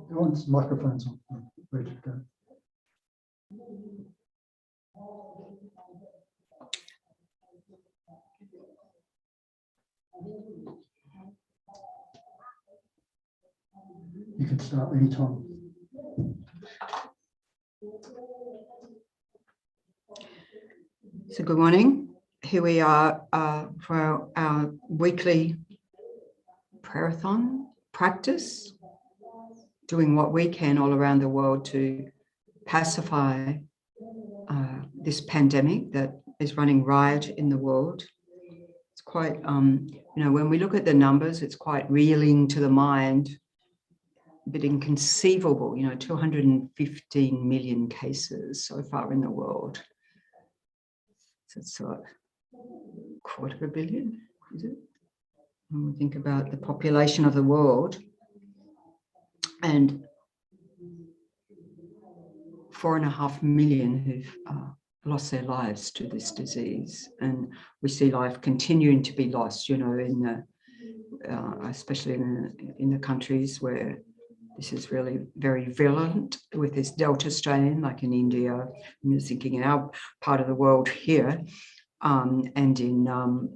Everyone's microphones on. Ready to go. You can start anytime. So good morning. Here we are for our weekly prayerathon practice, doing what we can all around the world to pacify this pandemic that is running riot in the world. It's quite, when we look at the numbers, it's quite reeling to the mind, a bit inconceivable, 215 million cases so far in the world. So it's a quarter of a billion, is it? When we think about the population of the world, and 4.5 million who've lost their lives to this disease, and we see life continuing to be lost, in the especially in the countries where this is really very virulent with this Delta strain, like in India. I'm just thinking in our part of the world here, and in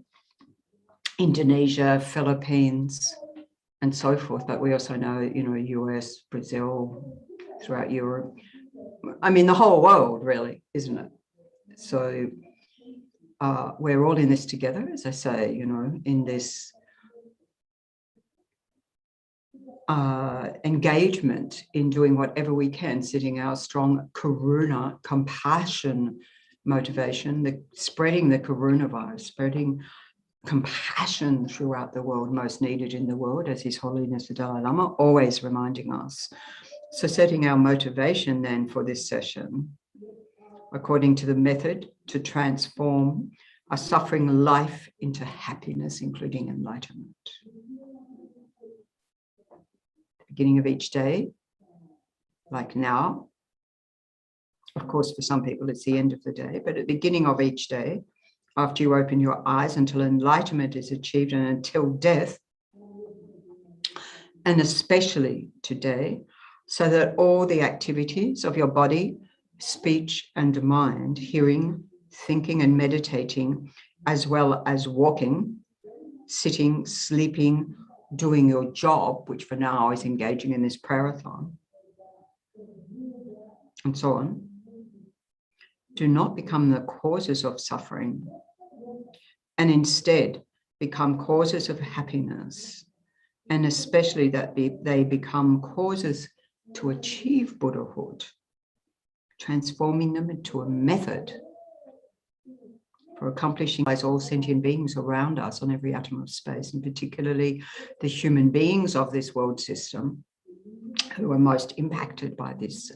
Indonesia, Philippines, and so forth. But we also know, US, Brazil, throughout Europe. I mean, the whole world, really, isn't it? So we're all in this together, as I say, in this engagement in doing whatever we can, setting our strong karuna, compassion motivation, spreading the coronavirus, spreading compassion throughout the world, most needed in the world, as His Holiness the Dalai Lama always reminding us. So setting our motivation then for this session, according to the method to transform a suffering life into happiness, including enlightenment. Beginning of each day, like now. Of course, for some people, it's the end of the day, but at the beginning of each day, after you open your eyes, until enlightenment is achieved and until death, and especially today, so that all the activities of your body, speech and mind, hearing, thinking and meditating, as well as walking, sitting, sleeping, doing your job, which for now is engaging in this prayerathon, and so on, do not become the causes of suffering, and instead become causes of happiness, and especially that they become causes to achieve Buddhahood, transforming them into a method for accomplishing as all sentient beings around us on every atom of space, and particularly the human beings of this world system who are most impacted by this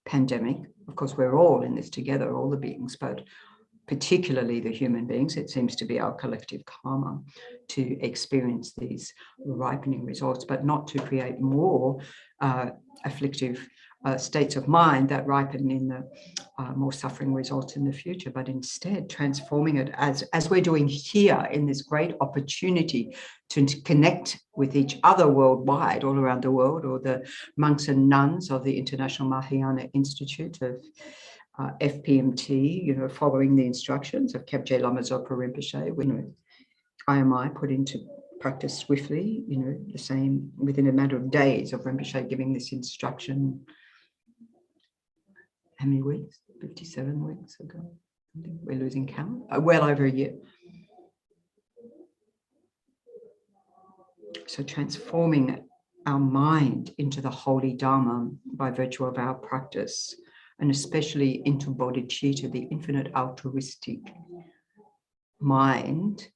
pandemic. Of course, we're all in this together, all the beings, but particularly the human beings. It seems to be our collective karma to experience these ripening results, but not to create more afflictive states of mind that ripen in the more suffering results in the future, but instead transforming it as we're doing here in this great opportunity to connect with each other worldwide, all around the world, or the monks and nuns of the International Mahayana Institute of FPMT, following the instructions of Kyabje Lama Zopa Rinpoche, IMI put into practice swiftly, the same within a matter of days of Rinpoche giving this instruction. How many weeks? 57 weeks ago. I think we're losing count. Well over a year. So transforming our mind into the holy Dharma by virtue of our practice, and especially into bodhicitta, the infinite altruistic mind,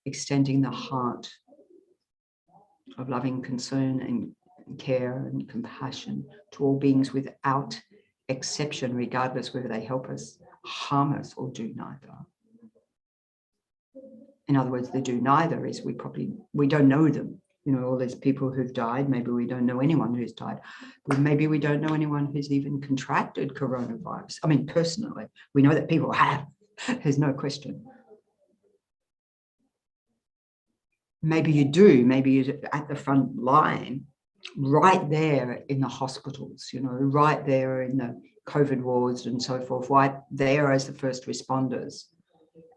extending the heart of loving concern and care and compassion to all beings without exception, regardless whether they help us, harm us, or do neither. In other words, the do neither is we don't know them. All these people who've died, maybe we don't know anyone who's died, but maybe we don't know anyone who's even contracted coronavirus. I mean, personally, we know that people have, there's no question. Maybe you do, maybe you're at the front line, right there in the hospitals, you know, right there in the COVID wards and so forth, right there as the first responders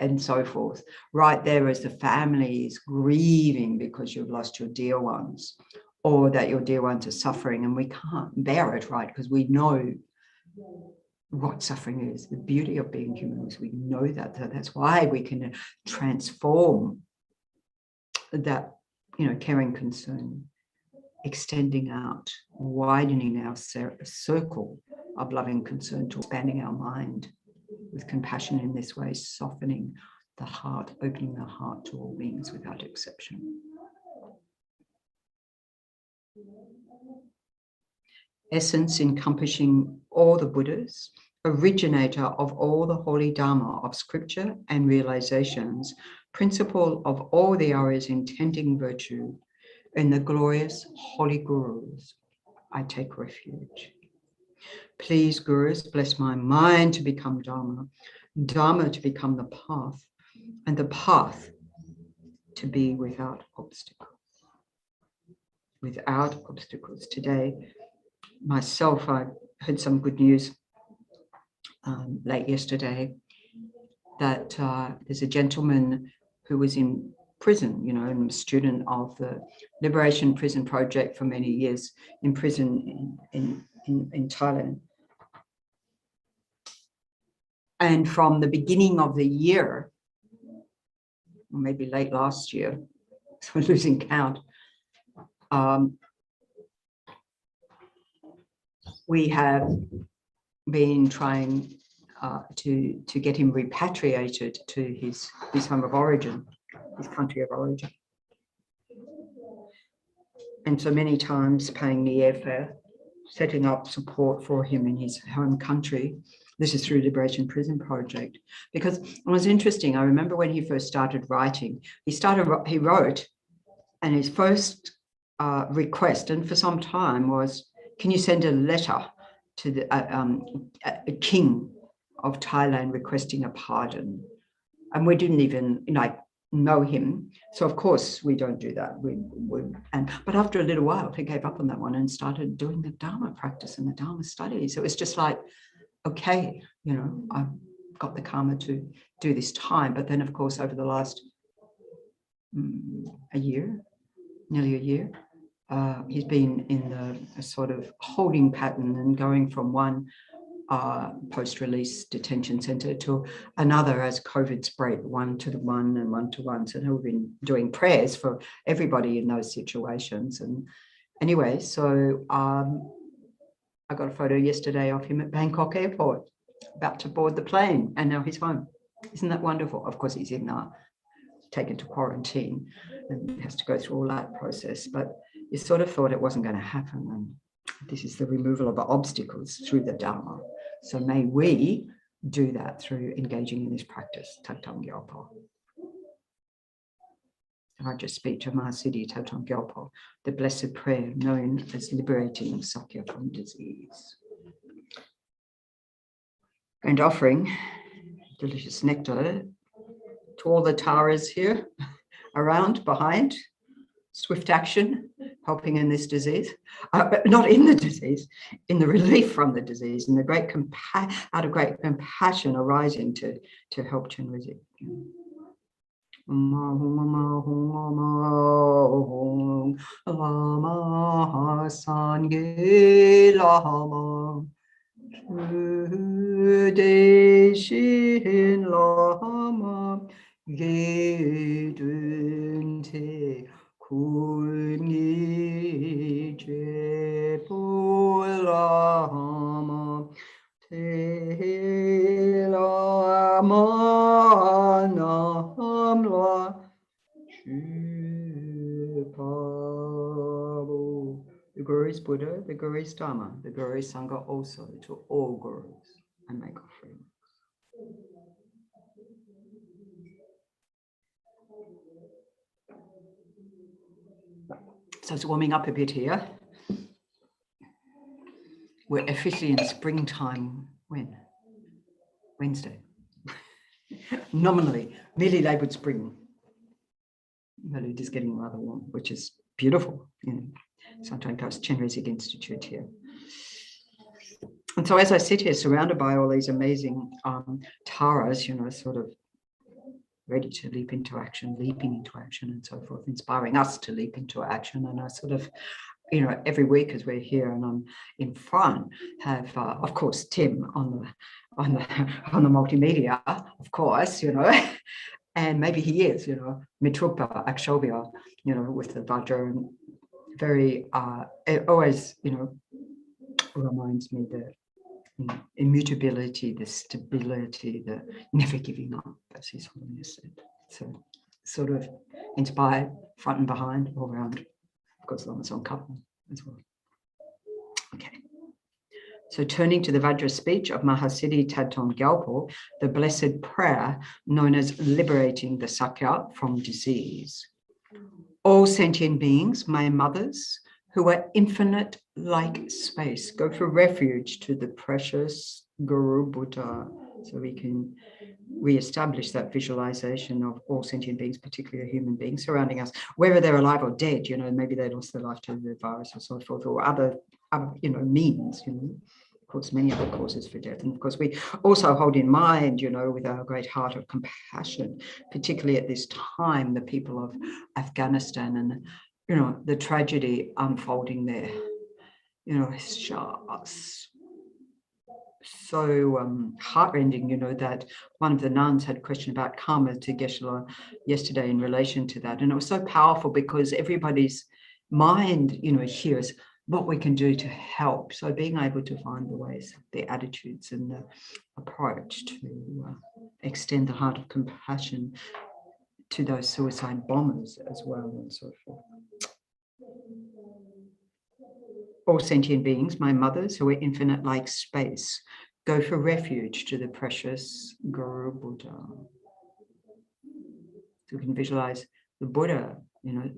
and so forth, right there as the family is grieving because you've lost your dear ones or that your dear ones are suffering, and we can't bear it, right? Because we know what suffering is. The beauty of being human is we know that. So that's why we can transform that, you know, caring concern, extending out, widening our circle of loving concern to expanding our mind with compassion in this way, softening the heart, opening the heart to all beings without exception. Essence encompassing all the Buddhas, originator of all the holy Dharma of scripture and realizations, principle of all the Aryas intending virtue, in the glorious holy Gurus, I take refuge. Please, Gurus, bless my mind to become Dharma, Dharma to become the path, and the path to be without obstacles. Without obstacles. Today, myself, I heard some good news late yesterday that there's a gentleman who was in prison, you know, and a student of the Liberation Prison Project for many years in prison in Thailand. And from the beginning of the year, or maybe late last year, so I'm losing count, we have been trying to get him repatriated to his home of origin, his country of origin. And so many times paying the airfare, setting up support for him in his home country. This is through Liberation Prison Project. Because it was interesting, I remember when he first started writing, he wrote, and his first request, and for some time, was, can you send a letter to the king of Thailand requesting a pardon? And we didn't even know him, so of course we don't do that. But after a little while, he gave up on that one and started doing the Dharma practice and the Dharma studies. So it was just like, okay, you know, I've got the karma to do this time. But then, of course, over the last nearly a year, he's been in a sort of holding pattern and going from one post-release detention center to another as COVID spread, one to one and one to one. So we've been doing prayers for everybody in those situations. And anyway, so I got a photo yesterday of him at Bangkok airport, about to board the plane, and now he's home. Isn't that wonderful? Of course, he's taken to quarantine and has to go through all that process, but you sort of thought it wasn't going to happen. And this is the removal of obstacles through the Dharma. So may we do that through engaging in this practice, Thangtong Gyalpo. I just speak to Mahasiddhi Thangtong Gyalpo, the blessed prayer known as liberating Sakya from disease. And offering delicious nectar to all the Taras here, around, behind, swift action, helping in this disease, but not in the disease, in the relief from the disease, and the great out of great compassion arising to help Chenrezig. Lama Sangha Lama Deshin Lama Gedunte Kungi Jepo Lama Te Lama Namla Chupabo. The Guru is Buddha, the Guru is Dharma, the Guru is Sangha also, to all Gurus, and make offerings. So it's warming up a bit here. We're officially in springtime. When? Wednesday. Nominally, nearly labelled spring. But it is getting rather warm, which is beautiful. Sometimes Chenrezig Institute here. And so as I sit here surrounded by all these amazing taras, sort of ready to leap into action, leaping into action and so forth, inspiring us to leap into action. And I sort of, every week as we're here and I'm in front, have, of course, Tim on the multimedia, of course, and maybe he is, Mitrupa Akshobhya, with the Vajra, and very, it always, reminds me that immutability, the stability, the never giving up, as His Holiness said. So sort of inspired front and behind, all around, of course, Lama Zopa as well. Okay. So turning to the Vajra speech of Mahasiddhi Thangtong Gyalpo, the blessed prayer known as liberating the Sakya from disease. All sentient beings, my mothers, who are infinite like space, go for refuge to the precious Guru Buddha. So we can re-establish that visualization of all sentient beings, particularly human beings surrounding us, whether they're alive or dead, maybe they lost their life to the virus or so forth, or other means, of course, many other causes for death. And of course, we also hold in mind, with our great heart of compassion, particularly at this time, the people of Afghanistan and the tragedy unfolding there, it's just so heartrending, that one of the nuns had a question about karma to Geshe-la yesterday in relation to that. And it was so powerful because everybody's mind, hears what we can do to help. So being able to find the ways, the attitudes and the approach to extend the heart of compassion to those suicide bombers as well and so forth. All sentient beings, my mothers, who are infinite like space, go for refuge to the precious Guru Buddha. So we can visualize the Buddha,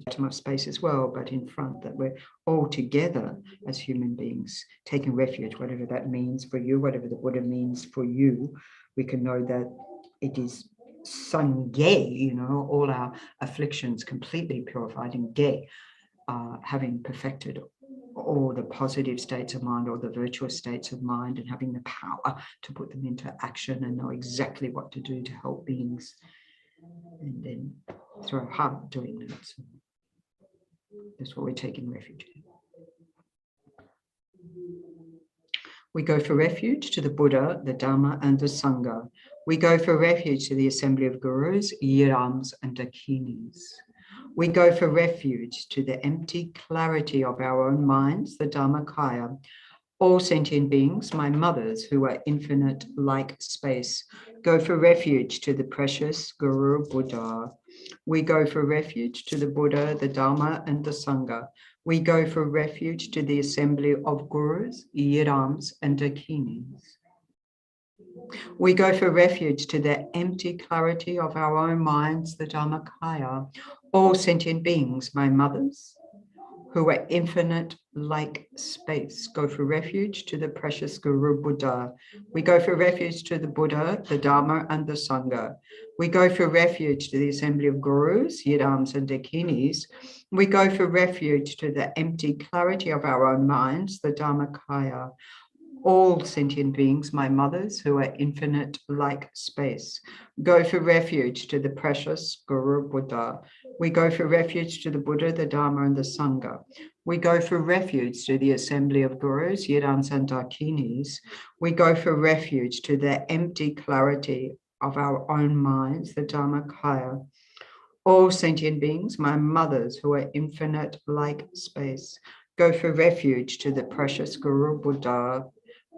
atom of space as well, but in front, that we're all together as human beings, taking refuge, whatever that means for you, whatever the Buddha means for you. We can know that it is Sangye, all our afflictions completely purified in Ge, having perfected all the positive states of mind or the virtuous states of mind and having the power to put them into action and know exactly what to do to help beings. And then through our heart doing that. So that's what we're taking refuge in. We go for refuge to the Buddha, the Dharma and the Sangha. We go for refuge to the assembly of gurus, yirams and dakinis. We go for refuge to the empty clarity of our own minds, the Dharmakaya. All sentient beings, my mothers, who are infinite like space, go for refuge to the precious Guru Buddha. We go for refuge to the Buddha, the Dharma and the Sangha. We go for refuge to the assembly of gurus, yirams and dakinis. We go for refuge to the empty clarity of our own minds, the Dharmakaya. All sentient beings, my mothers, who are infinite like space, go for refuge to the precious Guru Buddha. We go for refuge to the Buddha, the Dharma and the Sangha. We go for refuge to the assembly of gurus, yirams and dakinis. We go for refuge to the empty clarity of our own minds, the Dharmakaya. All sentient beings, my mothers, who are infinite like space, go for refuge to the precious Guru Buddha. We go for refuge to the Buddha, the Dharma and the Sangha. We go for refuge to the assembly of gurus, yirams and dakinis. We go for refuge to the empty clarity of our own minds, the Dharmakaya. All sentient beings, my mothers, who are infinite like space, go for refuge to the precious Guru Buddha.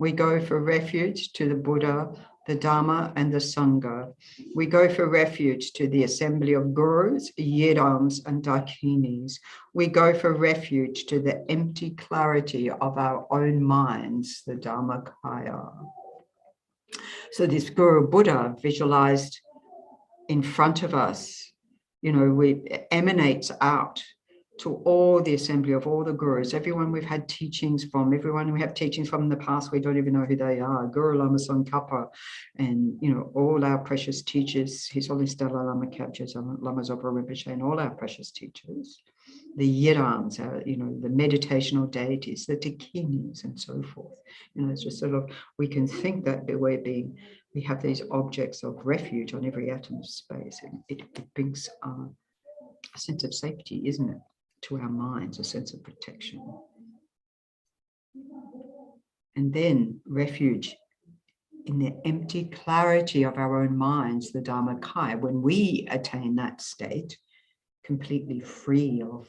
We go for refuge to the Buddha, the Dharma and the Sangha. We go for refuge to the assembly of gurus, yirams and dakinis. We go for refuge to the empty clarity of our own minds, the Dharmakaya. So this Guru Buddha visualized in front of us, emanates out to all the assembly of all the gurus, everyone we've had teachings from, everyone we have teachings from in the past, we don't even know who they are, Guru Lama Tsongkhapa, and all our precious teachers, His Holiness Dalai Lama Kyabje Lama Zopa Rinpoche, and all our precious teachers, the yirans, the meditational deities, the tikinis, and so forth. It's just sort of, we can think that we have these objects of refuge on every atom of space. It brings a sense of safety, isn't it, to our minds, a sense of protection. And then refuge in the empty clarity of our own minds, the Dharmakaya, when we attain that state, completely free of,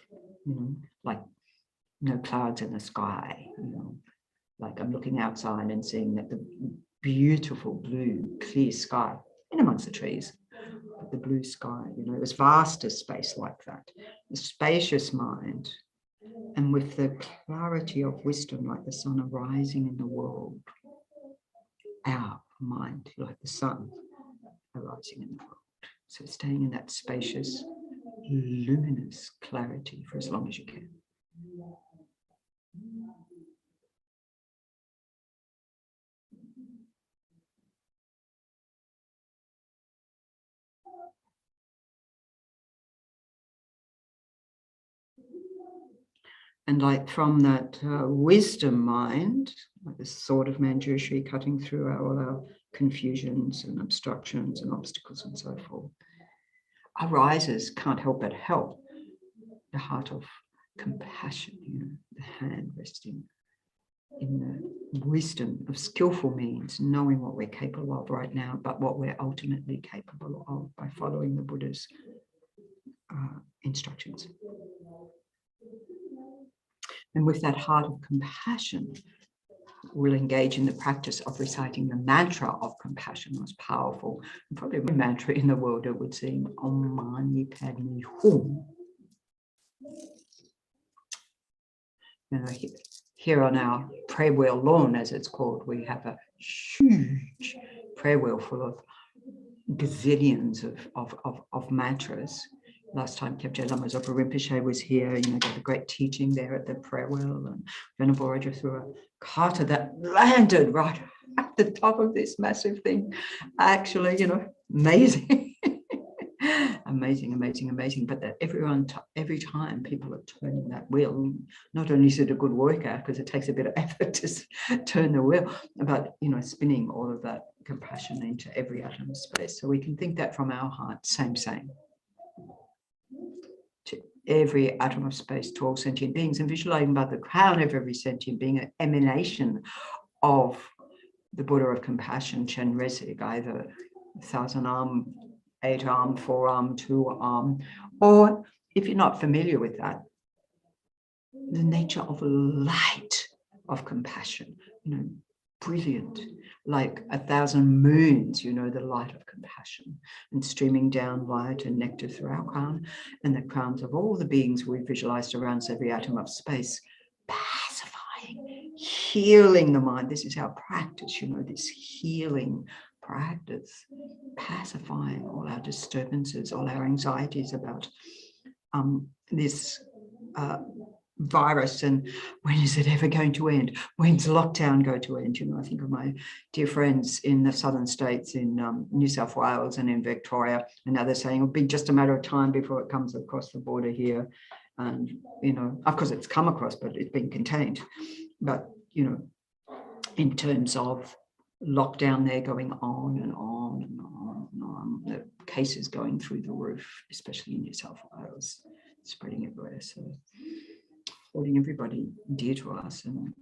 like no clouds in the sky, like I'm looking outside and seeing that the beautiful blue, clear sky in amongst the trees, but the blue sky, as vast as space like that, the spacious mind, and with the clarity of wisdom, like the sun arising in the world, our mind, like the sun arising in the world. So staying in that spacious, luminous clarity for as long as you can. And like from that wisdom mind, like the sword of Manjushri cutting through all our confusions and obstructions and obstacles and so forth, arises, can't help but help, the heart of compassion, the hand resting in the wisdom of skillful means, knowing what we're capable of right now, but what we're ultimately capable of by following the Buddha's instructions. And with that heart of compassion, we'll engage in the practice of reciting the mantra of compassion, the most powerful, and probably a mantra in the world, it would seem, Om Mani Padme Hum. Here on our prayer wheel lawn, as it's called, we have a huge prayer wheel full of gazillions of mantras. Last time Kyabje Lama Zopa Rinpoche was here, gave a great teaching there at the prayer wheel, and Venerable Roger threw a kata that landed right at the top of this massive thing. Actually, amazing. amazing. But that every time people are turning that wheel, not only is it a good workout because it takes a bit of effort to turn the wheel, but spinning all of that compassion into every atom of space. So we can think that from our heart, same. To every atom of space, to all sentient beings, and visualizing by the crown of every sentient being an emanation of the Buddha of compassion, Chenrezig, either 1,000-arm, 8-arm, 4-arm, 2-arm, or if you're not familiar with that, the nature of light of compassion, brilliant, like 1,000 moons, the light of compassion, and streaming down light and nectar through our crown and the crowns of all the beings we visualized around every atom of space, pacifying, healing the mind. This is our practice, this healing practice, pacifying all our disturbances, all our anxieties about this virus, and when is it ever going to end? When's lockdown going to end? I think of my dear friends in the southern states, in New South Wales and in Victoria, and now they're saying it'll be just a matter of time before it comes across the border here. And, of course it's come across, but it's been contained. But, in terms of lockdown, they're going on and on and on and on. The cases going through the roof, especially in New South Wales, spreading everywhere. So holding everybody dear to us, and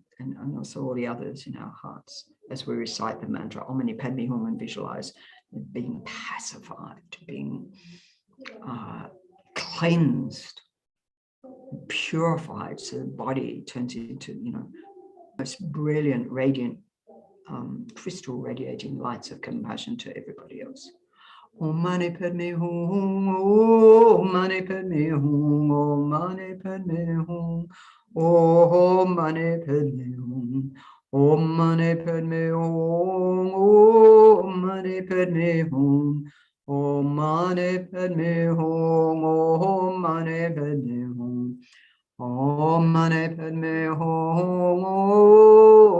also all the others in our hearts as we recite the mantra Om Mani Padme Hum, and visualize being pacified, being cleansed, purified, so the body turns into most brilliant, radiant, crystal radiating lights of compassion to everybody else. Om Mani Padme Hum, Om Mani Padme Hum, Om Mani Padme Hum, Om Mani Padme Hum, Om Mani Padme Hum, Om Mani Padme Hum, Om Mani Padme Hum, Om Mani Padme Hum, Om Mani Padme Hum,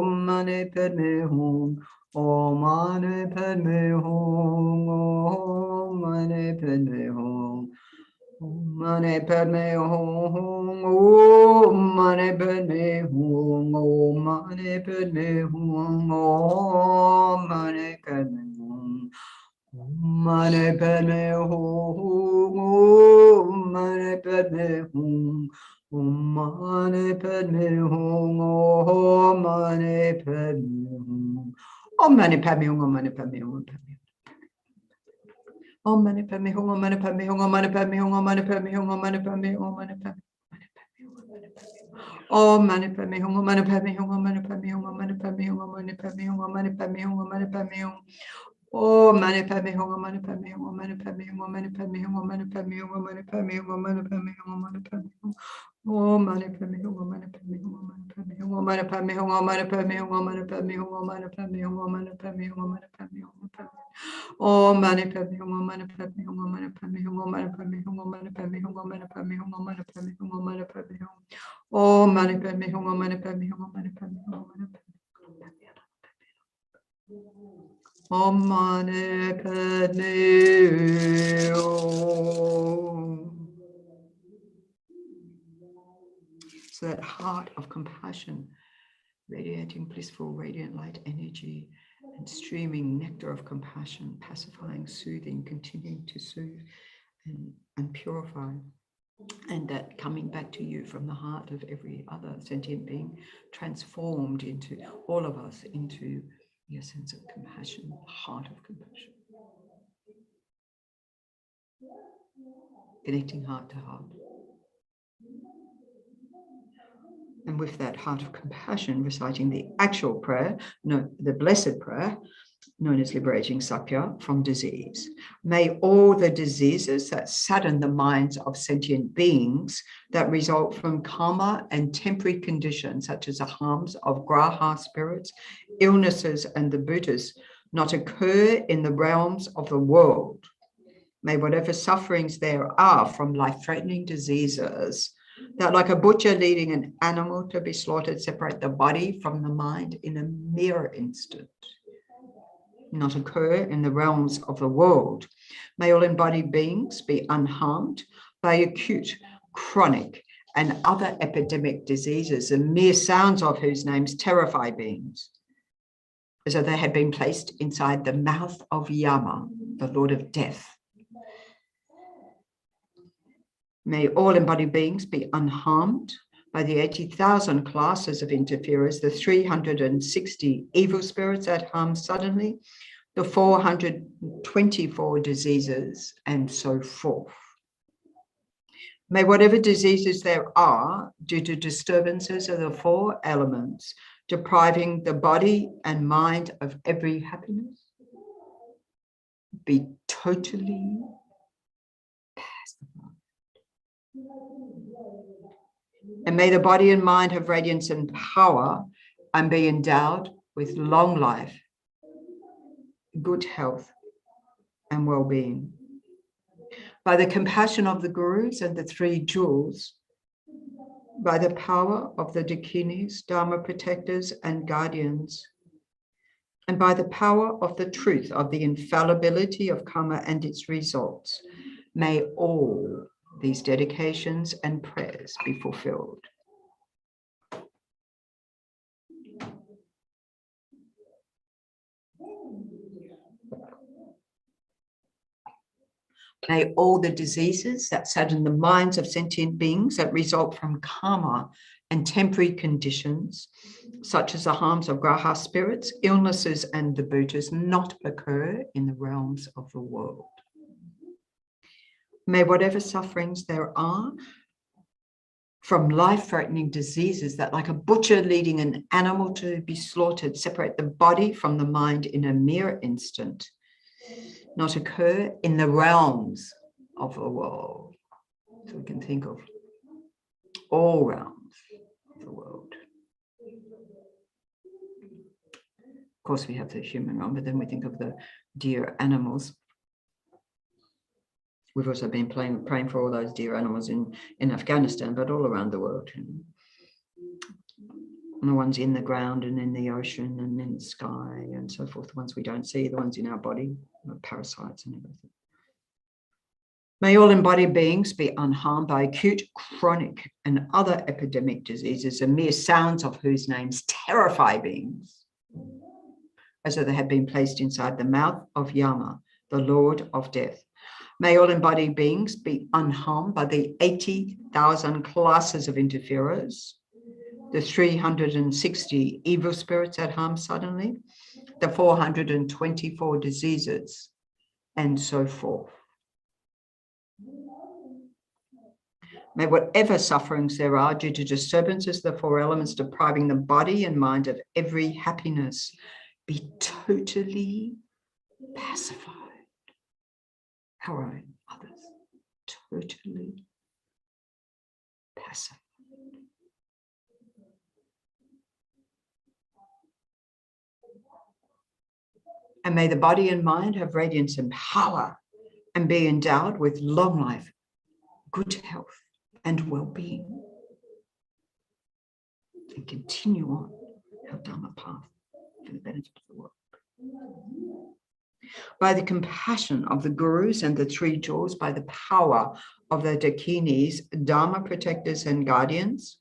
Om Mani Padme Hum, Om Mani Padme Hum, Om Mani Padme Hum, Om Mani Padme Hum, Om Mani Padme Hum, Om Mani Padme Hum, Om Mani Padme Hum, Om Mani Padme Hum, Om Mani Padme Hum, Om Mani Padme Hum, Om Mani Padme Hum, Om Mani Padme Hum, Om Mani Padme Hum, Om Mani Padme Hum, Om Mani Padme Hum, Om Mani Padme Hum, Om Mani Padme Hum, Om Mani Padme Hum, Om Mani Padme Hum. Om Mani Padme Hum, Om Mani Padme Hum, Om Mani Padme Hum, Om Mani Padme Hum, Om Mani Padme Hum, Om Mani Padme Hum, Om Mani Padme Hum. Om Mani Padme Hum, Om Mani Padme Hum, Om Mani Padme Hum, Om Mani Padme Hum, Om Mani Padme Hum, Om Mani Padme Hum, Om Mani Padme Hum, Om Mani Padme Hum. Om Mani Padme Hum, Om Mani Padme Hum, Om Mani Padme Hum, Om Mani Padme Hum, Om Mani Padme Hum, Om Mani Padme Hum, Om Mani Padme Hum, Om Mani Padme Hum, Om Mani Padme Hum, Om Mani Padme Hum, Om Mani Padme Hum, Om Mani Padme Hum, Om Mani Padme Hum, Om Mani Padme Hum, Om Mani Padme Hum, Om Mani Padme Hum, Om Mani Padme Hum. Om Mani Padme Hum, Om Mani Padme Hum, Om Mani Padme Hum, Om Mani Padme Hum. Om Mani Padme Hum. So that heart of compassion, radiating blissful, radiant light energy and streaming nectar of compassion, pacifying, soothing, continuing to soothe and purify. And that coming back to you from the heart of every other sentient being, transformed into all of us into your sense of compassion, heart of compassion. Connecting heart to heart. And with that heart of compassion, reciting the actual prayer, the blessed prayer, known as liberating Sakya from disease. May all the diseases that sadden the minds of sentient beings that result from karma and temporary conditions, such as the harms of graha spirits, illnesses, and the Buddhas, not occur in the realms of the world. May whatever sufferings there are from life-threatening diseases that, like a butcher leading an animal to be slaughtered, separate the body from the mind in a mere instant, not occur in the realms of the world. May all embodied beings be unharmed by acute, chronic, and other epidemic diseases, the mere sounds of whose names terrify beings, as though they had been placed inside the mouth of Yama, the Lord of Death. May all embodied beings be unharmed by the 80,000 classes of interferers, the 360 evil spirits that harm suddenly, the 424 diseases, and so forth. May whatever diseases there are due to disturbances of the four elements, depriving the body and mind of every happiness, be totally pacified. And may the body and mind have radiance and power and be endowed with long life, good health, and well-being. By the compassion of the gurus and the three jewels, by the power of the dakinis, dharma protectors, and guardians, and by the power of the truth of the infallibility of karma and its results, may all these dedications and prayers be fulfilled. May all the diseases that sadden the minds of sentient beings that result from karma and temporary conditions, such as the harms of graha spirits, illnesses, and the Buddhas, not occur in the realms of the world. May whatever sufferings there are from life-threatening diseases that, like a butcher leading an animal to be slaughtered, separate the body from the mind in a mere instant, not occur in the realms of the world. So we can think of all realms of the world. Of course, we have the human realm, but then we think of the dear animals. We've also been praying for all those dear animals in Afghanistan, but all around the world. And the ones in the ground and in the ocean and in the sky and so forth, the ones we don't see, the ones in our body, parasites and everything. May all embodied beings be unharmed by acute, chronic, and other epidemic diseases, the mere sounds of whose names terrify beings, as though they had been placed inside the mouth of Yama, the Lord of Death. May all embodied beings be unharmed by the 80,000 classes of interferers, the 360 evil spirits that harm suddenly, the 424 diseases, and so forth. May whatever sufferings there are due to disturbances of the four elements depriving the body and mind of every happiness be totally pacified. Our own, others, totally pacified. And may the body and mind have radiance and power and be endowed with long life, good health, and well-being, and continue on our Dharma path for the benefit of the world. By the compassion of the gurus and the three jewels, by the power of the dakinis, Dharma protectors and guardians,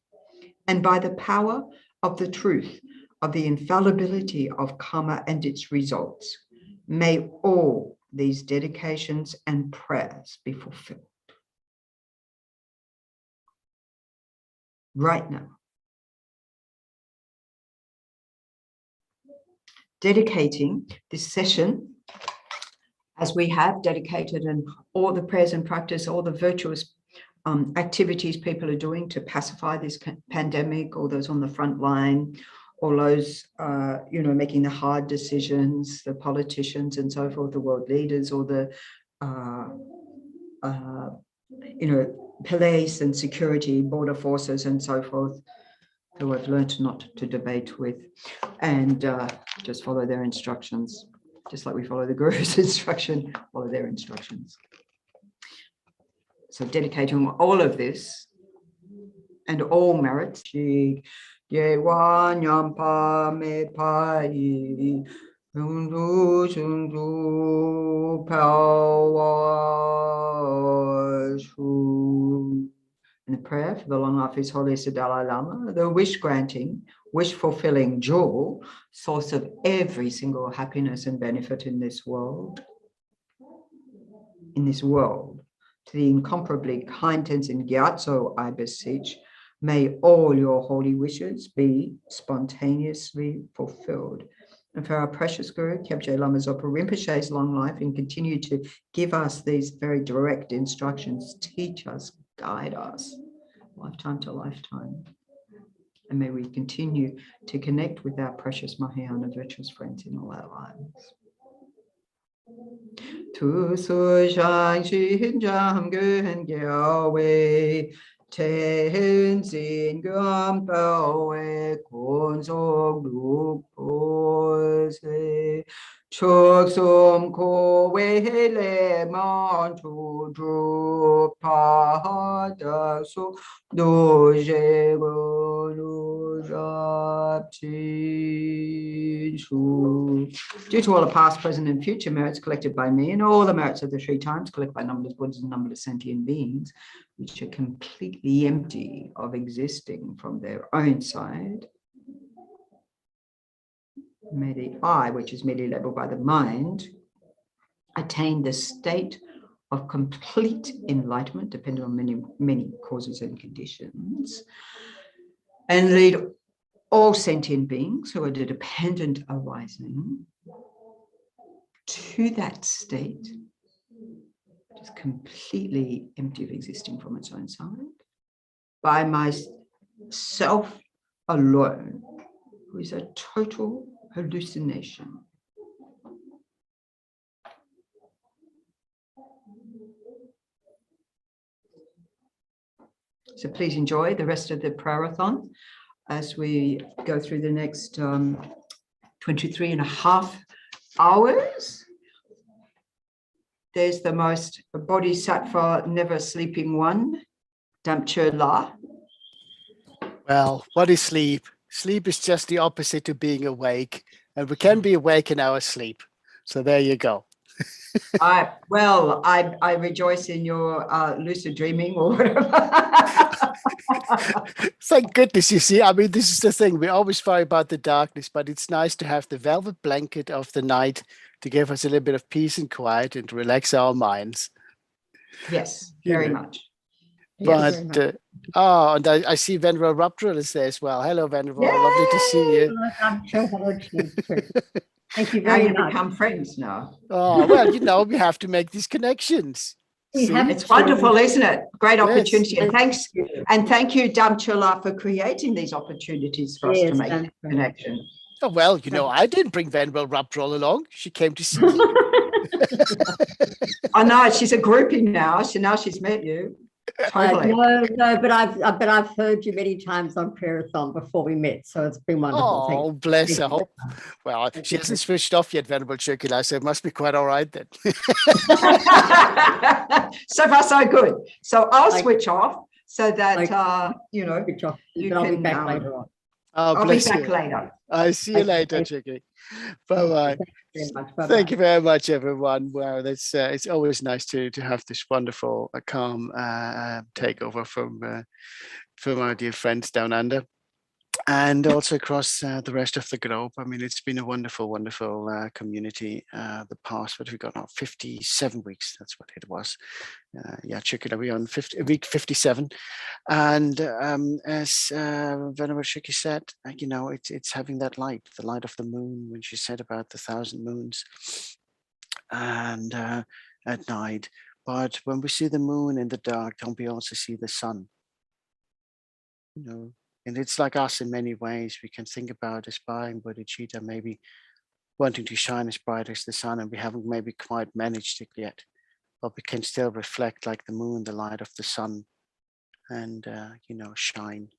and by the power of the truth of the infallibility of karma and its results, may all these dedications and prayers be fulfilled. Right now. Dedicating this session, as we have dedicated and all the prayers and practice, all the virtuous activities people are doing to pacify this pandemic, all those on the front line, all those, making the hard decisions, the politicians and so forth, the world leaders, or the, police and security, border forces and so forth, who I've learned not to debate with, and just follow their instructions, just like we follow the Guru's instruction, follow their instructions. So dedicating all of this and all merits, in the prayer for the long life of His Holiness the Dalai Lama, the wish-granting, wish-fulfilling jewel, source of every single happiness and benefit in this world, to the incomparably kind Tenzin Gyatso, I beseech, may all your holy wishes be spontaneously fulfilled. And for our precious Guru, Kyabje Lama Zopa Rinpoche's long life, and continue to give us these very direct instructions, teach us, guide us, lifetime to lifetime. And may we continue to connect with our precious Mahayana virtuous friends in all our lives. Tu su shang xin jam gun gyao wei Tenzin Gyalpo Prayer kun so lu po se chok som ko we le man tu dru pa da so do je go lu jap chi shu. Due to all the past, present, and future merits collected by me, and all the merits of the 3 times collected by numberless Buddhas and numberless sentient beings, which are completely empty of existing from their own side, may the I, which is merely labeled by the mind, attain the state of complete enlightenment, depending on many, many causes and conditions, and lead all sentient beings who are the dependent arising to that state, which is completely empty of existing from its own side, by myself alone, who is a total hallucination. So please enjoy the rest of the prayerathon as we go through the next 23.5 hours. There's the most bodhisattva, never sleeping one, Damche La. Well, what is sleep? Sleep is just the opposite to being awake, and we can be awake in our sleep. So there you go. I rejoice in your lucid dreaming or whatever. Thank goodness, you see. I mean, this is the thing. We always worry about the darkness, but it's nice to have the velvet blanket of the night to give us a little bit of peace and quiet and to relax our minds. Yes, You very know. much. But Yes. and I see Venerable Rupdrill is there as well. Hello, Venerable. Lovely to see you. I'm sure hello to you too. Thank you Now very you much. become friends now. Oh, well, you know, we have to make these connections. We See? have It's wonderful, isn't it? Great Yes. opportunity. And Thank thank you, Damchula, for creating these opportunities for us to Yes, make thank you. connection. Oh, well, you know, I didn't bring Venerable Rupdrill along. She came to see you. I know she's a groupie now. So now she's met you. Totally. No, but I've heard you many times on Prayerathon before we met, so it's been wonderful. Thank Oh, you. bless her. Thank you. Well, she hasn't switched off yet, Venerable Chirkula, so it must be quite all right then. So far, so good. So I'll Like- switch off so that, you know, Good job. you But I'll be can, back later on. Oh, I'll be bless back you. later. I see you later, Chirky. Bye-bye. Thank you very much. Bye-bye. Thank you very much, everyone. Wow, that's it's always nice to have this wonderful, calm takeover from our dear friends down under, and also across the rest of the globe. I mean, it's been a wonderful, wonderful community. The past, what have we got now? 57 weeks. That's what it was. Yeah, check it out. We're on week 57. And as Venerable Shiki said, you know, it's having that light, the light of the moon, when she said about the 1,000 moons and at night. But when we see the moon in the dark, don't we also see the sun? You know, and it's like us in many ways. We can think about aspiring bodhicitta, maybe wanting to shine as bright as the sun, and we haven't maybe quite managed it yet. But we can still reflect like the moon, the light of the sun, and you know, shine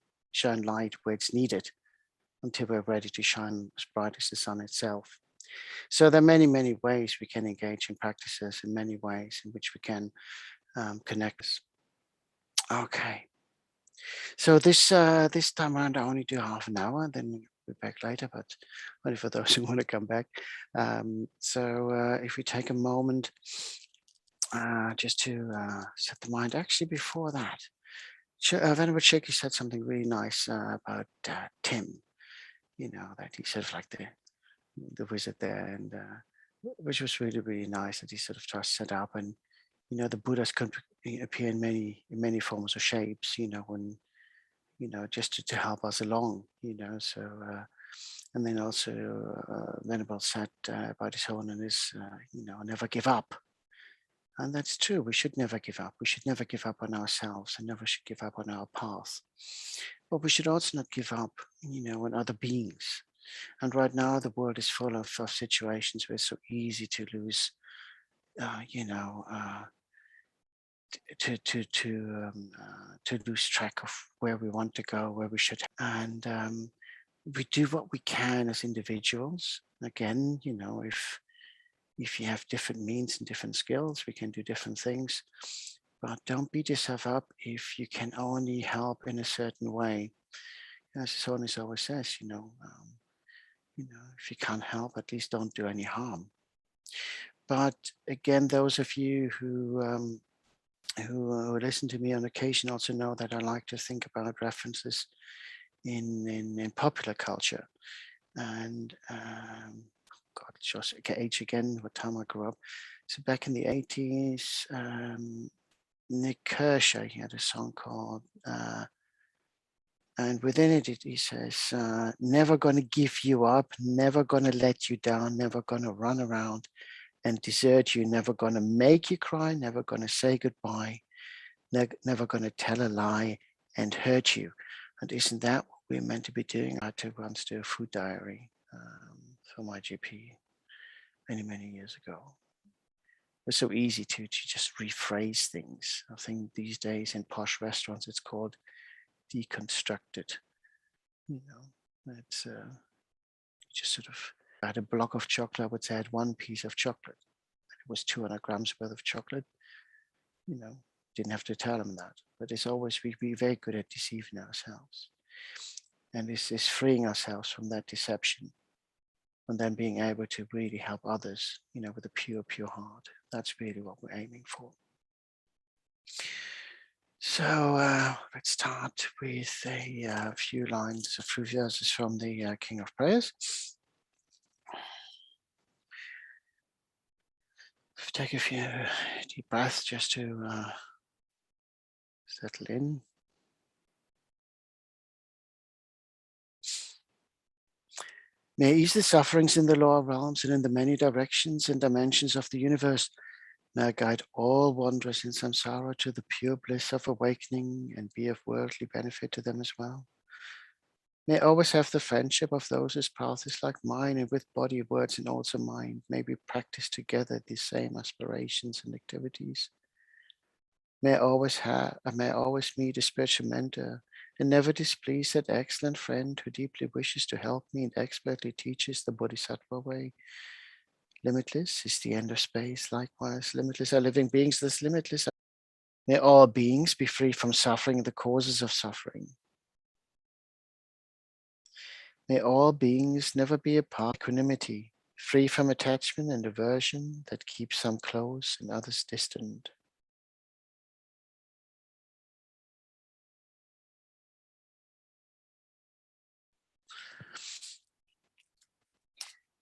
light where it's needed until we're ready to shine as bright as the sun itself. So there are many, many ways we can engage in practices, in many ways in which we can connect us. Okay. So this time around, I only do half an hour, then we'll be back later, but only for those who want to come back. So if we take a moment just to set the mind, actually before that, Venerable Shiki said something really nice about Tim, you know, that he sort of like the wizard there, and which was really, really nice that he sort of just set up. And, you know, the Buddhas could appear in many forms or shapes, you know, when, you know, just to help us along, you know. So and then also Venerable said about his own and his, you know, never give up. And that's true. We should never give up. We should never give up on ourselves and never should give up on our path. But we should also not give up, you know, on other beings. And right now the world is full of situations where it's so easy to lose, you know, to lose track of where we want to go, where we should. And we do what we can as individuals. Again, you know, if you have different means and different skills, we can do different things. But don't beat yourself up if you can only help in a certain way. As His Holiness always says, you know, if you can't help, at least don't do any harm. But again, those of you who listen to me on occasion also know that I like to think about references in popular culture. And God, it shows age again, what time I grew up. So back in the 80s, Nick Kershaw, he had a song called, and within it, he says, never gonna give you up, never gonna let you down, never gonna run around and desert you, never gonna make you cry, never gonna say goodbye, never gonna tell a lie and hurt you. And isn't that what we're meant to be doing? I took once to a food diary for my GP many years ago. It was so easy to just rephrase things. I think these days in posh restaurants, it's called deconstructed. You know, it's just sort of, I had a block of chocolate, I would say I had one piece of chocolate. It was 200 grams worth of chocolate. You know, didn't have to tell them that. But it's always, we're very good at deceiving ourselves. And this is freeing ourselves from that deception. and then being able to really help others, with a pure heart. That's really what we're aiming for. So let's start with a few lines, a few verses from the King of Prayers. Take a few deep breaths just to settle in. May I ease the sufferings in the lower realms and in the many directions and dimensions of the universe. May I guide all wanderers in samsara to the pure bliss of awakening and be of worldly benefit to them as well. May I always have the friendship of those whose path is like mine, and with body, words, and also mind, may we practice together these same aspirations and activities. May I always meet a spiritual mentor and never displease that excellent friend who deeply wishes to help me and expertly teaches the Bodhisattva way. Limitless is the end of space. Likewise, limitless are living beings. Thus limitless. May all beings be free from suffering and the causes of suffering. May all beings never be apart. Equanimity, free from attachment and aversion that keeps some close and others distant.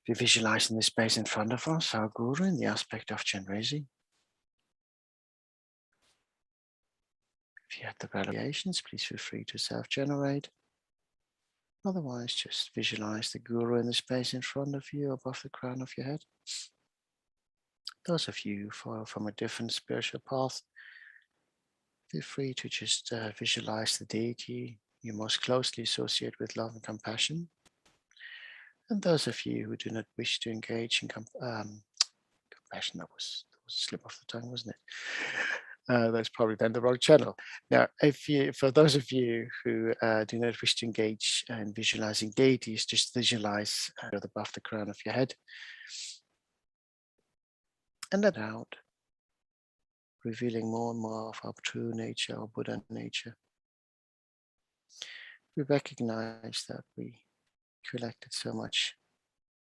We visualize in the space in front of us our Guru in the aspect of Chenrezig. If you have the variations, please feel free to self-generate. Otherwise, just visualize the Guru in the space in front of you, above the crown of your head. Those of you from a different spiritual path, feel free to just visualize the deity you most closely associate with love and compassion. And those of you who do not wish to engage in compassion, that was a slip of the tongue, wasn't it? That's probably then the wrong channel. Now, for those of you who do not wish to engage in visualizing deities, just visualize above the crown of your head and let out, revealing more and more of our true nature, our Buddha nature. We recognize that we collected so much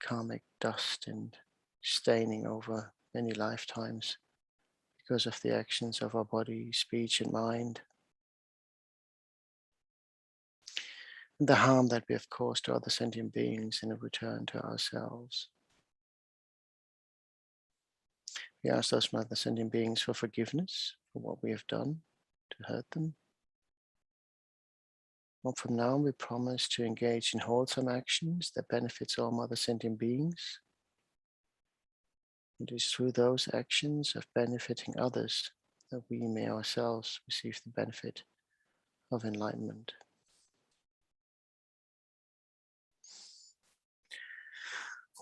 karmic dust and staining over many lifetimes because of the actions of our body, speech, and mind, and the harm that we have caused to other sentient beings in a return to ourselves. We ask those other sentient beings for forgiveness for what we have done to hurt them. And from now on, we promise to engage in wholesome actions that benefits all other sentient beings. It is through those actions of benefiting others that we may ourselves receive the benefit of enlightenment.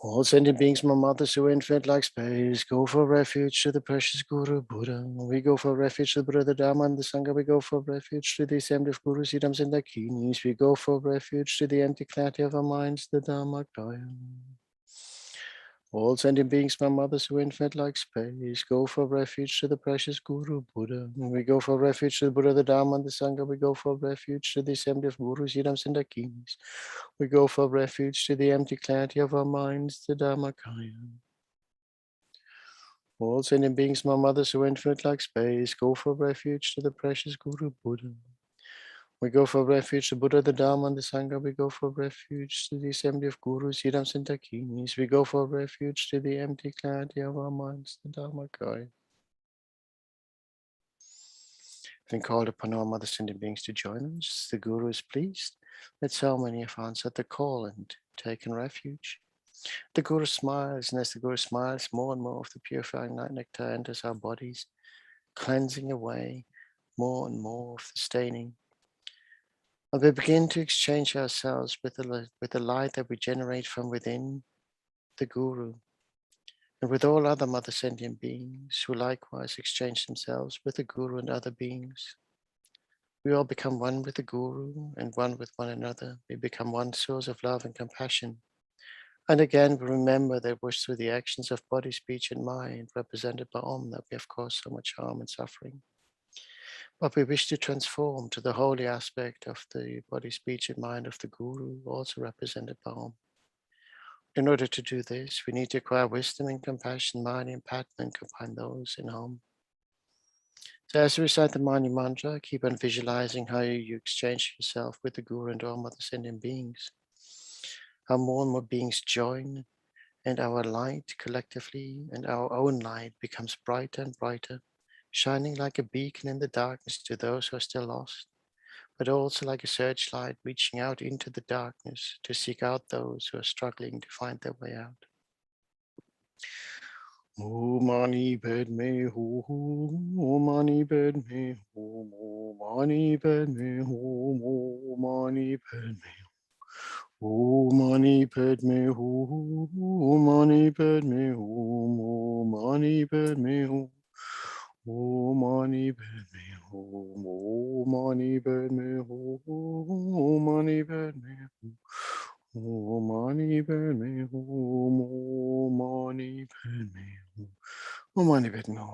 All sentient beings, my mothers who are infinite like space, go for refuge to the precious Guru Buddha. We go for refuge to the Buddha, the Dharma, and the Sangha. We go for refuge to the assembly of Gurus, Siddhams, and Dakinis. We go for refuge to the empty clarity of our minds, the Dharmakaya. All sentient beings, my mothers who are infinite like space, go for refuge to the precious Guru Buddha. We go for refuge to the Buddha, the Dharma, and the Sangha. We go for refuge to the assembly of Gurus, Siddhams, and Dakinis. We go for refuge to the empty clarity of our minds, the Dharmakaya. All sentient beings, my mothers who are infinite like space, go for refuge to the precious Guru Buddha. We go for refuge to Buddha, the Dharma, and the Sangha. We go for refuge to the assembly of Gurus, Siddhams, and Dakinis. We go for refuge to the empty clarity of our minds, the Dharmakaya. Having called upon all other sentient beings to join us, the Guru is pleased that so many have answered the call and taken refuge. The Guru smiles, and as the Guru smiles, more and more of the purifying light nectar enters our bodies, cleansing away more and more of the staining. And we begin to exchange ourselves with the light that we generate from within the Guru, and with all other mother sentient beings who likewise exchange themselves with the Guru and other beings. We all become one with the Guru and one with one another. We become one source of love and compassion. And again, we remember that it was through the actions of body, speech, and mind, represented by Om, that we have caused so much harm and suffering. But we wish to transform to the holy aspect of the body, speech, and mind of the Guru, also represented by Om. in order to do this, we need to acquire wisdom and compassion, Mani and Padma, and combine those in home. So as you recite the Mani mantra, keep on visualizing how you exchange yourself with the Guru and all Mother Sentient beings. How more and more beings join, and our light collectively and our own light becomes brighter and brighter, shining like a beacon in the darkness to those who are still lost, but also like a searchlight reaching out into the darkness to seek out those who are struggling to find their way out. Om Mani Padme Hum, Om Mani Padme Hum, Om Mani Padme Hum, Om Mani Padme Hum, Om Mani Padme Hum, Om Mani Padme Hum, Om Mani Padme Hum, Om Mani Padme Hum, Om Mani Padme Hum, Om Mani Padme Hum. Om Mani Padme Hum, Om Mani Padme Hum, Om Mani Padme Hum, Om Mani Padme Hum, Om Mani Padme Hum.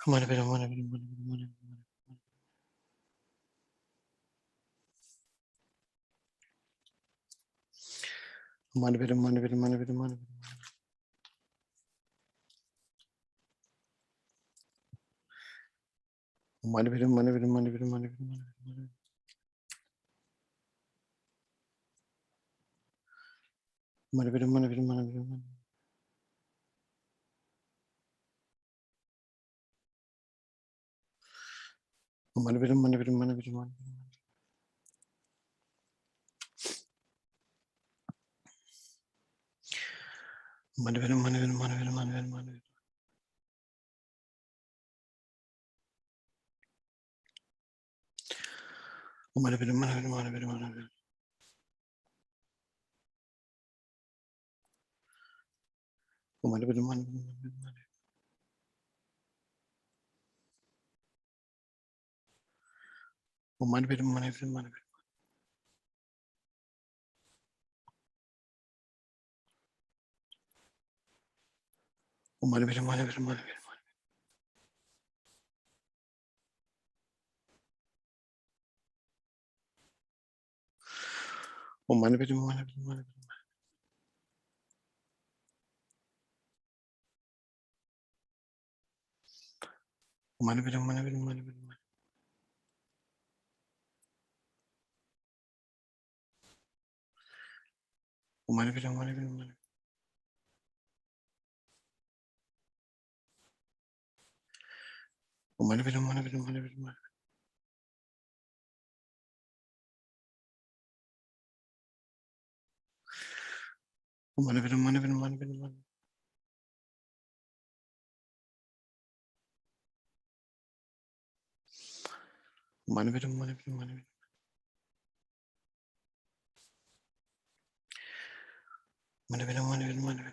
Mani Padme, Mani Padme, Mani Padme, Mani Padme. Mani Padme, Mani Padme, Mani Padme, Mani Padme, Mani Padme. Mani Padme, Mani Padme, Mani Padme, Mani. Mani Padme, Mani Padme, Mani Padme, Mani Padme. Mani Padme, Mani Padme, Mani Padme, Mani Padme, Mani Padme. Mani Padme, Mani Padme, Mani Padme, Mani Padme. Mani Padme, Mani Padme, Mani Padme. Mani Padme, Mani Padme, Mani Padme. Mani Padme, Mani Padme, Mani Padme. Mani Padme, Mani Padme, Mani Padme. Mani Padme, Mani Padme, Mani Padme. Mani Padme, Mani Padme, Mani Padme. Mani Padme, Mani Padme, Mani Padme, Mani Padme. Mani Padme, Mani Padme, Mani Padme, Mani. Mani Padme, Mani Padme, Mani Padme. Mani Padme, Mani Padme, Mani Padme.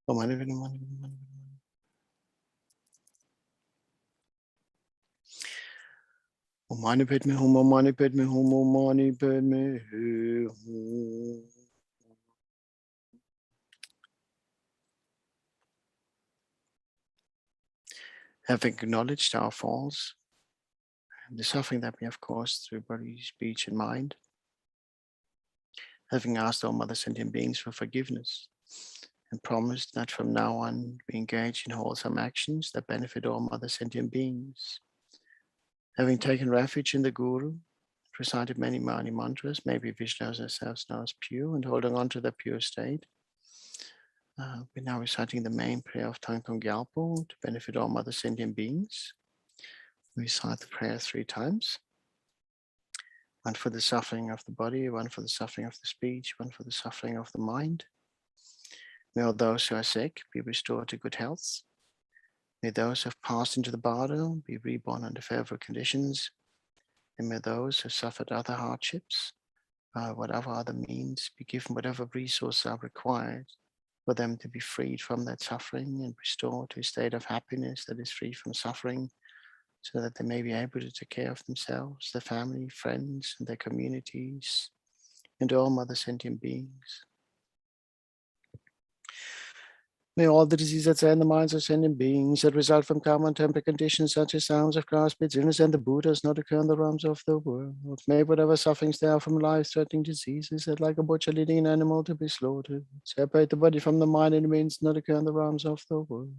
Mani Padme, Mani Padme, Mani Padme. Om Mani Padme Hum, Om Mani Padme Hum, Om Mani Padme Hum. Having acknowledged our faults and the suffering that we have caused through body, speech, and mind, having asked all Mother Sentient beings for forgiveness and promised that from now on we engage in wholesome actions that benefit all Mother Sentient beings, having taken refuge in the Guru, recited many Mani mantras, maybe visualize ourselves now as pure and holding on to the pure state. We're now reciting the main prayer of Thangtong Gyalpo to benefit all Mother Sentient beings. We recite the prayer 3 times. One for the suffering of the body, one for the suffering of the speech, one for the suffering of the mind. May all those who are sick be restored to good health. May those who have passed into the bardo be reborn under favorable conditions. And may those who suffered other hardships, whatever other means, be given whatever resources are required for them to be freed from that suffering and restored to a state of happiness that is free from suffering, so that they may be able to take care of themselves, their family, friends, and their communities, and all Mother Sentient beings. May all the diseases that are in the minds of sentient beings that result from karma and temporary conditions such as sounds of grass, pits, illness, and the Buddhas not occur in the realms of the world. May whatever sufferings there are from life-threatening diseases that like a butcher leading an animal to be slaughtered, separate the body from the mind and means not occur in the realms of the world.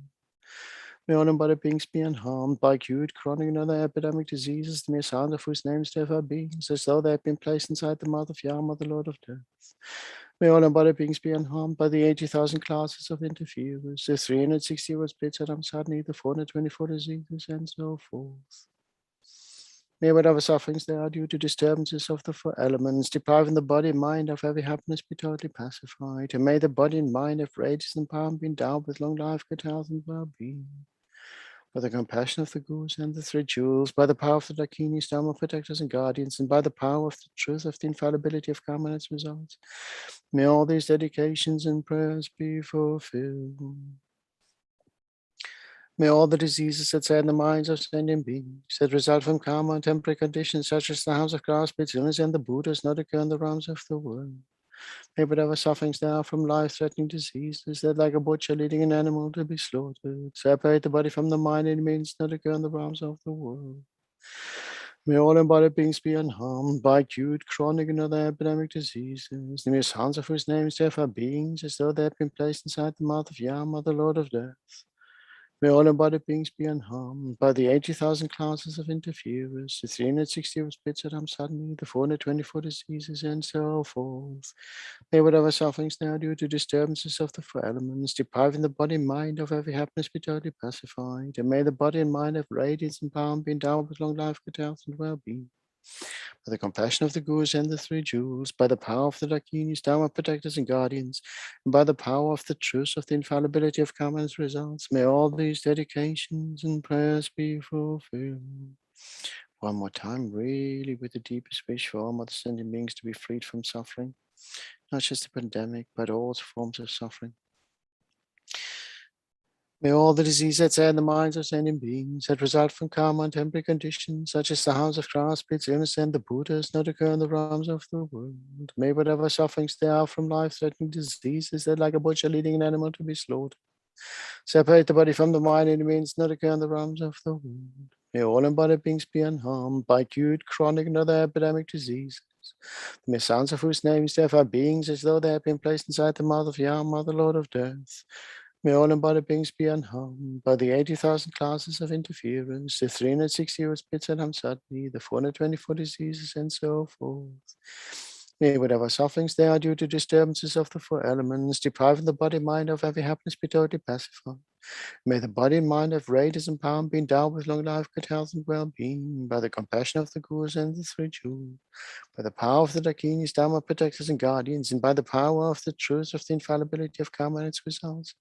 May all embodied beings be unharmed by acute, chronic, and other epidemic diseases, the mere sound of whose names there are beings, as though they had been placed inside the mouth of Yama, the Lord of Death. May all embodied beings be unharmed by the 80,000 classes of interferers, the 360 was splits at Amsadni, the 424 diseases, and so forth. May whatever sufferings there are due to disturbances of the four elements, depriving the body and mind of every happiness, be totally pacified. And may the body and mind of radiance and power be endowed with long life, good health, and well-being. By the compassion of the Gurus and the three jewels, by the power of the Dakinis, Dharma protectors and guardians, and by the power of the truth of the infallibility of karma and its results, may all these dedications and prayers be fulfilled. May all the diseases that say in the minds of sentient beings that result from karma and temporary conditions, such as the house of grass, pits, illness, and the Buddhas, not occur in the realms of the world. May whatever sufferings there are from life-threatening diseases that like a butcher leading an animal to be slaughtered, separate the body from the mind and means not occur in the realms of the world. May all embodied beings be unharmed by acute, chronic, and other epidemic diseases, the mere sounds of whose names therefore beings, as though they had been placed inside the mouth of Yama, the Lord of Death. May all embodied beings be unharmed by the 80,000 classes of interferers, the 360 of spits at Amsadni, the 424 diseases, and so forth. May whatever sufferings now due to disturbances of the four elements, depriving the body and mind of every happiness, be totally pacified. And may the body and mind have radiance and power and be endowed with long life, good health, and well-being. By the compassion of the Gurus and the three jewels, by the power of the Dakinis, Dharma protectors and guardians, and by the power of the truth of the infallibility of karma and its results, may all these dedications and prayers be fulfilled. One more time, really with the deepest wish for all mother sentient beings to be freed from suffering, not just the pandemic, but all forms of suffering. May all the diseases that are in the minds of sentient beings that result from karma and temporary conditions, such as the house of grass, pits, illness, and the Buddhas, not occur in the realms of the world. May whatever sufferings there are from life-threatening diseases that like a butcher leading an animal to be slaughtered, separate the body from the mind and means not occur in the realms of the world. May all embodied beings be unharmed by acute, chronic, and other epidemic diseases, the mere sounds of whose names therefore beings, as though they had been placed inside the mouth of Yama, the Lord of Death. May all embodied beings be unharmed by the 80,000 classes of interference, the 360 spits at Hamsati, the 424 diseases, and so forth. May whatever sufferings there are due to disturbances of the four elements, depriving the body and mind of every happiness, be totally pacified. May the body and mind have radiance and power and be endowed with long life, good health, and well-being, by the compassion of the Gurus and the three jewels, by the power of the Dakinis, Dharma protectors and guardians, and by the power of the truth of the infallibility of karma and its results.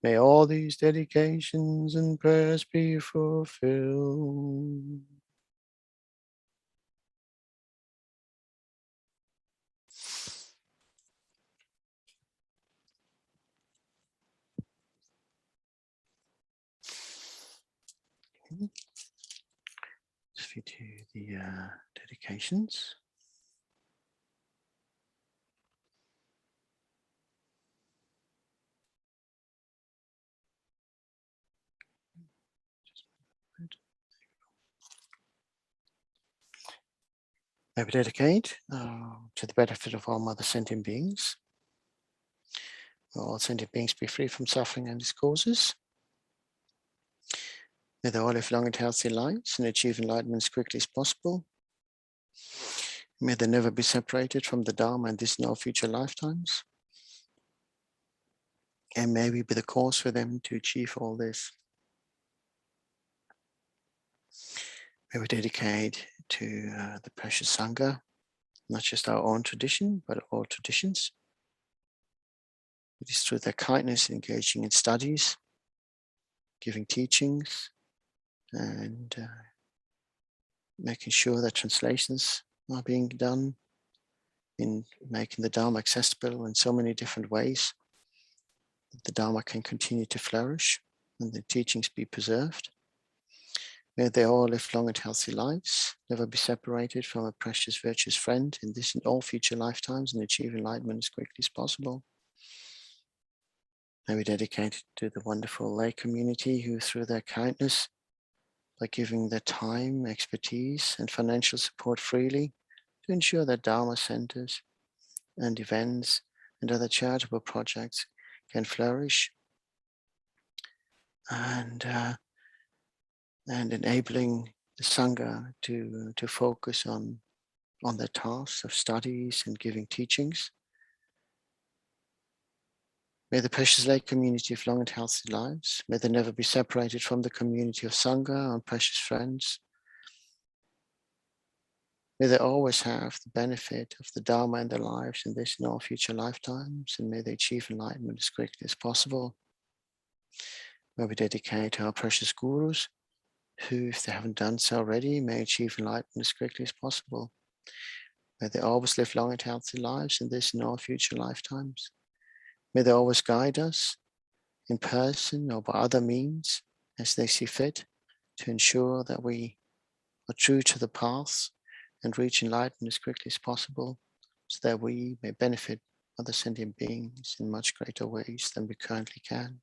May all these dedications and prayers be fulfilled. Let's do the dedications. I would dedicate to the benefit of all mother sentient beings. May all sentient beings be free from suffering and its causes. May they all live long and healthy lives and achieve enlightenment as quickly as possible. May they never be separated from the Dharma in this and all future lifetimes. And may we be the cause for them to achieve all this. May we dedicate to the precious Sangha, not just our own tradition, but all traditions. It is through their kindness engaging in studies, giving teachings, and making sure that translations are being done, in making the Dharma accessible in so many different ways that the Dharma can continue to flourish and the teachings be preserved. May they all live long and healthy lives, never be separated from a precious, virtuous friend in this and all future lifetimes, and achieve enlightenment as quickly as possible. May we dedicate it to the wonderful lay community who, through their kindness, by giving their time, expertise, and financial support freely to ensure that Dharma centers and events and other charitable projects can flourish, and enabling the Sangha to focus on their tasks of studies and giving teachings. May the precious lay community have long and healthy lives. May they never be separated from the community of Sangha and precious friends. May they always have the benefit of the Dharma in their lives in this and all future lifetimes, and may they achieve enlightenment as quickly as possible. May we dedicate our precious gurus, who, if they haven't done so already, may achieve enlightenment as quickly as possible. May they always live long and healthy lives in this and all future lifetimes. May they always guide us in person or by other means as they see fit to ensure that we are true to the path and reach enlightenment as quickly as possible, so that we may benefit other sentient beings in much greater ways than we currently can.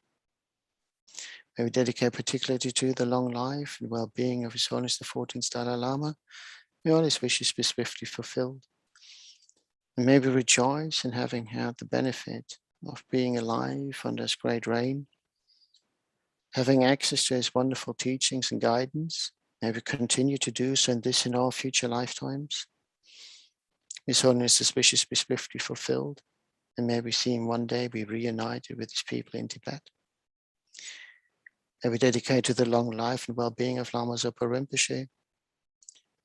May we dedicate particularly to the long life and well-being of His Holiness the 14th Dalai Lama. May all his wishes be swiftly fulfilled. And may we rejoice in having had the benefit of being alive under His great reign, having access to His wonderful teachings and guidance. May we continue to do so in this and all future lifetimes. His Holiness's wishes be swiftly fulfilled, and may we see Him one day be reunited with His people in Tibet. May we dedicate to the long life and well-being of Lama Zopa Rinpoche,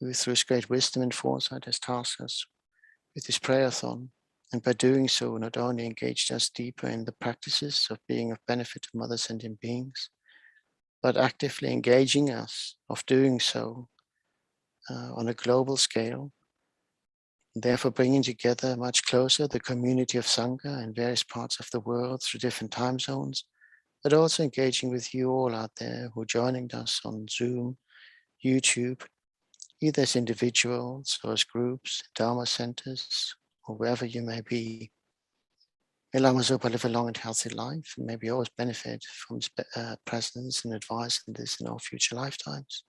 who through his great wisdom and foresight has tasked us with his prayerathon, and by doing so not only engaged us deeper in the practices of being of benefit to other sentient beings, but actively engaging us of doing so on a global scale, and therefore bringing together much closer the community of Sangha in various parts of the world through different time zones, but also engaging with you all out there who are joining us on Zoom, YouTube, either as individuals or as groups, Dharma centers, or wherever you may be. May Lama Zopa live a long and healthy life, and may we always benefit from his presence and advice in this and all future lifetimes.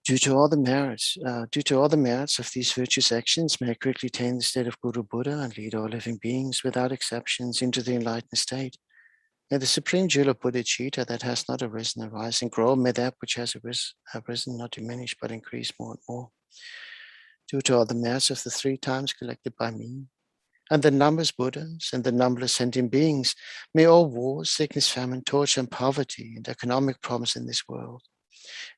Due to all the merits of these virtuous actions, may I quickly attain the state of Guru Buddha and lead all living beings without exceptions into the enlightened state. May the supreme jewel of bodhicitta that has not arisen arise and grow. May that which has arisen not diminish but increase more and more. Due to all the merits of the 3 times collected by me, and the numberless Buddhas and the numberless sentient beings, may all wars, sickness, famine, torture, and poverty, and economic problems in this world,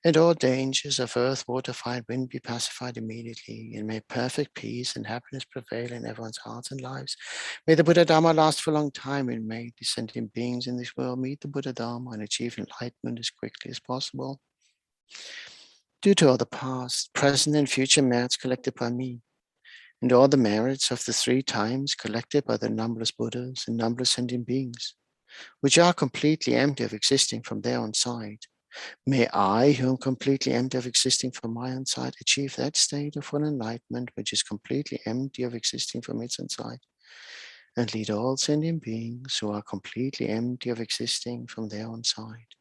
and all dangers of earth, water, fire, wind be pacified immediately, and may perfect peace and happiness prevail in everyone's hearts and lives. May the Buddha Dharma last for a long time, and may the sentient beings in this world meet the Buddha Dharma and achieve enlightenment as quickly as possible. Due to all the past, present, and future merits collected by me, and all the merits of the 3 times collected by the numberless Buddhas and numberless sentient beings, which are completely empty of existing from their own side, may I, who am completely empty of existing from my own side, achieve that state of full enlightenment which is completely empty of existing from its own side, and lead all sentient beings who are completely empty of existing from their own side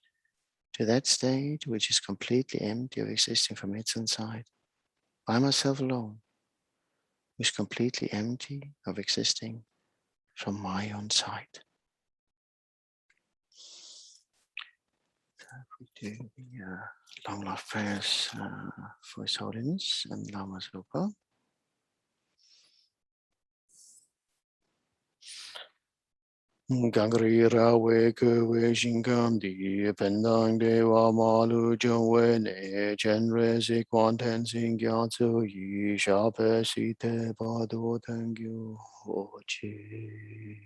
to that state which is completely empty of existing from its own side, by myself alone, who is completely empty of existing from my own side. So if we do the long life prayers for His Holiness and Lama Zopa. Gangri Rawe Kwe Shingam Di Pendang Dewa Malu Jongwe Ne Chenrezig Gyalpo Yi Shape Site Bado Tangyo Hochi.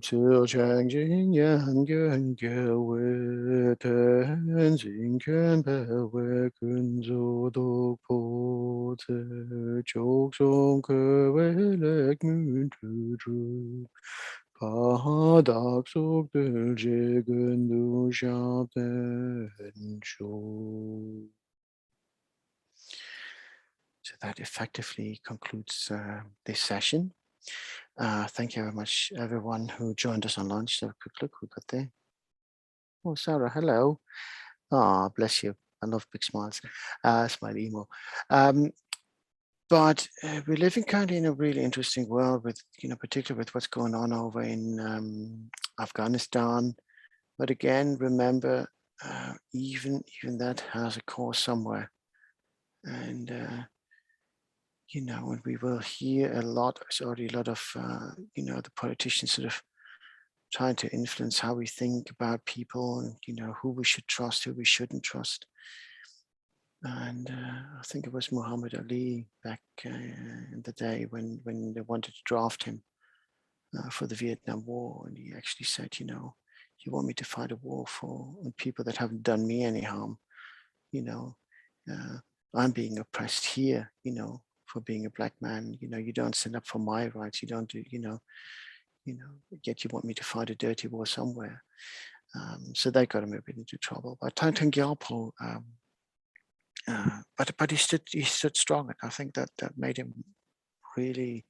Chil Chang Jing Yan Gan Gewe Ten Zing Ken Pewe Kunzo Dok Po Tse Chok Song Kewe Lek Mun Tu Tru Pa Dak Sok Del Je Gun Du Sha Ben Sho. So that effectively concludes this session. Thank you very much, everyone who joined us online. Just have a quick look. We got there. Oh, Sarah, hello. Ah, bless you. I love big smiles. Smile emo. But we're living currently in a really interesting world with, particularly with what's going on over in Afghanistan. But again, remember, even that has a cause somewhere. And, and we will hear a lot, there's already a lot of, the politicians sort of trying to influence how we think about people and, who we should trust, who we shouldn't trust. And I think it was Muhammad Ali back in the day when they wanted to draft him for the Vietnam War. And he actually said, you want me to fight a war for people that haven't done me any harm. I'm being oppressed here, for being a black man. You don't stand up for my rights. You don't do, yet you want me to fight a dirty war somewhere. So they got him a bit into trouble. But Thangtong Gyalpo, but he stood strong, and I think that made him really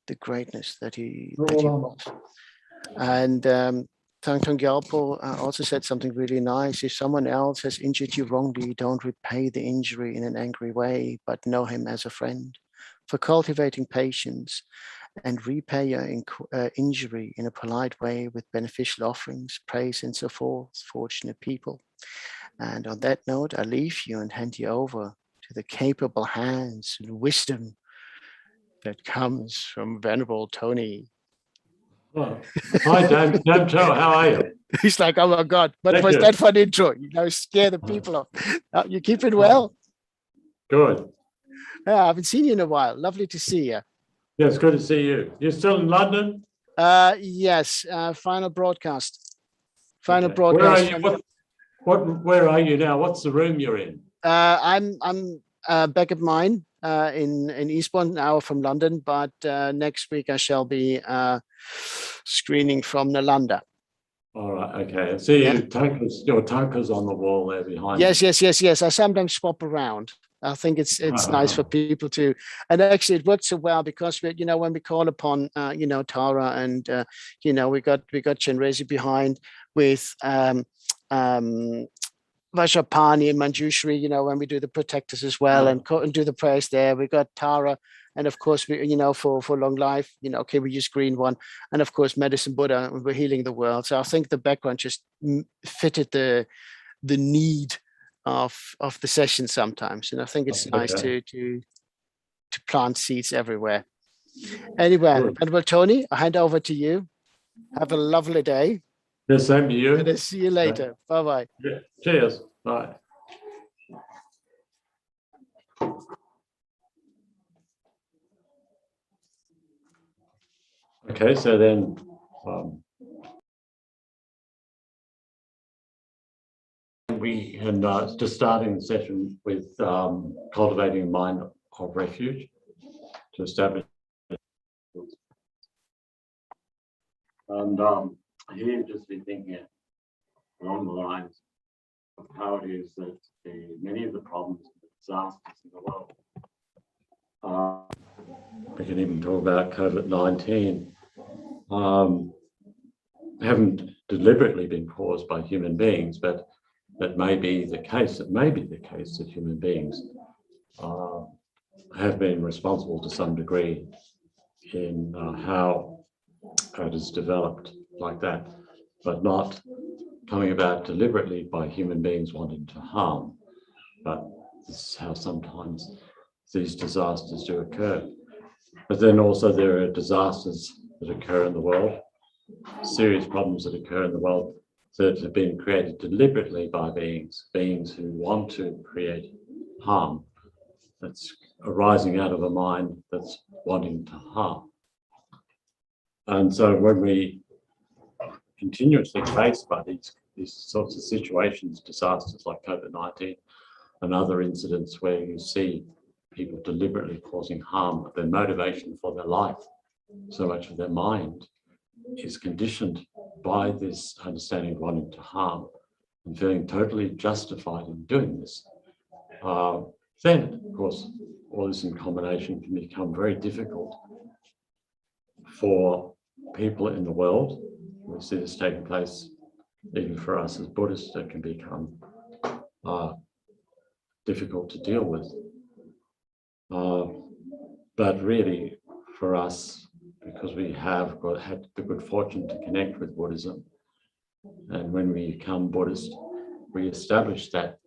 the greatness that he was. And Thangtong Gyalpo also said something really nice. If someone else has injured you wrongly, don't repay the injury in an angry way, but know him as a friend. For cultivating patience and repay your injury in a polite way with beneficial offerings, praise, and so forth, fortunate people. And on that note, I leave you and hand you over to the capable hands and wisdom that comes from Venerable Tony. Oh. Hi, Thangtong, how are you? He's like, oh my God, what was that for an intro? Scare the people off. You keep it well? Good. Yeah, I haven't seen you in a while. Lovely to see you. Yeah, it's good to see you. You're still in London? Yes, final broadcast. Where are you? Where are you now? What's the room you're in? I'm back at mine in Eastbourne, an hour from London, but next week I shall be screening from Nalanda. All right, okay. I see your tanka's on the wall there behind you. Yes. I sometimes swap around. I think it's nice for people to, and actually it works so well because we, when we call upon, Tara and, we got Chenrezig behind with Vajrapani and Manjushri, when we do the protectors as well and do the prayers there. We got Tara, and of course we, for long life, we use green one, and of course Medicine Buddha, and we're healing the world. So I think the background just fitted the need of the session sometimes, and I think it's nice to plant seeds everywhere. Anyway, Venerable Tony, I hand over to you. Have a lovely day. The same to you. And I'll see you later. Yeah. Bye-bye. Yeah. Cheers. Bye. Okay, so then we can just starting the session with cultivating a mind of refuge to establish. And here just be thinking along the lines of how it is that many of the problems and disasters in the world, we can even talk about COVID-19, haven't deliberately been caused by human beings, but that may be the case. It may be the case that human beings have been responsible to some degree in how it is developed like that, but not coming about deliberately by human beings wanting to harm. But this is how sometimes these disasters do occur. But then also there are disasters that occur in the world, serious problems that occur in the world that have been created deliberately by beings who want to create harm, that's arising out of a mind that's wanting to harm. And so when we continuously faced by these sorts of situations, disasters like COVID-19 and other incidents where you see people deliberately causing harm, their motivation for their life, so much of their mind is conditioned by this understanding of wanting to harm and feeling totally justified in doing this. Then, of course, all this in combination can become very difficult for people in the world. We see this taking place even for us as Buddhists. It can become difficult to deal with. But really, for us, because we have had the good fortune to connect with Buddhism, and when we become Buddhist, we establish that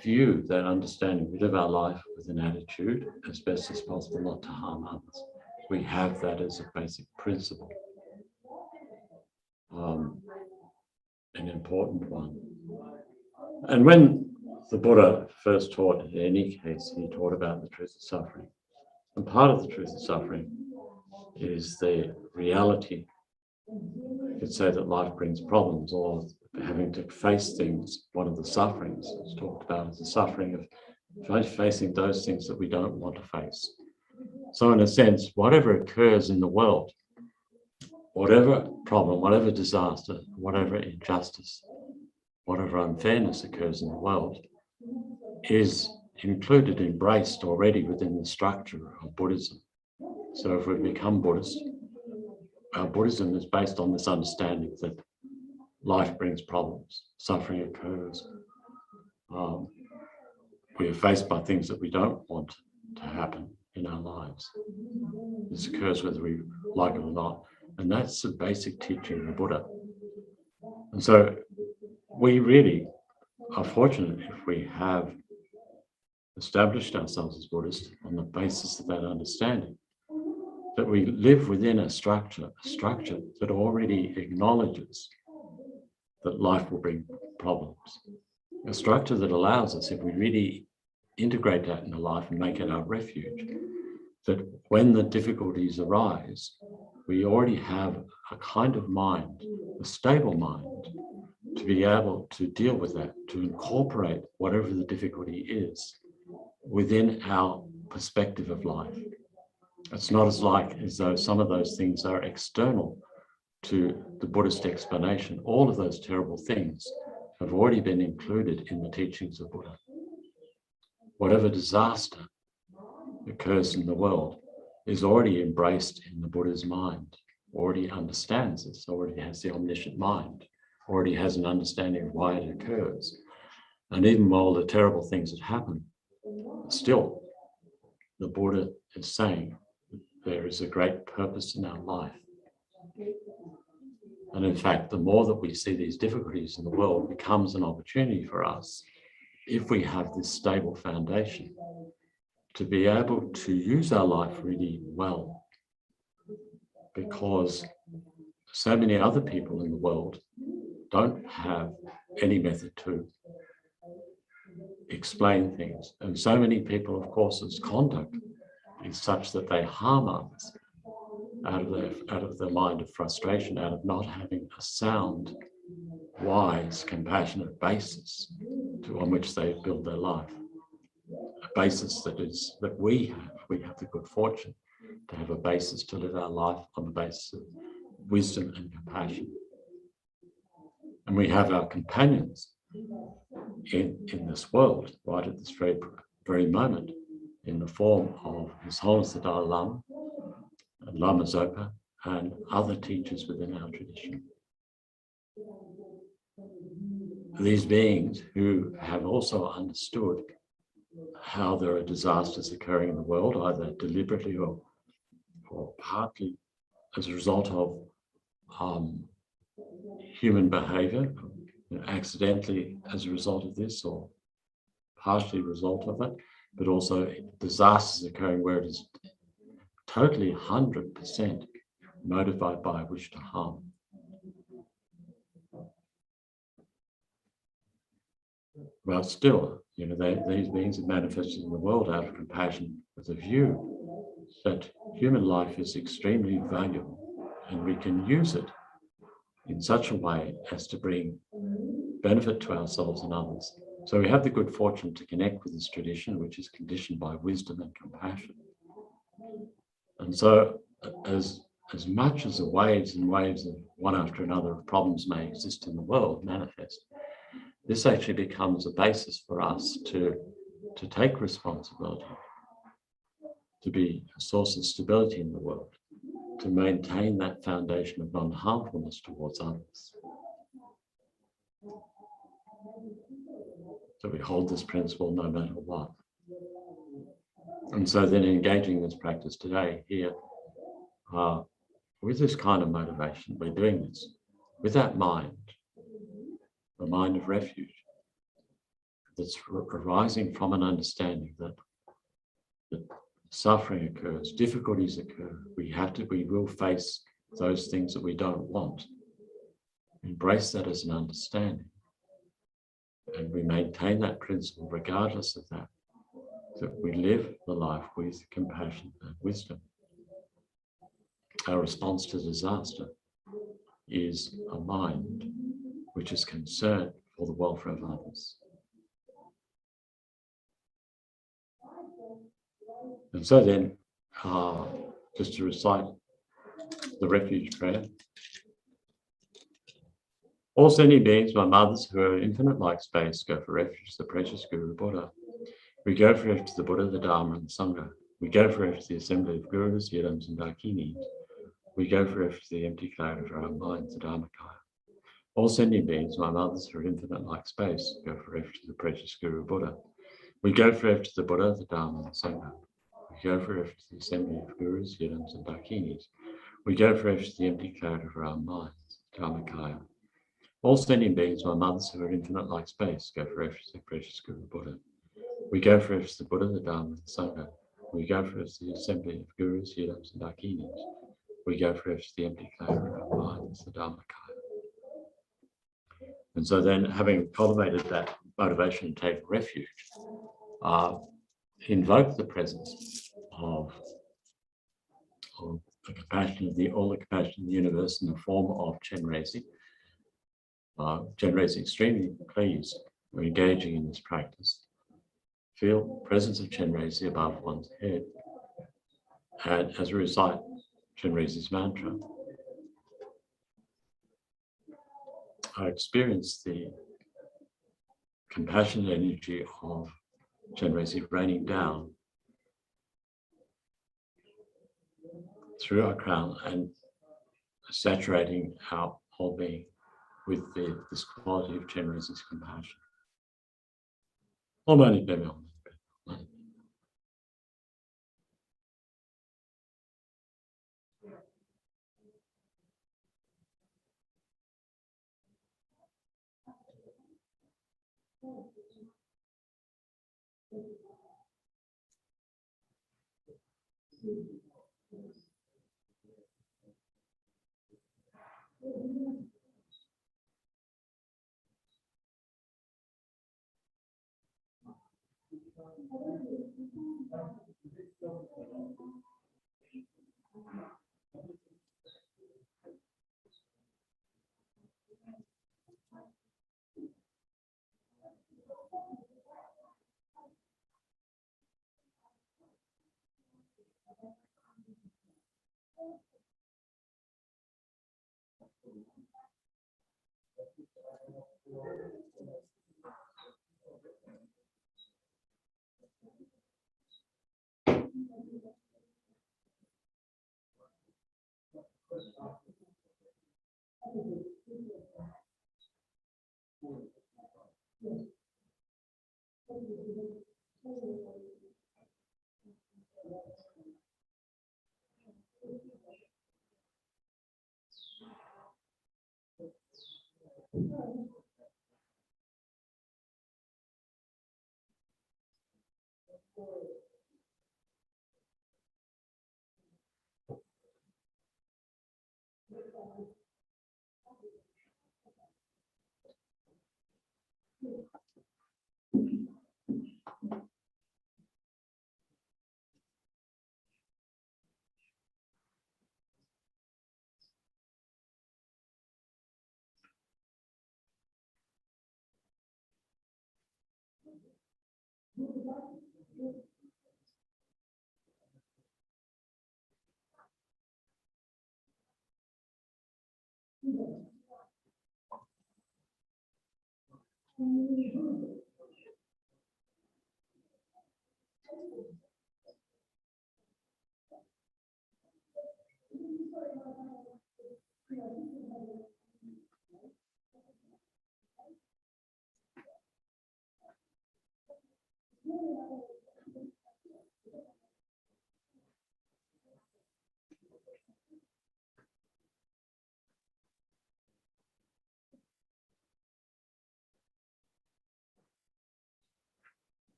view, that understanding. We live our life with an attitude as best as possible not to harm others. We have that as a basic principle, an important one. And when the Buddha first taught, in any case, he taught about the truth of suffering. And part of the truth of suffering is the reality. You could say that life brings problems, or having to face things. One of the sufferings that's talked about is the suffering of facing those things that we don't want to face. So in a sense, whatever occurs in the world, whatever problem, whatever disaster, whatever injustice, whatever unfairness occurs in the world, is included, embraced already within the structure of Buddhism. So if we become Buddhist, our Buddhism is based on this understanding that life brings problems, suffering occurs. We are faced by things that we don't want to happen in our lives. This occurs whether we like it or not. And that's the basic teaching of the Buddha. And so we really are fortunate if we have established ourselves as Buddhists on the basis of that understanding, that we live within a structure that already acknowledges that life will bring problems. A structure that allows us, if we really integrate that into life and make it our refuge, that when the difficulties arise, we already have a kind of mind, a stable mind, to be able to deal with that, to incorporate whatever the difficulty is within our perspective of life. It's not as though some of those things are external to the Buddhist explanation. All of those terrible things have already been included in the teachings of Buddha. Whatever disaster occurs in the world is already embraced in the Buddha's mind, already understands this, already has the omniscient mind, already has an understanding of why it occurs. And even while the terrible things that happen, still, the Buddha is saying there is a great purpose in our life. And in fact, the more that we see these difficulties in the world becomes an opportunity for us, if we have this stable foundation, to be able to use our life really well. Because so many other people in the world don't have any method to explain things. And so many people, of course, conduct is such that they harm others out of their mind of frustration, out of not having a sound, wise, compassionate basis on which they build their life. A basis that we have the good fortune to have a basis to live our life on the basis of wisdom and compassion. And we have our companions in this world, right at this very moment, in the form of His Holiness the Dalai Lama, and Lama Zopa, and other teachers within our tradition. These beings who have also understood how there are disasters occurring in the world, either deliberately or partly as a result of human behavior, accidentally as a result of this, or partially a result of it, but also disasters occurring where it is totally 100% motivated by a wish to harm. Well, still, these beings have manifested in the world out of compassion with a view that human life is extremely valuable and we can use it in such a way as to bring benefit to ourselves and others. So we have the good fortune to connect with this tradition, which is conditioned by wisdom and compassion. And so as much as the waves and waves of one after another of problems may exist in the world manifest, this actually becomes a basis for us to take responsibility, to be a source of stability in the world, to maintain that foundation of non-harmfulness towards others. So we hold this principle no matter what. And so then engaging this practice today here, with this kind of motivation, we're doing this with that mind, the mind of refuge, that's arising from an understanding that suffering occurs, difficulties occur. We will face those things that we don't want. Embrace that as an understanding. And we maintain that principle regardless of that, that we live the life with compassion and wisdom. Our response to disaster is a mind which is concerned for the welfare of others. And so then, just to recite the refuge prayer. All sending beings, my mothers who are infinite like space, go for refuge to the precious Guru Buddha. We go for refuge to the Buddha, the Dharma, and the Sangha. We go for refuge to the assembly of Gurus, Yidams, and Dakinis. We go for refuge to the empty cloud of our own minds, the Dharmakaya. All sending beings, my mothers who are infinite like space, go for refuge to the precious Guru Buddha. We go for refuge to the Buddha, the Dharma, and the Sangha. We go for refuge to the assembly of Gurus, Yidams, and Dakinis. We go for refuge to the empty cloud of our own minds, the Dharmakaya. All sending beings, my mothers who are infinite like space, go for refuge to the precious Guru Buddha. We go for refuge to the Buddha, the Dharma, and the Sangha. We go for refuge to the assembly of Gurus, Yidams, and Dakinis. We go for refuge to the empty cloud of our minds, the Dharmakaya. And so then, having cultivated that motivation to take refuge, invoke the presence of the compassion of all the compassion of the universe in the form of Chenrezig. Chenrezig, extremely pleased or engaging in this practice. Feel presence of Chenrezig above one's head. And as we recite Chenrezig's mantra, I experience the compassionate energy of Chenrezig raining down through our crown and saturating our whole being with this quality of Chenrezig's compassion.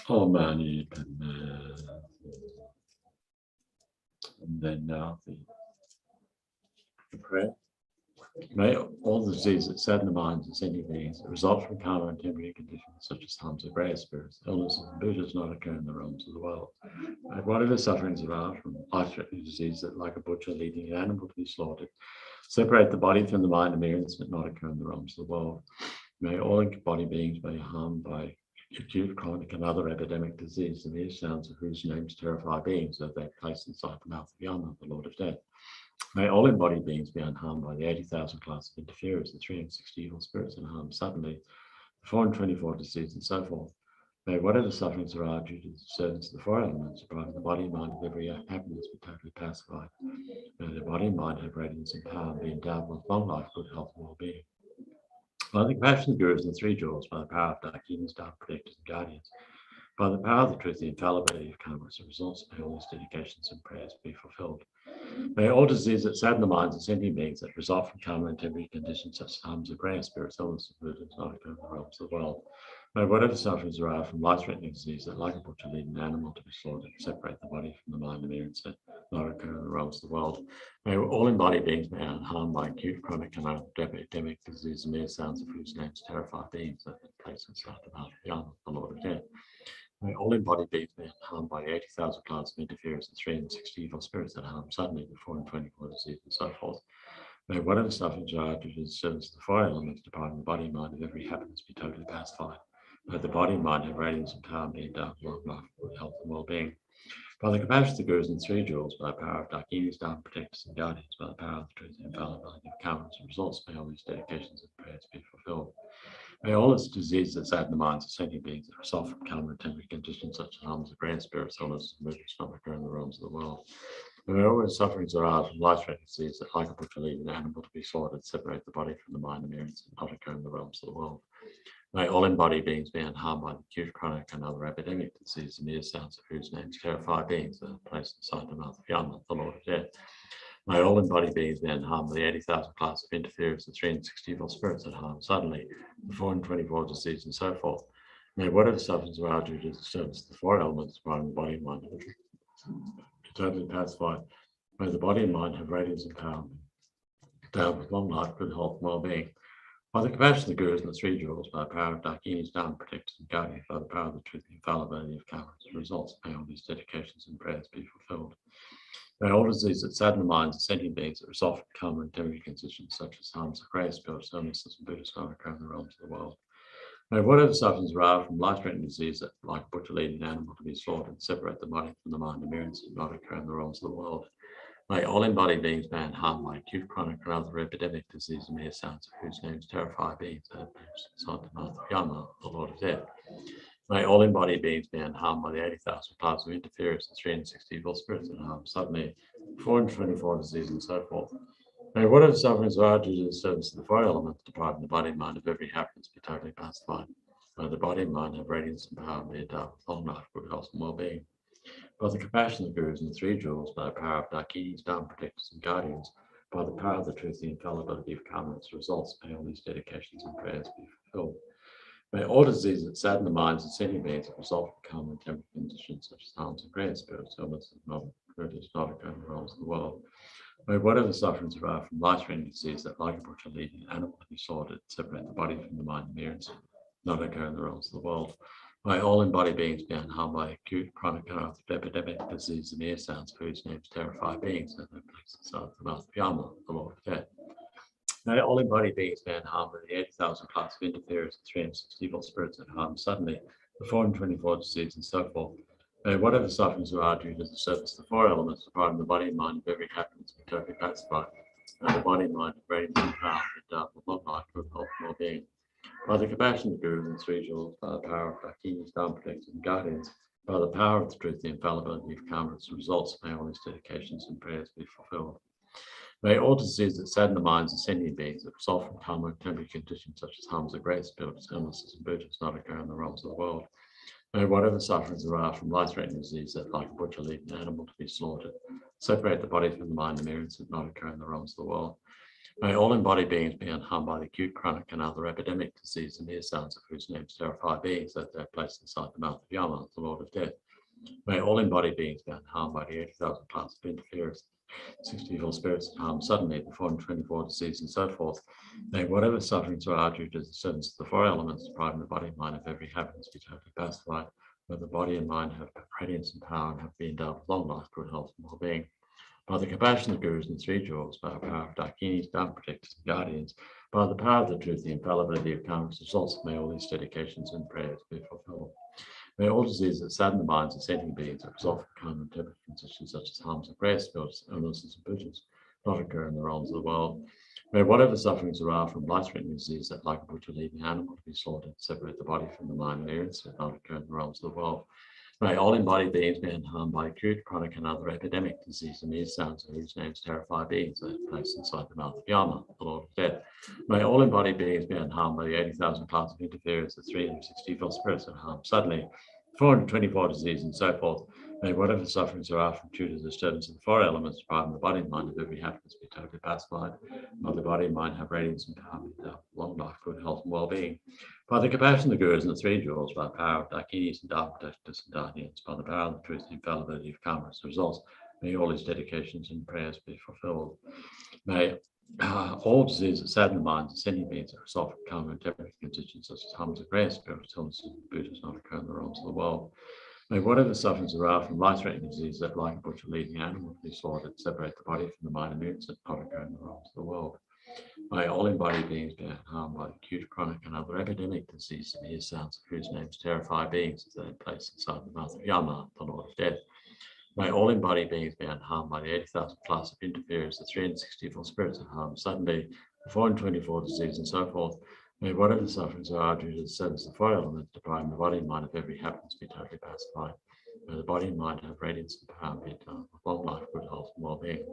Oh man, you can, and then now the prayer. May all the disease that sadden the minds of sentient beings that result from karma and temporary conditions such as harms of grey spirits, illnesses, and Buddhas not occur in the realms of the world. May whatever sufferings arise from life-threatening disease that, like a butcher leading an animal to be slaughtered, separate the body from the mind and mirrors that not occur in the realms of the world. May all body beings be harmed by acute, chronic, and other epidemic disease, the mere sounds of whose names terrify beings that they place inside the mouth of Yama, the Lord of Death. May all embodied beings be unharmed by the 80,000 class of interferers, the 360 evil spirits unharmed suddenly, the 424 disease, and so forth. May whatever sufferings arise due to the disturbance of the four elements, depriving the body and mind of every happiness, be totally pacified. May the body and mind have radiance and power and be endowed with long life, good health, and well-being. By the compassion of the Gurus and the three jewels, by the power of dark healers, dark protectors, and guardians, by the power of the truth, the infallibility of karma and results, may all these dedications and prayers be fulfilled. May all diseases that sadden the minds of sentient beings that result from karma and temporary conditions such as harms of grey spirits, illness, and Buddhas not occur in the realms of the world. May whatever sufferings arise from life-threatening disease that, like a butcher lead an animal to be slaughtered, separate the body from the mind and mirrors that not occur in the realms of the world. May all embodied beings be unharmed by acute, chronic, and epidemic disease, the mere sounds of whose names terrify beings that place inside the mouth of Yama, the Lord of Death. May all embodied beings be harmed by the 80,000 class of interferers and 360 evil spirits that harm suddenly the 424 disease and so forth. May whatever sufferings are due to the service of the four elements depriving the body and mind of every happiness be totally pacified. May the body and mind have radiance and power and be endowed with long life, good health, and well-being. By the compassion of the Gurus and three jewels, by the power of dark healers, dark protectors, and guardians, by the power of the truth and infallibility of karma and results, may all these dedications and prayers be fulfilled. May all its diseases that sadden the minds of sentient beings that result from karma and temporary conditions such as harms of grand spirits, illness, and movements not occur in the realms of the world. May all its sufferings arise from life-threatening disease that, like a butcher lead an animal to be slaughtered, separate the body from the mind and mirrors and not occur in the realms of the world. May all embodied beings be unharmed by the acute, chronic, and other epidemic disease, the mere sounds of whose names terrify beings that are placed inside the mouth of Yama, the Lord of Death. May all embodied beings be unharmed by the 80,000 class of interferers, the 360 evil spirits that harm suddenly, the 424 disease, and so forth. May whatever sufferings arise due to the disturbance of the four elements, depriving the body and mind of be totally pacified. May the body and mind have radiance and power, endowed with long life, good health, and well-being. By the compassion of the Gurus and the three jewels, by the power of dark healers, dark protectors, and guardians, by the power of the truth and infallibility of karma and results, may all these dedications and prayers be fulfilled. May all diseases that sadden the minds of sentient beings that result from karma and temporary conditions such as harms of grey spirits, illnesses, and Buddhas not occur in the realms of the world. May whatever sufferings arise from life-threatening disease that, like a butcher leading an animal to be slaughtered, separate the body from the mind and mirrors and not occur in the realms of the world. May all embodied beings be unharmed by acute, chronic, or other epidemic disease, and mere sounds of whose names terrify beings that have inside the mouth of Yama, the Lord of Death. May all embodied beings be unharmed by the 80,000 clouds of interference and 360 evil spirits and harm, suddenly 424 disease and so forth. May whatever sufferings are due to the service of the four elements depriving the body and mind of every happiness be totally pacified. May the body and mind have radiance and power and be endowed with long life, good health and well-being. By the compassion of the gurus and the three jewels, by the power of Dakinis, Dharma protectors and guardians, by the power of the truth, the infallibility of karma and its results, may all these dedications and prayers be fulfilled. May all diseases that sadden the minds of sentient beings that result from karma and temporal conditions such as harms and grand spirits, illnesses, not occur in the realms of the world. May whatever sufferings arise from life-threatening disease that like a butcher leading an animal to be slaughtered, separate the body from the mind and mirrors, not occur in the realms of the world. May all embodied beings be unharmed by acute, chronic, and epidemic disease and ear sounds, whose names terrify beings, and their place inside the mouth of Yama, the Lord of Death. May all embodied beings be unharmed by the 80,000 clouds of interference and 360 evil spirits that harm suddenly, the 424 disease and so forth. May whatever sufferings are due to the service of the four elements, depriving the body and mind of every happiness, be totally pacified. May the body and mind have radiance and power, and with long life, good health and well-being. By the compassion of the gurus and three jewels, by the power of Dakinis, Dharma protectors and guardians, by the power of the truth, the infallibility of karma and its results, may all these dedications and prayers be fulfilled. May all diseases that sadden the minds of sentient beings that result from karma and temporary conditions such as harms of great spirits, illnesses, and butchers not occur in the realms of the world. May whatever sufferings arise from life-threatening disease that like a butcher lead an animal to be slaughtered, separate the body from the mind and mirrors that not occur in the realms of the world. May all embodied beings be unharmed by the acute, chronic, and other epidemic disease and ear sounds of whose names terrify beings that they're placed inside the mouth of Yama, the Lord of Death. May all embodied beings be unharmed by the 80,000 clouds of interference, 60 evil spirits that harm suddenly, the 424 disease and so forth. May whatever sufferings are due to the servants of the four elements, depriving the body and mind of every happiness, be totally pacified. May the body and mind have radiance and power and have been endowed with long life, good health and well-being. By the compassion of the gurus and three jewels, by the power of Dakinis, Dharma protectors and guardians, by the power of the truth, the infallibility of karma's results, may all these dedications and prayers be fulfilled. May all diseases that sadden the minds of sentient beings that result from karma and temporary conditions such as harms of great spirits, illnesses, and butchers not occur in the realms of the world. May whatever sufferings arise from life-threatening disease that like a butcher leading an animal to be slaughtered, separate the body from the mind and mirrors that not occur in the realms of the world. May all embodied beings be unharmed by acute, chronic, and other epidemic disease and ear sounds of whose names terrify beings that are placed inside the mouth of Yama, the Lord of Death. May all embodied beings be unharmed by the 80,000 clouds of interference, the 360 evil spirits that harm suddenly, 424 disease and so forth. May whatever sufferings are from due to the disturbance of the four elements, depriving the body and mind of every happiness, be totally pacified. May the body and mind have radiance and power, long life, good health and well-being. By the compassion of the gurus and the three jewels, by the power of Dakinis and Dharma protectors and guardians, by the power of the truth and infallibility of karma as results, may all his dedications and prayers be fulfilled. May all diseases that sadden the minds of sentient beings that result from karma and temporary conditions such as harms of great spirits, illnesses, and butchers not occur in the realms of the world. May whatever sufferings arise from life-threatening disease that like a butcher leading an animal to be slaughtered, separate the body from the mind and mirrors that not occur in the realms of the world. May all embodied beings be harmed by acute, chronic, and other epidemic disease and ear sounds of whose names terrify beings as they are placed inside the mouth of Yama, the Lord of Death. May all embodied beings be unharmed by the 80,000 class of interference, the 360 evil spirits that harm suddenly, the 424 disease and so forth. May whatever sufferings are due to the service of the four elements, depriving the body and mind of every happiness, be totally pacified. May the body and mind have radiance and power, be endowed with long life, good health and well-being.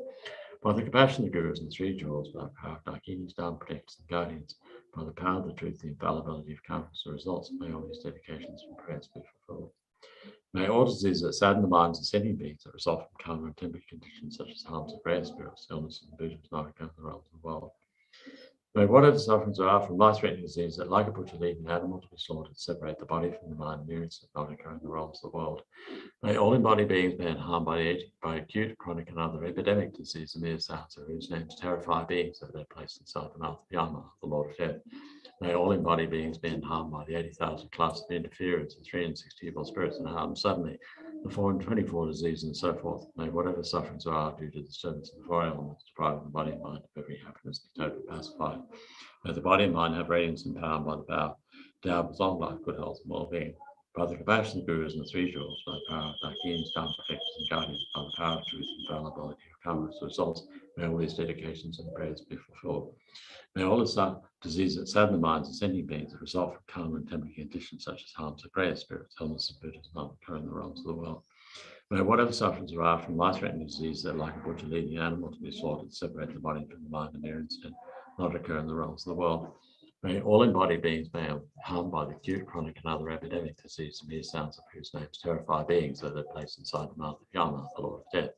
By the compassion of the gurus and three jewels, by the power of Dakinis, Dharma protectors and guardians, by the power of the truth, the infallibility of karma as the results, may all these dedications and prayers be fulfilled. May all diseases that sadden the minds of sentient beings that result from karma and temporary conditions such as harms of rare spirits, illnesses, and butchers not occur in the realms of the world. May whatever sufferings are from life-threatening disease that like a butcher leading an animal to be slaughtered, separate the body from the mind and mirrors that not occur in the realms of the world. May all embodied beings be unharmed by acute, chronic, and other epidemic disease and ear sounds of whose names terrify beings that they're placed inside the mouth of Yama, the Lord of Death. May all embodied beings be unharmed by the 80,000 class of interference and 360 evil spirits and harm suddenly, the 424 disease and so forth. May whatever sufferings are due to the disturbance of the four elements, depriving the body and mind of every happiness, be totally pacified. May the body and mind have radiance and power by the power, endowed with long life, good health and well-being. by the compassion of the Gurus and the three jewels, by the power of Dakins, Dharma protectors and guardians, by the power of truth and infallibility of karma as results, may all these dedications and prayers be fulfilled. May all the diseases that sadden the minds of sentient beings that result from karma and temporary conditions such as harms of greater spirits, illness, and Buddhas not occur in the realms of the world. May whatever sufferings arise from life-threatening disease that, like a butcher leading an animal to be slaughtered, separate the body from the mind and mere instant, not occur in the realms of the world. May all embodied beings be harmed by the acute, chronic, and other epidemic disease, mere sounds of whose names terrify beings that are placed inside the mouth of Yama, the Lord of Death.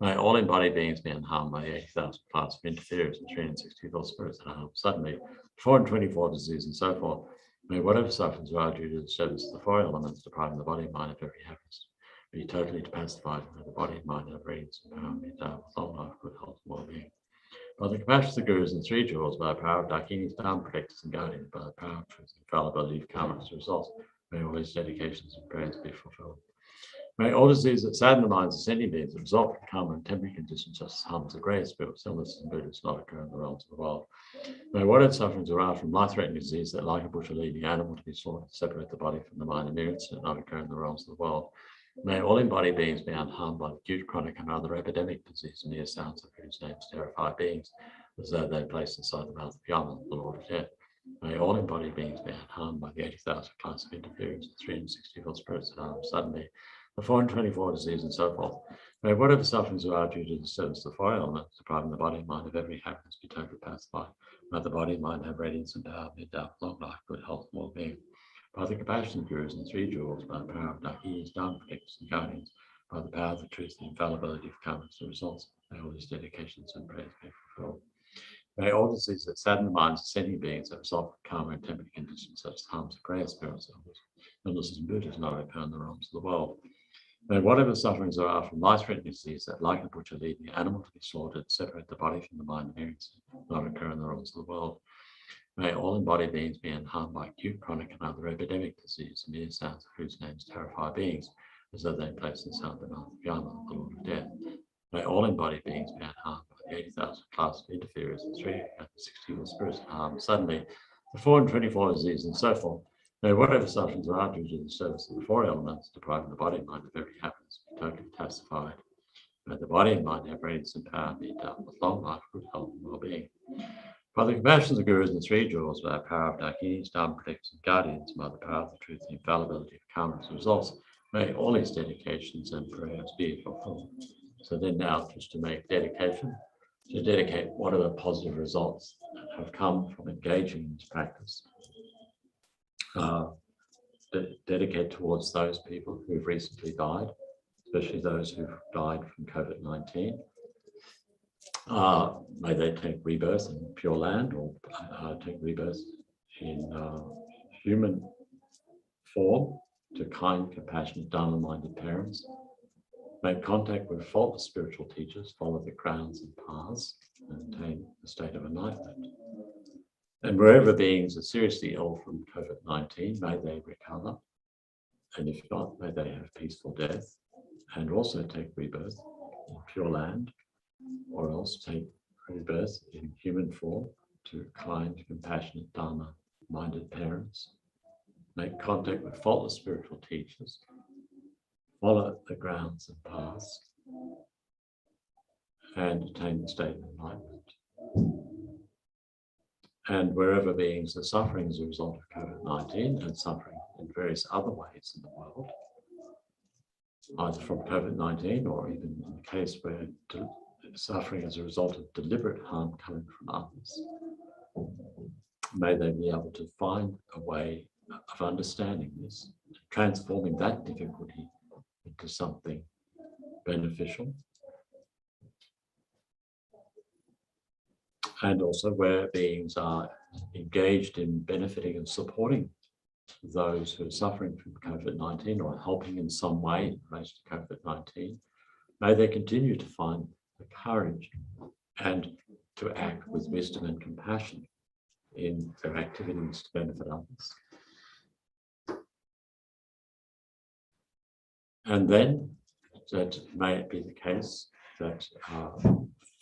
May all embodied beings be unharmed by 80,000 class of interferers and 364 spirits that are harmed suddenly, 424 disease, and so forth. May whatever sufferings arise due to the service of the four elements, depriving the body and mind of every happiness, be totally pacified, may the body and mind have radiance and power, be endowed with long life, good health, and well-being. By the compassion of the Gurus and three jewels, by the power of Dakinis, Dharma protectors and guardians, by the power of truth and infallibility of karma as a result, may all these dedications and prayers be fulfilled. May all diseases that sadden the minds of sentient beings that result from karma and temporary conditions such as harms of greater spirits, illnesses, and Buddhas not occur in the realms of the world. May whatever sufferings arise from life-threatening disease that, like a butcher leading an animal to be slaughtered, separate the body from the mind and mere instant, not occur in the realms of the world. May all embodied beings be unharmed by the acute, chronic, and other epidemic disease, mere sounds of whose names terrify beings, as though they are placed inside the mouth of Yama, the Lord of Death. May all embodied beings be unharmed by the 80,000 class of interference, the 364 spirits that harm suddenly, the 424 disease, and so forth. May whatever sufferings arise due to the service of the four elements, depriving the body and mind of every happiness, be totally pacified. May the body and mind have radiance and power, be endowed with long life, good health, and well-being. By the compassion of the Gurus and three jewels, by the power of Dakinis, Dharma protectors and guardians, by the power of the truth and infallibility of karma as the results, may all these dedications and prayers be fulfilled. May all diseases that sadden the minds of sentient beings that result from karma and temporary conditions such as harms of greater spirits, illnesses, and Buddhas not occur in the realms of the world. May whatever sufferings arise from life-threatening disease that, like a butcher leading an animal to be slaughtered, separate the body from the mind and mere not occur in the realms of the world. May all embodied beings be unharmed by acute, chronic, and other epidemic disease, mere sounds of whose names terrify beings, as though they place inside the mouth of Yama, the Lord of Death. May all embodied beings be unharmed by the 80,000 class of interferers and 364 spirits harmed suddenly, the 424 disease, and so forth. May whatever sufferings are due to the service of the four elements, depriving the body and mind of every happiness, be totally pacified. May the body and mind have radiance and power, be endowed with long life, good health, and well-being. By the compassion of the Gurus and three jewels, by the power of Dakinis, Dharma protectors and guardians, by the power of the truth and infallibility of karma as results, may all these dedications and prayers be fulfilled. So then now, just to make dedication, to dedicate whatever positive results have come from engaging in this practice. Dedicate towards those people who've recently died, especially those who've died from COVID-19. May they take rebirth in Pure Land or take rebirth in human form to kind, compassionate, Dharma-minded parents. Make contact with faultless spiritual teachers, follow the grounds and paths, and attain a state of enlightenment. And wherever beings are seriously ill from COVID-19, may they recover. And if not, may they have peaceful death and also take rebirth in Pure Land, or else take rebirth in human form to kind, compassionate, Dharma-minded parents. Make contact with faultless spiritual teachers. Follow the grounds and paths and attain the state of enlightenment. And wherever beings are suffering as a result of COVID-19 and suffering in various other ways in the world, either from COVID-19 or even in the case where suffering as a result of deliberate harm coming from others, may they be able to find a way of understanding this, transforming that difficulty into something beneficial. And also where beings are engaged in benefiting and supporting those who are suffering from COVID-19 or helping in some way in relation to COVID-19, may they continue to find the courage and to act with wisdom and compassion in their activities to benefit others. And then that may it be the case that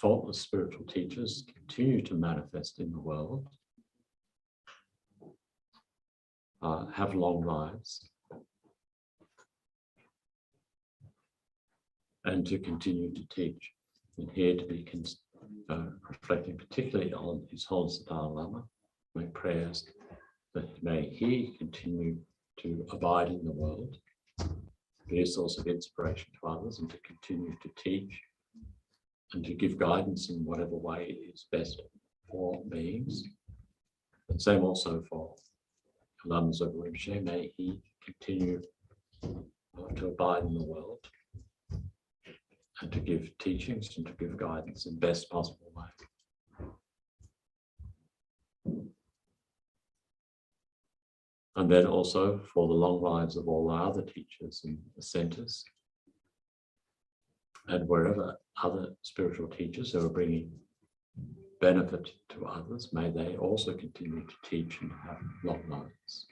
faultless spiritual teachers continue to manifest in the world, have long lives, and to continue to teach. And here to be reflecting particularly on His Holiness the Dalai Lama, make prayers that may he continue to abide in the world, be a source of inspiration to others, and to continue to teach and to give guidance in whatever way is best for beings. And same also for Lama Zopa Rinpoche, may he continue to abide in the world and to give teachings and to give guidance in best possible way. And then also for the long lives of all our other teachers in the centres and wherever other spiritual teachers who are bringing benefit to others, may they also continue to teach and have long lives.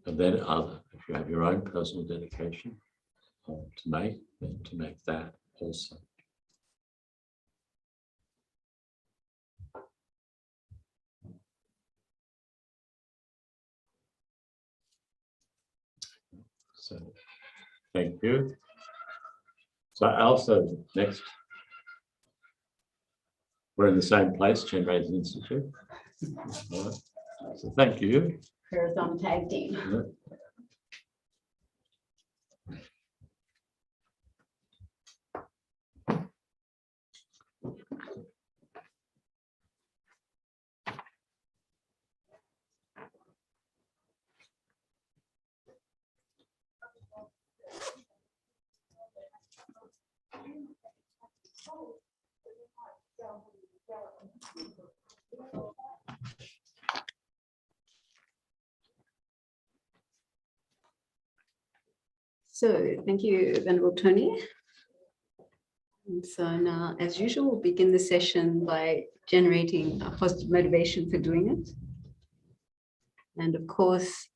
And then if you have your own personal dedication to make, then to make that also. So, thank you. So also next, we're in the same place, Chenrezig Institute. Right. So thank you. Prayerathon tag team. Yeah. So thank you, Venerable Tony. And so now, as usual, we'll begin the session by generating a positive motivation for doing it. And of course,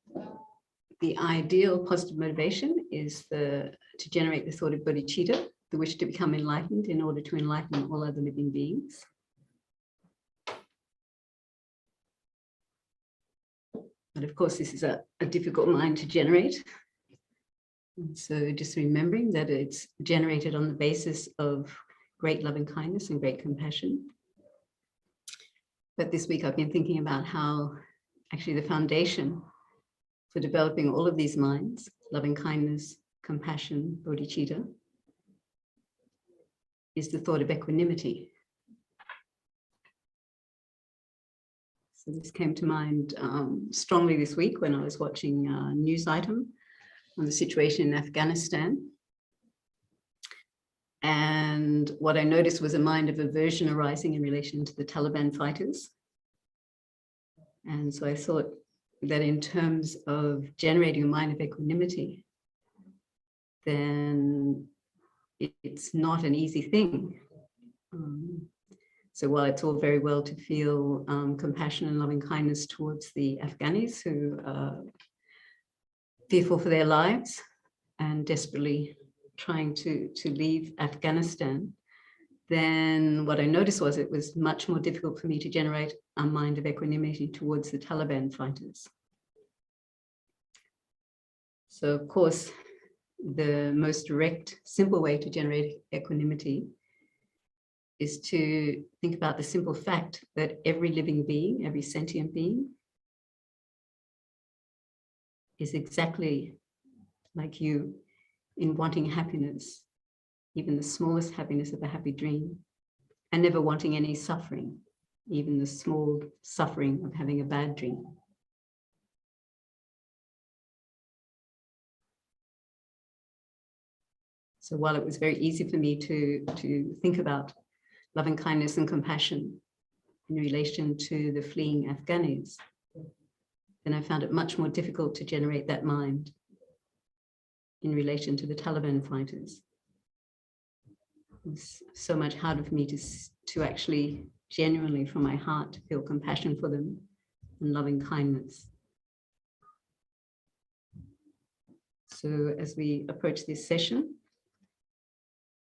the ideal positive motivation is to generate the thought of bodhicitta, the wish to become enlightened in order to enlighten all other living beings. But of course, this is a difficult mind to generate. And so just remembering that it's generated on the basis of great loving kindness and great compassion. But this week I've been thinking about how actually the foundation for developing all of these minds, loving kindness, compassion, bodhicitta, is the thought of equanimity. So this came to mind strongly this week when I was watching a news item on the situation in Afghanistan. And what I noticed was a mind of aversion arising in relation to the Taliban fighters. And so I thought that in terms of generating a mind of equanimity, then it's not an easy thing. So while it's all very well to feel compassion and loving kindness towards the Afghanis who are fearful for their lives and desperately trying to leave Afghanistan, then what I noticed was it was much more difficult for me to generate a mind of equanimity towards the Taliban fighters. So of course, the most direct, simple way to generate equanimity is to think about the simple fact that every living being, every sentient being, is exactly like you in wanting happiness, even the smallest happiness of a happy dream, and never wanting any suffering, even the small suffering of having a bad dream. So while it was very easy for me to think about loving kindness and compassion in relation to the fleeing Afghanis, then I found it much more difficult to generate that mind in relation to the Taliban fighters. It's so much harder for me to actually genuinely from my heart feel compassion for them and loving kindness. So as we approach this session,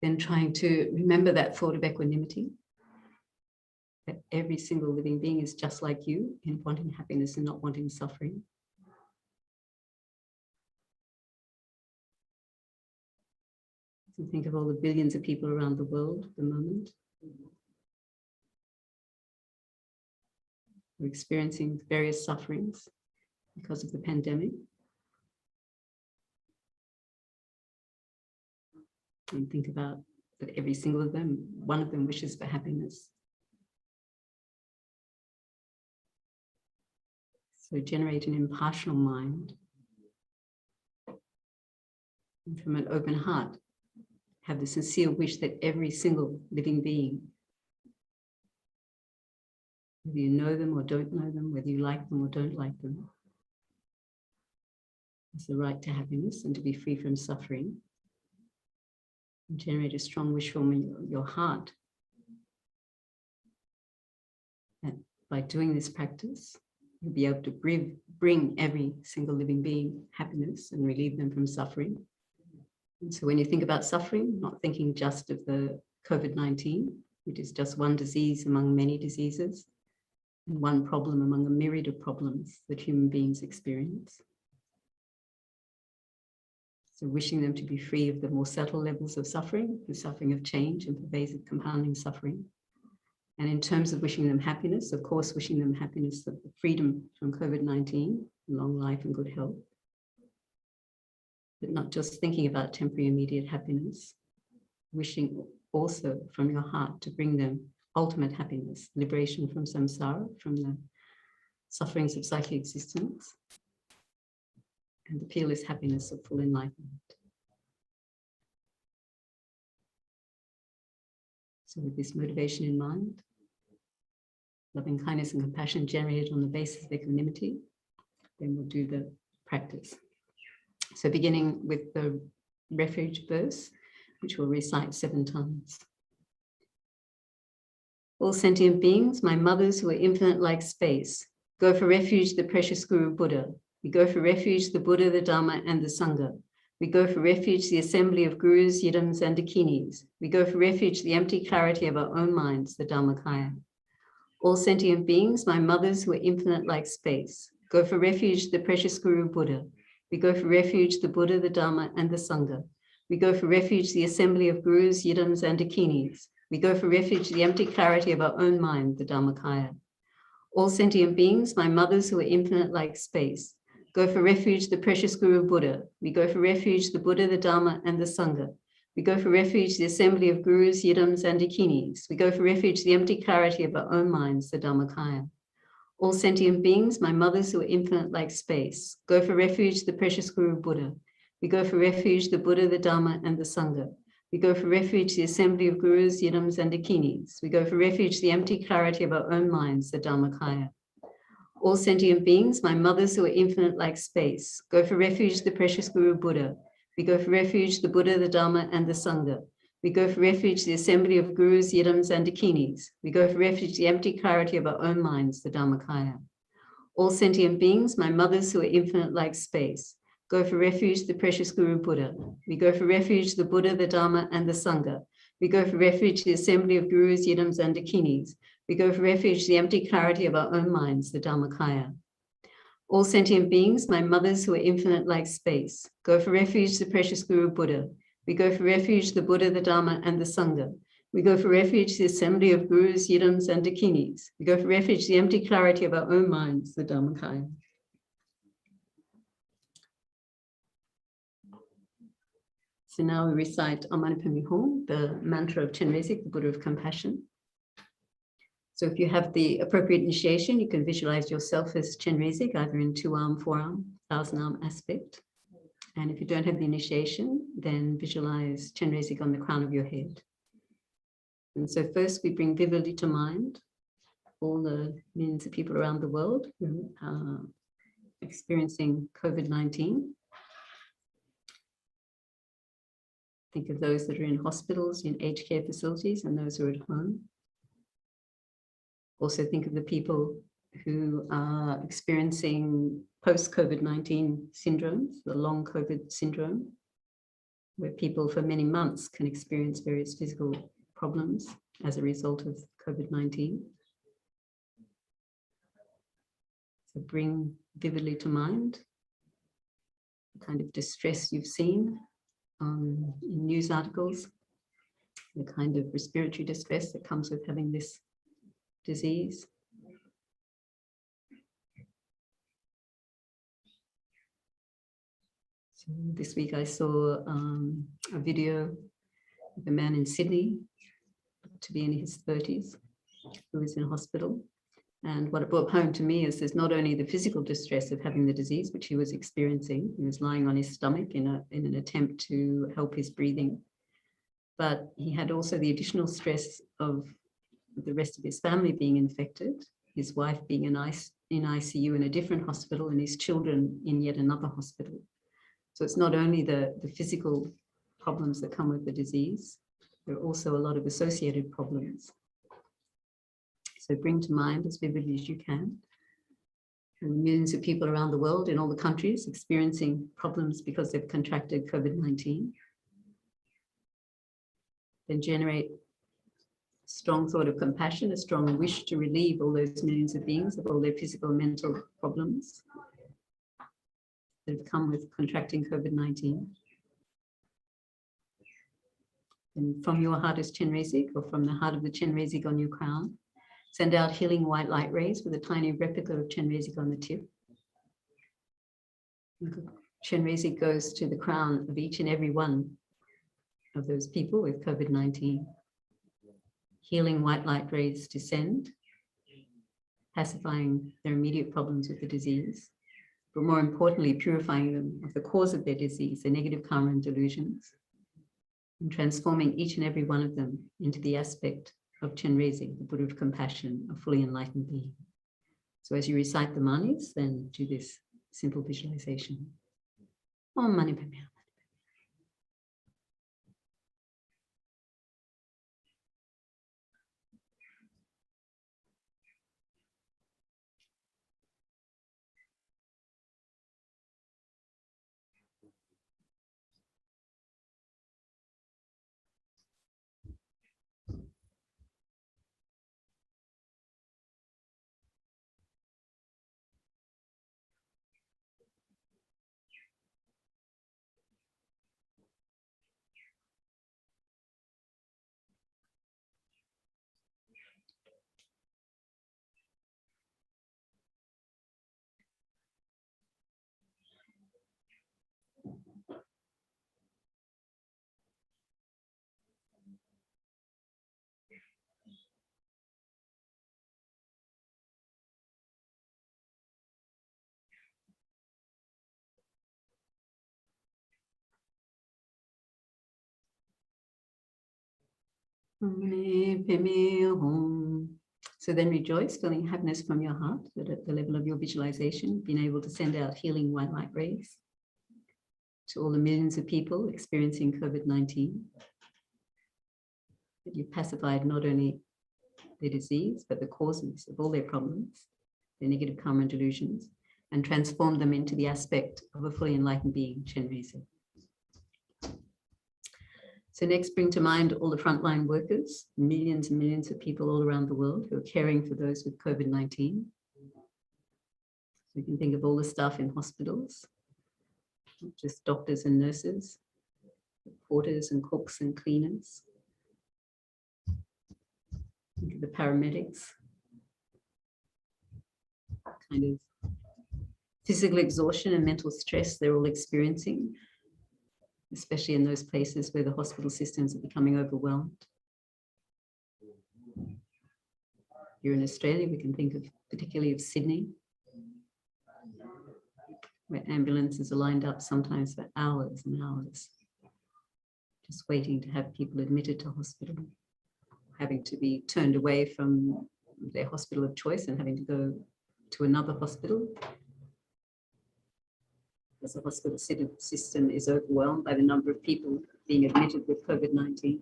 then trying to remember that thought of equanimity, that every single living being is just like you in wanting happiness and not wanting suffering. So think of all the billions of people around the world at the moment who are experiencing various sufferings because of the pandemic. And think about that every single of them, one of them wishes for happiness. So generate an impartial mind. And from an open heart, have the sincere wish that every single living being, whether you know them or don't know them, whether you like them or don't like them, has the right to happiness and to be free from suffering. And generate a strong wish from your heart. And by doing this practice, you'll be able to bring every single living being happiness and relieve them from suffering. And so when you think about suffering, not thinking just of the COVID-19, which is just one disease among many diseases, and one problem among a myriad of problems that human beings experience. So wishing them to be free of the more subtle levels of suffering, the suffering of change and pervasive compounding suffering. And in terms of wishing them happiness, of course, wishing them happiness of the freedom from COVID-19, long life and good health. But not just thinking about temporary immediate happiness, wishing also from your heart to bring them ultimate happiness, liberation from samsara, from the sufferings of psychic existence, and the peerless happiness of full enlightenment. So with this motivation in mind, loving kindness and compassion generated on the basis of equanimity, then we'll do the practice. So beginning with the refuge verse, which we'll recite 7 times. All sentient beings, my mothers who are infinite like space, go for refuge the precious Guru Buddha. We go for refuge the Buddha, the Dharma, and the Sangha. We go for refuge the assembly of Gurus, Yidams, and Dakinis. We go for refuge the empty clarity of our own minds, the Dharmakaya. All sentient beings, my mothers who are infinite like space, go for refuge the precious Guru Buddha. We go for refuge the Buddha, the Dharma, and the Sangha. We go for refuge the assembly of Gurus, Yidams, and Dakinis. We go for refuge the empty clarity of our own mind, the Dharmakaya. All sentient beings, my mothers who are infinite like space, go for refuge the precious Guru Buddha. We go for refuge the Buddha, the Dharma, and the Sangha. We go for refuge the assembly of Gurus, Yidams, and Dakinis. We go for refuge the empty clarity of our own minds, the Dharmakaya. All sentient beings, my mothers who are infinite like space, go for refuge the precious Guru Buddha. We go for refuge the Buddha, the Dharma, and the Sangha. We go for refuge the assembly of Gurus, Yidams, and Dakinis. We go for refuge the empty clarity of our own minds, the Dharmakaya. All sentient beings, my mothers who are infinite like space, go for refuge the precious Guru Buddha. We go for refuge the Buddha, the Dharma, and the Sangha. We go for refuge the assembly of Gurus, Yidams, and Dakinis. We go for refuge the empty clarity of our own minds, the Dharmakaya. All sentient beings, my mothers who are infinite like space, go for refuge the precious Guru Buddha. We go for refuge the Buddha, the Dharma, and the Sangha. We go for refuge the assembly of Gurus, Yidams, and Dakinis. We go for refuge the empty clarity of our own minds, the Dharmakaya. All sentient beings, my mothers who are infinite like space, go for refuge the precious Guru Buddha. We go for refuge the Buddha, the Dharma, and the Sangha. We go for refuge the assembly of Gurus, Yidams, and Dakinis. We go for refuge the empty clarity of our own minds, the Dharmakaya. So now we recite Amanapami Hum, the mantra of Chenrezig, the Buddha of Compassion. So if you have the appropriate initiation, you can visualize yourself as Chenrezig, either in 2-arm, 4-arm, 1,000-arm aspect. And if you don't have the initiation, then visualize Chenrezig on the crown of your head. And so first we bring vividly to mind all the millions of people around the world who are experiencing COVID-19. Think of those that are in hospitals, in aged care facilities, and those who are at home. Also think of the people who are experiencing post-COVID-19 syndromes, the long COVID syndrome, where people for many months can experience various physical problems as a result of COVID-19. So bring vividly to mind the kind of distress you've seen, in news articles, the kind of respiratory distress that comes with having this disease. So this week I saw a video of a man in Sydney, to be in his 30s, who is in hospital. And what it brought home to me is there's not only the physical distress of having the disease, which he was experiencing. He was lying on his stomach in an attempt to help his breathing. But he had also the additional stress of the rest of his family being infected, his wife being in ICU in a different hospital, and his children in yet another hospital. So it's not only the physical problems that come with the disease, there are also a lot of associated problems. So bring to mind as vividly as you can, millions of people around the world in all the countries experiencing problems because they've contracted COVID-19. Then generate strong thought of compassion, a strong wish to relieve all those millions of beings of all their physical and mental problems that have come with contracting COVID-19. And from your heart as Chenrezig, or from the heart of the Chenrezig on your crown, send out healing white light rays with a tiny replica of Chenrezig on the tip. Chenrezig goes to the crown of each and every one of those people with COVID-19. Healing white light rays descend, pacifying their immediate problems with the disease, but more importantly, purifying them of the cause of their disease, their negative karma and delusions, and transforming each and every one of them into the aspect of Chenrezig, the Buddha of compassion, a fully enlightened being. So as you recite the manis, then do this simple visualization. Om Mani Padme Hum. So then rejoice, feeling happiness from your heart, that at the level of your visualization, being able to send out healing white light rays to all the millions of people experiencing COVID-19. That you've pacified not only their disease, but the causes of all their problems, their negative karma and delusions, and transformed them into the aspect of a fully enlightened being, Chenrezig. So next, bring to mind all the frontline workers, millions and millions of people all around the world who are caring for those with COVID-19. So you can think of all the staff in hospitals, not just doctors and nurses, porters and cooks and cleaners. Think of the paramedics, kind of physical exhaustion and mental stress they're all experiencing, especially in those places where the hospital systems are becoming overwhelmed. Here in Australia, we can think of particularly of Sydney, where ambulances are lined up sometimes for hours and hours, just waiting to have people admitted to hospital, having to be turned away from their hospital of choice and having to go to another hospital, as the hospital system is overwhelmed by the number of people being admitted with COVID-19.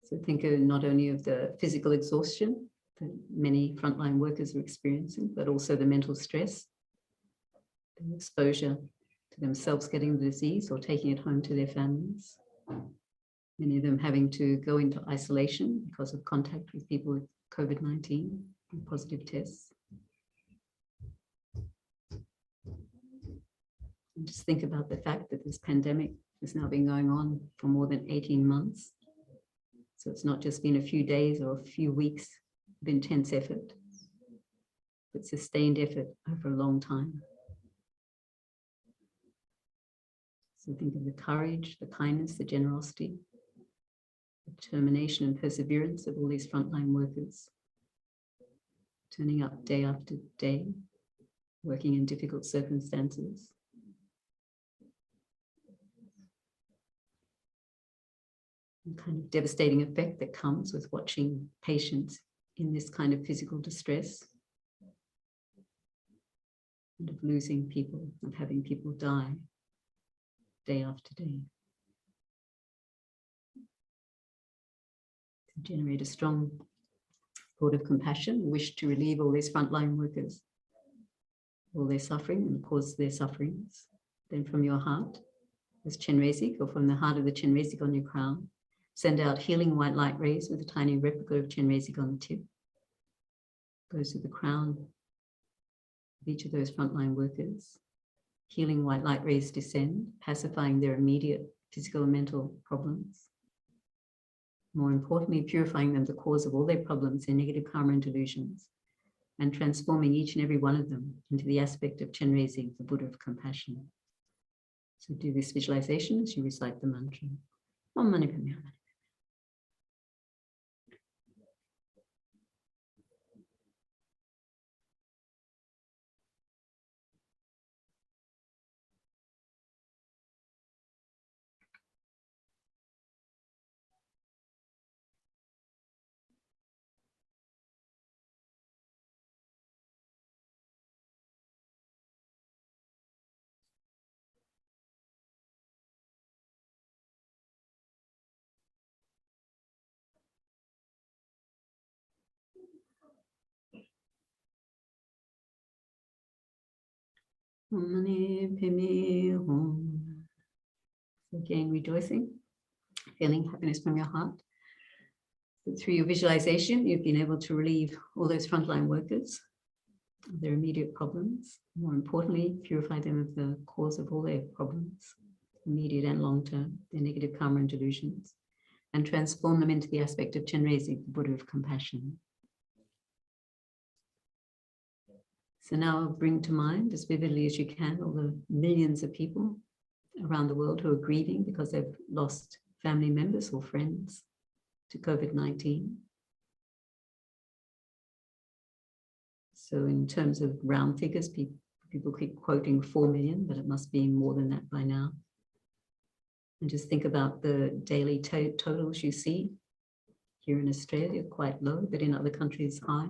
So think of not only of the physical exhaustion that many frontline workers are experiencing, but also the mental stress, the exposure to themselves getting the disease or taking it home to their families. Many of them having to go into isolation because of contact with people with COVID-19 and positive tests. And just think about the fact that this pandemic has now been going on for more than 18 months. So it's not just been a few days or a few weeks of intense effort, but sustained effort over a long time. So think of the courage, the kindness, the generosity, the determination and perseverance of all these frontline workers, turning up day after day, working in difficult circumstances. The kind of devastating effect that comes with watching patients in this kind of physical distress, and of losing people, of having people die day after day. To generate a strong thought of compassion, a wish to relieve all these frontline workers, all their suffering and the cause of their sufferings. Then from your heart, as Chenrezig, or from the heart of the Chenrezig on your crown, send out healing white light rays with a tiny replica of Chenrezig on the tip. Goes to the crown of each of those frontline workers. Healing white light rays descend, pacifying their immediate physical and mental problems. More importantly, purifying them, the cause of all their problems, their negative karma and delusions, and transforming each and every one of them into the aspect of Chenrezig, the Buddha of compassion. So do this visualization as you recite the mantra. Om Mani Padme Hum. Om Mani Padme Hum. Again, rejoicing, feeling happiness from your heart. But through your visualization, you've been able to relieve all those frontline workers of their immediate problems. More importantly, purify them of the cause of all their problems, immediate and long-term, their negative karma and delusions, and transform them into the aspect of Chenrezig, the Buddha of compassion. So now bring to mind as vividly as you can all the millions of people around the world who are grieving because they've lost family members or friends to COVID-19. So in terms of round figures, people keep quoting 4 million, but it must be more than that by now. And just think about the daily totals you see here in Australia, quite low, but in other countries high.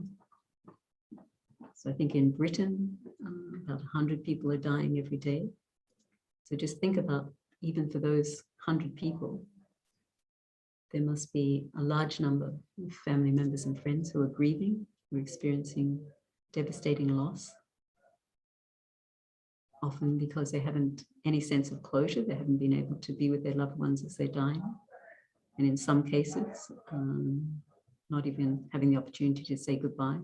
So I think in Britain, about 100 people are dying every day. So just think about, even for those 100 people, there must be a large number of family members and friends who are grieving, who are experiencing devastating loss, often because they haven't any sense of closure. They haven't been able to be with their loved ones as they're dying. And in some cases, not even having the opportunity to say goodbye.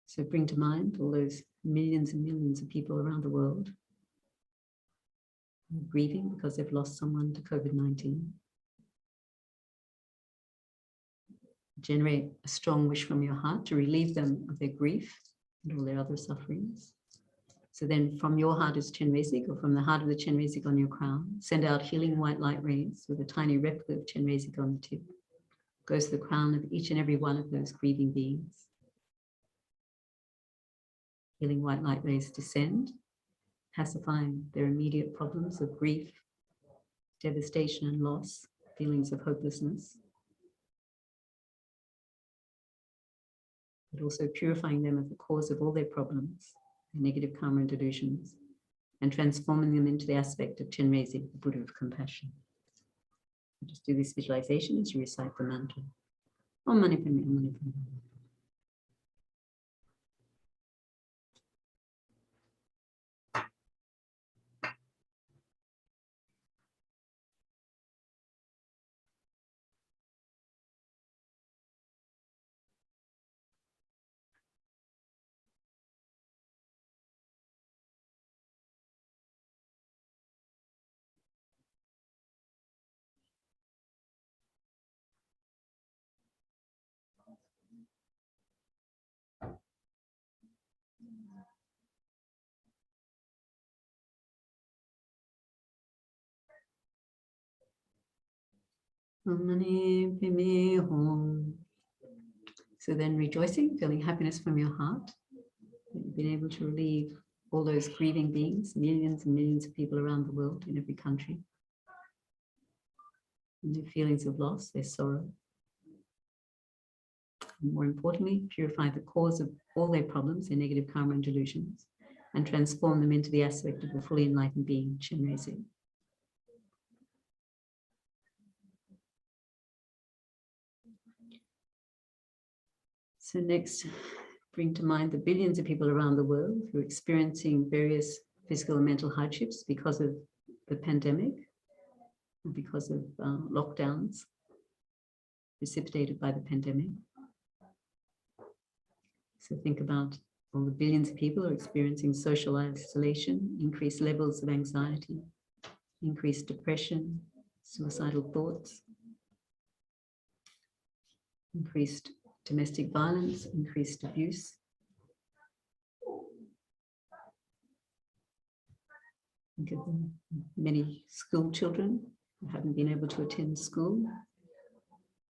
So bring to mind all those millions and millions of people around the world grieving because they've lost someone to COVID-19. Generate a strong wish from your heart to relieve them of their grief and all their other sufferings. So then from your heart as Chenrezig, or from the heart of the Chenrezig on your crown, send out healing white light rays with a tiny replica of Chenrezig on the tip. Goes to the crown of each and every one of those grieving beings. Healing white light rays descend, pacifying their immediate problems of grief, devastation and loss, feelings of hopelessness, but also purifying them of the cause of all their problems, their negative karma and delusions, and transforming them into the aspect of Chenrezig, the Buddha of compassion. Just do this visualization as you recite the mantra. Om Mani Padme Hum, Om Mani Padme Hum. Om Mani Padme Hum. So then rejoicing, feeling happiness from your heart, you've been able to relieve all those grieving beings, millions and millions of people around the world in every country, and their feelings of loss, their sorrow. And more importantly, purify the cause of all their problems, their negative karma and delusions, and transform them into the aspect of a fully enlightened being, Chenrezig. So next, bring to mind the billions of people around the world who are experiencing various physical and mental hardships because of the pandemic, because of lockdowns precipitated by the pandemic. So think about all the billions of people who are experiencing social isolation, increased levels of anxiety, increased depression, suicidal thoughts, increased domestic violence, increased abuse. Think of the many school children who haven't been able to attend school.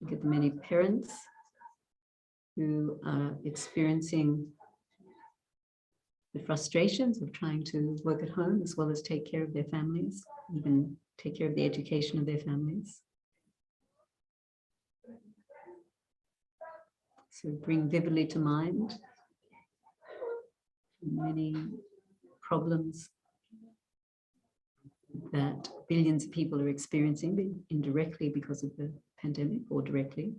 Think of the many parents who are experiencing the frustrations of trying to work at home as well as take care of their families, even take care of the education of their families. So bring vividly to mind many problems that billions of people are experiencing indirectly because of the pandemic or directly.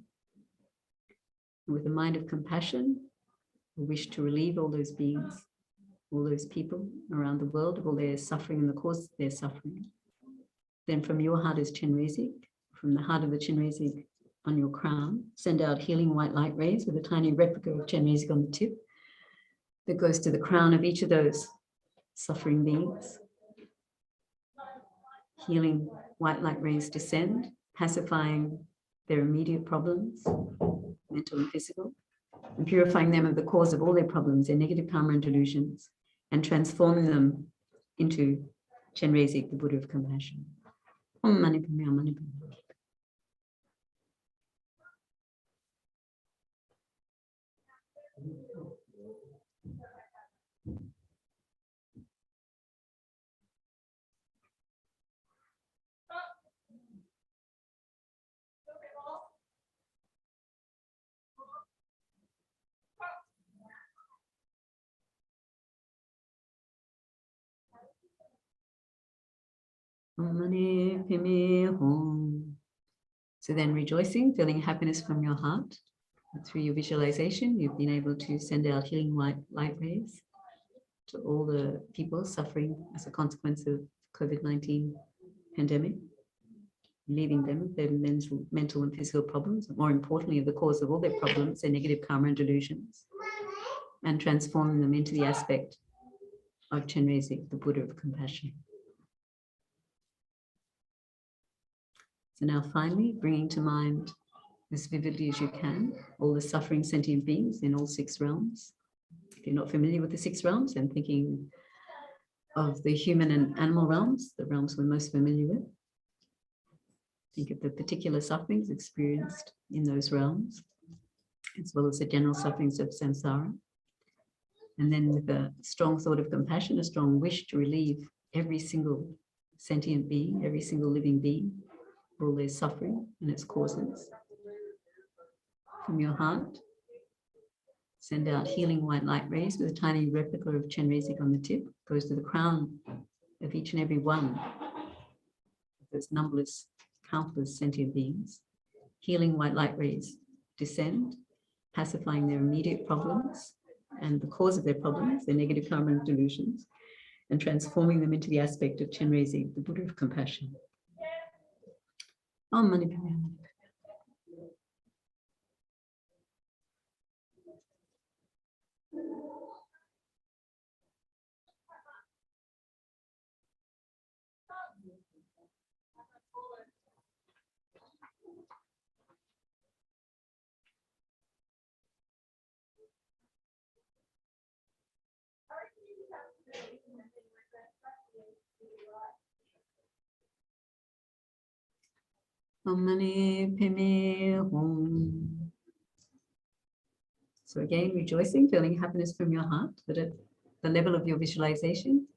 And with a mind of compassion, a wish to relieve all those beings, all those people around the world of all their suffering and the cause of their suffering. Then from your heart as Chenrezig, from the heart of the Chenrezig on your crown, send out healing white light rays with a tiny replica of Chenrezig on the tip that goes to the crown of each of those suffering beings. Healing white light rays descend, pacifying their immediate problems, mental and physical, and purifying them of the cause of all their problems, their negative karma and delusions, and transforming them into Chenrezig, the Buddha of compassion. Om Mani Padme Hum, Mani Padme Hum. Om Mani Padme Hum. So then rejoicing, feeling happiness from your heart. Through your visualization, you've been able to send out healing white light rays to all the people suffering as a consequence of COVID-19 pandemic, relieving them of their mental and physical problems, more importantly, of the cause of all their problems, their negative karma and delusions, and transforming them into the aspect of Chenrezig, the Buddha of compassion. So now finally, bringing to mind as vividly as you can, all the suffering sentient beings in all 6 realms. If you're not familiar with the 6 realms, then thinking of the human and animal realms, the realms we're most familiar with. Think of the particular sufferings experienced in those realms, as well as the general sufferings of samsara. And then with a strong thought of compassion, a strong wish to relieve every single sentient being, every single living being, all their suffering and its causes. From your heart, send out healing white light rays with a tiny replica of Chenrezig on the tip, goes to the crown of each and every one of those numberless, countless sentient beings. Healing white light rays descend, pacifying their immediate problems and the cause of their problems, their negative karma and delusions, and transforming them into the aspect of Chenrezig, the Buddha of compassion. Om Mani Padme Hum. Mani Pime Hum. So again, rejoicing, feeling happiness from your heart, that at the level of your visualization,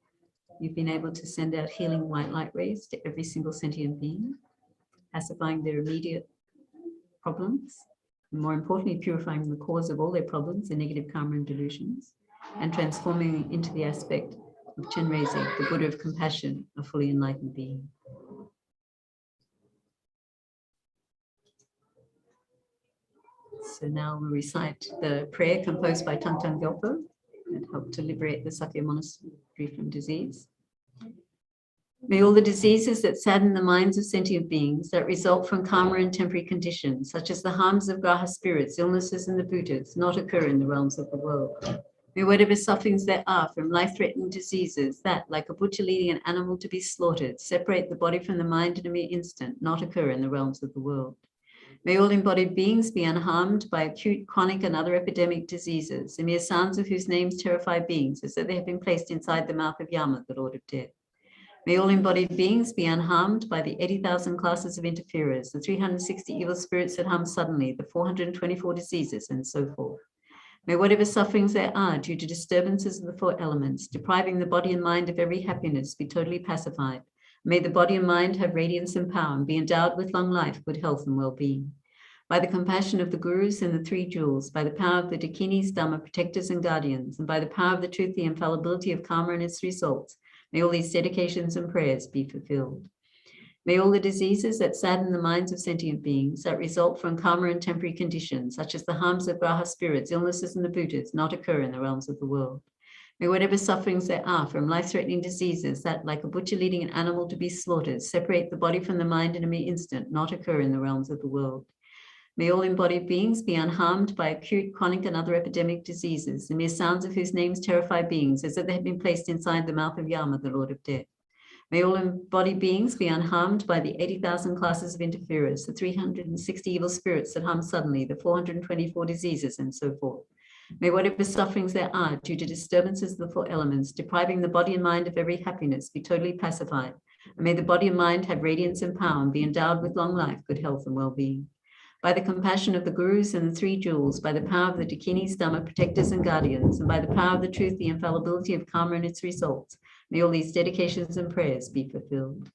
you've been able to send out healing white light rays to every single sentient being, pacifying their immediate problems, and more importantly, purifying the cause of all their problems, their negative karma and delusions, and transforming into the aspect of Chenrezig, the Buddha of compassion, a fully enlightened being. So now we'll recite the prayer composed by Thangtong Gyalpo that helped to liberate the Sakya monastery from disease. May all the diseases that sadden the minds of sentient beings that result from karma and temporary conditions, such as the harms of graha spirits, illnesses, and the bhutas, not occur in the realms of the world. May whatever sufferings there are from life-threatening diseases that, like a butcher leading an animal to be slaughtered, separate the body from the mind in a mere instant, not occur in the realms of the world. May all embodied beings be unharmed by acute, chronic, and other epidemic diseases, the mere sounds of whose names terrify beings, as though they have been placed inside the mouth of Yama, the Lord of Death. May all embodied beings be unharmed by the 80,000 classes of interferers, the 360 evil spirits that harm suddenly, the 424 diseases, and so forth. May whatever sufferings there are due to disturbances of the four elements, depriving the body and mind of every happiness, be totally pacified. May the body and mind have radiance and power and be endowed with long life, good health, and well-being. By the compassion of the gurus and the three jewels, by the power of the dakinis, dhamma, protectors, and guardians, and by the power of the truth, the infallibility of karma and its results, may all these dedications and prayers be fulfilled. May all the diseases that sadden the minds of sentient beings that result from karma and temporary conditions, such as the harms of graha spirits, illnesses, and the bhutas, not occur in the realms of the world. May whatever sufferings there are from life-threatening diseases that, like a butcher leading an animal to be slaughtered, separate the body from the mind in a mere instant, not occur in the realms of the world. May all embodied beings be unharmed by acute, chronic, and other epidemic diseases, the mere sounds of whose names terrify beings, as though they had been placed inside the mouth of Yama, the Lord of Death. May all embodied beings be unharmed by the 80,000 classes of interferers, the 360 evil spirits that harm suddenly, the 424 diseases, and so forth. May whatever sufferings there are due to disturbances of the four elements, depriving the body and mind of every happiness, be totally pacified. And may the body and mind have radiance and power and be endowed with long life, good health, and well-being. By the compassion of the gurus and the three jewels, by the power of the dakinis, dhamma, protectors, and guardians, and by the power of the truth, the infallibility of karma and its results, may all these dedications and prayers be fulfilled.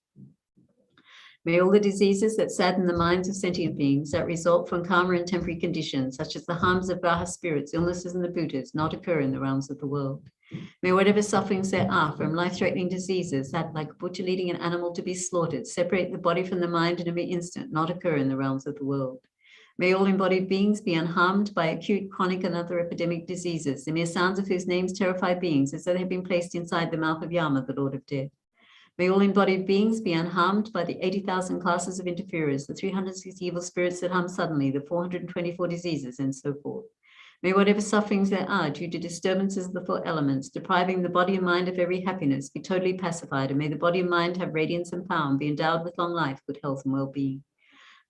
May all the diseases that sadden the minds of sentient beings that result from karma and temporary conditions, such as the harms of graha spirits, illnesses, and the bhutas, not occur in the realms of the world. May whatever sufferings there are from life-threatening diseases that, like a butcher leading an animal to be slaughtered, separate the body from the mind in a mere instant, not occur in the realms of the world. May all embodied beings be unharmed by acute, chronic, and other epidemic diseases, the mere sounds of whose names terrify beings, as though they have been placed inside the mouth of Yama, the Lord of Death. May all embodied beings be unharmed by the 80,000 classes of interferers, the 360 evil spirits that harm suddenly, the 424 diseases, and so forth. May whatever sufferings there are due to disturbances of the four elements, depriving the body and mind of every happiness, be totally pacified, and may the body and mind have radiance and power and be endowed with long life, good health, and well-being.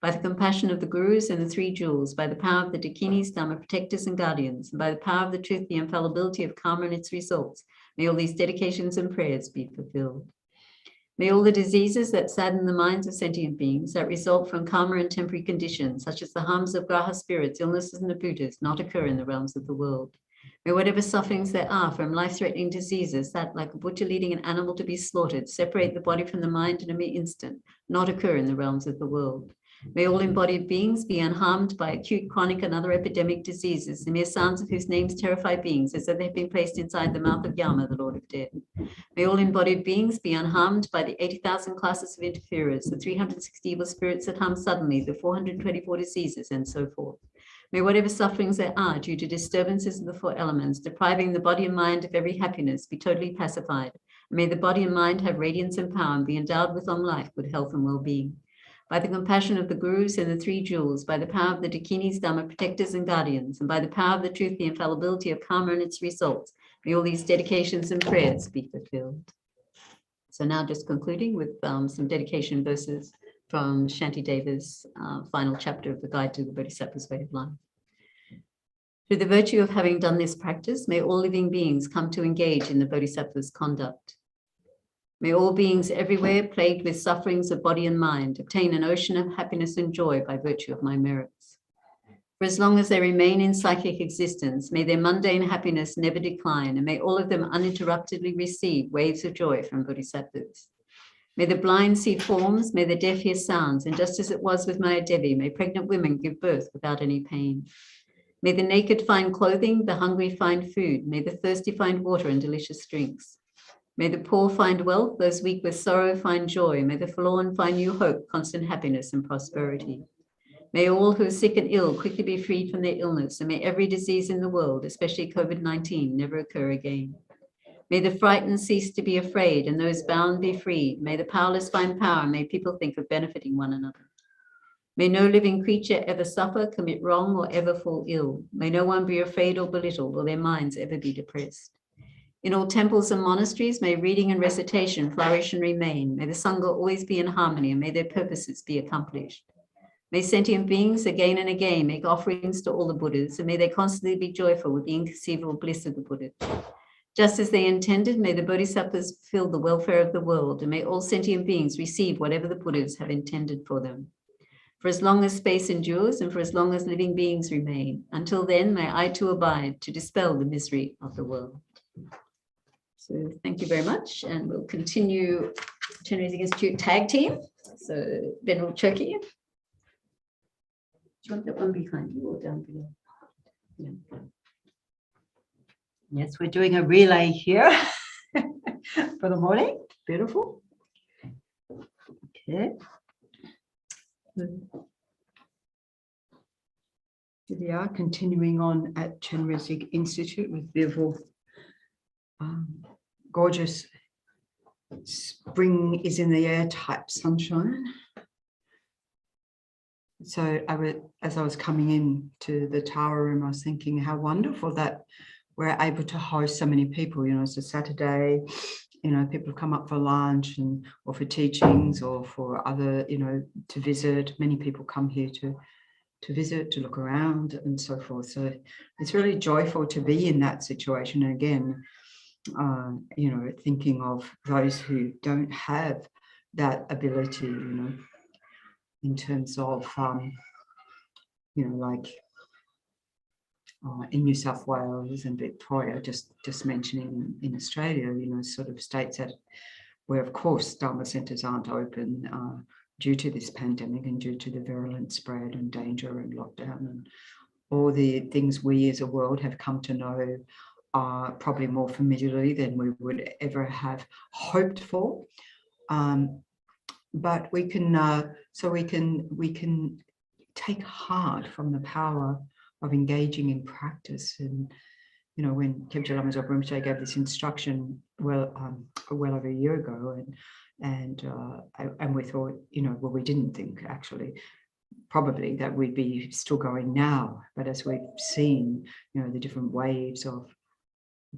By the compassion of the gurus and the three jewels, by the power of the dakinis, dhamma, protectors, and guardians, and by the power of the truth, the infallibility of karma and its results, may all these dedications and prayers be fulfilled. May all the diseases that sadden the minds of sentient beings that result from karma and temporary conditions, such as the harms of graha spirits, illnesses, and the bhutas, not occur in the realms of the world. May whatever sufferings there are from life-threatening diseases that, like a butcher leading an animal to be slaughtered, separate the body from the mind in a mere instant, not occur in the realms of the world. May all embodied beings be unharmed by acute, chronic, and other epidemic diseases, the mere sounds of whose names terrify beings, as though they have been placed inside the mouth of Yama, the Lord of Death. May all embodied beings be unharmed by the 80,000 classes of interferers, the 360 evil spirits that harm suddenly, the 424 diseases, and so forth. May whatever sufferings there are due to disturbances of the four elements, depriving the body and mind of every happiness, be totally pacified. May the body and mind have radiance and power and be endowed with long life, good health, and well-being. By the compassion of the gurus and the three jewels, by the power of the dakinis, dhamma, protectors, and guardians, and by the power of the truth, the infallibility of karma and its results, may all these dedications and prayers be fulfilled. So now just concluding with some dedication verses from Shantideva's final chapter of the Guide to the Bodhisattva's Way of Life. Through the virtue of having done this practice, may all living beings come to engage in the Bodhisattva's conduct. May all beings everywhere plagued with sufferings of body and mind obtain an ocean of happiness and joy by virtue of my merits. For as long as they remain in psychic existence, may their mundane happiness never decline, and may all of them uninterruptedly receive waves of joy from bodhisattvas. May the blind see forms, may the deaf hear sounds, and just as it was with Maya Devi, may pregnant women give birth without any pain. May the naked find clothing, the hungry find food, may the thirsty find water and delicious drinks. May the poor find wealth, those weak with sorrow find joy, may the forlorn find new hope, constant happiness and prosperity. May all who are sick and ill quickly be freed from their illness, and may every disease in the world, especially COVID-19, never occur again. May the frightened cease to be afraid, and those bound be freed. May the powerless find power, and may people think of benefiting one another. May no living creature ever suffer, commit wrong, or ever fall ill. May no one be afraid or belittled, or their minds ever be depressed. In all temples and monasteries, may reading and recitation flourish and remain. May the Sangha always be in harmony, and may their purposes be accomplished. May sentient beings again and again make offerings to all the Buddhas, and may they constantly be joyful with the inconceivable bliss of the Buddha. Just as they intended, may the Bodhisattvas fulfill the welfare of the world, and may all sentient beings receive whatever the Buddhas have intended for them. For as long as space endures, and for as long as living beings remain, until then, may I too abide to dispel the misery of the world. So thank you very much, and we'll continue Chenrezig Institute tag team. So Venerable Choki. Do you want that one behind you or down below? Yeah. Yes, we're doing a relay here for the morning. Beautiful. Okay. Here we are continuing on at Chenrezig Institute with beautiful, gorgeous spring is in the air type sunshine. So as I was coming in to the tower room, I was thinking how wonderful that we're able to host so many people. You know, it's a Saturday, you know, people come up for lunch and or for teachings or for other, you know, to visit. Many people come here to visit, to look around and so forth. So it's really joyful to be in that situation. And again, you know, thinking of those who don't have that ability, you know, in terms of, you know, like in New South Wales and Victoria, just mentioning in Australia, you know, sort of states that where, of course, Dharma centres aren't open due to this pandemic and due to the virulent spread and danger and lockdown and all the things we as a world have come to know probably more familiarly than we would ever have hoped for. But we can, so we can take heart from the power of engaging in practice. And, you know, when Kyabje Lama Zopa Rinpoche gave this instruction well over a year ago, and we thought, you know, well, we didn't think actually probably that we'd be still going now. But as we've seen, you know, the different waves of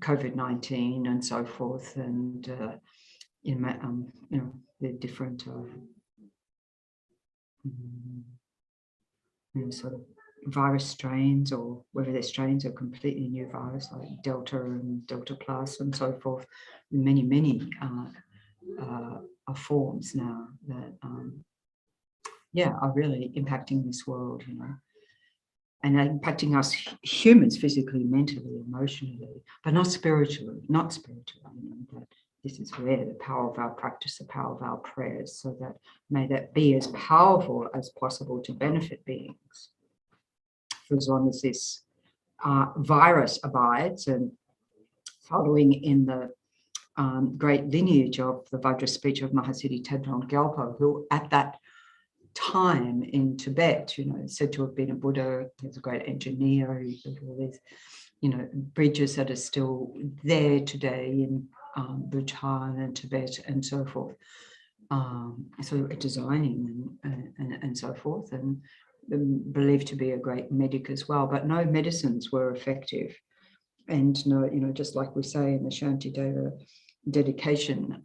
COVID-19 and so forth, and you know, the different you know, sort of virus strains, or whether they're strains or completely new virus like Delta and Delta Plus and so forth, many forms now that yeah, are really impacting this world, you know, and impacting us humans physically, mentally, emotionally, but not spiritually, you know, that this is where the power of our practice, the power of our prayers, so that may that be as powerful as possible to benefit beings. For as long as this virus abides, and following in the great lineage of the Vajra speech of Mahasiddhi Thangtong Gyalpo, who at that time in Tibet, you know, said to have been a Buddha. He was a great engineer. He built all these, you know, bridges that are still there today in Bhutan and Tibet and so forth. So designing and so forth, and believed to be a great medic as well. But no medicines were effective, and no, you know, just like we say in the Shanti Deva dedication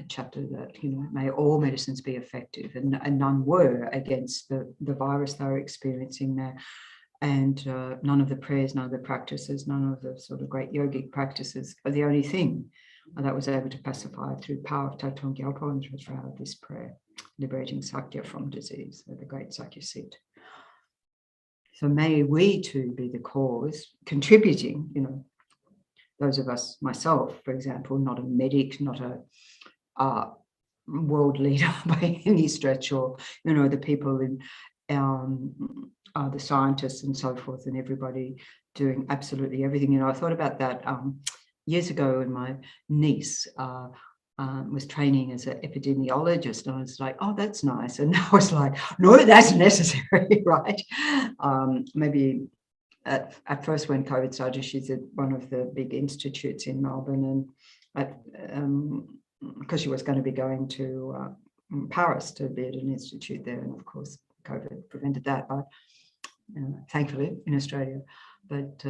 chapter, that, you know, may all medicines be effective, and none were against the virus they were experiencing there. And none of the prayers, none of the practices, none of the sort of great yogic practices are the only thing And that was able to pacify through the power of Thangtong Gyalpo and through the power of this prayer, liberating Sakya from disease, the great Sakya seat. So may we too be the cause, contributing, you know, those of us, myself, for example, not a medic, not a world leader by any stretch, or, you know, the people in the scientists and so forth, and everybody doing absolutely everything. You know, I thought about that years ago when my niece was training as an epidemiologist, and I was like, oh, that's nice. And I was like, no, that's necessary, right? Maybe at first when COVID started, she's at one of the big institutes in Melbourne, and because she was going to be going to Paris to be at an institute there, and of course COVID prevented that, but thankfully in Australia. But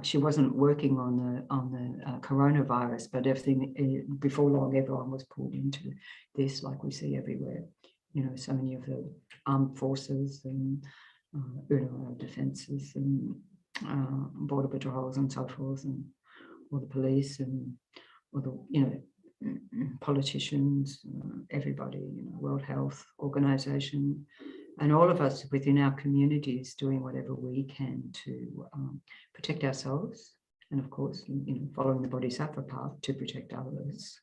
she wasn't working on the coronavirus, but everything before long, everyone was pulled into this, like we see everywhere. You know, so many of the armed forces and defences and border patrols and so forth, and all the police and all the politicians, everybody, World Health Organization, and all of us within our communities doing whatever we can to protect ourselves, and of course, following the Bodhisattva path to protect others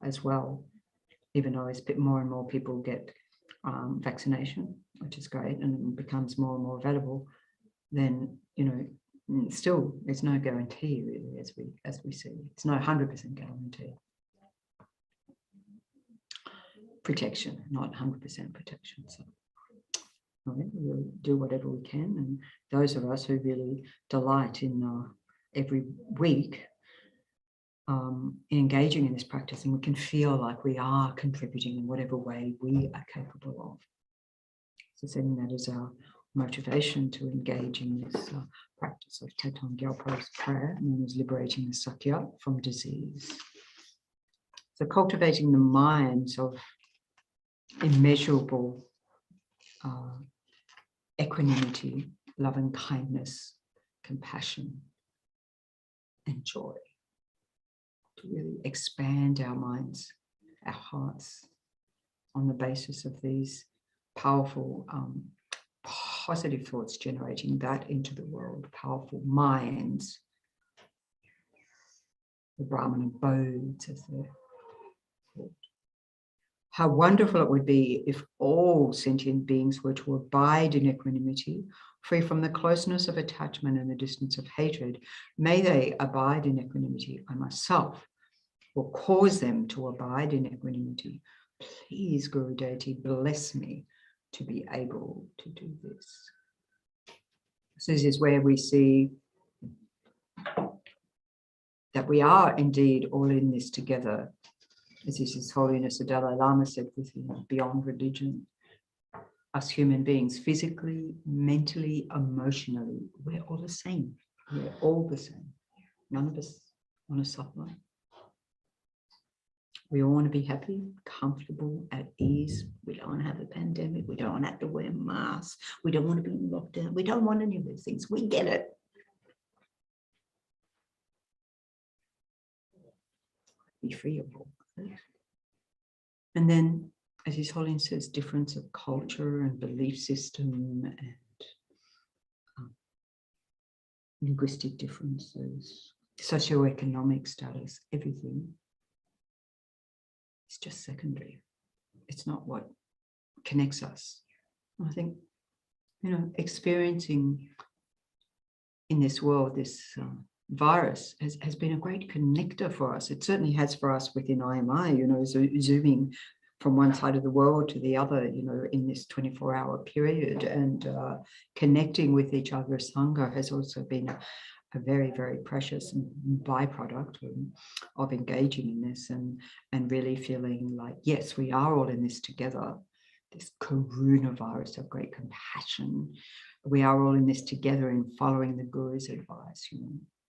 as well. Even though as more and more people get vaccination, which is great, and it becomes more and more available, then still there's no guarantee really, as we see. It's no 100% guarantee. Protection, not 100% protection. So we'll do whatever we can, and those of us who really delight in every week in engaging in this practice, and we can feel like we are contributing in whatever way we are capable of. So setting that as our motivation to engage in this practice of Thangtong Gyalpo's prayer, known as liberating the Sakya from disease. So cultivating the minds of immeasurable equanimity, love and kindness, compassion, and joy. To really expand our minds, our hearts, on the basis of these powerful, positive thoughts, generating that into the world, powerful minds, the Brahman abodes, as they're called. How wonderful it would be if all sentient beings were to abide in equanimity, free from the closeness of attachment and the distance of hatred. May they abide in equanimity. I myself will cause them to abide in equanimity. Please, Guru Deity, bless me to be able to do this. So this is where we see that we are indeed all in this together. As His Holiness the Dalai Lama said, beyond religion, us human beings, physically, mentally, emotionally, we're all the same. We're all the same. None of us want to suffer. We all want to be happy, comfortable, at ease. We don't want to have a pandemic. We don't want to have to wear masks. We don't want to be in lockdown. We don't want any of those things. We get it. Be free of all. And then, as His Holiness says, difference of culture and belief system and linguistic differences, socioeconomic status, everything. It's just secondary. It's not what connects us. I think, experiencing in this world, this virus has been a great connector for us. It certainly has for us within IMI, zooming from one side of the world to the other, in this 24-hour period, and connecting with each other as Sangha has also been a very, very precious byproduct of engaging in this and really feeling like, yes, we are all in this together. This coronavirus of great compassion. We are all in this together in following the Guru's advice,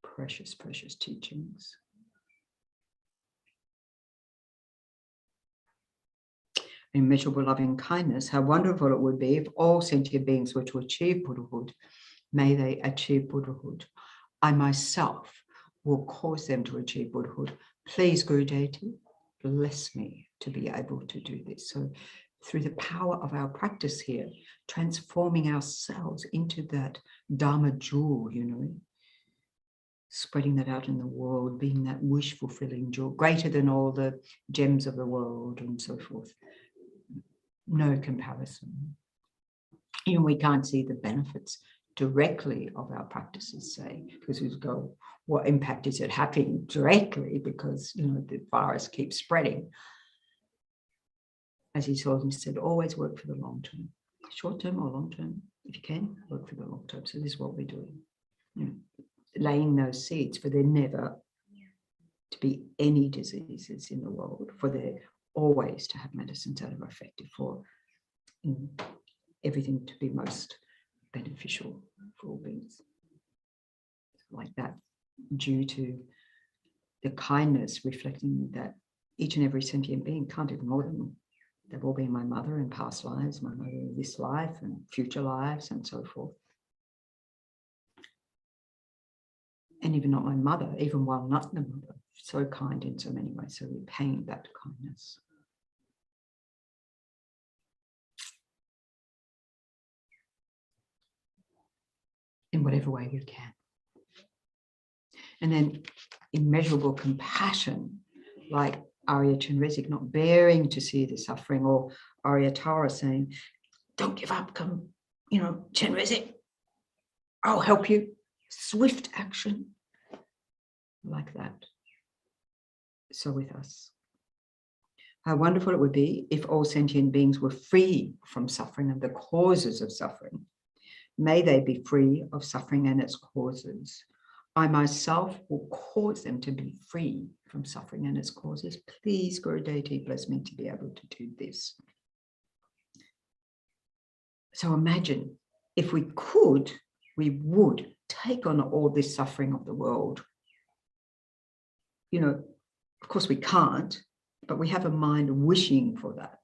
precious, precious teachings. Immeasurable loving kindness. How wonderful it would be if all sentient beings were to achieve Buddhahood. May they achieve Buddhahood. I myself will cause them to achieve Buddhahood. Please, Guru Deity, bless me to be able to do this. So through the power of our practice here, transforming ourselves into that Dharma jewel, you know, spreading that out in the world, being that wish-fulfilling jewel, greater than all the gems of the world and so forth. No comparison. You know, we can't see the benefits directly of our practices, say, because we go, what impact is it having directly? Because, you know, the virus keeps spreading. As he said, always work for the long term, short term or long term. If you can, work for the long term. So this is what we're doing, you know, laying those seeds for there never to be any diseases in the world, for there always to have medicines that are effective for everything to be most beneficial for all beings. Like that, due to the kindness reflecting that each and every sentient being, can't ignore them. They've all been my mother in past lives, my mother in this life and future lives and so forth. And even not my mother, even while not the mother, so kind in so many ways. So we're paying that kindness. In whatever way you can. And then immeasurable compassion, like Arya Chenrezig not bearing to see the suffering, or Arya Tara saying, don't give up, come, you know, Chenrezig, I'll help you. Swift action, like that. So with us. How wonderful it would be if all sentient beings were free from suffering and the causes of suffering. May they be free of suffering and its causes. I myself will cause them to be free from suffering and its causes. Please, Guru Deity, bless me to be able to do this. So imagine if we could, we would take on all this suffering of the world. You know, of course we can't, but we have a mind wishing for that,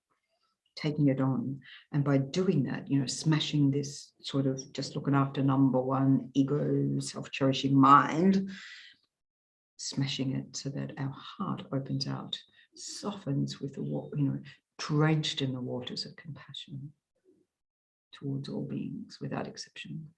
taking it on. And by doing that, you know, smashing this sort of just looking after number one ego, self-cherishing mind, smashing it so that our heart opens out, softens with the water, you know, drenched in the waters of compassion towards all beings without exception.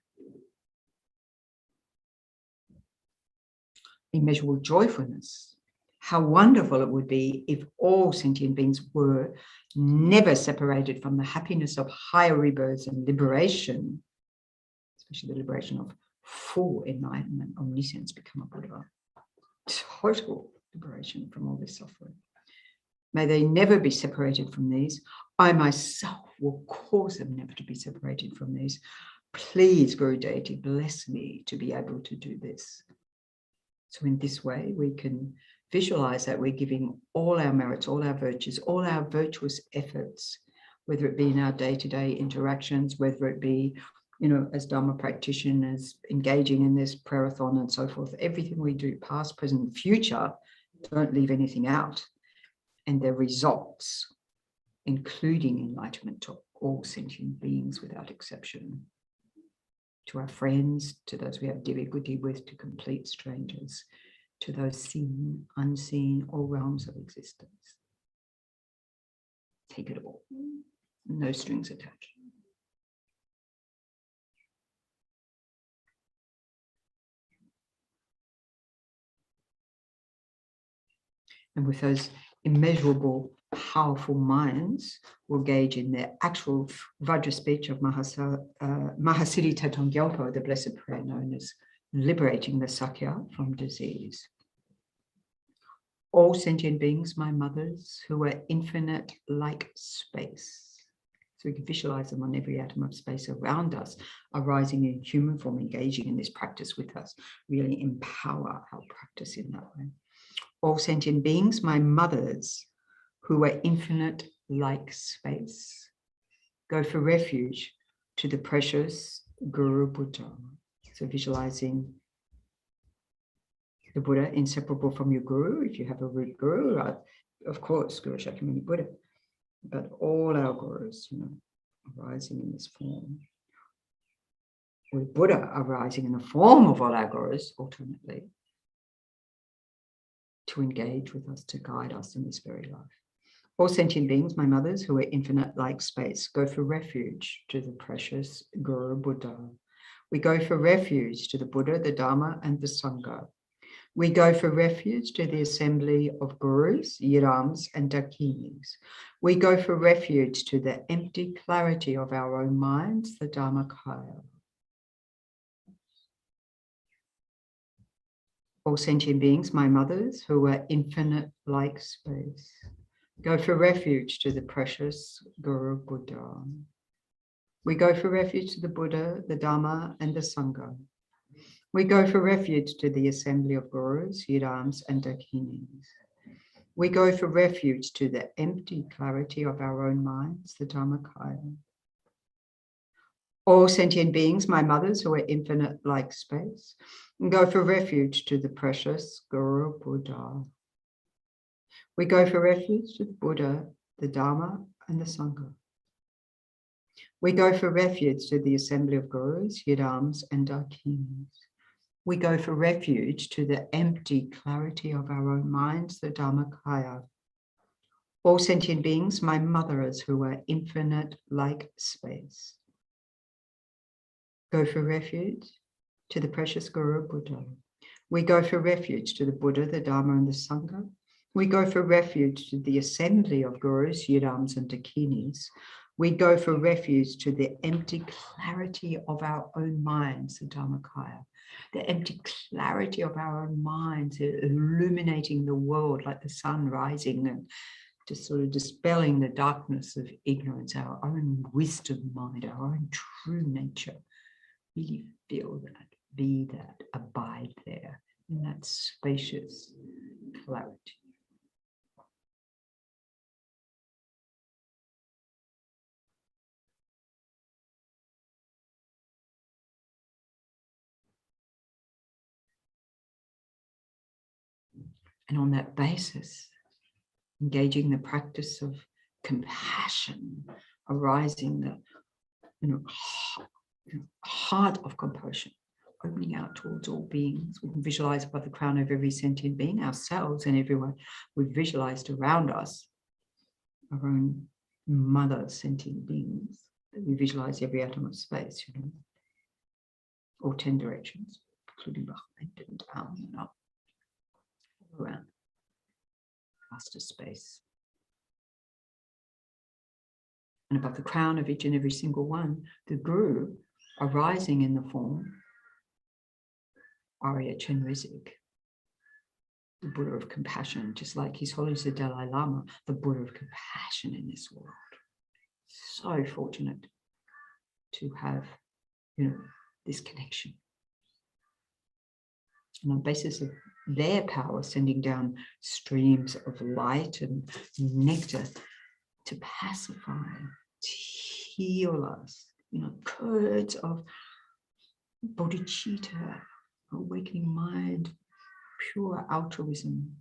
Immeasurable joyfulness. How wonderful it would be if all sentient beings were never separated from the happiness of higher rebirths and liberation, especially the liberation of full enlightenment, omniscience, become a Buddha. Total liberation from all this suffering. May they never be separated from these. I myself will cause them never to be separated from these. Please, Guru Deity, bless me to be able to do this. So in this way, we can visualize that we're giving all our merits, all our virtues, all our virtuous efforts, whether it be in our day-to-day interactions, whether it be, you know, as Dharma practitioners, engaging in this prayerathon and so forth, everything we do, past, present, future, don't leave anything out. And the results, including enlightenment to all sentient beings without exception, to our friends, to those we have divya buddhi with, to complete strangers, to those seen, unseen, all realms of existence. Take it all, no strings attached. And with those immeasurable, powerful minds, will gauge in their actual Vajra speech of Mahasiddhi Thangtong Gyalpo, the blessed prayer known as liberating the Sakya from disease. All sentient beings, my mothers, who are infinite like space. So we can visualize them on every atom of space around us, arising in human form, engaging in this practice with us, really empower our practice in that way. All sentient beings, my mothers, who are infinite like space, go for refuge to the precious Guru Buddha. So visualizing the Buddha inseparable from your Guru, if you have a root Guru, of course, Guru Shakyamuni Buddha, but all our Gurus, you know, arising in this form. With Buddha arising in the form of all our Gurus, alternately. to engage with us, to guide us in this very life. All sentient beings, my mothers, who are infinite like space, go for refuge to the precious Guru Buddha. We go for refuge to the Buddha, the Dharma, and the Sangha. We go for refuge to the assembly of gurus, yirams, and dakinis. We go for refuge to the empty clarity of our own minds, the Dharmakaya. All sentient beings, my mothers, who are infinite like space, go for refuge to the precious Guru Buddha. We go for refuge to the Buddha, the Dharma, and the Sangha. We go for refuge to the assembly of gurus, yirams, and dakinis. We go for refuge to the empty clarity of our own minds, the Dharmakaya. All sentient beings, my mothers, who are infinite like space, go for refuge to the precious Guru Buddha. We go for refuge to the Buddha, the Dharma, and the Sangha. We go for refuge to the assembly of gurus, yirams, and dakinis. We go for refuge to the empty clarity of our own minds, the Dharmakaya. All sentient beings, my mothers, who are infinite like space, go for refuge to the precious Guru Buddha. We go for refuge to the Buddha, the Dharma, and the Sangha. We go for refuge to the assembly of gurus, yirams, and dakinis. We go for refuge to the empty clarity of our own minds, the Dharmakaya. The empty clarity of our own minds, illuminating the world like the sun rising and just sort of dispelling the darkness of ignorance, our own wisdom mind, our own true nature. Really feel that, be that, abide there in that spacious clarity. And on that basis, engaging the practice of compassion, arising the heart of compassion, opening out towards all beings. We can visualize above the crown of every sentient being, ourselves and everyone we've visualized around us, our own mother sentient beings, that we visualize every atom of space, all 10 directions, including behind and down and up, all around, vast space. And above the crown of each and every single one, the Guru arising in the form, Arya Chenrezig, the Buddha of compassion, just like His Holiness the Dalai Lama, the Buddha of compassion in this world. So fortunate to have, this connection. And on the basis of their power, sending down streams of light and nectar to pacify, to heal us, curds of bodhicitta, awakening mind, pure altruism,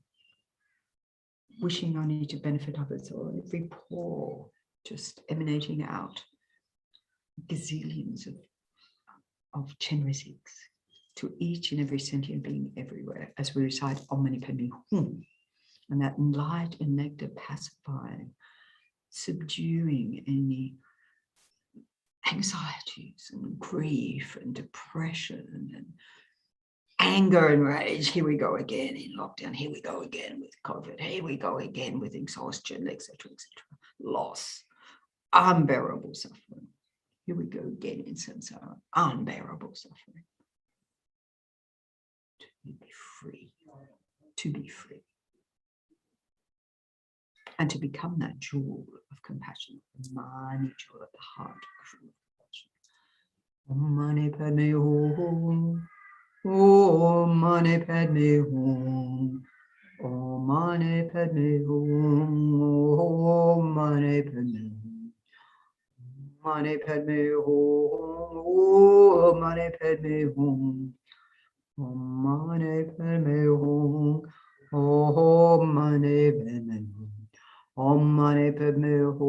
wishing only to benefit others, or every pore just emanating out gazillions of Chenrezigs to each and every sentient being everywhere as we recite Om Mani Padme Hum, and that light and nectar pacifying, subduing any anxieties and grief and depression and anger and rage. Here we go again in lockdown. Here we go again with COVID. Here we go again with exhaustion, etc., etc. Loss, unbearable suffering. Here we go again in samsara, unbearable suffering. To be free, to be free. And to become that jewel of compassion, the Mani jewel at the heart of compassion. Om Mani Padme Hum, Om Mani Padme Hum, Om Mani Padme Hum, Om Mani Padme Hum, Mani Padme Hum, Om Mani Padme Hum, Om Mani Padme Hum, Om Mani Padme Hum. Om Mani Padme Hum,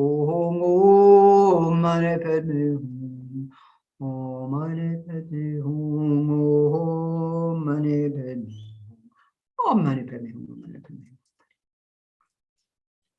Om Mani Padme Hum, Om Mani Padme Hum, Om Mani Padme Hum, Om Mani Padme Hum, Om Mani Padme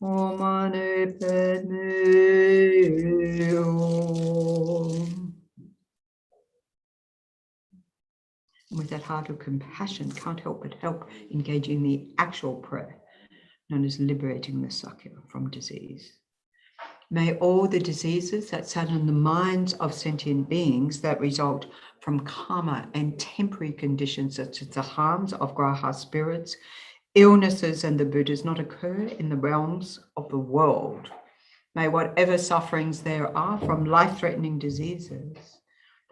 Om Mani Padme Hum. With that heart of compassion, can't help but help engaging in the actual prayer, known as liberating the Sakya from disease. May all the diseases that sadden the minds of sentient beings that result from karma and temporary conditions such as the harms of graha spirits, illnesses and the Buddhas not occur in the realms of the world. May whatever sufferings there are from life-threatening diseases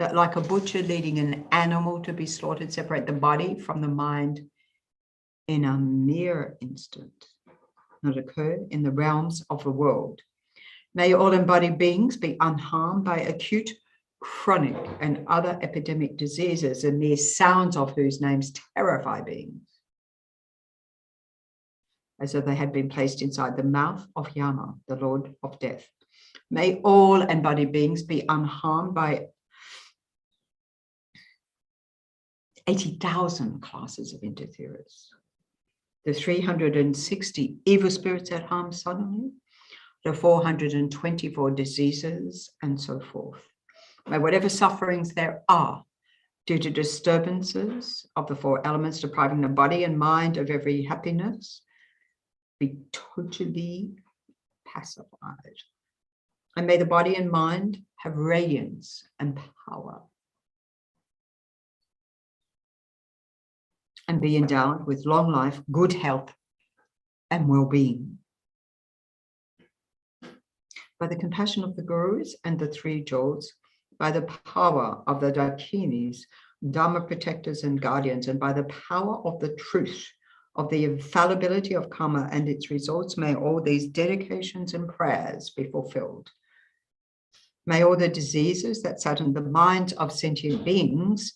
that like a butcher leading an animal to be slaughtered separate the body from the mind in a mere instant, not occur in the realms of the world. May all embodied beings be unharmed by acute, chronic and other epidemic diseases, the mere sounds of whose names terrify beings, as though they had been placed inside the mouth of Yama, the Lord of Death. May all embodied beings be unharmed by 80,000 classes of interferers, the 360 evil spirits that harm suddenly, the 424 diseases, and so forth. May whatever sufferings there are due to disturbances of the four elements depriving the body and mind of every happiness be totally pacified. And may the body and mind have radiance and power and be endowed with long life, good health, and well-being. By the compassion of the Gurus and the three jewels, by the power of the Dakinis, Dharma protectors and guardians, and by the power of the truth of the infallibility of karma and its results, may all these dedications and prayers be fulfilled. May all the diseases that sadden the minds of sentient beings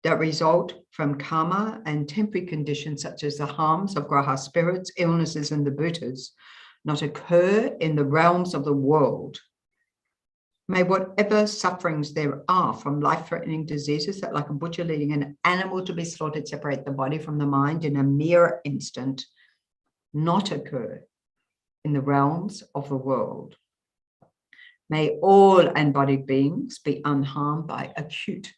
that result from karma and temporary conditions such as the harms of graha spirits, illnesses, and the Buddhas not occur in the realms of the world. May whatever sufferings there are from life-threatening diseases that like a butcher leading an animal to be slaughtered separate the body from the mind in a mere instant not occur in the realms of the world. May all embodied beings be unharmed by acute,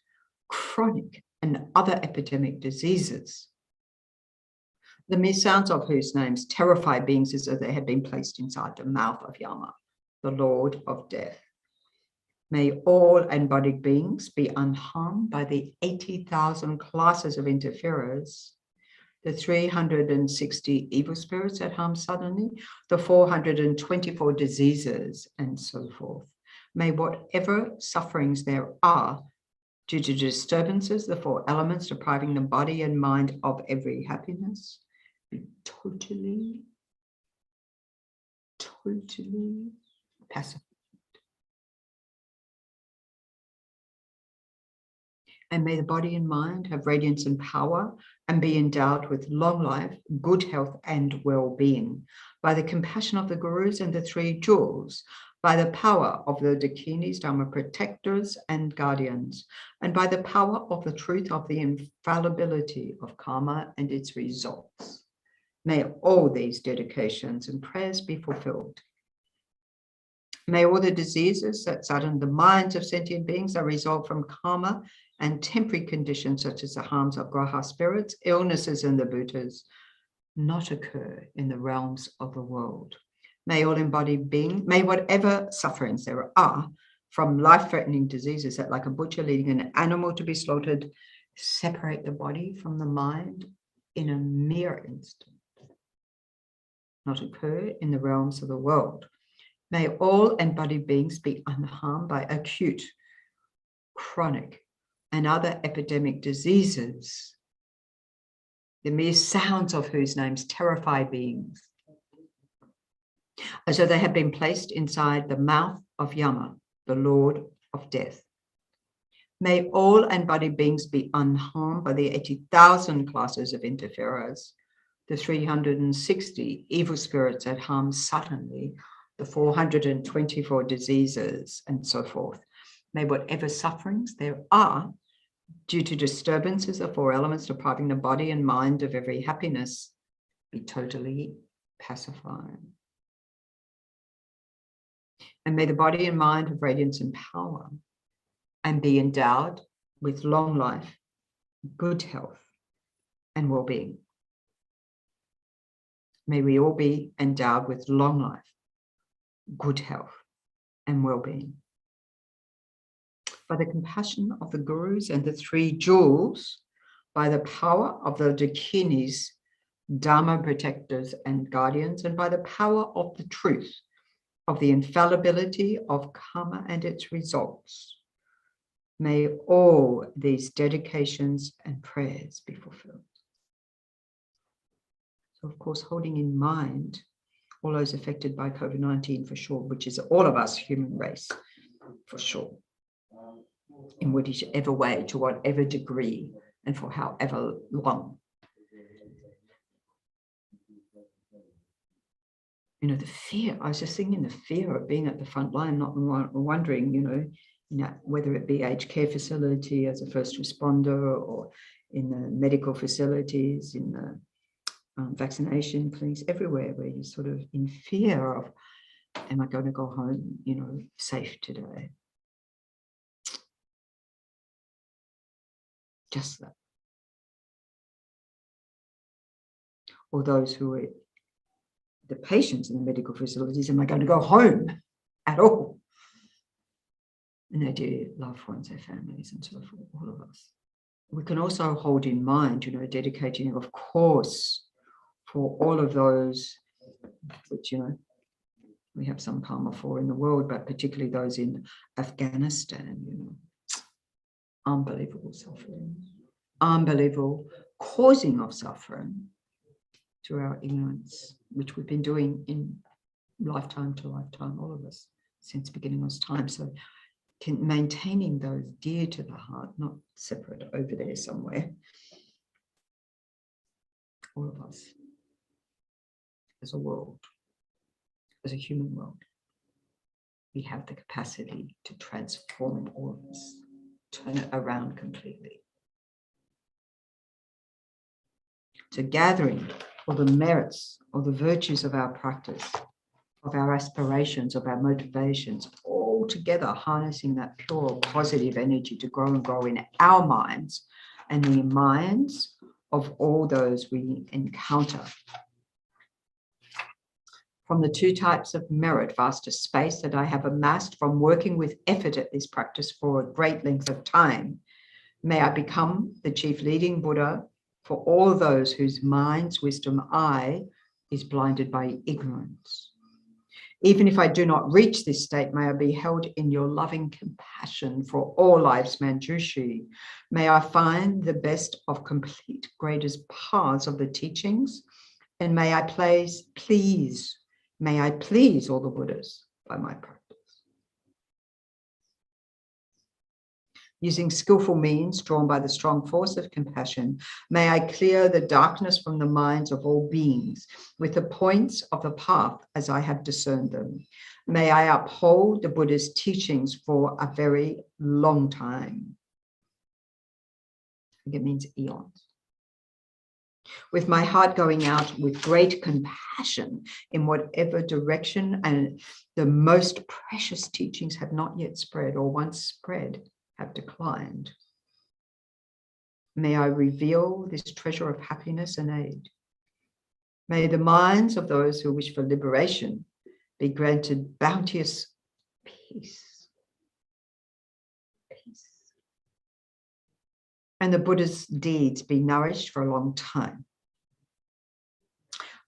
chronic, and other epidemic diseases, the mere sounds of whose names terrify beings as though they had been placed inside the mouth of Yama, the Lord of Death. May all embodied beings be unharmed by the 80,000 classes of interferers, the 360 evil spirits that harm suddenly, the 424 diseases, and so forth. May whatever sufferings there are due to disturbances, the four elements depriving the body and mind of every happiness, be totally pacified. And may the body and mind have radiance and power and be endowed with long life, good health and well-being by the compassion of the gurus and the three jewels, by the power of the dakinis, Dharma protectors and guardians, and by the power of the truth of the infallibility of karma and its results. May all these dedications and prayers be fulfilled. May all the diseases that sadden the minds of sentient beings are resolved from karma and temporary conditions such as the harms of graha spirits, illnesses in the Buddhas, not occur in the realms of the world. May all embodied beings, may whatever sufferings there are from life-threatening diseases that, like a butcher leading an animal to be slaughtered, separate the body from the mind in a mere instant, not occur in the realms of the world. May all embodied beings be unharmed by acute, chronic, and other epidemic diseases, the mere sounds of whose names terrify beings, as though they have been placed inside the mouth of Yama, the Lord of Death. May all embodied beings be unharmed by the 80,000 classes of interferers, the 360 evil spirits that harm suddenly, the 424 diseases, and so forth. May whatever sufferings there are due to disturbances of four elements depriving the body and mind of every happiness be totally pacified. And may the body and mind have radiance and power and be endowed with long life, good health, and well-being. May we all be endowed with long life, good health, and well-being. By the compassion of the gurus and the three jewels, by the power of the dakinis, Dharma protectors and guardians, and by the power of the truth of the infallibility of karma and its results, may all these dedications and prayers be fulfilled. So, of course, holding in mind all those affected by COVID-19 for sure, which is all of us, human race, for sure, in whichever way, to whatever degree, and for however long. You know, the fear, I was just thinking the fear of being at the front line, not wondering, you know, whether it be aged care facility as a first responder or in the medical facilities, in the vaccination clinics, everywhere where you're sort of in fear of, am I going to go home, you know, safe today? Just that. Or those who are the patients in the medical facilities, am I going to go home at all? And their dear loved ones, their families, and so forth, all of us. We can also hold in mind, you know, dedicating, of course, for all of those which, you know, we have some karma for in the world, but particularly those in Afghanistan, you know, unbelievable suffering, unbelievable causing of suffering through our ignorance, which we've been doing in lifetime to lifetime, all of us, since beginning of time. So maintaining those dear to the heart, not separate over there somewhere, all of us, as a world, as a human world, we have the capacity to transform all of this, turn it around completely. So gathering all the merits or the virtues of our practice, of our aspirations, of our motivations, all together harnessing that pure positive energy to grow and grow in our minds and the minds of all those we encounter. From the two types of merit, vaster space that I have amassed from working with effort at this practice for a great length of time, may I become the chief leading Buddha for all those whose mind's wisdom eye is blinded by ignorance. Even if I do not reach this state, may I be held in your loving compassion for all life's Manjushri. May I find the best of complete greatest paths of the teachings, and may I please all the Buddhas by my practice. Using skillful means drawn by the strong force of compassion, may I clear the darkness from the minds of all beings with the points of the path as I have discerned them. May I uphold the Buddha's teachings for a very long time. I think it means eons. With my heart going out with great compassion in whatever direction, and the most precious teachings have not yet spread, or once spread, have declined. May I reveal this treasure of happiness and aid. May the minds of those who wish for liberation be granted bounteous peace. Peace. And the Buddha's deeds be nourished for a long time.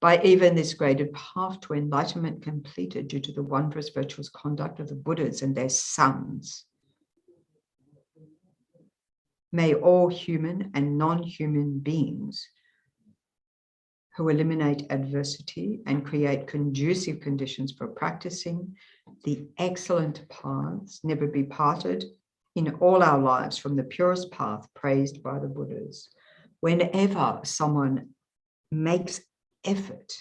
By even this graded path to enlightenment completed due to the wondrous virtuous conduct of the Buddhas and their sons. May all human and non-human beings who eliminate adversity and create conducive conditions for practicing the excellent paths never be parted in all our lives from the purest path praised by the Buddhas. Whenever someone makes effort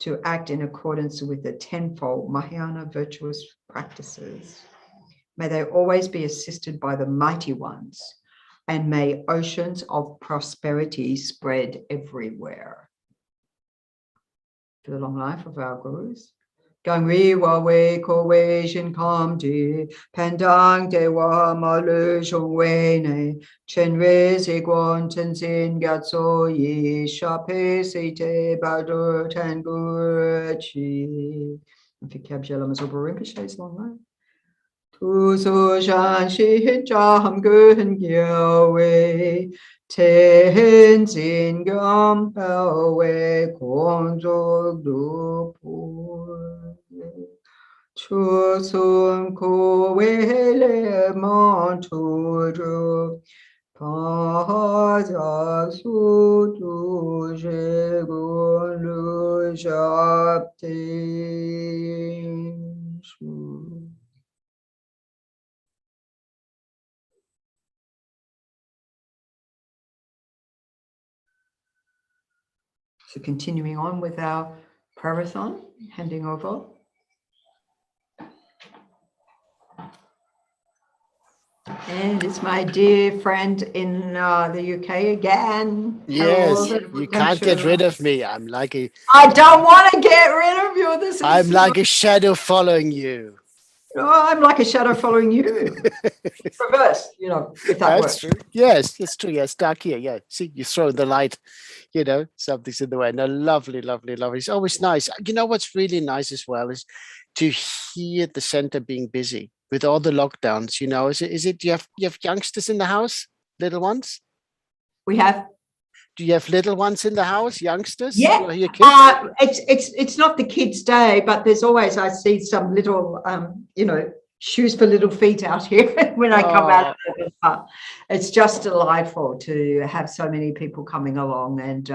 to act in accordance with the tenfold Mahayana virtuous practices, may they always be assisted by the mighty ones, and may oceans of prosperity spread everywhere. For the long life of our gurus. Gangri wa wei ko wei shin kam di, pandang de wa ma lu shong wei ne, Chenrezig Gyalpo yi shape se te badur tangur chi. And for Kyabje Lama Zopa Rinpoche's long life. Tu so shan shi jam gun gyo wei, ten zin gam pao wei kong zog du pu. Chu sun ko wei le mon tu ju, pa za su tu je gun lu shap te shu. So continuing on with our prayerathon, handing over. And it's my dear friend in the UK again. Yes, Harold, you can't get rid of me. I'm like a. I don't want to get rid of you. This is. I'm like a shadow following you. Oh, I'm like a shadow following you. Reverse, you know, if that That's works. true. Yes, it's true. Yes, dark here. Yeah, see, you throw the light. You know, something's in the way. No, lovely, lovely, lovely. It's always nice. You know what's really nice as well is to hear the center being busy with all the lockdowns. You know, is it? Do you have youngsters in the house, little ones? We have. Do you have little ones in the house, youngsters? Yeah, Your kids? it's not the kids' day, but there's always, I see some little you know, shoes for little feet out here when I come out of it. It's just delightful to have so many people coming along, and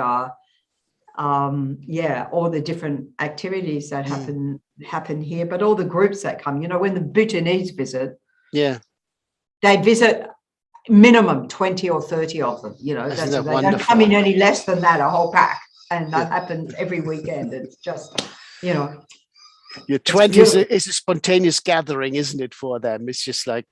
yeah, all the different activities that happen here, but all the groups that come. You know, when the Bhutanese visit, Yeah, they visit minimum 20 or 30 of them, you know. Isn't they that don't come wonderful? in any less than that, a whole pack, and that Yeah. happens every weekend. It's just, you know, your it's 20s is a spontaneous gathering, isn't it, for them? It's just like,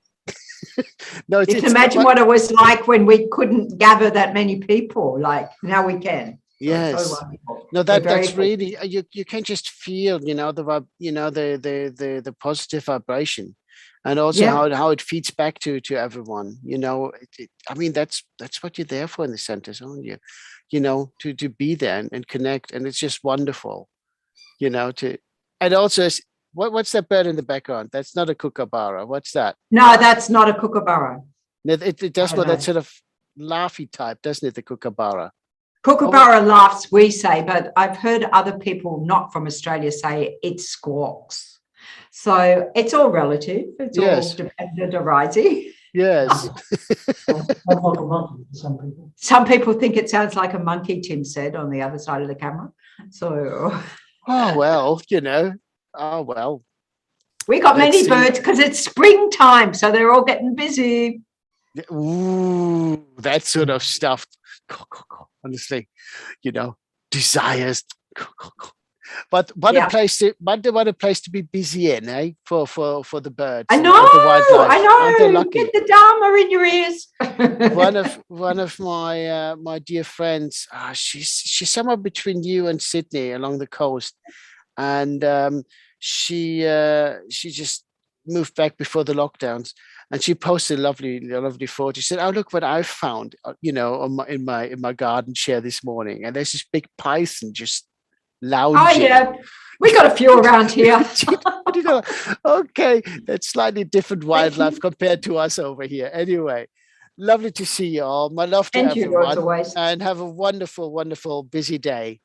no, you can imagine what it was like when we couldn't gather that many people, like now we can. Yes. So wonderful. No, We're very that's really, you can just feel, you know, the positive vibration, and also Yeah. how it feeds back to everyone. You know, I mean, that's what you're there for in the centers, aren't you? You know, to be there and connect, and it's just wonderful. You know, and also what's that bird in the background? That's not a kookaburra. What's that? No, that's not a kookaburra. It does I what don't that know. sort of laughy type, doesn't it? The kookaburra. Kookaburra laughs, we say, but I've heard other people not from Australia say it squawks. So it's all relative. It's Yes. all dependent arising. Yes. Sounds like a monkey to some people. Some people think it sounds like a monkey, Tim said on the other side of the camera. So Oh, well, you know. Oh, well. we got Let's many see. birds because it's springtime, so they're all getting busy. Ooh, that sort of stuff. Honestly, desires. But what a place to what a place to be busy in, eh? For the birds. I and know, the wildlife. Aren't they I know. lucky? Get the Dharma in your ears. one of my my dear friends, she's somewhere between you and Sydney along the coast, and she just moved back before the lockdowns, and she posted a lovely photo. She said, "Oh, look what I found, in my garden chair this morning, and there's this big python just lounging." Oh yeah, we got a few around here. Okay, that's slightly different wildlife compared to us over here. Anyway, lovely to see you all. My love to And you, as everyone, always. and have a wonderful, wonderful, busy day.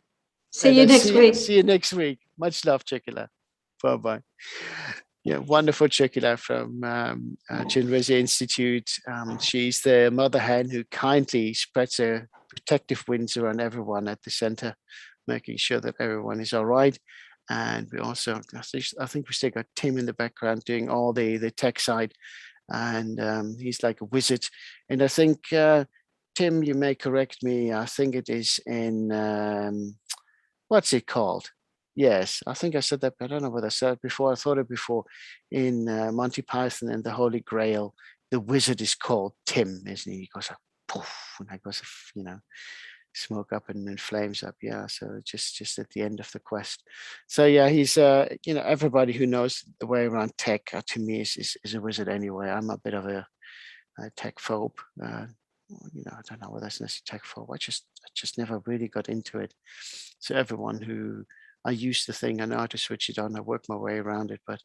See And you I'll next week. See you next week. Much love, Chikila. Bye bye. Yeah, wonderful Chikila from Chenrezig Institute. She's the mother hen who kindly spreads her protective wings around everyone at the center, making sure that everyone is all right. And we also, I think we still got Tim in the background doing all the tech side, and he's like a wizard. And I think Tim, you may correct me. I think it is in what's it called? Yes, I think I said that, but I don't know whether I said it before. I thought it before. In Monty Python and the Holy Grail, the wizard is called Tim, isn't he? He goes up, poof, and that goes, smoke up and then flames up. Yeah, so just at the end of the quest. So yeah, he's everybody who knows the way around tech to me is a wizard anyway. I'm a bit of a tech phobe. I don't know whether it's necessarily tech phobe. I just never really got into it. So everyone who I use the thing, I know how to switch it on. I work my way around it, but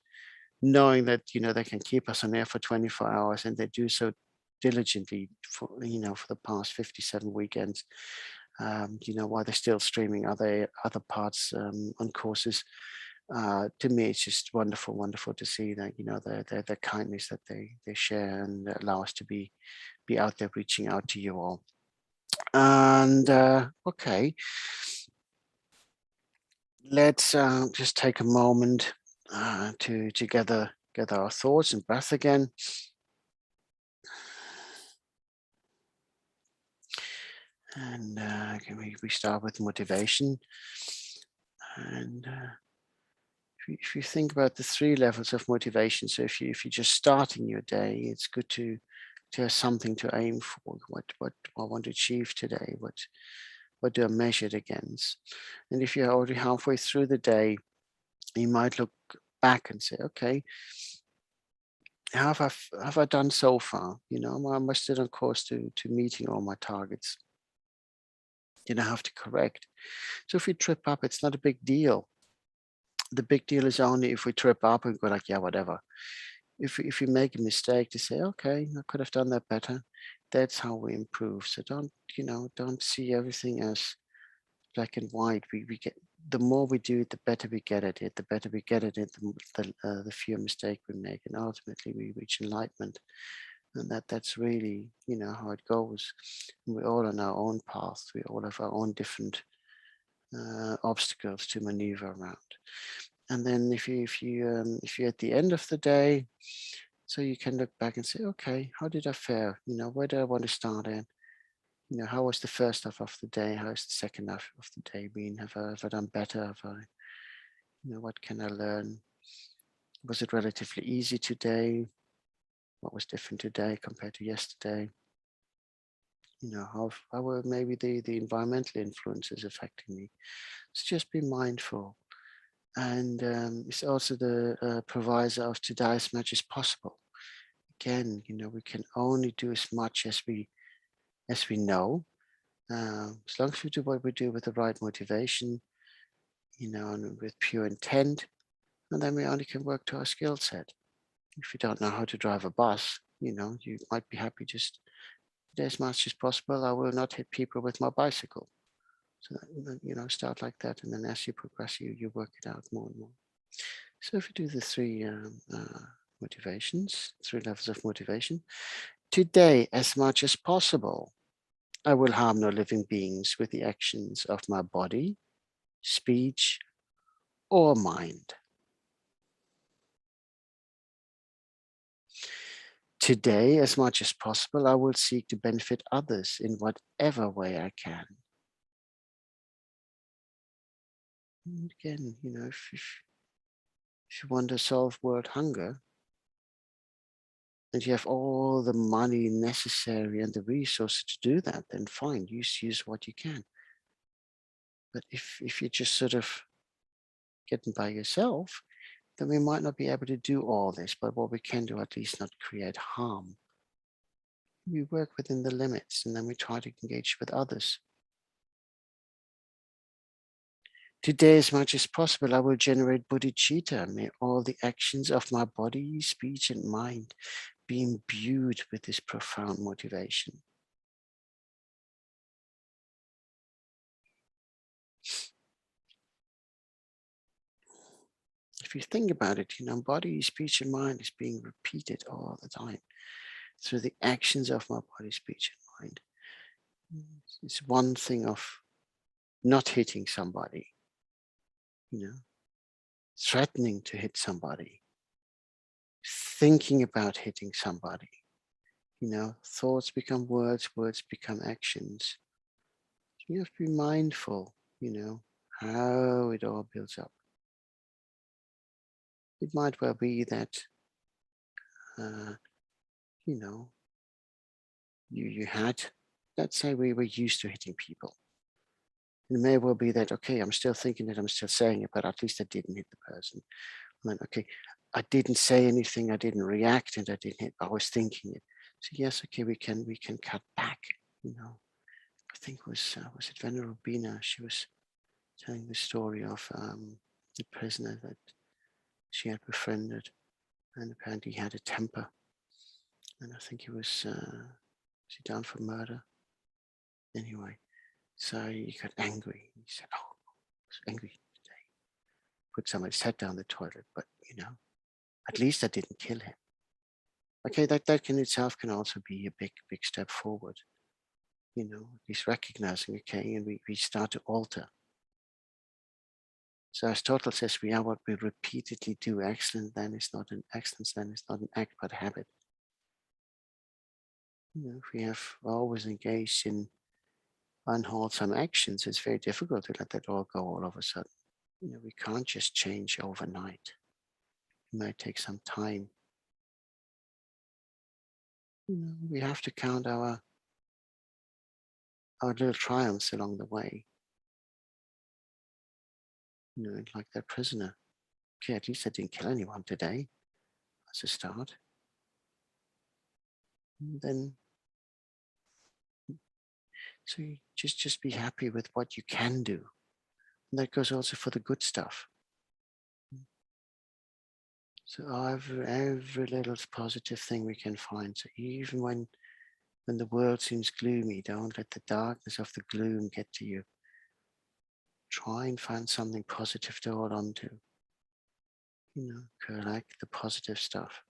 knowing that they can keep us on air for 24 hours, and they do so diligently for the past 57 weekends. While they're still streaming other parts on courses. To me, it's just wonderful to see that the kindness that they share and allow us to be out there reaching out to you all. And okay, let's just take a moment to gather our thoughts and breath again. And can we start with motivation? And if you think about the 3 levels of motivation, so if you're just starting your day, it's good to have something to aim for. What I want to achieve today? What do I measure it against? And if you're already halfway through the day, you might look back and say, okay, how have I done so far? Am I still on course to meeting all my targets? I have to correct. So if you trip up, it's not a big deal. The big deal is only if we trip up and go like, yeah, whatever. If you make a mistake, to say, okay, I could have done that better. That's how we improve. So don't see everything as black and white. We get, the more we do it, the better we get at it. The better we get at it, the fewer mistakes we make, and ultimately we reach enlightenment. And that's really how it goes. And we're all on our own path. We all have our own different obstacles to maneuver around. And then if you're at the end of the day, so you can look back and say, okay, how did I fare? Where do I want to start at? How was the first half of the day? How is the second half of the day been? Have I done better? Have I, what can I learn? Was it relatively easy today? What was different today compared to yesterday? How were maybe the environmental influences affecting me? So just be mindful. And it's also the proviso of to die as much as possible. Again, we can only do as much as we know. As long as we do what we do with the right motivation, and with pure intent, and then we only can work to our skill set. If you don't know how to drive a bus, you might be happy just as much as possible. I will not hit people with my bicycle. So, start like that. And then as you progress, you work it out more and more. So if you do the 3 motivations, 3 levels of motivation, today, as much as possible, I will harm no living beings with the actions of my body, speech, or mind. Today, as much as possible, I will seek to benefit others in whatever way I can. And again, you know, if you want to solve world hunger, and you have all the money necessary and the resources to do that, then fine, use what you can. But if you're just sort of getting by yourself, then we might not be able to do all this, but what we can do, at least not create harm. We work within the limits, and then we try to engage with others. Today, as much as possible, I will generate bodhicitta. May all the actions of my body, speech, and mind be imbued with this profound motivation. If you think about it, you know, body, speech, and mind is being repeated all the time through the actions of my body, speech, and mind. It's one thing of not hitting somebody, you know, threatening to hit somebody, thinking about hitting somebody. You know, thoughts become words, words become actions. You have to be mindful, you know, how it all builds up. It might well be that, you know, you had, let's say we were used to hitting people. It may well be that, okay, I'm still thinking it, I'm still saying it, but at least I didn't hit the person. And then, okay, I didn't say anything, I didn't react, and I didn't hit, I was thinking it. So yes, okay, we can cut back, you know. I think was it Venerable Bina? She was telling the story of the prisoner that she had befriended, and apparently he had a temper. And I think he was he down for murder? Anyway, so he got angry. He said, "Oh, I was angry today." Put somebody, sat down the toilet, but you know, at least I didn't kill him. Okay, that in itself can also be a big step forward. You know, at least recognizing, okay, and we start to alter. So Aristotle says we are what we repeatedly do. Excellence then is not an act, but a habit. You know, if we have always engaged in unwholesome actions, it's very difficult to let that all go all of a sudden. You know, we can't just change overnight. It might take some time. You know, we have to count our little triumphs along the way. You know, like that prisoner. Okay, at least I didn't kill anyone today. That's a start. And then, so you just be happy with what you can do. And that goes also for the good stuff. So every little positive thing we can find. So even when the world seems gloomy, don't let the darkness of the gloom get to you. Try and find something positive to hold on to. You know, collect the positive stuff.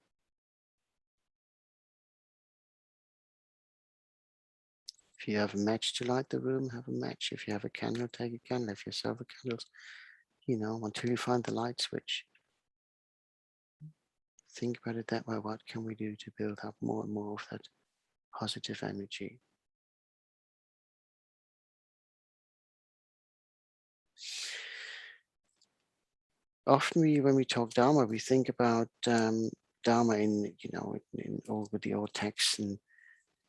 If you have a match to light the room, have a match. If you have a candle, take a candle. If you have several candles, you know, until you find the light switch. Think about it that way. What can we do to build up more and more of that positive energy? Often when we talk Dharma, we think about Dharma in all the old texts, and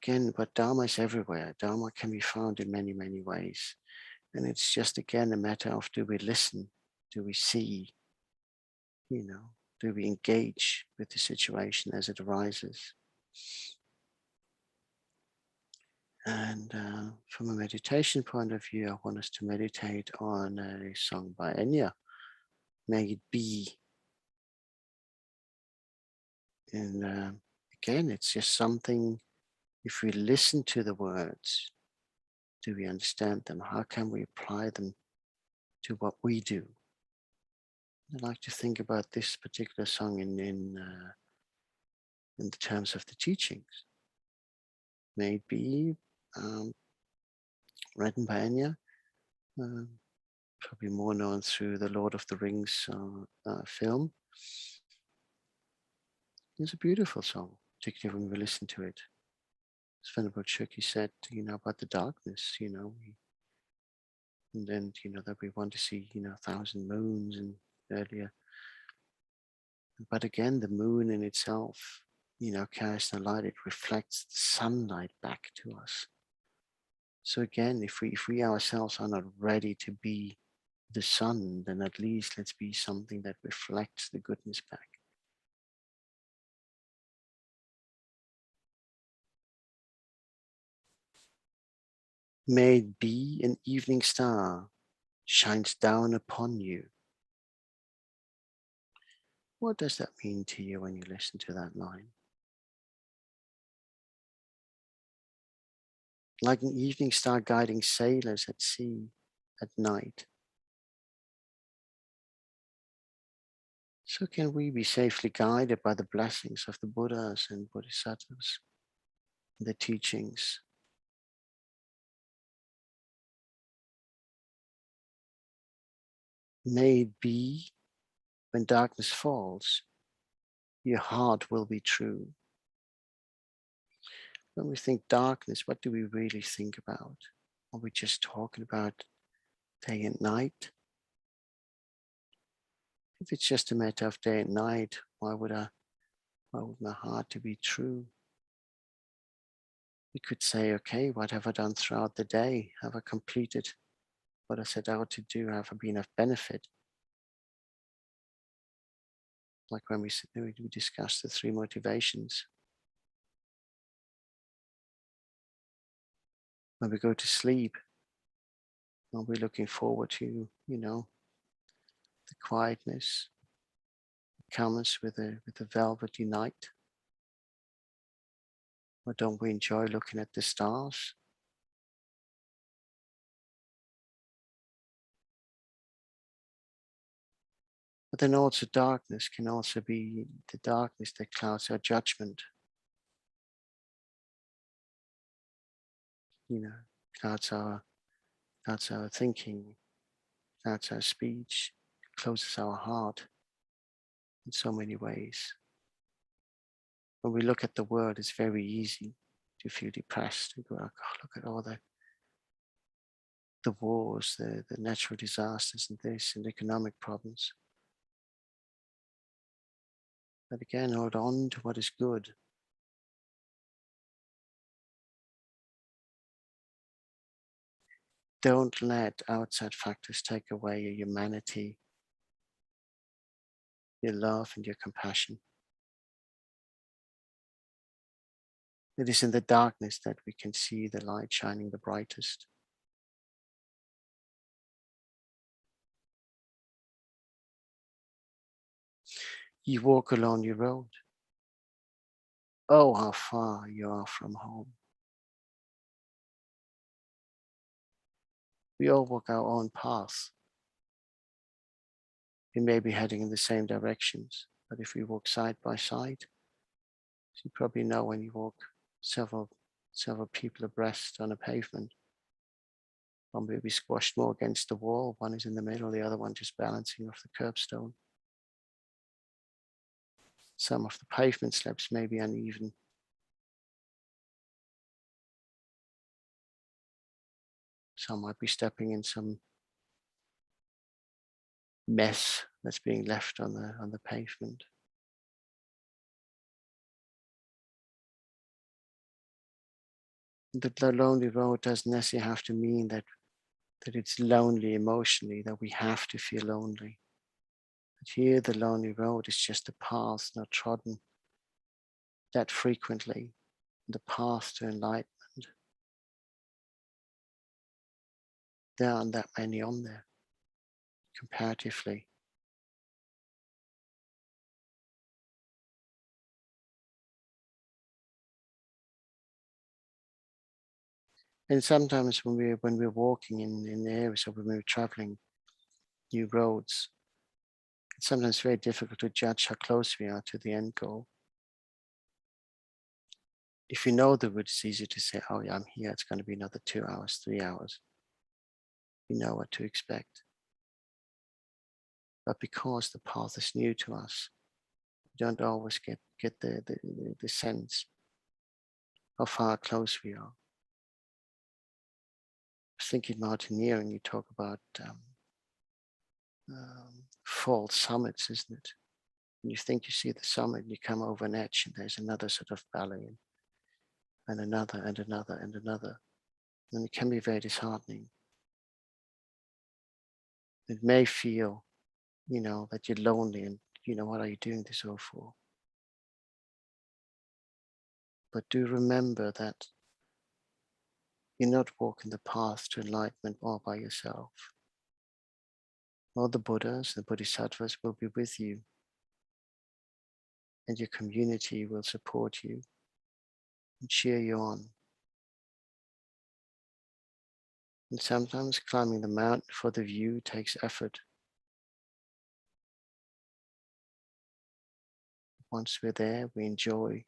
again, but Dharma is everywhere. Dharma can be found in many, many ways. And it's just, again, a matter of, do we listen? Do we see? You know, do we engage with the situation as it arises? And from a meditation point of view, I want us to meditate on a song by Enya, May It Be. And again, it's just something, if we listen to the words, do we understand them? How can we apply them to what we do? I like to think about this particular song in the terms of the teachings. May it be written by Enya, probably more known through the Lord of the Rings film. It's a beautiful song. particularly when we listen to it. As Venerable Chuki said, about the darkness, and then, that we want to see, 1,000 moons and earlier. But again, the moon in itself, carries the light, it reflects the sunlight back to us. So again, if we ourselves are not ready to be the sun, then at least let's be something that reflects the goodness back. May it be an evening star shines down upon you. What does that mean to you when you listen to that line? Like an evening star guiding sailors at sea at night. So can we be safely guided by the blessings of the Buddhas and Bodhisattvas, the teachings? May it be, when darkness falls, your heart will be true. When we think darkness, what do we really think about? Are we just talking about day and night? If it's just a matter of day and night, why would my heart to be true? We could say, okay, what have I done throughout the day? Have I completed what I set out to do? Have I been of benefit? Like when we discussed the 3 motivations. When we go to sleep, are we looking forward to, the quietness that comes with the velvety night? Or don't we enjoy looking at the stars? But then also darkness can also be the darkness that clouds our judgment. Clouds our thinking, clouds our speech, closes our heart in so many ways. When we look at the world, it's very easy to feel depressed. We go, oh God, look at all the wars, the natural disasters and this and economic problems. But again, hold on to what is good. Don't let outside factors take away your humanity, your love and your compassion. It is in the darkness that we can see the light shining the brightest. You walk along your road. Oh, how far you are from home. We all walk our own path. We may be heading in the same directions, but if we walk side by side, you probably know when you walk several people abreast on a pavement, one may be squashed more against the wall, one is in the middle, the other one just balancing off the curbstone. Some of the pavement slabs may be uneven. Some might be stepping in some mess that's being left on the pavement. The lonely road doesn't necessarily have to mean that it's lonely emotionally, that we have to feel lonely. But here the lonely road is just a path not trodden that frequently, the path to enlightenment. There aren't that many on there, comparatively. And sometimes when we're walking in areas or when we're traveling new roads, it's sometimes very difficult to judge how close we are to the end goal. If you know the route, it's easy to say, oh yeah, I'm here, it's going to be another 2 hours, 3 hours. You know what to expect. But because the path is new to us, don't always get the sense how far close we are. I was thinking mountaineering, you talk about false summits, isn't it? And you think you see the summit, you come over an edge, and there's another sort of valley, and another, and another, and another. And it can be very disheartening. It may feel, that you're lonely, and what are you doing this all for? But do remember that you're not walking the path to enlightenment all by yourself. All the Buddhas, the Bodhisattvas will be with you, and your community will support you and cheer you on. And sometimes climbing the mountain for the view takes effort. Once we're there, we enjoy,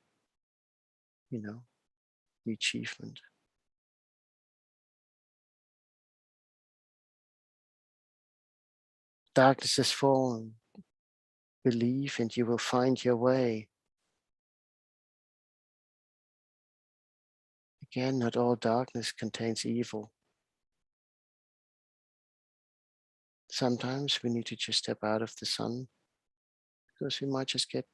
the achievement. Darkness has fallen. Believe and you will find your way. Again, not all darkness contains evil. Sometimes we need to just step out of the sun, because we might just get,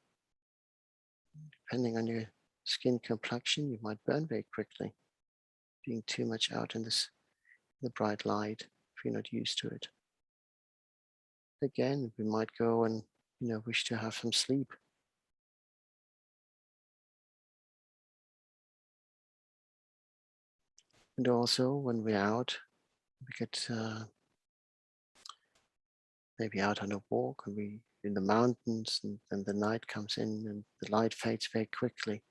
depending on your skin complexion, you might burn very quickly, being too much out in the bright light if you're not used to it. Again, we might go and wish to have some sleep. And also when we're out, we get maybe out on a walk, and we in the mountains, and then the night comes in and the light fades very quickly.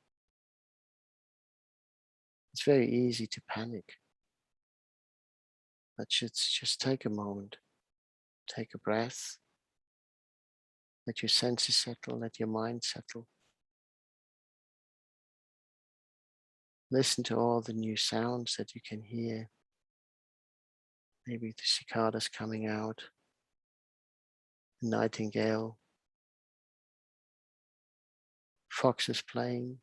It's very easy to panic. But just take a moment, take a breath, let your senses settle, let your mind settle. Listen to all the new sounds that you can hear. Maybe the cicadas coming out, the nightingale, foxes playing.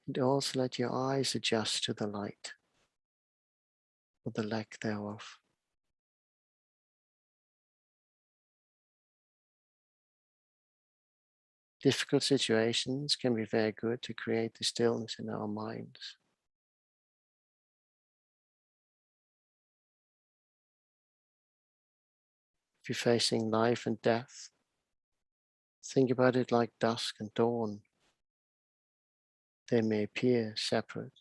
And also let your eyes adjust to the light, or the lack thereof. Difficult situations can be very good to create the stillness in our minds. If you're facing life and death, think about it like dusk and dawn. They may appear separate,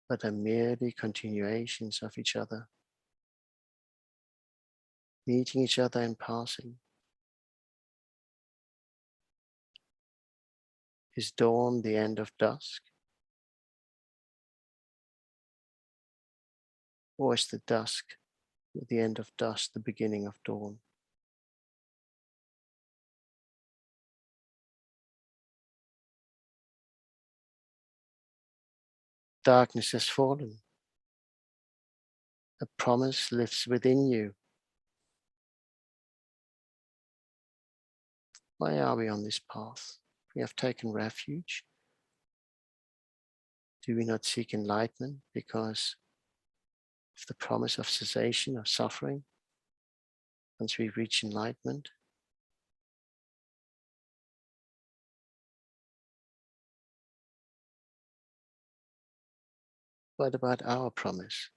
but are merely continuations of each other, meeting each other in passing. Is dawn the end of dusk? Or is the dusk, the end of dusk, the beginning of dawn? Darkness has fallen. A promise lives within you. Why are we on this path? We have taken refuge. Do we not seek enlightenment because of the promise of cessation of suffering once we reach enlightenment? What about our promise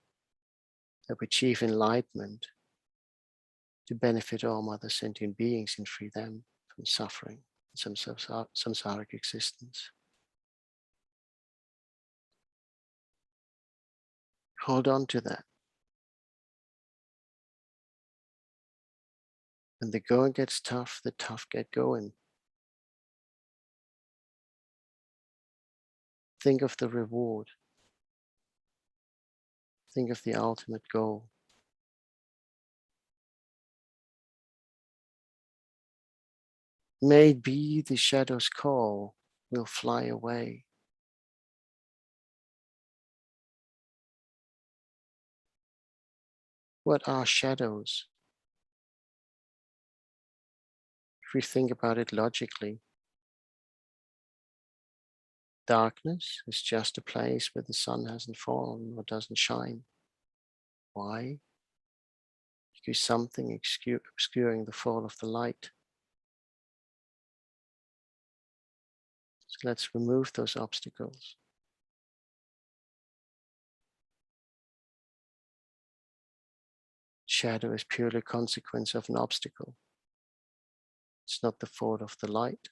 that we achieve enlightenment to benefit all other sentient beings and free them from suffering and samsaric existence? Hold on to that. When the going gets tough, the tough get going. Think of the reward. Think of the ultimate goal. May it be the shadow's call will fly away. What are shadows? If we think about it logically, darkness is just a place where the sun hasn't fallen or doesn't shine. Why? Because something obscuring the fall of the light. So let's remove those obstacles. Shadow is purely a consequence of an obstacle. It's not the fault of the light.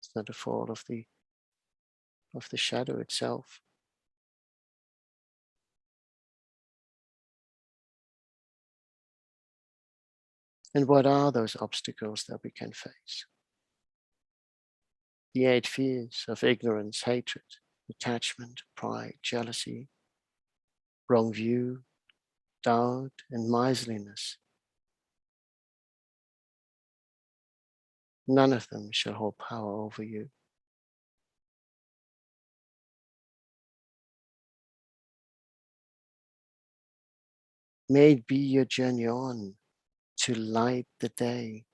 It's not the fault of the shadow itself. And what are those obstacles that we can face? The 8 fears of ignorance, hatred, attachment, pride, jealousy, wrong view, doubt, and miserliness. None of them shall hold power over you. May it be your journey on to light the day.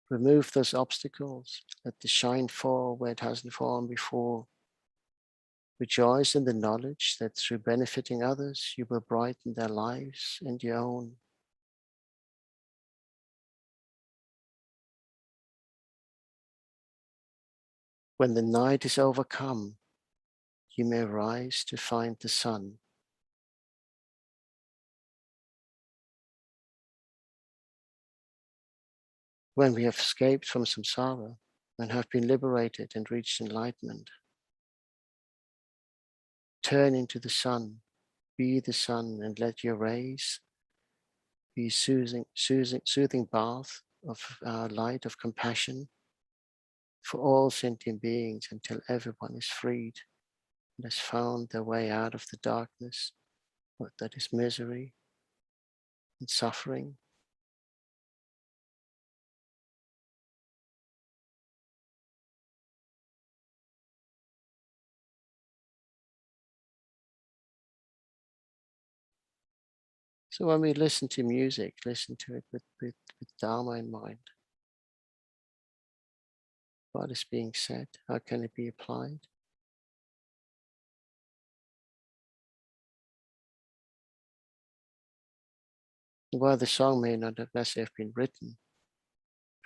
Remove those obstacles. Let the shine fall where it hasn't fallen before. Rejoice in the knowledge that through benefiting others, you will brighten their lives and your own. When the night is overcome, you may rise to find the sun. When we have escaped from samsara and have been liberated and reached enlightenment, turn into the sun, be the sun, and let your rays be soothing bath of light of compassion for all sentient beings until everyone is freed and has found their way out of the darkness that is misery and suffering. So when we listen to music, listen to it with Dharma in mind. What is being said? How can it be applied? While the song may not have necessarily been written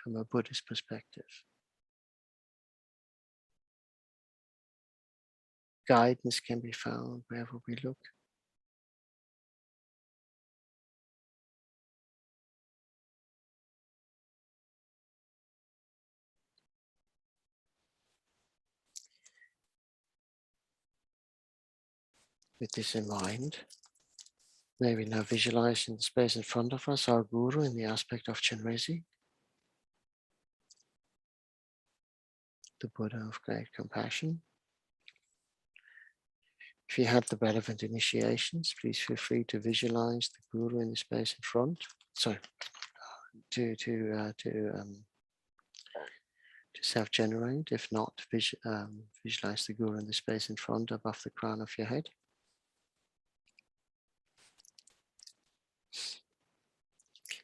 from a Buddhist perspective, guidance can be found wherever we look. With this in mind, may we now visualize in the space in front of us our Guru in the aspect of Chenrezig, the Buddha of great compassion. If you had the relevant initiations, please feel free to visualize the Guru in the space in front. Sorry, to self-generate. If not, visualize the Guru in the space in front above the crown of your head.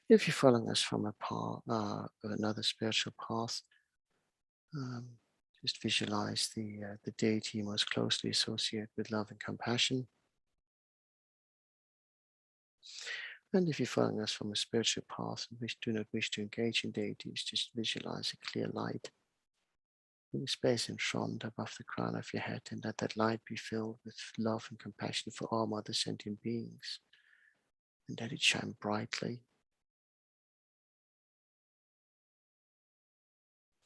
If you're following us from a path, another spiritual path, just visualize the deity most closely associated with love and compassion. And if you're following us from a spiritual path and do not wish to engage in deities, just visualize a clear light in the space in front above the crown of your head, and let that light be filled with love and compassion for all mother sentient beings, and let it shine brightly.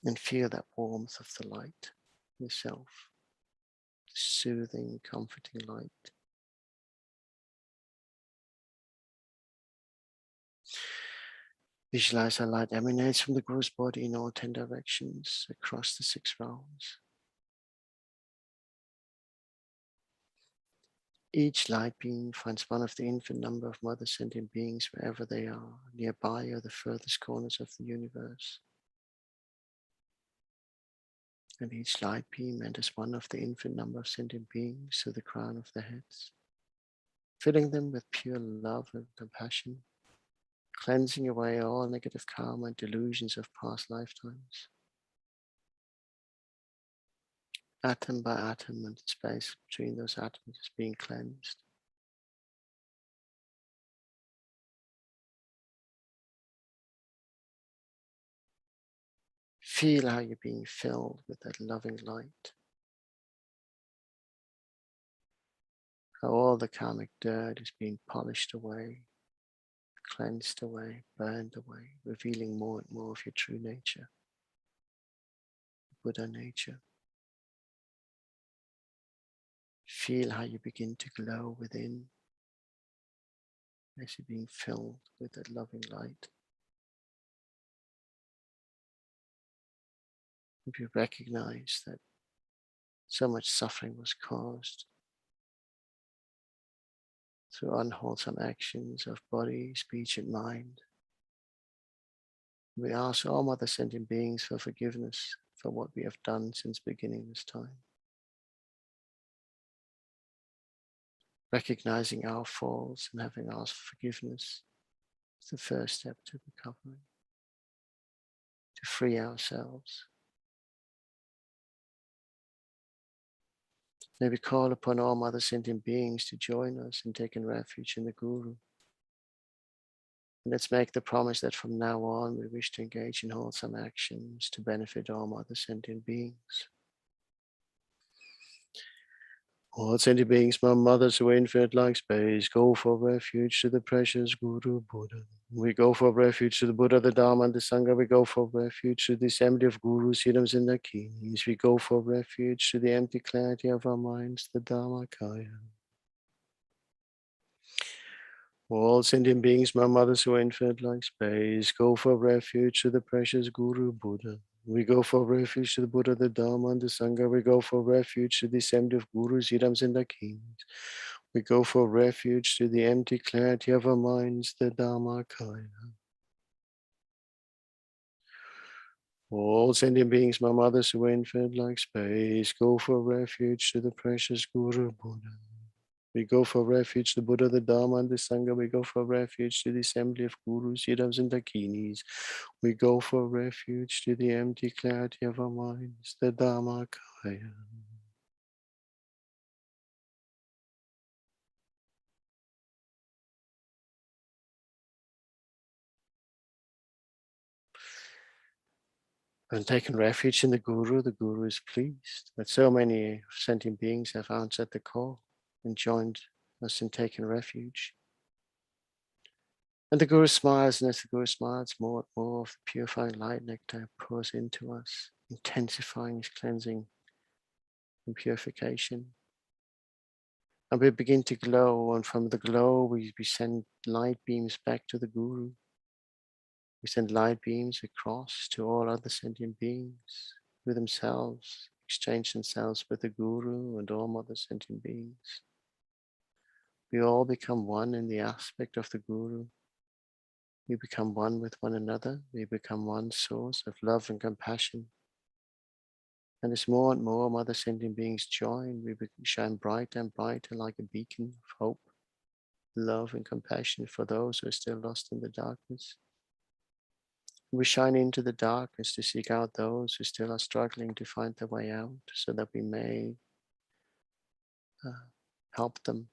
And feel that warmth of the light yourself, soothing, comforting light. Visualize how light emanates from the Guru's body in all 10 directions across the 6 realms. Each light beam finds one of the infinite number of mother sentient beings wherever they are, nearby or the furthest corners of the universe. And each light beam enters one of the infinite number of sentient beings through the crown of their heads. filling them with pure love and compassion, cleansing away all negative karma and delusions of past lifetimes. Atom by atom, and the space between those atoms is being cleansed. Feel how you're being filled with that loving light. How all the karmic dirt is being polished away, cleansed away, burned away, revealing more and more of your true nature, Buddha nature. Feel how you begin to glow within as you're being filled with that loving light. If you recognize that so much suffering was caused through unwholesome actions of body, speech, and mind, we ask all Mother Sentient Beings for forgiveness for what we have done since beginning this time. Recognizing our faults and having asked for forgiveness is the first step to recovery, to free ourselves. May we call upon all Mother Sentient Beings to join us in taking refuge in the Guru. And let's make the promise that from now on we wish to engage in wholesome actions to benefit all Mother Sentient Beings. All sentient beings, my mothers who are infinite like space, go for refuge to the precious Guru Buddha. We go for refuge to the Buddha, the Dharma, and the Sangha. We go for refuge to the assembly of Gurus, Siddhams, and Dakinis. We go for refuge to the empty clarity of our minds, the Dharmakaya. All sentient beings, my mothers who are infinite like space, go for refuge to the precious Guru Buddha. We go for refuge to the Buddha, the Dharma, and the Sangha. We go for refuge to the assembly of Gurus, Siddhams, and Dakinis. We go for refuge to the empty clarity of our minds, the Dharmakaya. All sentient beings, my mothers who are infinite like space, go for refuge to the precious Guru Buddha. We go for refuge to the Buddha, the Dharma, and the Sangha. We go for refuge to the assembly of Gurus, Siddhams, and Dakinis. We go for refuge to the empty clarity of our minds, the Dharmakaya. And taken refuge in the Guru is pleased that so many sentient beings have answered the call and joined us in taking refuge. And the Guru smiles, and as the Guru smiles, more and more of the purifying light nectar pours into us, intensifying his cleansing and purification. And we begin to glow, and from the glow we send light beams back to the Guru. We send light beams across to all other sentient beings who themselves exchange themselves with the Guru and all other sentient beings. We all become one in the aspect of the Guru. We become one with one another. We become one source of love and compassion. And as more and more Mother Sentient Beings join, we shine brighter and brighter like a beacon of hope, love, and compassion for those who are still lost in the darkness. We shine into the darkness to seek out those who still are struggling to find their way out, so that we may help them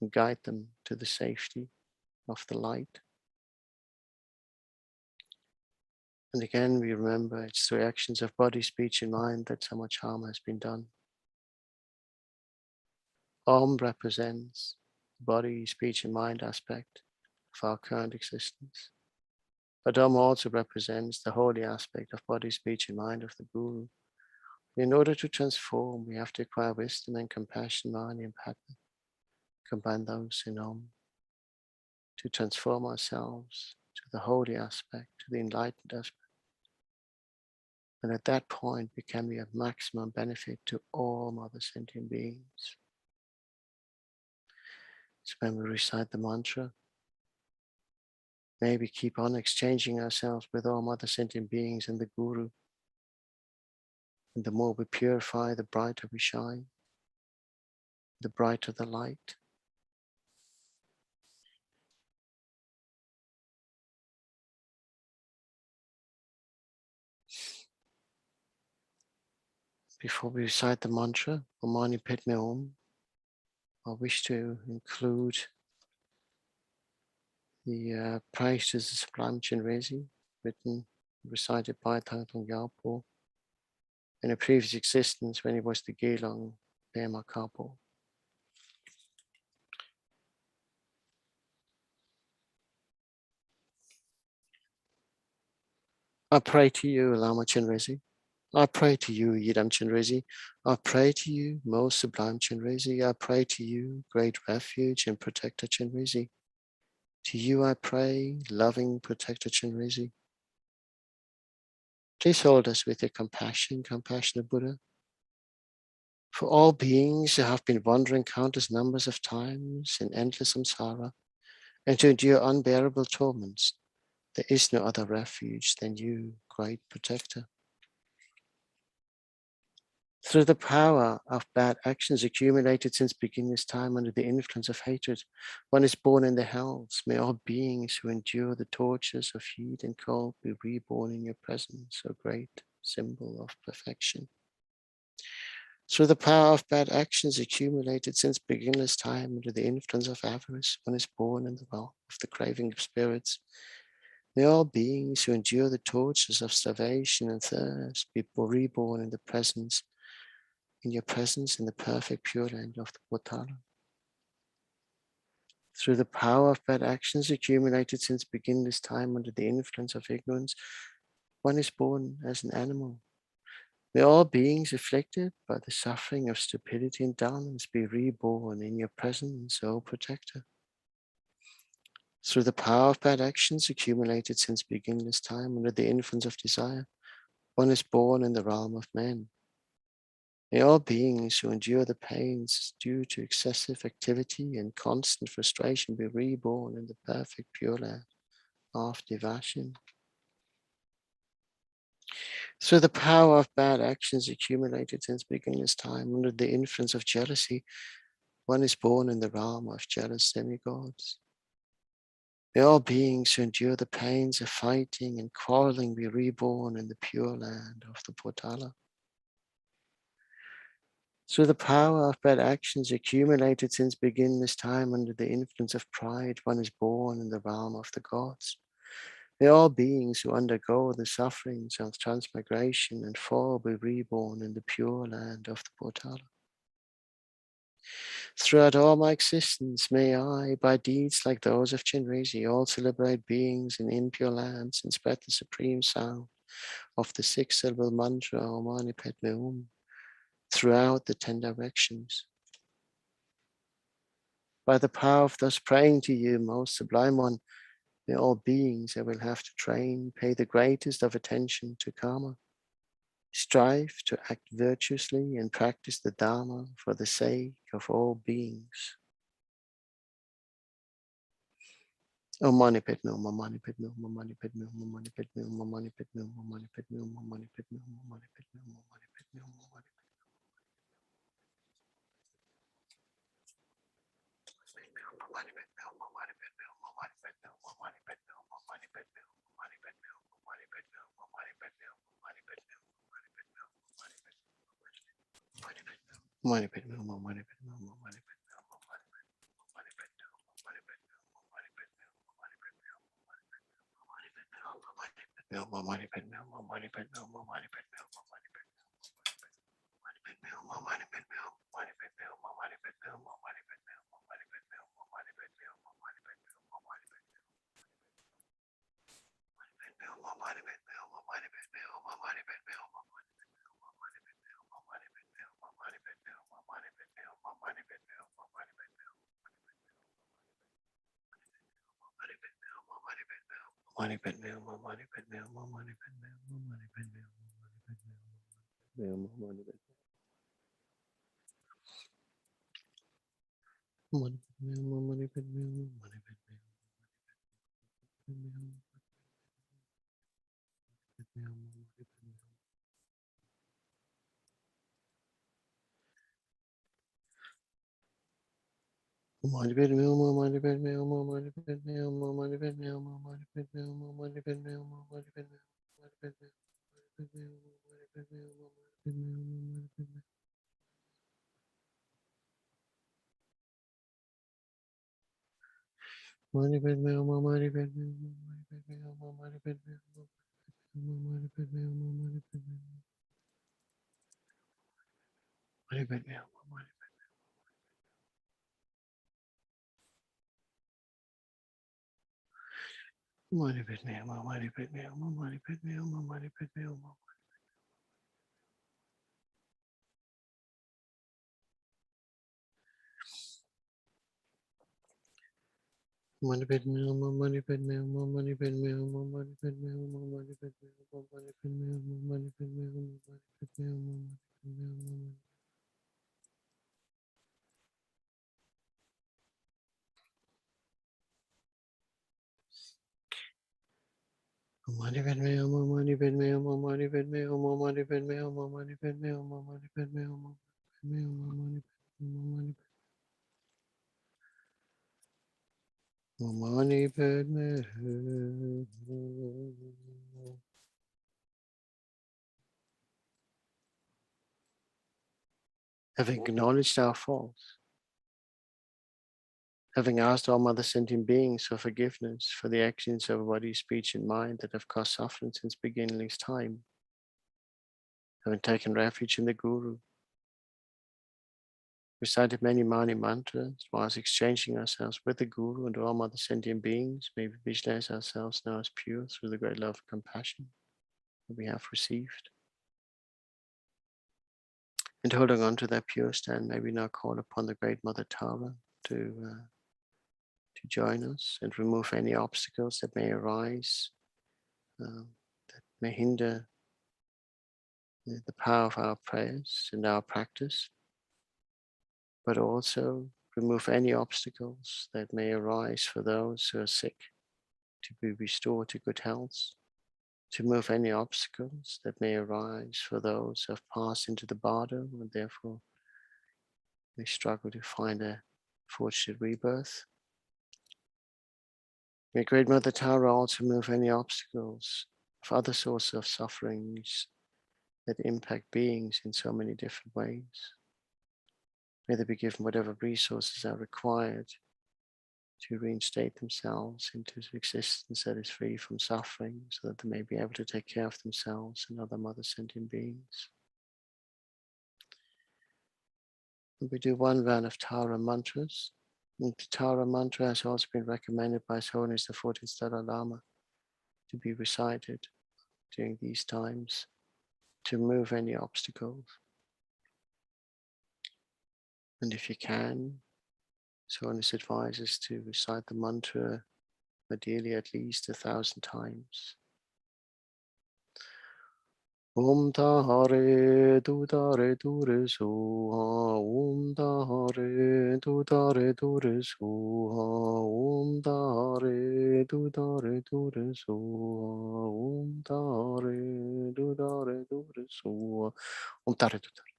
and guide them to the safety of the light. And again, we remember it's through actions of body, speech, and mind that so much harm has been done. Om represents the body, speech, and mind aspect of our current existence. But Om also represents the holy aspect of body, speech, and mind of the Guru. In order to transform, we have to acquire wisdom and compassion, Mani, and Padma. Combine those in Om to transform ourselves to the holy aspect, to the enlightened aspect. And at that point, we can be of maximum benefit to all Mother Sentient Beings. So when we recite the mantra, may we keep on exchanging ourselves with all Mother Sentient Beings and the Guru. And the more we purify, the brighter we shine, the brighter the light, Before we recite the mantra, Om Mani Padme Hum, I wish to include the praise to the Sublime Chenrezig, written, recited by Thangtong Gyalpo in a previous existence when he was the Gelong Lama Kapo. I pray to you, Lama Chenrezig. I pray to you, Yidam Chenrezig. I pray to you, most sublime Chenrezig. I pray to you, great refuge and protector Chenrezig. To you I pray, loving protector Chenrezig. Please hold us with your compassion, compassionate Buddha. For all beings who have been wandering countless numbers of times in endless samsara and to endure unbearable torments, there is no other refuge than you, great protector. Through the power of bad actions accumulated since beginningless time under the influence of hatred, one is born in the hells. May all beings who endure the tortures of heat and cold be reborn in your presence, O great symbol of perfection. Through the power of bad actions accumulated since beginningless time under the influence of avarice, one is born in the realm of the craving of spirits. May all beings who endure the tortures of starvation and thirst be reborn in your presence in the perfect pure land of the Potala. Through the power of bad actions accumulated since beginningless time under the influence of ignorance, one is born as an animal. May all beings afflicted by the suffering of stupidity and dullness be reborn in your presence, O protector. Through the power of bad actions accumulated since beginningless time under the influence of desire, one is born in the realm of men. May all beings who endure the pains due to excessive activity and constant frustration be reborn in the perfect pure land of devotion. Through the power of bad actions accumulated since beginningless time under the influence of jealousy, one is born in the realm of jealous demigods. May all beings who endure the pains of fighting and quarreling be reborn in the pure land of the Potala. Through the power of bad actions accumulated since beginningless time under the influence of pride, one is born in the realm of the gods. May all beings who undergo the sufferings of transmigration and fall be reborn in the pure land of the Potala. Throughout all my existence, may I, by deeds like those of Chenrezig, also liberate beings in impure lands and spread the supreme sound of the six-syllable mantra, Om Mani Padme Hum, throughout the 10 directions. By the power of thus praying to you, most sublime one, may all beings I will have to train pay the greatest of attention to karma, strive to act virtuously and practice the Dharma for the sake of all beings. Om Mani Padme Hum, Om Mani Padme Hum, Om Mani Padme Hum, Om Mani Padme Hum, Om Mani Padme Hum, Om Mani Padme Hum, Om Mani Padme Hum, Om Mani Padme Hum, Om Mani Padme Hum, Om Mani Padme Hum, Om Mani Mani Padme Hum, Mani Padme Hum, Mani Padme Hum, Mani Padme Hum, Mani Padme Hum, Mani Padme Hum, Mani Padme Hum, Mani Mani Padme Hum, Mani Padme Hum, Mani Padme Hum, Mani Padme Hum. Mani Padme Hum, Mani Padme Hum, Mani Padme Hum, Mani Padme Hum, Mani Padme Hum, Mani Padme Hum, Mani Padme Hum, Mani Padme Hum, Mani Padme Hum, Mani Padme Hum, Mani Padme Hum, Mani Padme Hum, Mani Padme Hum, Mani Padme Hum, Mani Mani Padme Hum. Having acknowledged our faults, having asked all Mother Sentient Beings for forgiveness for the actions of body, speech, and mind that have caused suffering since beginningless time, having taken refuge in the Guru, recited many Mani mantras whilst exchanging ourselves with the Guru and all Mother Sentient Beings, may we visualize ourselves now as pure through the great love and compassion that we have received. And holding on to that pure stand, may we now call upon the great Mother Tara to join us and remove any obstacles that may arise, that may hinder the power of our prayers and our practice, but also remove any obstacles that may arise for those who are sick to be restored to good health, to remove any obstacles that may arise for those who have passed into the bardo and therefore may struggle to find a fortunate rebirth. May Great Mother Tara also remove any obstacles of other sources of sufferings that impact beings in so many different ways. May they be given whatever resources are required to reinstate themselves into existence that is free from suffering, so that they may be able to take care of themselves and other Mother Sentient Beings. And we do one round of Tara mantras. And the Tara mantra has also been recommended by His Holiness the 14th Dalai Lama to be recited during these times to remove any obstacles. And if you can, His Holiness advises to recite the mantra ideally at least 1,000 times. Om Tare Dudare Dure Suha, Om Tare Dudare Dure Suha, Om Tare Dudare Dure Suha, Om Tare Dudare Dure Suha, Om Tare Dudare.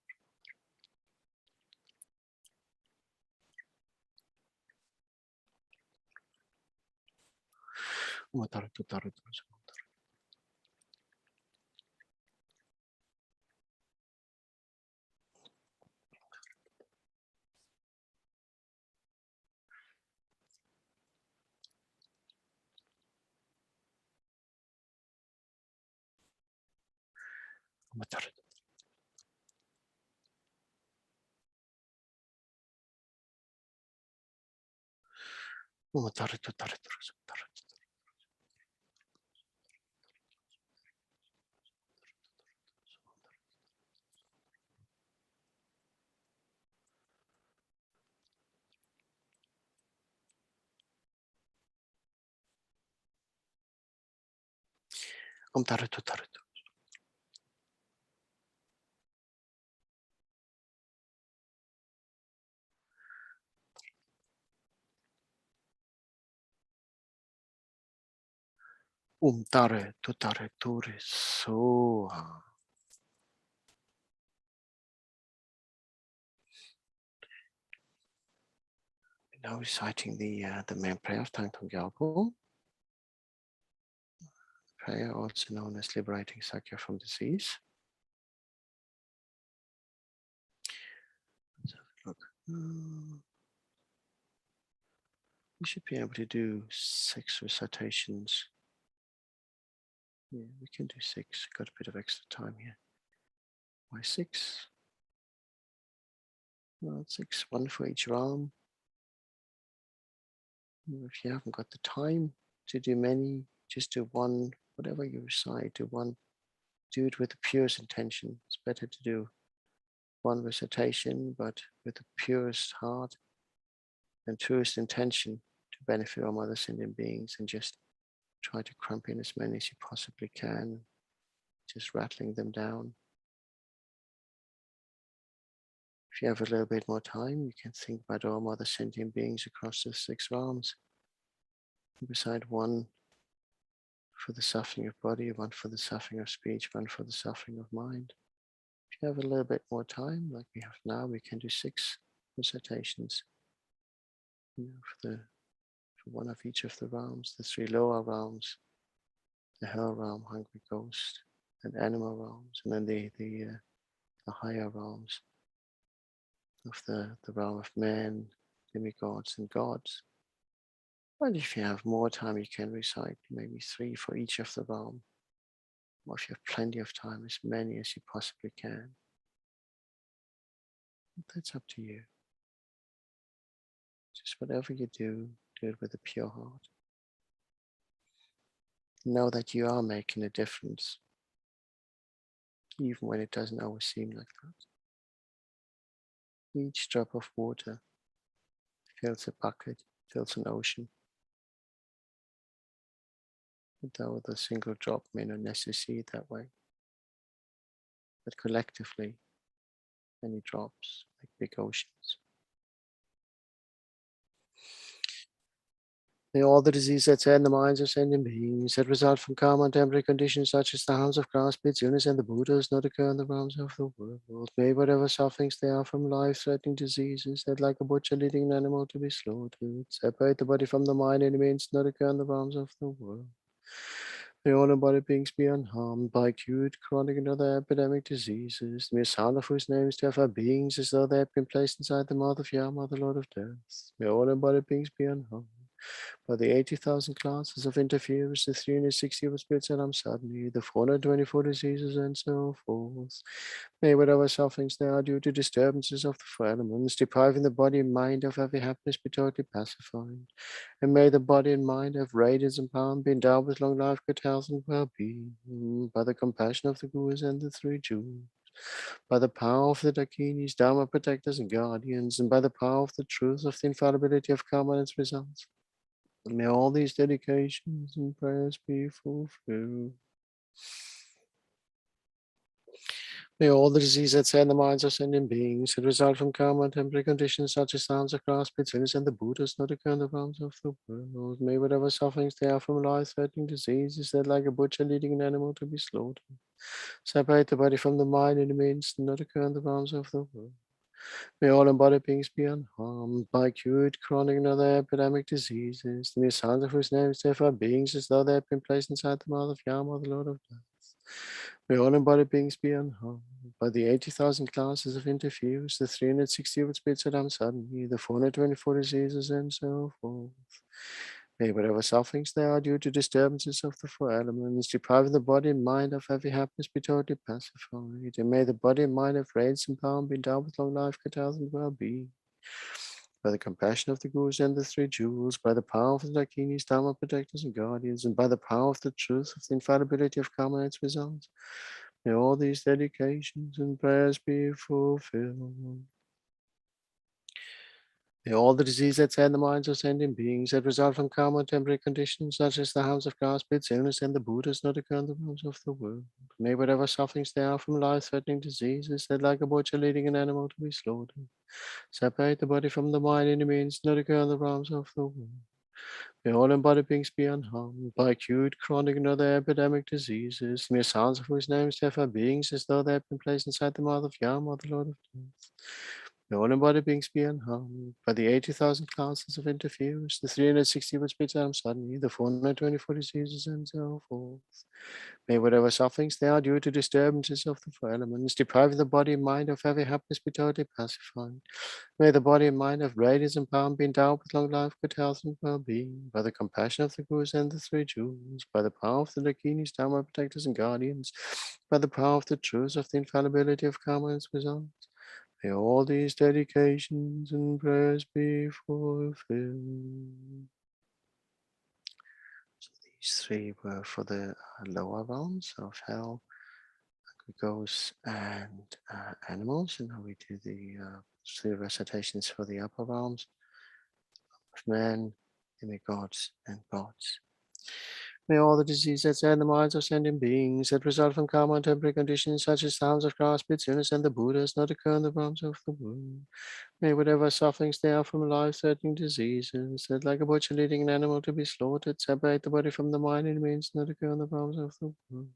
Om Tare Dudare Dure Suha. Om Tare Dudare. Om Tare Dudare Dure Suha. Om Tare Dudare Dure. Om Tare Dudare Dure Suha. Now reciting the main prayer of Thangtong Gyalpo Prayer, also known as liberating Sakya from disease. Let's have a look. You should be able to do 6 recitations. Yeah, we can do 6. Got a bit of extra time here. Why 6? Well, 6, 1 for each realm. If you haven't got the time to do many, just do 1, whatever you recite, do 1. Do it with the purest intention. It's better to do 1 recitation, but with the purest heart and truest intention to benefit all other sentient beings, and just try to cramp in as many as you possibly can, just rattling them down. If you have a little bit more time, you can think about all other sentient beings across the 6 realms. Beside 1 for the suffering of body, 1 for the suffering of speech, 1 for the suffering of mind. If you have a little bit more time, like we have now, we can do 6 recitations. For 1 of each of the realms, the 3 lower realms, the hell realm, hungry ghost, and animal realms, and then the higher realms of the realm of man, demigods, and gods. And if you have more time, you can recite maybe 3 for each of the realm. Or if you have plenty of time, as many as you possibly can. That's up to you. Just whatever you do it with a pure heart. Know that you are making a difference, even when it doesn't always seem like that. Each drop of water fills a bucket, fills an ocean. Though the single drop may not necessarily see it that way. But collectively, many drops make big oceans. May all the diseases that tear in the minds of sentient beings that result from karma and temporary conditions such as the hounds of grass, pits, illness, and the Buddhas not occur in the realms of the world. May whatever sufferings they are from life-threatening diseases that, like a butcher leading an animal to be slaughtered, separate the body from the mind and means not occur in the realms of the world. May all embodied beings be unharmed by acute, chronic, and other epidemic diseases. May sound of whose names terrify beings as though they had been placed inside the mouth of Yama, the Lord of Death. May all embodied beings be unharmed by the 80,000 classes of interference, the 360 of spirits and suddenly, the 424 diseases, and so forth. May whatever sufferings they are due to disturbances of the 4 elements, depriving the body and mind of every happiness, be totally pacified. And may the body and mind have radiance and power and be endowed with long life, good health, and well-being, by the compassion of the Gurus and the 3 Jewels. By the power of the Dakinis, Dharma protectors and guardians, and by the power of the truth of the infallibility of karma and its results. May all these dedications and prayers be fulfilled. May all the diseases that tear in the minds of sentient beings that result from karma and temporary conditions such as sounds of grass, pits, illness, and the Buddhas not occur in the realms of the world. May whatever sufferings they are from life-threatening diseases that, like a butcher leading an animal to be slaughtered, separate the body from the mind and means not occur in the realms of the world. May all embodied beings be unharmed by acute, chronic, and other epidemic diseases. The mere sounds of whose names therefore beings as though they had been placed inside the mouth of Yama, the Lord of Death. May all embodied beings be unharmed by the 80,000 classes of interference, the 360 of spirits that suddenly, the 424 diseases, and so forth. May whatever sufferings there are due to disturbances of the 4 elements, depriving the body and mind of every happiness, be totally pacified. And may the body and mind have radiance and power and be endowed with long life, good health, and well-being. By the compassion of the Gurus and the 3 Jewels, by the power of the Dakinis, Dharma protectors and guardians, and by the power of the truth of the infallibility of karma and its results. May all these dedications and prayers be fulfilled. May all the diseases that tear in the minds of sentient beings that result from karma and temporary conditions, such as the hounds of grass, pits, illness, and the Buddhas, not occur in the realms of the world. May whatever sufferings they are from life-threatening diseases that, like a butcher leading an animal to be slaughtered, separate the body from the mind and means not occur in the realms of the world. May all embodied beings be unharmed by acute, chronic, and other epidemic diseases. Mere sounds of whose names therefore beings as though they had been placed inside the mouth of Yama, the Lord of Death. May all embodied beings be unharmed by the 80,000 classes of interference, the 360 which speech atoms suddenly, the 424 diseases, and so forth. May whatever sufferings they are due to disturbances of the four elements, depriving the body and mind of every happiness, be totally pacified. May the body and mind of radiance and power be endowed with long life, good health, and well-being, by the compassion of the Gurus and the three jewels, by the power of the Dakinis, Dharma protectors and guardians, by the power of the truth of the infallibility of karma and its results. May all these dedications and prayers be fulfilled. So these three were for the lower realms of hell, ghosts, and animals. And now we do the three recitations for the upper realms of men, demigods, and gods. May all the diseases and the minds of sentient beings that result from karma and temporary conditions, such as sounds of grass, pits, illness, and the Buddhas, not occur in the realms of the world. May whatever sufferings they are from life-threatening diseases, that like a butcher leading an animal to be slaughtered, separate the body from the mind, it means not occur in the realms of the world.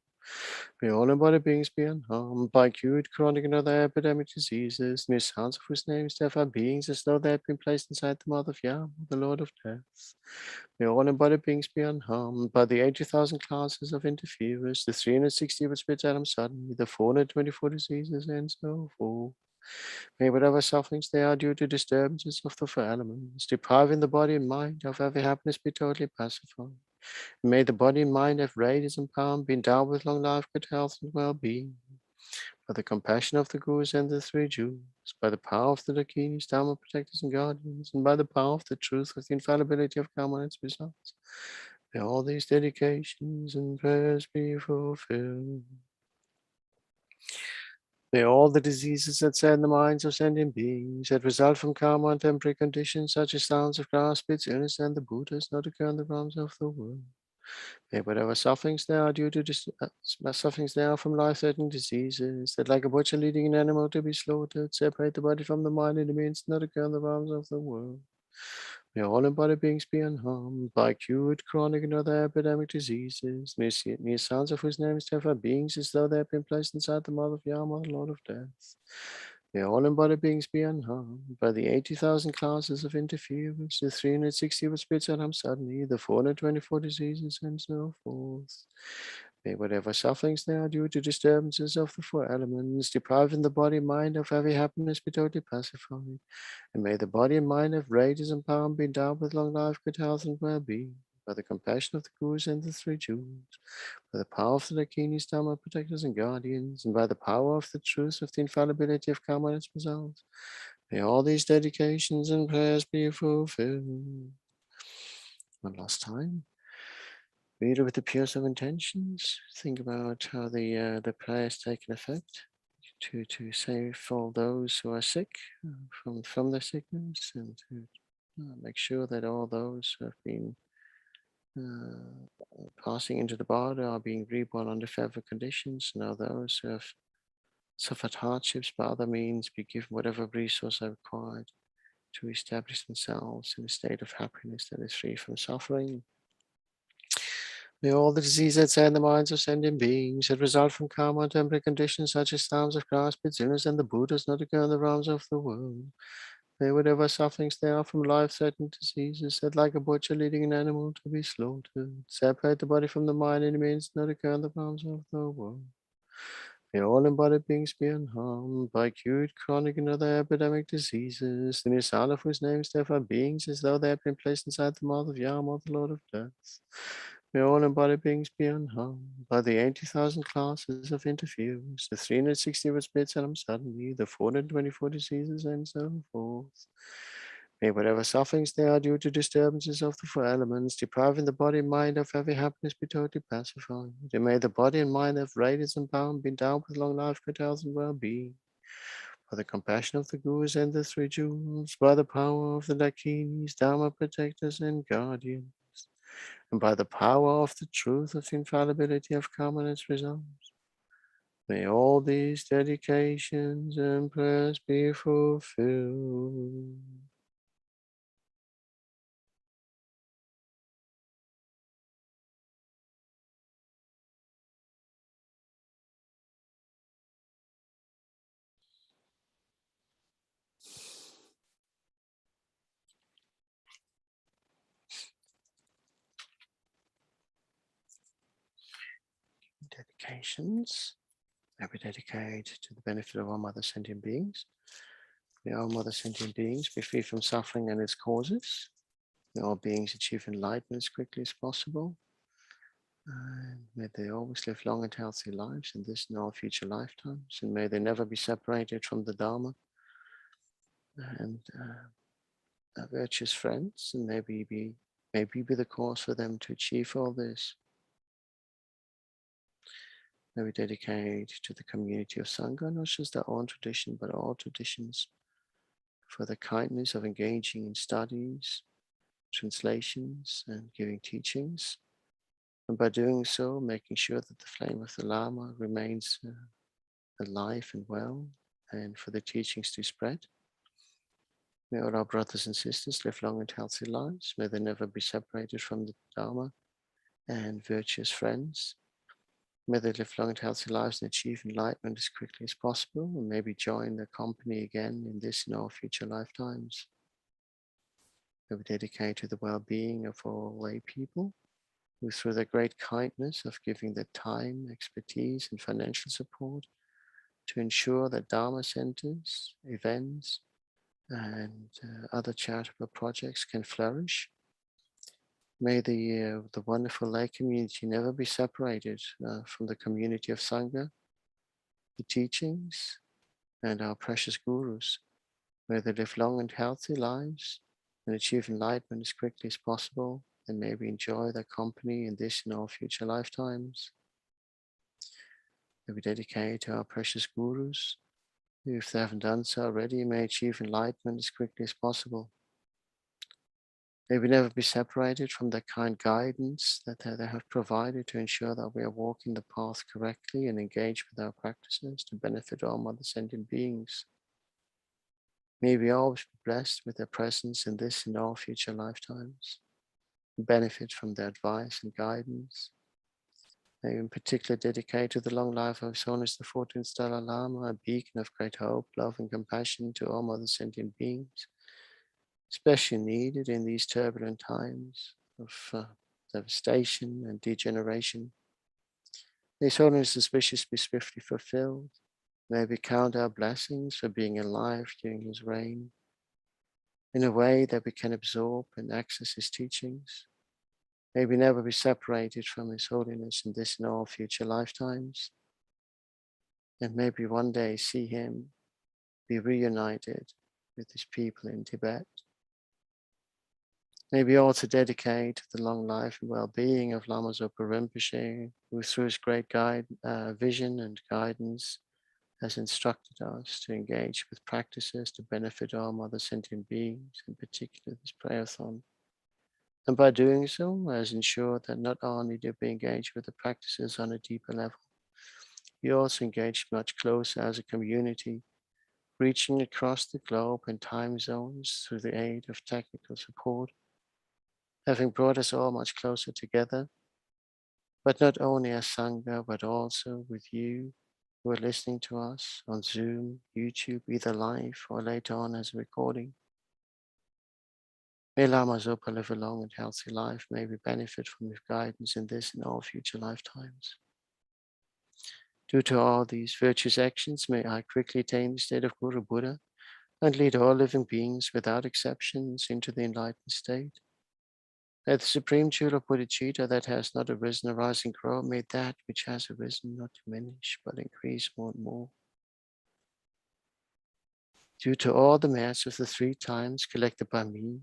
May all embodied beings be unharmed by acute, chronic, and other epidemic diseases, mere sounds of whose names therefore beings as though they had been placed inside the mouth of Yah, the Lord of Death. May all embodied beings be unharmed by the 80,000 classes of interferers, the 360 of split atoms suddenly, the 424 diseases, and so forth. May whatever sufferings they are due to disturbances of the four elements, depriving the body and mind of every happiness, be totally pacified. May the body and mind have radiance and power, be endowed with long life, good health, and well-being. By the compassion of the Gurus and the three jewels, by the power of the Dakinis, Dharma protectors and guardians, and by the power of the truth of the infallibility of karma and its results, may all these dedications and prayers be fulfilled. May all the diseases that sadden the minds of sentient beings, that result from karma and temporary conditions, such as sounds of grass, pits, illness, and the Buddhas, not occur in the realms of the world. May whatever sufferings there are due to sufferings there are from life-threatening diseases, that like a butcher leading an animal to be slaughtered, separate the body from the mind, and it means not occur in the realms of the world. May all embodied beings be unharmed by acute, chronic, and other epidemic diseases, mere sounds of whose names therefore beings as though they have been placed inside the mouth of Yama, the Lord of Death. May all embodied beings be unharmed by the 80,000 classes of interference, the 360 of spirits and suddenly, the 424 diseases, and so forth. May whatever sufferings there are due to disturbances of the four elements, depriving the body and mind of every happiness, be totally pacified. And may the body and mind have radiance and power, be endowed with long life, good health, and well-being, by the compassion of the Gurus and the three jewels, by the power of the Dakinis, Dharma protectors and guardians, and by the power of the truth of the infallibility of karma and its results. May all these dedications and prayers be fulfilled. One last time. Read it with the purest of intentions. Think about how the prayers take an effect to save all those who are sick from their sickness, and to make sure that all those who have been passing into the body are being reborn under favorable conditions. Now those who have suffered hardships by other means be given whatever resource are required to establish themselves in a state of happiness that is free from suffering. May all the diseases and the minds of sentient beings that result from karma and temporary conditions such as storms of grass, pits, illness, and the Buddhas not occur in the realms of the world. May whatever sufferings they are from life-threatening diseases that like a butcher leading an animal to be slaughtered, separate the body from the mind, and means not occur in the realms of the world. May all embodied beings be unharmed by acute, chronic, and other epidemic diseases, the mere sound of whose names therefore beings as though they had been placed inside the mouth of Yama, the Lord of Death. May all embodied beings be unharmed by the 80,000 classes of interference, the 360 of split atoms suddenly, the 424 diseases, and so forth. May whatever sufferings they are due to disturbances of the four elements, depriving the body and mind of every happiness, be totally pacified. And may the body and mind have radiance and power, be endowed with long life, good health, and well-being. By the compassion of the Gurus and the three jewels, by the power of the Dakinis, Dharma protectors and guardians, and by the power of the truth of the infallibility of karma and its results. May all these dedications and prayers be fulfilled. dedications. May we dedicate to the benefit of all mother sentient beings. May all mother sentient beings be free from suffering and its causes. May all beings achieve enlightenment as quickly as possible. And may they always live long and healthy lives in this and all future lifetimes. And may they never be separated from the Dharma and virtuous friends. And may we be the cause for them to achieve all this. May we dedicate to the community of Sangha, not just our own tradition, but all traditions, for the kindness of engaging in studies, translations, and giving teachings. And by doing so, making sure that the flame of the Lama remains alive and well, and for the teachings to spread. May all our brothers and sisters live long and healthy lives. May they never be separated from the Dharma and virtuous friends. May they live long and healthy lives and achieve enlightenment as quickly as possible, and maybe join their company again in this and all future lifetimes. May we dedicate to the well-being of all lay people, who through their great kindness of giving their time, expertise, and financial support to ensure that Dharma centers, events, and other charitable projects can flourish. May the wonderful lay community never be separated from the community of Sangha, the teachings, and our precious gurus. May they live long and healthy lives and achieve enlightenment as quickly as possible, and may we enjoy their company in this and all future lifetimes. May we dedicate to our precious gurus, who, if they haven't done so already, may achieve enlightenment as quickly as possible. May we never be separated from the kind guidance that they have provided to ensure that we are walking the path correctly and engage with our practices to benefit all mother sentient beings. May we always be blessed with their presence in this and all future lifetimes, and benefit from their advice and guidance. May we in particular dedicate to the long life of His Holiness the 14th Dalai Lama, a beacon of great hope, love, and compassion to all mother sentient beings, especially needed in these turbulent times of devastation and degeneration. May His Holiness's wishes be swiftly fulfilled. May we count our blessings for being alive during His reign in a way that we can absorb and access His teachings. May we never be separated from His Holiness in this and all future lifetimes. And maybe one day see Him be reunited with His people in Tibet. May we also dedicate the long life and well-being of Lama Zopa Rinpoche, who through his great vision and guidance has instructed us to engage with practices to benefit all mother sentient beings, in particular this prayerathon. And by doing so, has ensured that not only do we engage with the practices on a deeper level, we also engage much closer as a community, reaching across the globe and time zones through the aid of technical support, having brought us all much closer together, but not only as Sangha, but also with you who are listening to us on Zoom, YouTube, either live or later on as a recording. May Lama Zopa live a long and healthy life. May we benefit from his guidance in this and all future lifetimes. Due to all these virtuous actions, may I quickly attain the state of Guru Buddha and lead all living beings without exceptions into the enlightened state. May the supreme jewel of bodhicitta that has not arisen arise and grow. May that which has arisen not diminish, but increase more and more. Due to all the merits of the 3 times collected by me,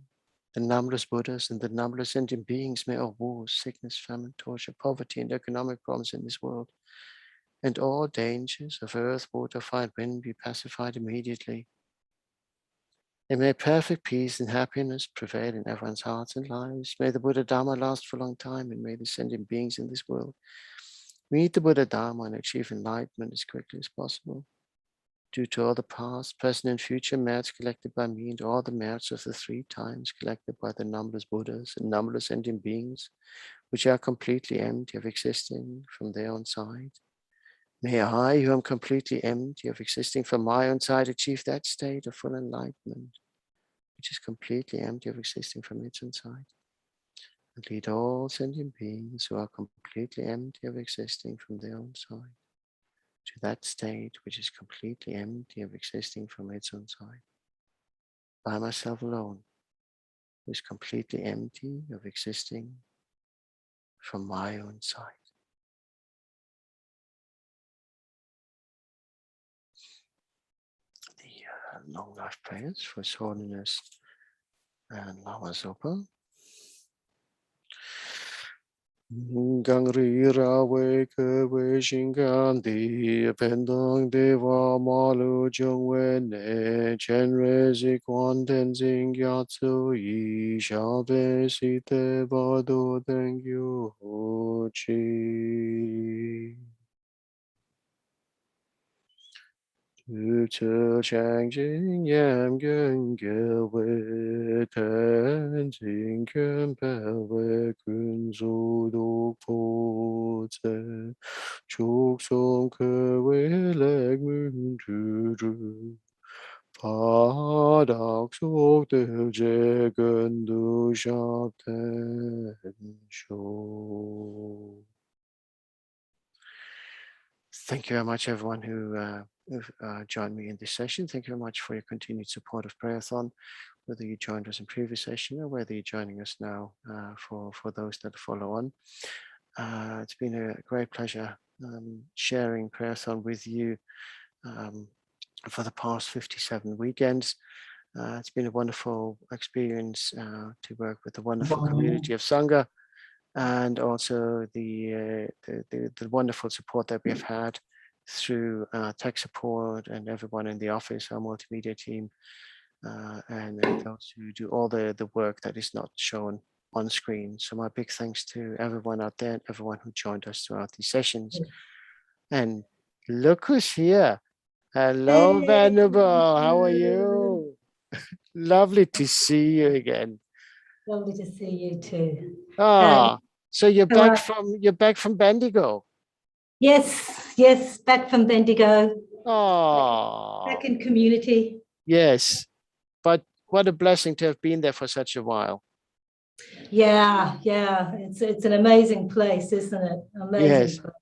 the numberless Buddhas and the numberless sentient beings, may all wars, sickness, famine, torture, poverty, and economic problems in this world, and all dangers of earth, water, fire, wind be pacified immediately. And may perfect peace and happiness prevail in everyone's hearts and lives. May the Buddha Dharma last for a long time, and may the sentient beings in this world meet the Buddha Dharma and achieve enlightenment as quickly as possible. Due to all the past, present, and future merits collected by me, and all the merits of the 3 times collected by the numberless Buddhas and numberless sentient beings, which are completely empty of existing from their own side, may I, who am completely empty of existing from my own side, achieve that state of full enlightenment, which is completely empty of existing from its own side. and lead all sentient beings who are completely empty of existing from their own side to that state which is completely empty of existing from its own side. By myself alone, who is completely empty of existing from my own side. The long life prayers for His Holiness and Lama Zopa. Gangri Rawe Kewe Shingandi Pendong Deva Malu Jungwe Ne Chenrezig Tenzing Gyatso Yi Shabe Site Bado Thank you Chi Tu Chang Jing Yam Gung Gewe Tenzing Kempewe Kunzu Duk Po Tse Chuk Song Kewe Leg Mun Tu Padak Sok Del Je Gundu Shap Ten Sho. Thank you very much, everyone who joined me in this session. Thank you very much for your continued support of Prayerathon, whether you joined us in previous session or whether you're joining us now for those that follow on. It's been a great pleasure sharing Prayerathon with you for the past 57 weekends. It's been a wonderful experience to work with the wonderful community of Sangha, and also the wonderful support that we have had through tech support and everyone in the office, our multimedia team, and those who do all the work that is not shown on screen. So my big thanks to everyone out there and everyone who joined us throughout these sessions. And look who's here. Hello, Hey. Venerable. How are you? Lovely to see you again. Lovely to see you too. Ah, so you're so back from Bendigo. Yes, back from Bendigo, Oh, back in community. yes. But what a blessing to have been there for such a while. Yeah, it's an amazing place, isn't it? Amazing Yes. place.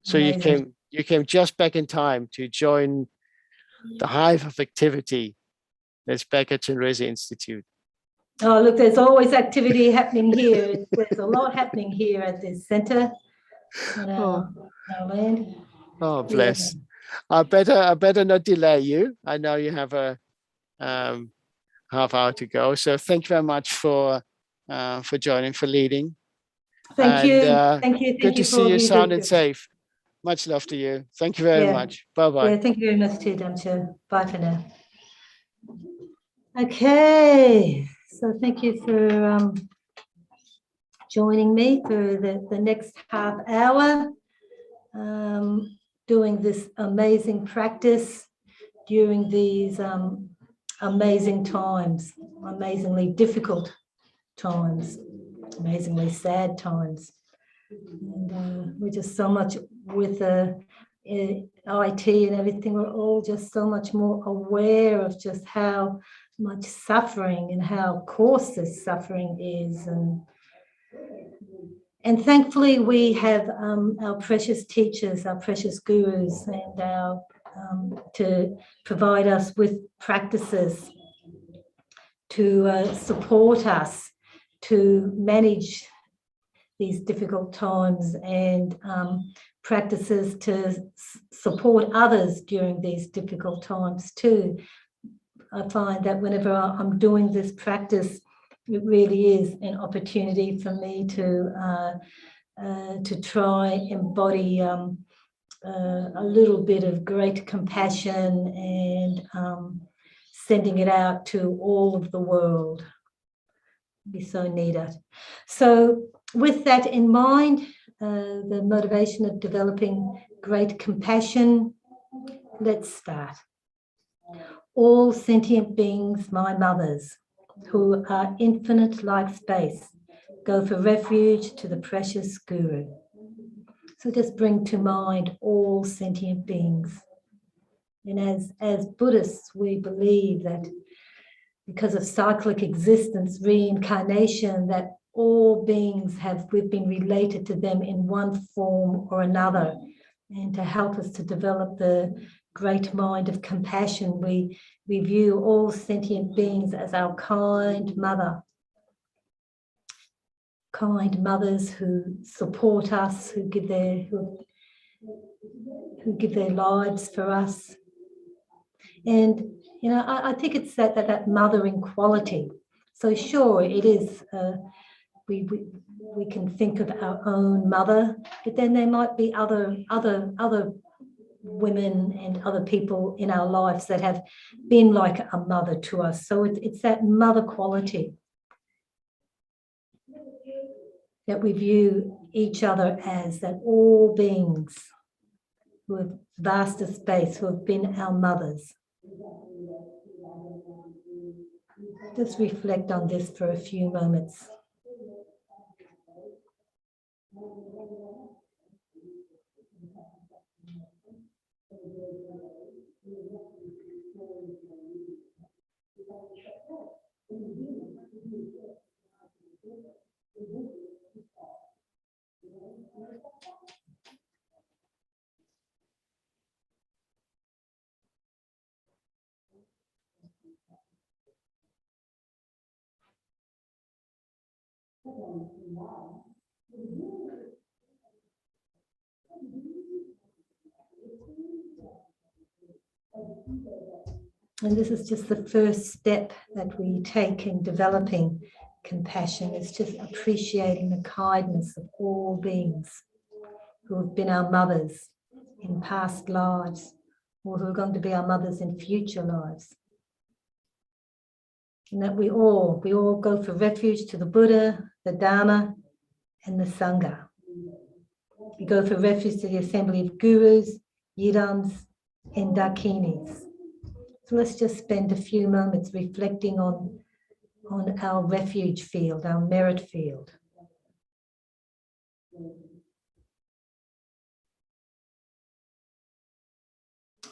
So Amazing. you came just back in time to join the hive of activity that's back at Chenrezig Institute. Oh, look, there's always activity happening here. There's a lot happening here at this center on our land. Oh, bless. I better not delay you. I know you have a half hour to go. So thank you very much for joining, for leading. Thank you. Thank Good you to for see all you you sound do. and safe. Much love to you. Thank you very much. Bye-bye. Yeah, thank you very much too, Damcho. Bye for now. Okay, so thank you for joining me for the next half hour, doing this amazing practice during these amazing times, amazingly difficult times, amazingly sad times. And we're just so much with the IT and everything, we're all just so much more aware of just how much suffering and how coarse this suffering is. And thankfully we have our precious teachers, our precious gurus, and our to provide us with practices to support us to manage these difficult times, and practices to support others during these difficult times too. I find that whenever I'm doing this practice, it really is an opportunity for me to try embody a little bit of great compassion and sending it out to all of the world. Be so needed. So with that in mind, the motivation of developing great compassion, let's start. All sentient beings, my mothers, who are infinite like space, go for refuge to the precious Guru. So just bring to mind all sentient beings. And as Buddhists, we believe that because of cyclic existence, reincarnation, that all beings we've been related to them in one form or another, and to help us to develop the great mind of compassion, we view all sentient beings as our kind mother. Kind mothers who support us, who give their lives for us. And you know, I think it's that mothering quality. So sure, it is. We can think of our own mother, but then there might be other women and other people in our lives that have been like a mother to us. So it's that mother quality that we view each other as, that all beings who have vaster space, who have been our mothers. Just reflect on this for a few moments. And this is just the first step that we take in developing compassion. It's just appreciating the kindness of all beings who have been our mothers in past lives, or who are going to be our mothers in future lives. And that we all go for refuge to the Buddha, the Dharma, and the Sangha. We go for refuge to the assembly of gurus, yidams, and dakinis. So let's just spend a few moments reflecting on our refuge field, our merit field.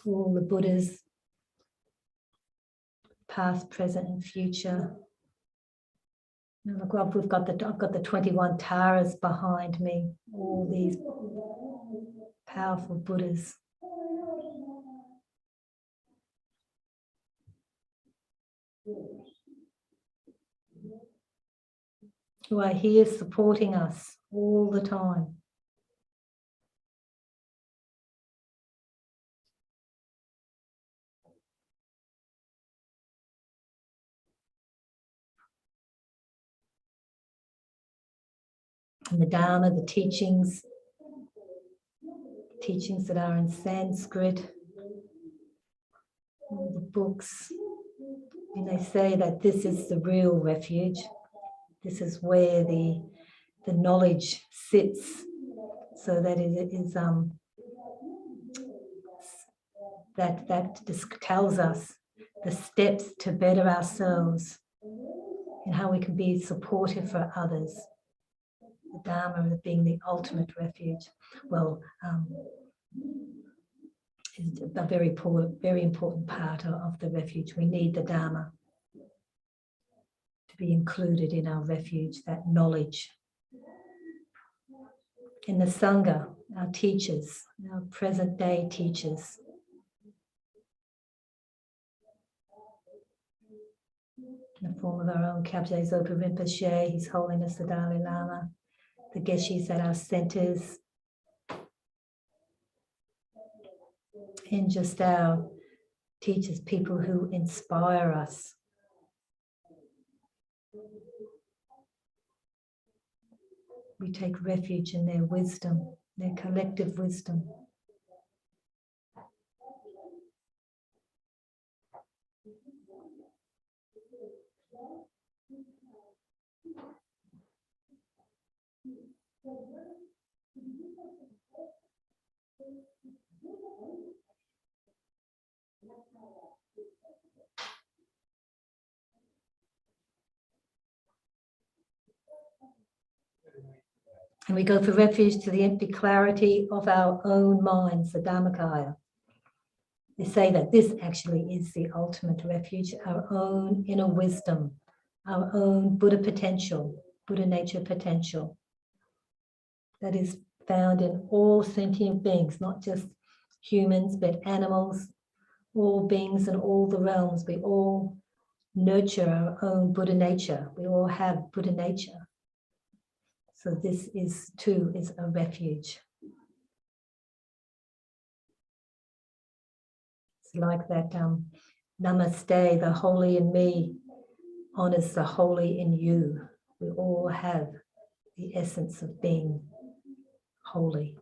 All the Buddhas, past, present, and future. Now look, I've got the 21 Taras behind me, all these powerful Buddhas. Who are here supporting us all the time. And the Dharma, the teachings that are in Sanskrit, all the books. And they say that this is the real refuge. This is where the knowledge sits, so that it is that just tells us the steps to better ourselves and how we can be supportive for others. The Dharma being the ultimate refuge. Well, is a very important part of the refuge. We need the Dharma to be included in our refuge, that knowledge. In the Sangha, our teachers, our present day teachers. In the form of our own Kyabje Zopa Rinpoche, His Holiness the Dalai Lama, the Geshis at our centers, and just our teachers, people who inspire us. We take refuge in their wisdom, their collective wisdom. And we go for refuge to the empty clarity of our own minds, the Dharmakaya. They say that this actually is the ultimate refuge, our own inner wisdom, our own Buddha potential, Buddha nature potential that is found in all sentient beings, not just humans, but animals, all beings in all the realms. We all nurture our own Buddha nature. We all have Buddha nature. So this is too is a refuge. It's like that namaste, the holy in me honors the holy in you. We all have the essence of being holy.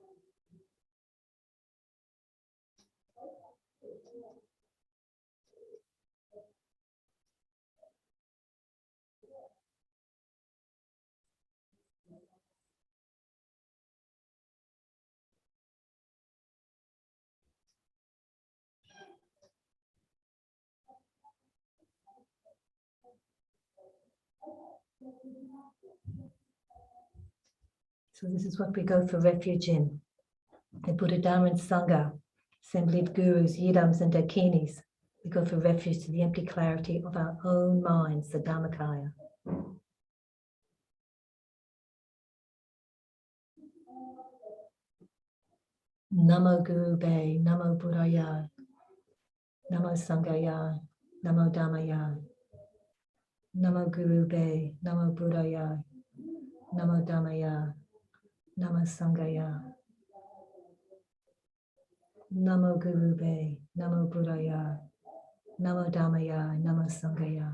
So this is what we go for refuge in. The Buddha, Dharma and Sangha, assembly of gurus, yidams and dakinis. We go for refuge to the empty clarity of our own minds, the Dharmakaya. Namo Guru Be, Namo Buddhaya, Namo Sanghaya, Namo Dhammaya, Namo Guru Be, Namo Buddhaya, Namo Dhammaya, Namo Sanghaya, Namo Guru Be, Namo Buddhaya, Namo Dhammaya, Namo Sanghaya.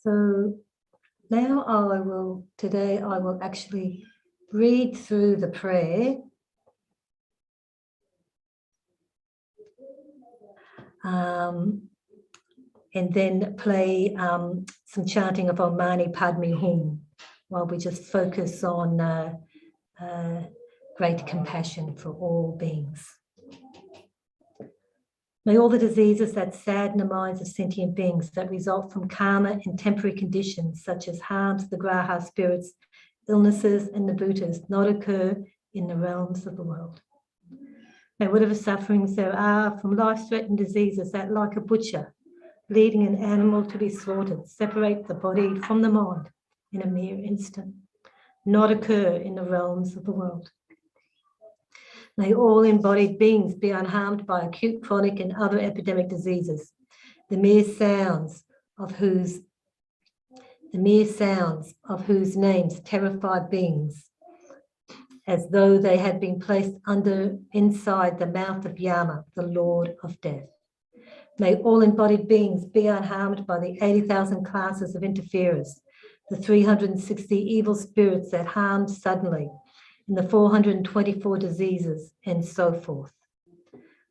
So now today I will actually read through the prayer and then play some chanting of Om Mani Padme Hum while we just focus on great compassion for all beings. May all the diseases that sadden the minds of sentient beings that result from karma and temporary conditions such as harms to the graha spirits, illnesses and the bhutas not occur in the realms of the world. May whatever sufferings there are from life-threatening diseases that, like a butcher leading an animal to be slaughtered, separate the body from the mind in a mere instant, not occur in the realms of the world. May all embodied beings be unharmed by acute, chronic and other epidemic diseases, the mere sounds of whose names terrify beings as though they had been placed inside the mouth of Yama, the Lord of Death. May all embodied beings be unharmed by the 80,000 classes of interferers, the 360 evil spirits that harm suddenly, and the 424 diseases, and so forth.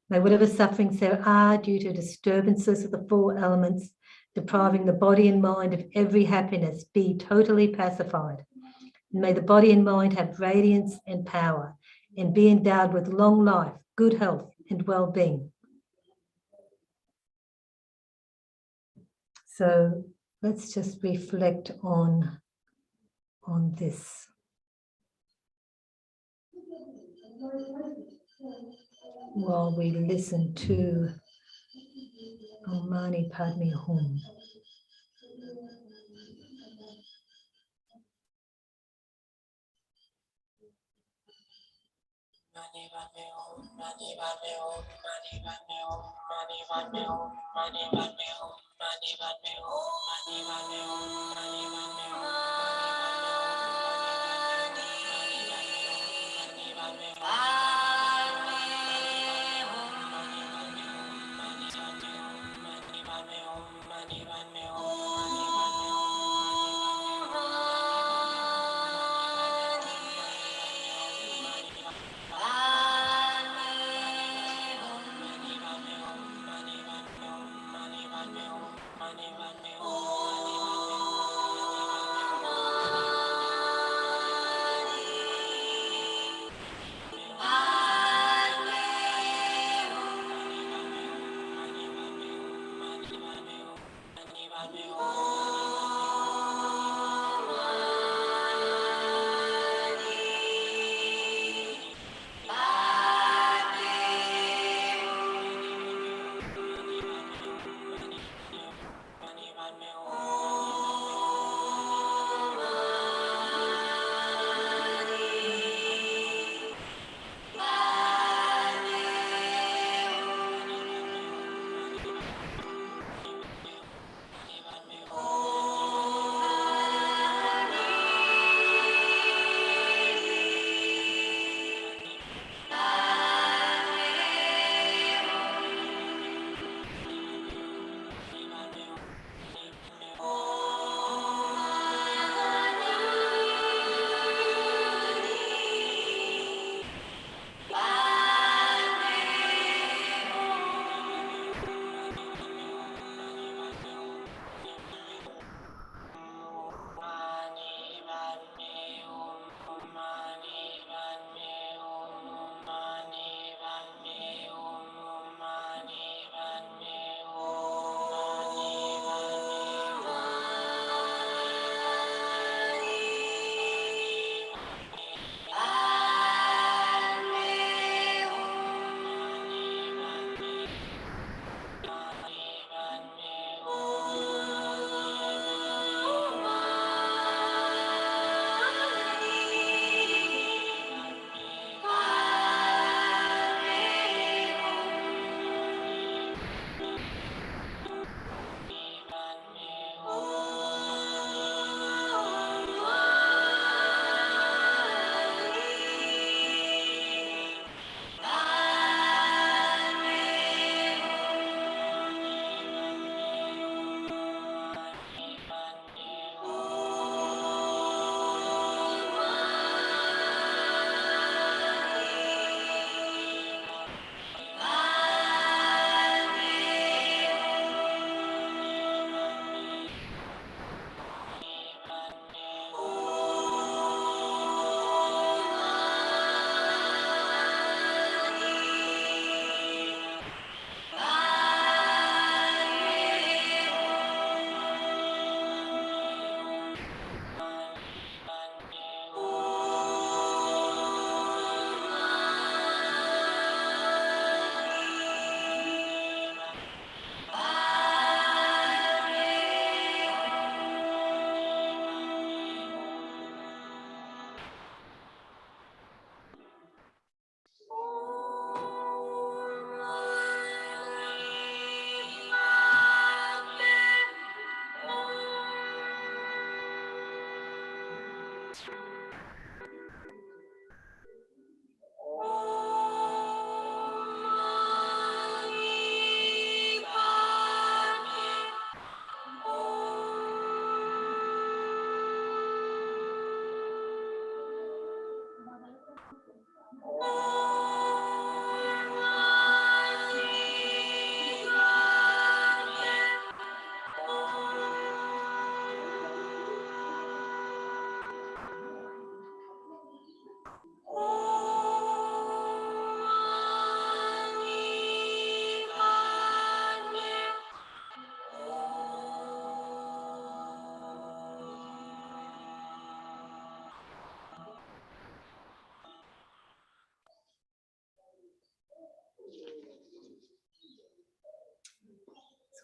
May whatever sufferings there are due to disturbances of the four elements, depriving the body and mind of every happiness, be totally pacified. And may the body and mind have radiance and power, and be endowed with long life, good health, and well-being. So let's just reflect on this. While we listen to Om Mani Padme Hum.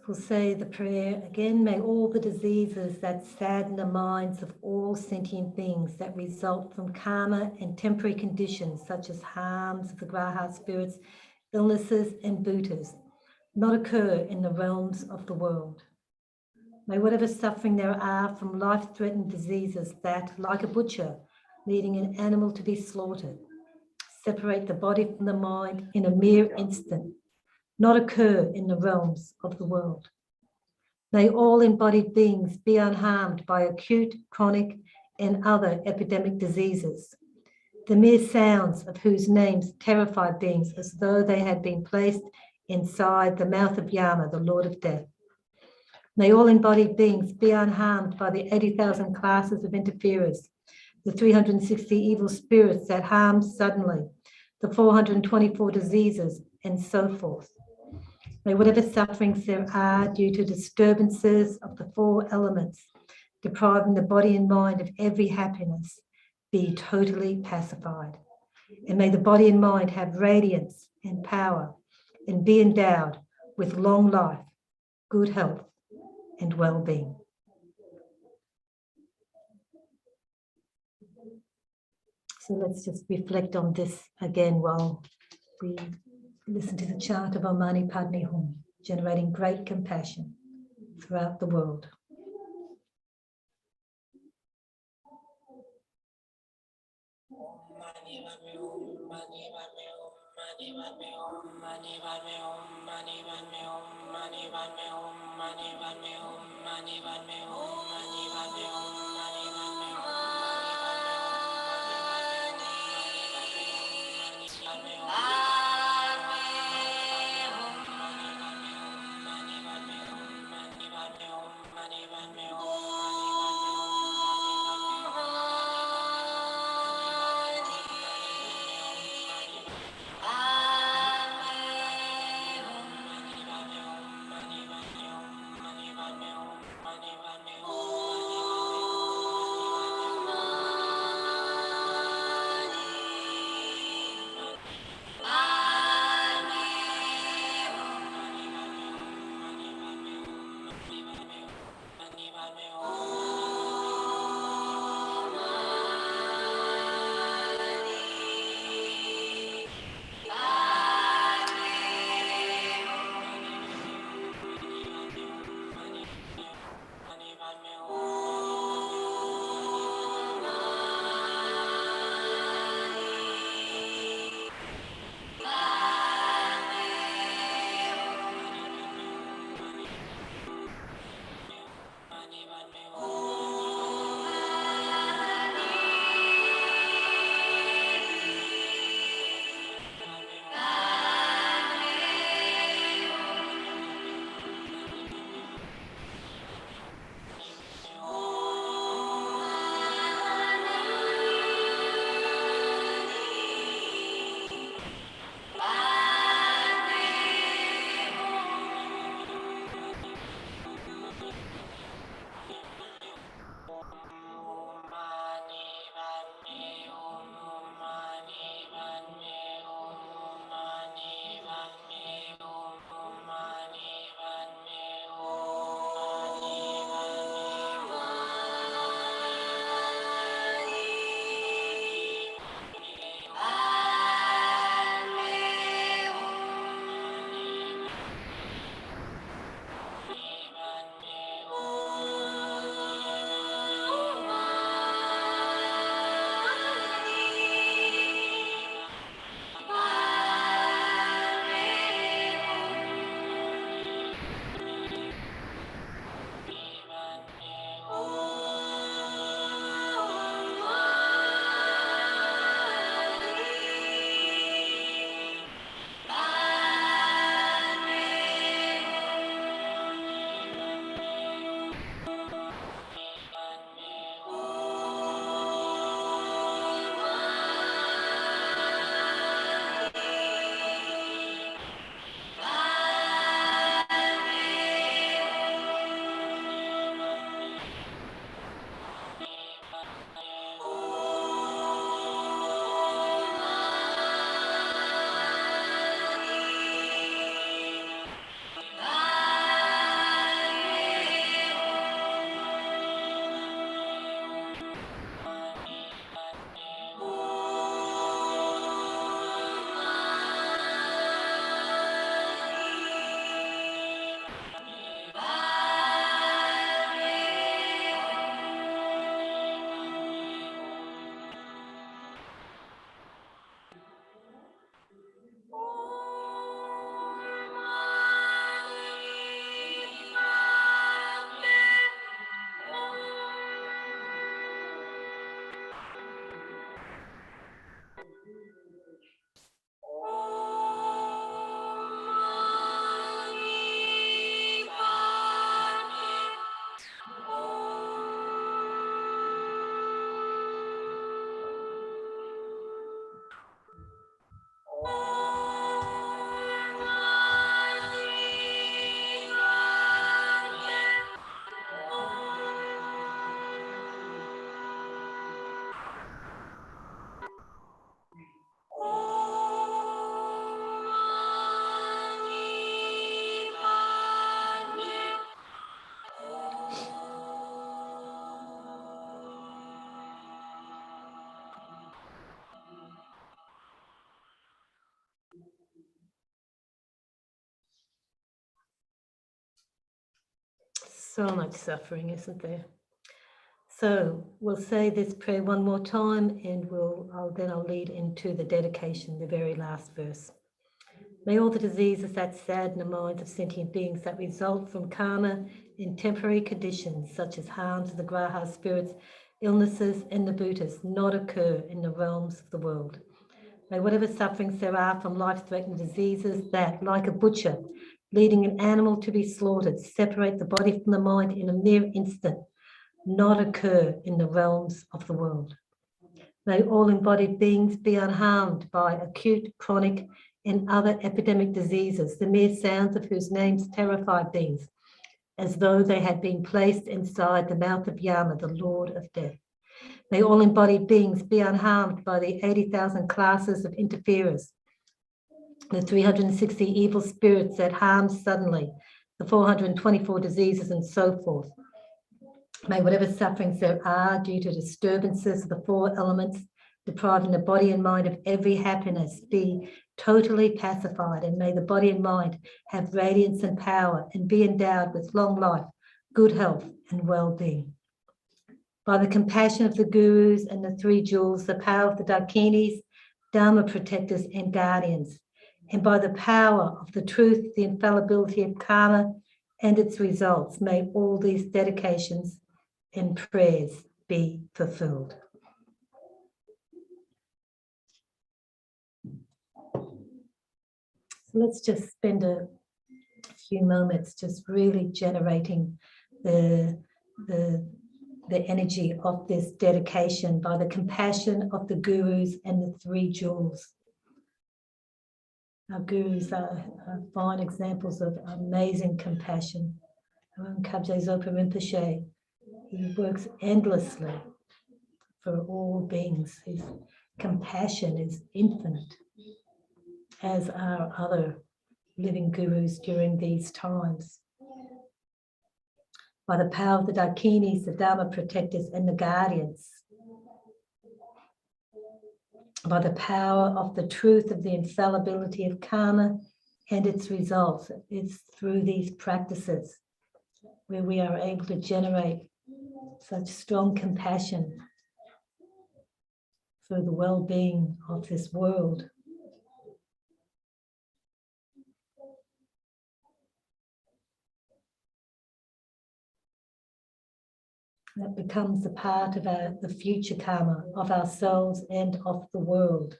We'll say the prayer again. May all the diseases that sadden the minds of all sentient beings that result from karma and temporary conditions such as harms of the Graha spirits, illnesses and bhutas not occur in the realms of the world. May whatever suffering there are from life-threatening diseases that, like a butcher leading an animal to be slaughtered, separate the body from the mind in a mere instant, not occur in the realms of the world. May all embodied beings be unharmed by acute, chronic, and other epidemic diseases, the mere sounds of whose names terrify beings as though they had been placed inside the mouth of Yama, the Lord of Death. May all embodied beings be unharmed by the 80,000 classes of interferers, the 360 evil spirits that harm suddenly, the 424 diseases, and so forth. May whatever sufferings there are due to disturbances of the four elements, depriving the body and mind of every happiness, be totally pacified. And may the body and mind have radiance and power and be endowed with long life, good health, and well-being. So let's just reflect on this again while we listen to the chant of Om Mani Padme Hum, generating great compassion throughout the world. So much suffering, isn't there? So we'll say this prayer one more time, and I'll lead into the dedication, the very last verse. May all the diseases that sadden the minds of sentient beings that result from karma in temporary conditions, such as harm to the graha spirits, illnesses, and the bhutas, not occur in the realms of the world. May whatever sufferings there are from life-threatening diseases that, like a butcher, leading an animal to be slaughtered, separate the body from the mind in a mere instant, not occur in the realms of the world. May all embodied beings be unharmed by acute, chronic, and other epidemic diseases, the mere sounds of whose names terrify beings, as though they had been placed inside the mouth of Yama, the Lord of Death. May all embodied beings be unharmed by the 80,000 classes of interferers, the 360 evil spirits that harm suddenly, the 424 diseases, and so forth. May whatever sufferings there are due to disturbances of the four elements, depriving the body and mind of every happiness, be totally pacified, and may the body and mind have radiance and power and be endowed with long life, good health, and well-being. By the compassion of the gurus and the three jewels, the power of the Dakinis, Dharma protectors, and guardians, and by the power of the truth, the infallibility of karma and its results, may all these dedications and prayers be fulfilled. So let's just spend a few moments just really generating the energy of this dedication by the compassion of the gurus and the three jewels. Our gurus are fine examples of amazing compassion. Kyabje Zopa Rinpoche, he works endlessly for all beings. His compassion is infinite, as are other living gurus during these times. By the power of the Dakinis, the Dharma protectors, and the guardians, by the power of the truth of the infallibility of karma and its results. It's through these practices where we are able to generate such strong compassion for the well-being of this world. That becomes a part of the future karma of ourselves and of the world.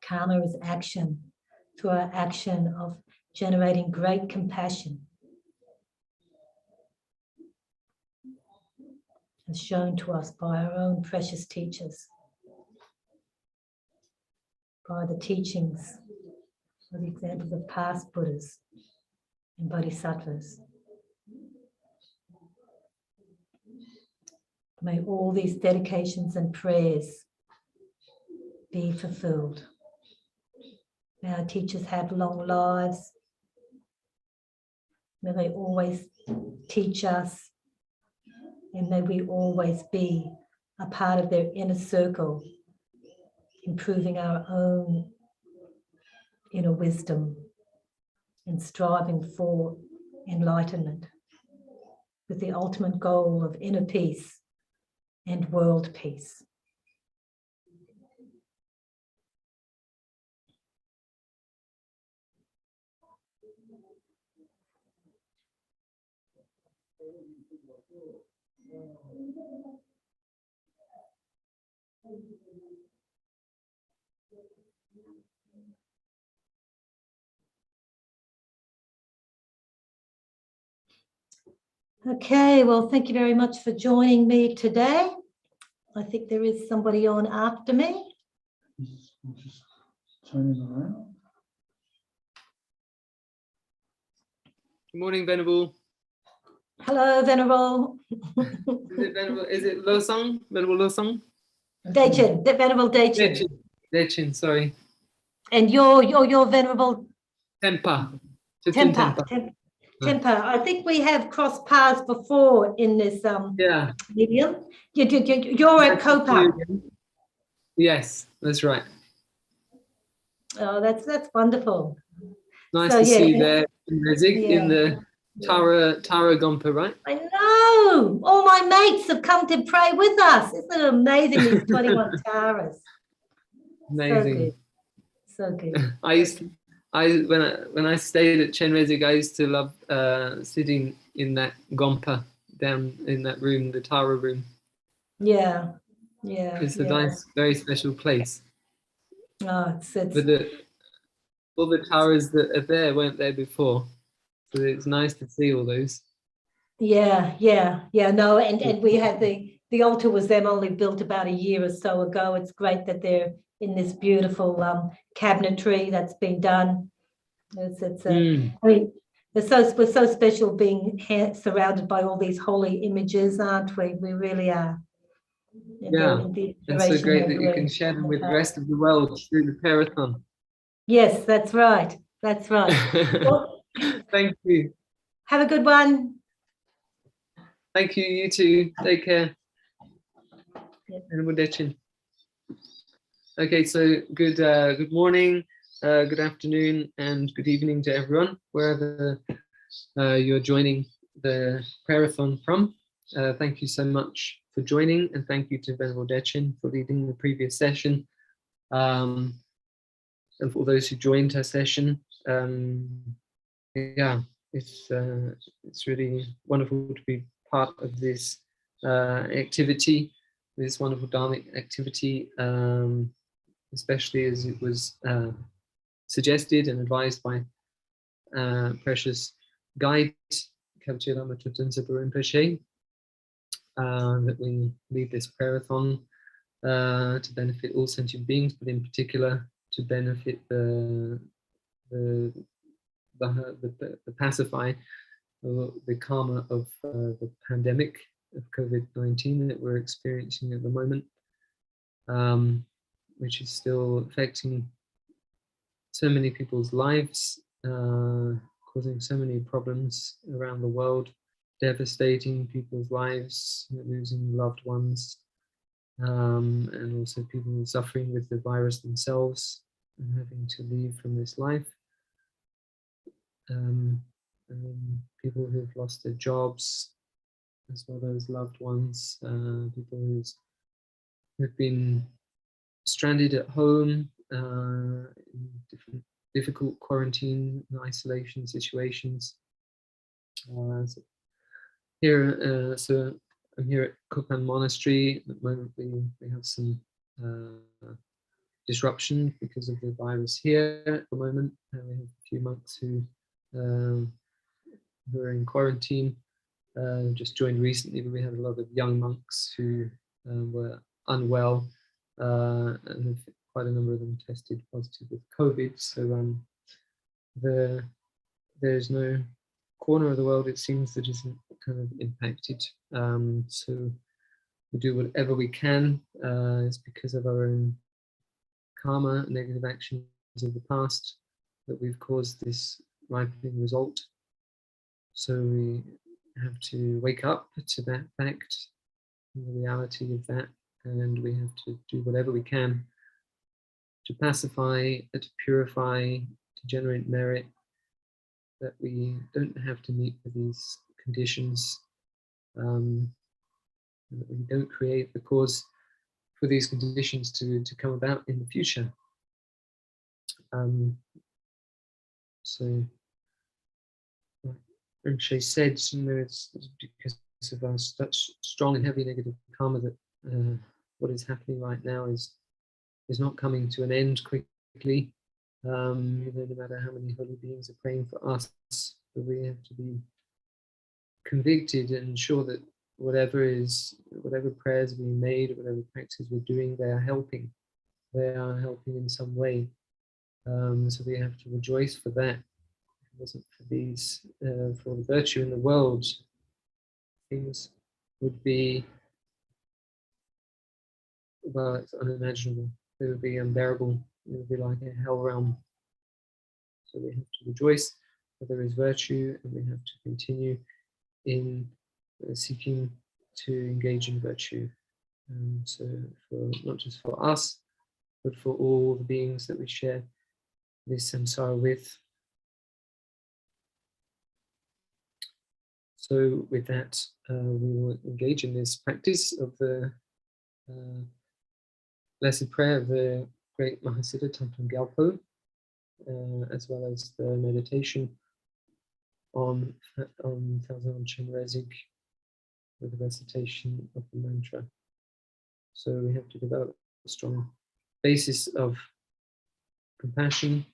Karma is action, through our action of generating great compassion, as shown to us by our own precious teachers, by the teachings, for the examples of past Buddhas and Bodhisattvas. May all these dedications and prayers be fulfilled. May our teachers have long lives. May they always teach us, and may we always be a part of their inner circle, improving our own inner wisdom and striving for enlightenment with the ultimate goal of inner peace and world peace. Okay, well, thank you very much for joining me today. I think there is somebody on after me. Just turning around. Good morning, Venerable. Hello, Venerable. Is it Losong? Venerable Losong? Dechin, Venerable Dechin. Dechin, sorry. And you're Venerable Tempa. Tempa. I think we have crossed paths before in this medium. You're a Copa. Yes, that's right. Oh, that's wonderful. Nice So, to see you yeah. there, Chenrezig, in the Tara Gompa, right? I know. All my mates have come to pray with us. Isn't it amazing, these 21 Taras? Amazing. So good. When I stayed at Chenrezig, I used to love sitting in that Gompa down in that room, the Tara room. Yeah. It's a nice, very special place. Oh, But all the Taras that are there weren't there before. So it's nice to see all those. Yeah. No, and we had the altar was then only built about a year or so ago. It's great that they're in this beautiful cabinetry that's been done. I mean, we're so special being surrounded by all these holy images, aren't we? We really are. Yeah, and so great that you can share them with the rest of the world through the prayerathon. Yes, that's right. That's right. Well, thank you. Have a good one. Thank you. You too. Take care. Okay, so good morning, good afternoon, and good evening to everyone, wherever you're joining the prayerathon from. Thank you so much for joining, and thank you to Venerable Dechin for leading the previous session, and for those who joined her session. Yeah, it's really wonderful to be part of this activity, this wonderful Dharmic activity, especially as it was suggested and advised by precious guide Kyabje Lama Zopa Rinpoche, that we lead this prayerathon to benefit all sentient beings, but in particular to benefit the pacify the karma of the pandemic of COVID-19 that we're experiencing at the moment, which is still affecting so many people's lives, causing so many problems around the world, devastating people's lives, losing loved ones, and also people suffering with the virus themselves and having to leave from this life. People who've lost their jobs, as well as loved ones, people who've been stranded at home in different difficult quarantine and isolation situations. So I'm here at Kopan Monastery. At the moment, we have some disruption because of the virus here at the moment. We have a few monks who are in quarantine. Just joined recently, but we had a lot of young monks who were unwell, and quite a number of them tested positive with COVID. So there's no corner of the world, it seems, that isn't kind of impacted. So we do whatever we can. It's because of our own karma, negative actions of the past, that we've caused this ripening result. So we have to wake up to that fact, and the reality of that, and we have to do whatever we can to pacify, to purify, to generate merit, that we don't have to meet with these conditions, and that we don't create the cause for these conditions to come about in the future. So Rinpoche said, it's because of our such strong and heavy negative karma that what is happening right now is not coming to an end quickly. No matter how many holy beings are praying for us, but we have to be convicted and ensure that whatever prayers being made, whatever practices we're doing, they are helping. They are helping in some way. So we have to rejoice for that. If it wasn't for these, for the virtue in the world, things would be, well, it's unimaginable. It would be unbearable. It would be like a hell realm. So we have to rejoice that there is virtue, and we have to continue in seeking to engage in virtue. So not just for us, but for all the beings that we share this samsara with. So with that, we will engage in this practice of the blessed prayer of the great Mahasiddha Thangtong Gyalpo, as well as the meditation on Thangtong Chenrezig with the recitation of the mantra. So we have to develop a strong basis of compassion,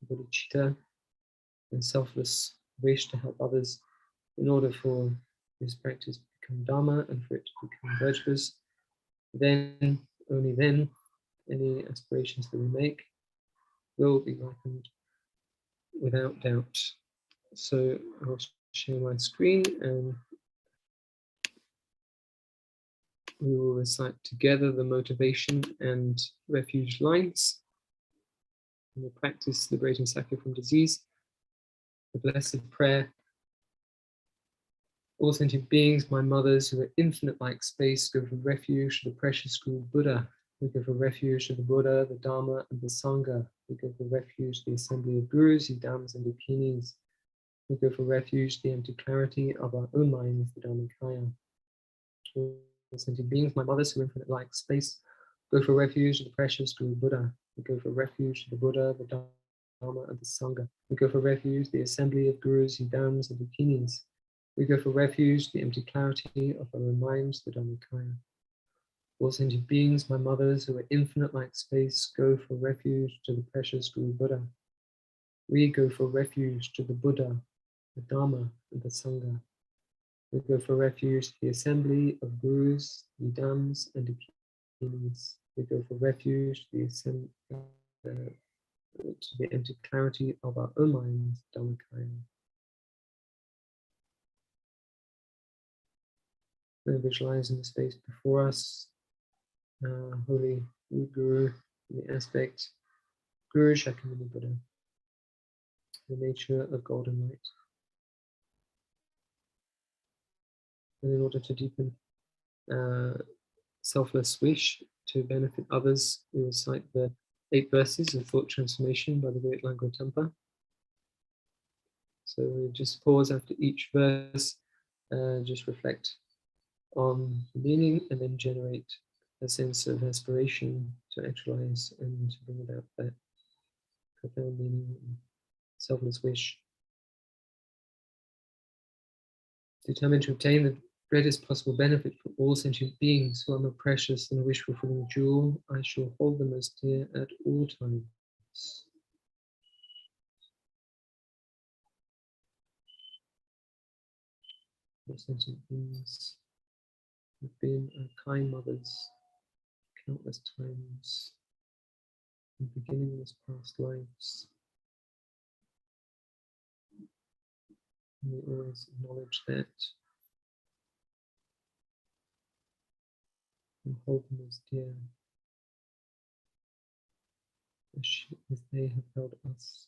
bodhicitta, and selfless wish to help others in order for this practice to become Dharma and for it to become virtuous. Then, only then, any aspirations that we make will be ripened without doubt. So I'll share my screen and we will recite together the motivation and refuge lines. And we'll practice liberating Sakya from disease, the blessed prayer. All sentient beings, my mothers, who are infinite like space, go for refuge to the precious Guru Buddha. We go for refuge to the Buddha, the Dharma, and the Sangha. We go for refuge to the assembly of Gurus, Yidams, and Dukinis. We go for refuge to the empty clarity of our own minds, the Dharmakaya. All sentient beings, my mothers, who are infinite like space, go for refuge to the precious Guru Buddha. We go for refuge to the Buddha, the Dharma, and the Sangha. We go for refuge to the assembly of Gurus, Yidams, and Dukinis. We go for refuge to the empty clarity of our own minds, the Dharmakaya. All sentient beings, my mothers, who are infinite like space, go for refuge to the precious Guru Buddha. We go for refuge to the Buddha, the Dharma, and the Sangha. We go for refuge to the assembly of Gurus, Yidams, and Dukinis. We go for refuge to the empty clarity of our own minds, Dharmakaya. Visualizing the space before us, Holy Guru, the aspect, Guru Shakyamuni Buddha, the nature of golden light. And in order to deepen selfless wish to benefit others, we recite the 8 verses of thought transformation by the great Langro Tampa. So we just pause after each verse, just reflect on the meaning, and then generate a sense of aspiration to actualize and to bring about that profound meaning and selfless wish. Determined to obtain the greatest possible benefit for all sentient beings who are more precious than a wish-fulfilling jewel, I shall hold them as dear at all times. All sentient beings have been our kind mothers countless times in beginningless past lives. And we always acknowledge that and hold them as dear as they have held us.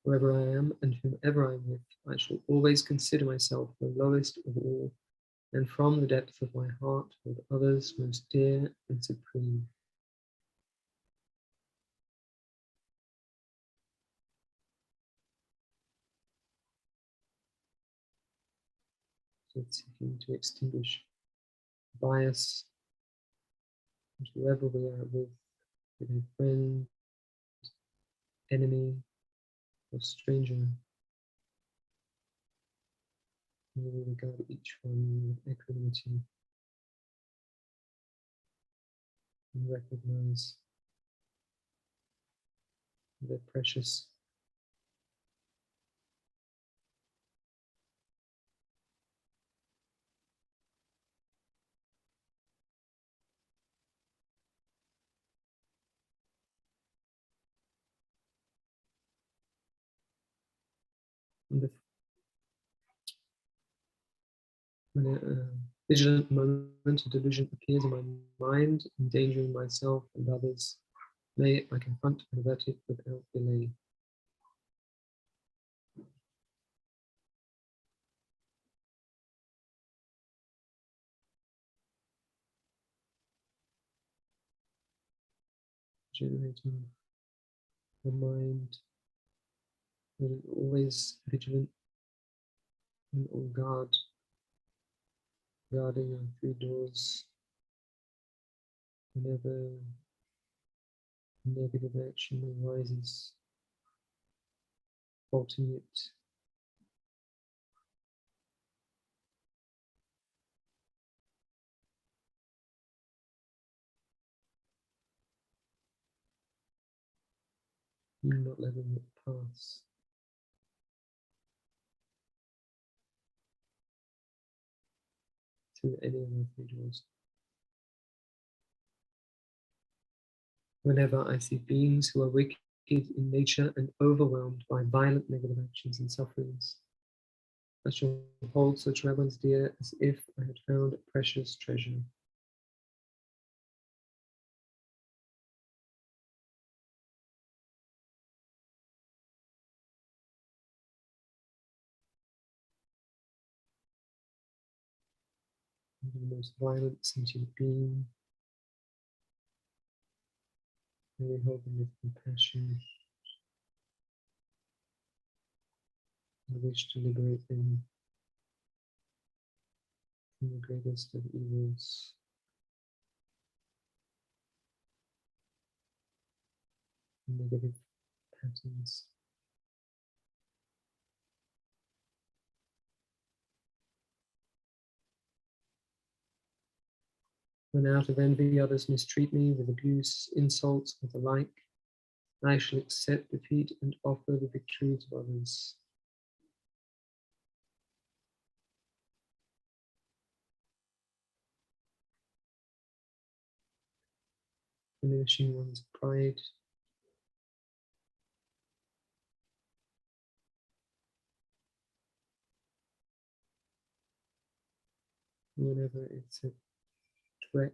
Wherever I am and whomever I'm with, I shall always consider myself the lowest of all, and from the depth of my heart hold others most dear and supreme. So it's seeking to extinguish bias, and whoever we are with a friend, enemy, or stranger, may we regard each one with equanimity and recognize their precious. And when a vigilant moment of delusion appears in my mind, endangering myself and others, may I confront and avert it without delay. generating the mind that is always vigilant and on guard, guarding our 3 doors whenever negative action arises, halting it. And not letting it pass. Through any of our 3 doors. Whenever I see beings who are wicked in nature and overwhelmed by violent negative actions and sufferings, I shall hold such rebels dear as if I had found a precious treasure. The most violent sentient being, may we hold them with compassion. I wish to liberate them from the greatest of evils. Negative patterns. When out of envy others mistreat me with abuse, insults, or the like, I shall accept defeat and offer the victory to others. Diminishing one's pride. Whenever it's a threat.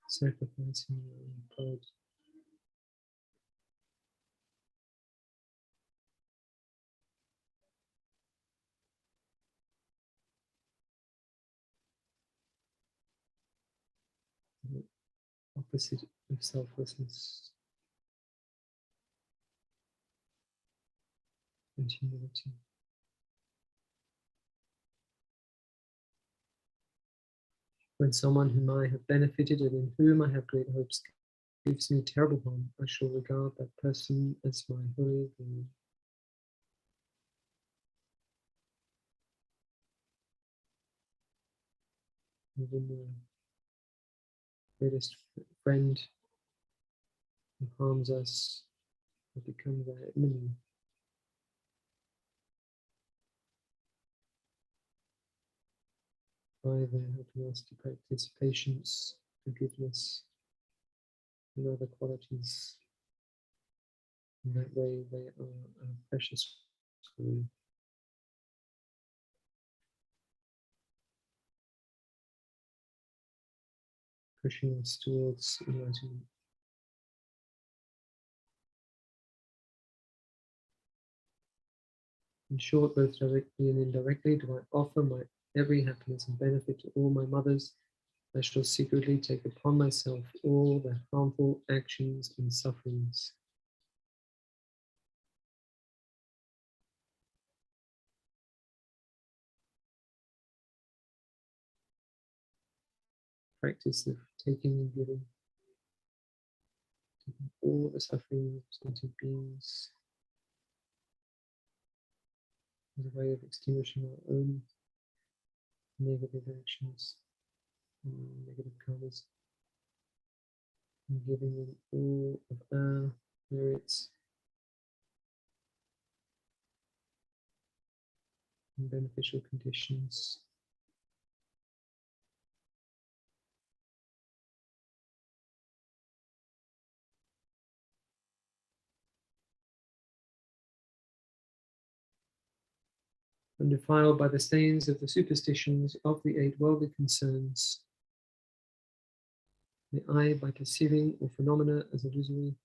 Sacrificing your own pride. The opposite of selflessness and humility. When someone whom I have benefited and in whom I have great hopes gives me terrible harm, I shall regard that person as my holy God. Even the greatest friend who harms us will become our enemy. By their helping us to practice patience, forgiveness, and other qualities. In that way, they are our precious school. Pushing us towards enlightenment. In short, both directly and indirectly, do I offer my every happiness and benefit to all my mothers. I shall secretly take upon myself all their harmful actions and sufferings. Practice of taking and giving, taking all the suffering of sentient beings as a way of extinguishing our own negative actions, negative karmas, and giving them all of our merits and beneficial conditions. Undefiled by the stains of the superstitions of the 8 worldly concerns, may I, by perceiving all phenomena as illusory,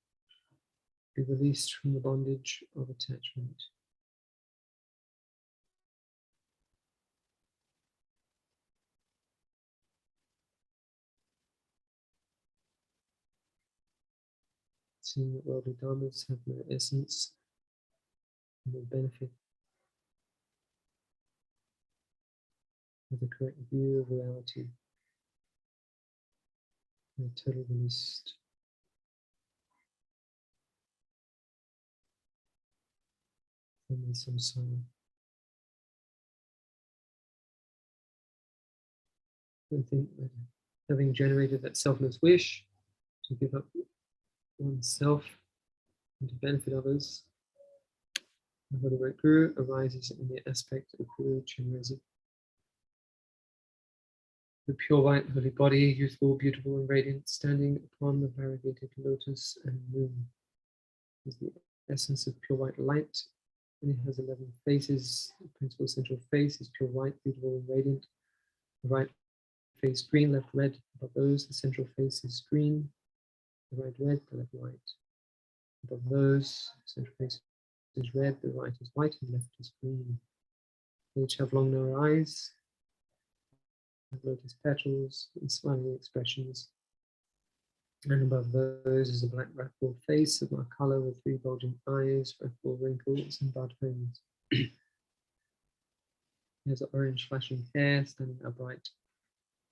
be released from the bondage of attachment. seeing that worldly dharmas have no essence, no benefit, with a correct view of reality. They're totally released. From the samsara. I think that having generated that selfless wish to give up oneself and to benefit others, the Holy Right Guru arises in the aspect of Guru Chenrezig. The pure white holy body, youthful, beautiful, and radiant, standing upon the variegated lotus and moon, is the essence of pure white light, and it has 11 faces. The principal central face is pure white, beautiful, and radiant. The right face green, left red. Above those, the central face is green, the right red, the left white. Above those, the central face is red, the right is white, and the left is green. They each have long narrow eyes, have lotus petals, and smiling expressions. And above those is a black wrathful face of dark color with 3 bulging eyes, wrathful wrinkles, and bud homes. He has orange flashing hair standing upright.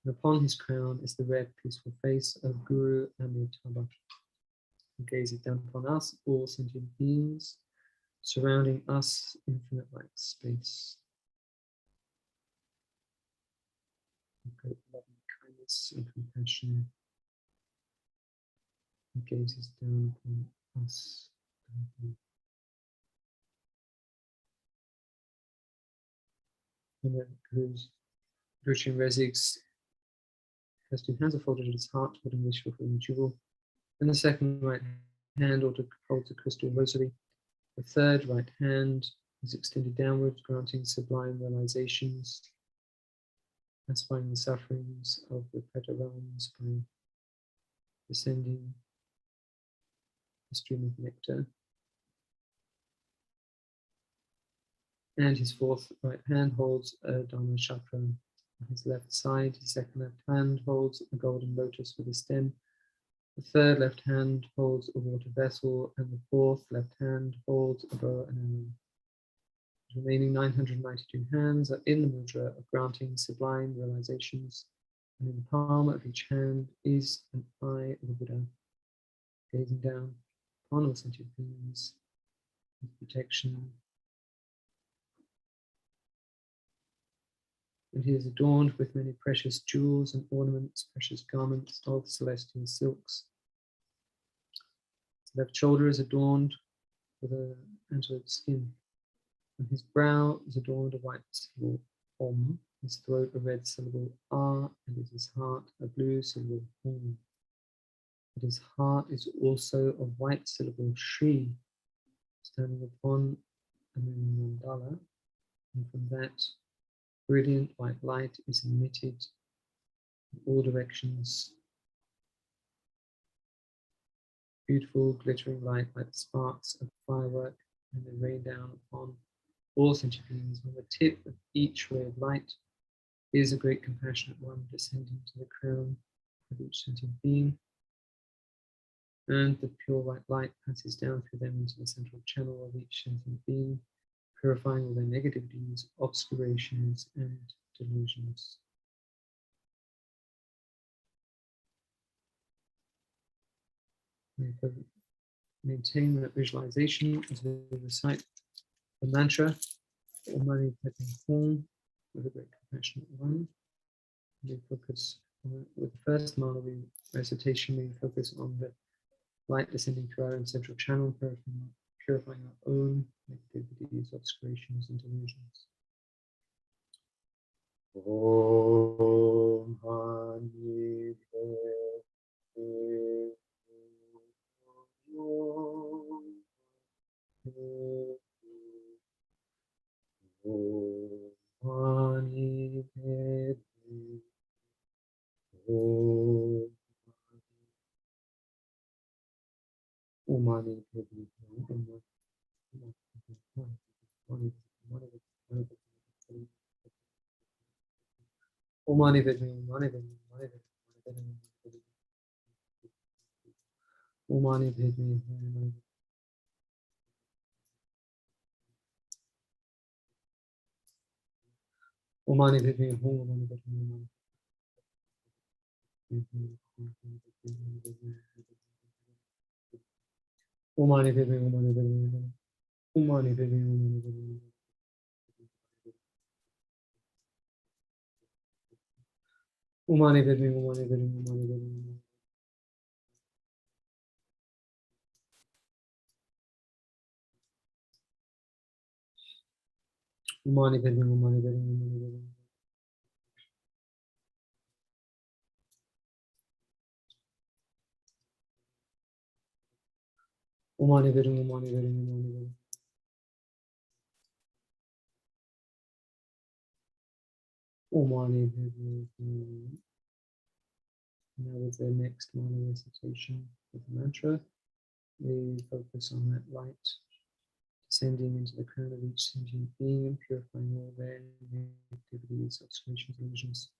And upon his crown is the red, peaceful face of Guru Amitabha, who gazes down upon us, all sentient beings, surrounding us, infinite like space. Great love and kindness and compassion. He gazes down upon us. And then Guru Chenrezig's first 2 hands are folded at his heart, holding wish for a jewel. And the second right hand holds a crystal rosary. The third right hand is extended downwards, granting sublime realizations, pacifying the sufferings of the Preta realms by descending the stream of nectar. And his fourth right hand holds a Dharma chakra. On his left side, his second left hand holds a golden lotus with a stem. The third left hand holds a water vessel, and the fourth left hand holds a bow and arrow. The remaining 992 hands are in the mudra of granting sublime realizations, and in the palm of each hand is an eye of the Buddha, gazing down upon all sentient beings with protection. And he is adorned with many precious jewels and ornaments, precious garments of celestial silks. His left shoulder is adorned with an antelope skin. And his brow is adorned a white syllable Om, his throat a red syllable R, and his heart a blue syllable Om. But his heart is also a white syllable Shri, standing upon a mandala, and from that brilliant white light is emitted in all directions. Beautiful glittering light like the sparks of firework, and they rain down upon all sentient beings. On the tip of each ray of light is a great compassionate one descending to the crown of each sentient being. And the pure white light passes down through them into the central channel of each sentient being, purifying all their negativities, obscurations, and delusions. Maintain that visualization as we recite the mantra, Om Mani Padme Hum, with a great compassionate one. We focus with the first mala recitation, we focus on the light descending through our own central channel, purifying our own negativities, obscurations, and delusions. Om Mani Padme Om Mani Padme Om Mani Padme Om Mani Padme Om Mani Padme Hum. Om Mani Padme Hum. Om Mani Padme Hum. Om Mani Padme Hum. Om Mani Padme Hum. Om Mani Padme Hum. Om Mani Padme Hum. Om Mani Padme Hum. Om Mani Padme Hum. Om Mani Padme Hum. Om Mani Padme Hum. Om Mani Padme Hum. Om Mani Padme Hum. Om Mani Padme Hum. Om Mani Padme Hum. Om Mani Padme Hum. Now with the next Mani recitation of the mantra, we focus on that light descending into the crown of each sentient being and purifying all their activities, obscurations, illusions.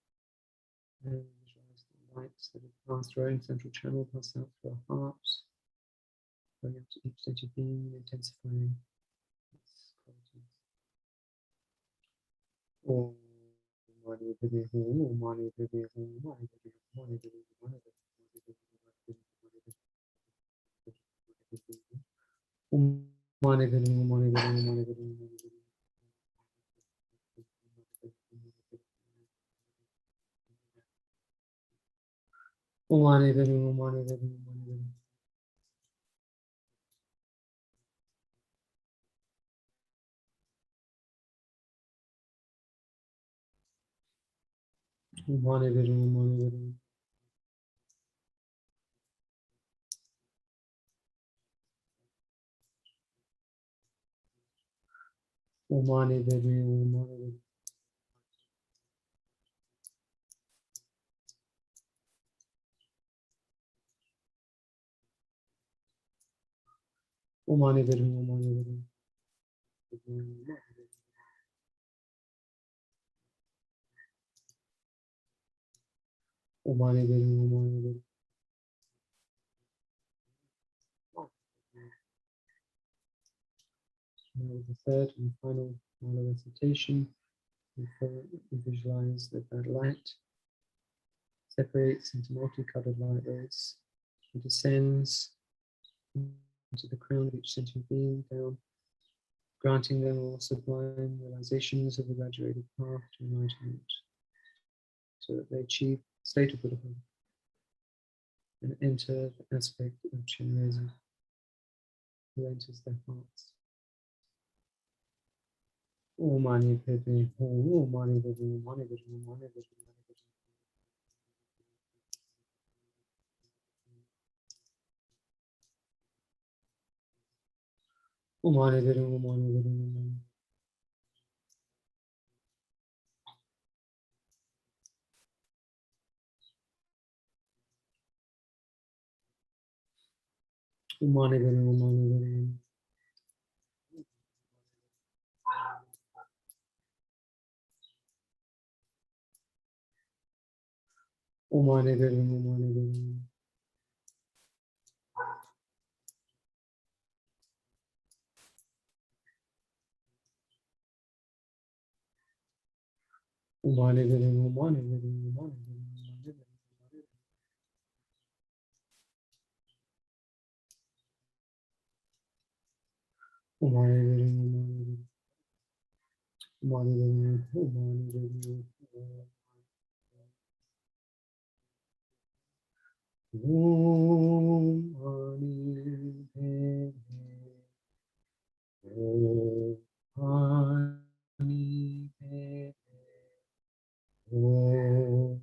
And visualize the lights that have passed through our own central channel, pass out through our hearts, going up to each sentient being, intensifying its qualities. Om Mani Padme Hum. Om Mani Padme Hum. Om Mani Padme Hum. Om Mani Padme Hum. Om Mani Padme Hum. Om Mani Padme Hum. Om Mani Padme Hum. Om Mani Padme Hum. Om Mani Padme Hum. Om Mani Padme Hum. Om Mani Padme Hum. Om Mani Padme Hum. Om Mani Padme Hum. Om Mani Padme Hum. Om Mani Padme Hum. Om Mani Padme Hum. Om Mani Padme Hum. Now the third and final Mala recitation, we visualize that that light separates into multicolored light rays and descends into the crown of each sentient being down, granting them all sublime realizations of the graduated path to enlightenment, so that they achieve the state of Buddhahood and enter the aspect of Chenrezig, who enters their hearts. Om Mani Padme Hum. Om Mani Padme Hum. Om Mani Padme Hum. Om Mani Padme Hum. Om Mani Padme Hum. Om Mani Padme Hum. Om Mani Padme Hum. Om Mani Padme Hum. Om Mani Padme Hum. Om Mani Padme Hum. Om Mani Padme Hum. Om Mani Padme Hum. Om Mani Padme Hum. Om Mani Padme Hum. Om Mani Padme Hum.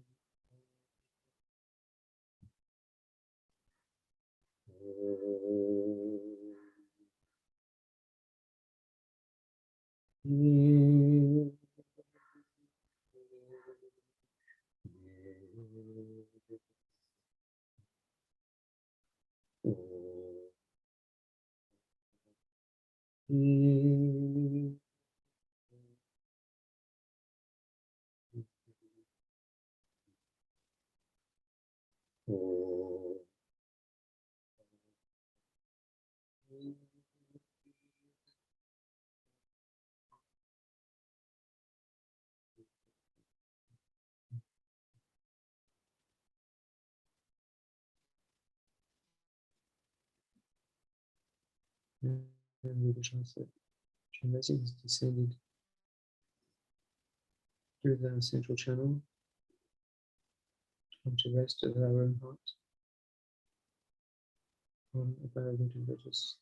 And we visualize that Chenrezig has descended through the central channel onto rest of our own heart, on a very good religious.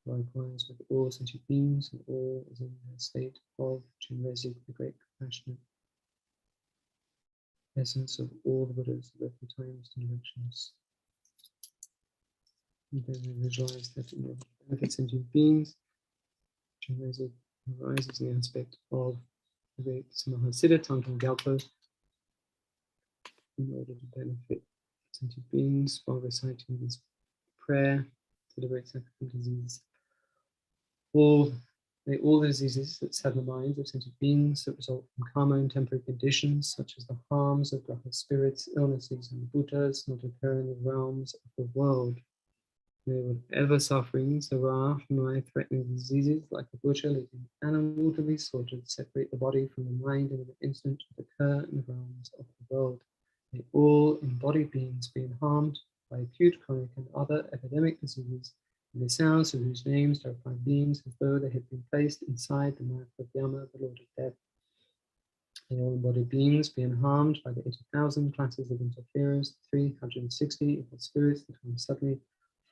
Likewise, with all sentient beings, and all is in a state of Chenrezig, the great compassionate essence of all the Buddhas of earthly times and directions. And then we visualize that in order to benefit sentient beings, Chenrezig arises in the aspect of the great Mahasiddha Thangtong Gyalpo, in order to benefit sentient beings while reciting this prayer to liberate sacramental disease. All the diseases that sadden the minds of sentient beings that result from karma and temporary conditions, such as the harms of graha spirits, illnesses, and bhutas, not occur in the realms of the world. May whatever sufferings there are from life-threatening diseases like a butcher leading an animal to be slaughtered, separate the body from the mind in an instant that occur in the realms of the world. May all embodied beings be harmed by acute, chronic, and other epidemic diseases, and the sounds of whose names terrify beings as though they had been placed inside the mouth of Yama, the Lord of Death. May all embodied beings be unharmed by the 80,000 classes of interferers, 360 evil spirits that come suddenly,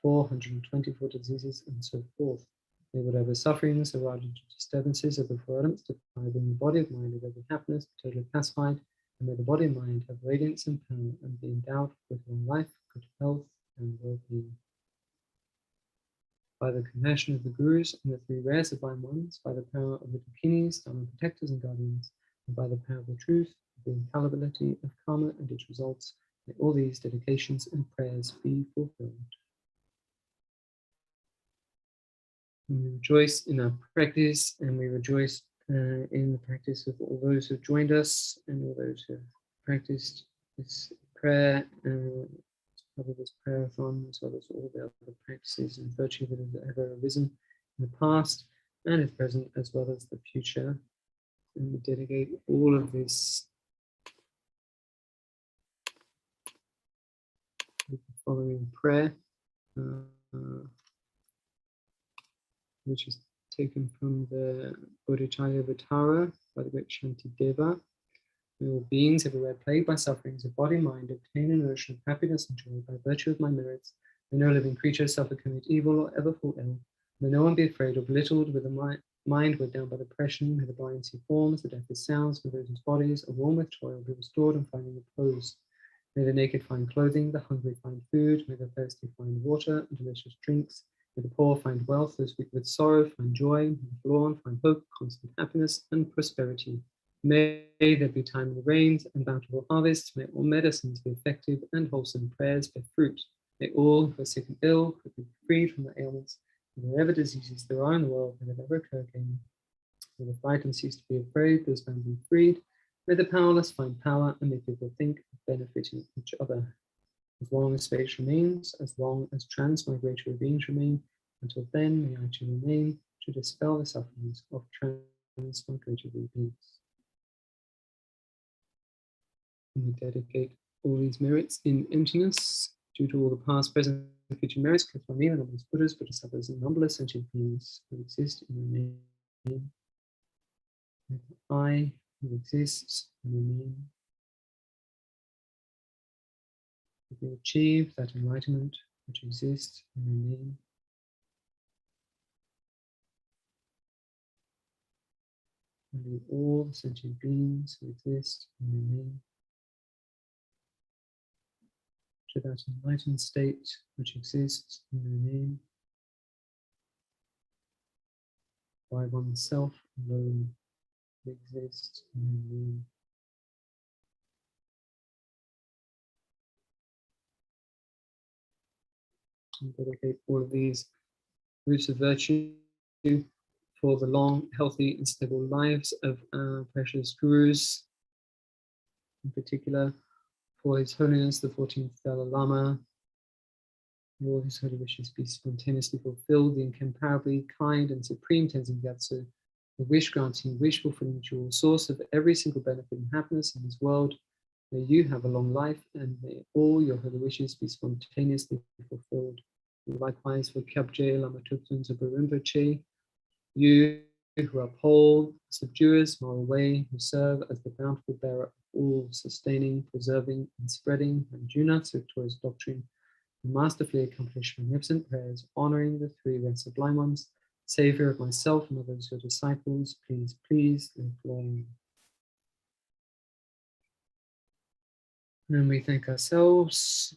424 diseases, and so forth. May whatever sufferings arise due to disturbances of the four elements, depriving the body and mind of every happiness, be totally pacified, and may the body and mind have radiance and power, and be endowed with long life, good health, and well-being. By the compassion of the Gurus and the three rare divine ones, by the power of the Dakinis, Dharma protectors and guardians, and by the power of the truth, the infallibility of karma and its results, may all these dedications and prayers be fulfilled. And we rejoice in our practice, and we rejoice in the practice of all those who have joined us and all those who have practiced this prayer, as part of this prayer-a-thon, as well as all the other practices and virtue that have ever arisen in the past and at present, as well as the future. And we dedicate all of this with the following prayer, which is taken from the Bodhicharyavatara by the great Shantideva. May all beings everywhere plagued by sufferings of body and mind obtain an ocean of happiness and joy by virtue of my merits. May no living creature suffer, commit evil, or ever fall ill. May no one be afraid or belittled with a mind weighed down by depression. May the blind see forms, the deaf hear sounds, may those whose bodies are worn with toil be restored and finding repose. May the naked find clothing, the hungry find food, may the thirsty find water and delicious drinks. May the poor find wealth, those weak with sorrow find joy, may the forlorn find hope, constant happiness, and prosperity. May there be timely rains and bountiful harvests. May all medicines be effective and wholesome prayers bear fruit. May all who are sick and ill be freed from their ailments. And whatever diseases there are in the world may never occur again. May the frightened cease to be afraid, those bound be freed. May the powerless find power, and may people think of benefiting each other. As long as space remains, as long as transmigratory beings remain, until then may I too remain to dispel the sufferings of transmigratory beings. And we dedicate all these merits in emptiness due to all the past, present, and future merits collected by me and all these Buddhas, Bodhisattvas, and numberless sentient beings who exist in my name. I who exists in my name. We achieve that enlightenment which exists in my name. And with all the sentient beings who exist in my name. To that enlightened state which exists in my name. By oneself alone who exists in my name. And dedicate all of these roots of virtue for the long, healthy, and stable lives of our precious gurus, in particular for His Holiness the 14th Dalai Lama. May all his holy wishes be spontaneously fulfilled. The incomparably kind and supreme Tenzin Gyatso, the wish-granting, wish-fulfilling jewel, source of every single benefit and happiness in this world. May you have a long life, and may all your holy wishes be spontaneously fulfilled. And likewise for Kyabje Lama Zopa Rinpoche, you who uphold, subduers, moral way, who serve as the bountiful bearer of all sustaining, preserving, and spreading Manjunath's victorious doctrine, masterfully accomplish magnificent prayers, honoring the three Red Sublime Ones, Savior of myself and others your disciples, please, please, live long. And we thank ourselves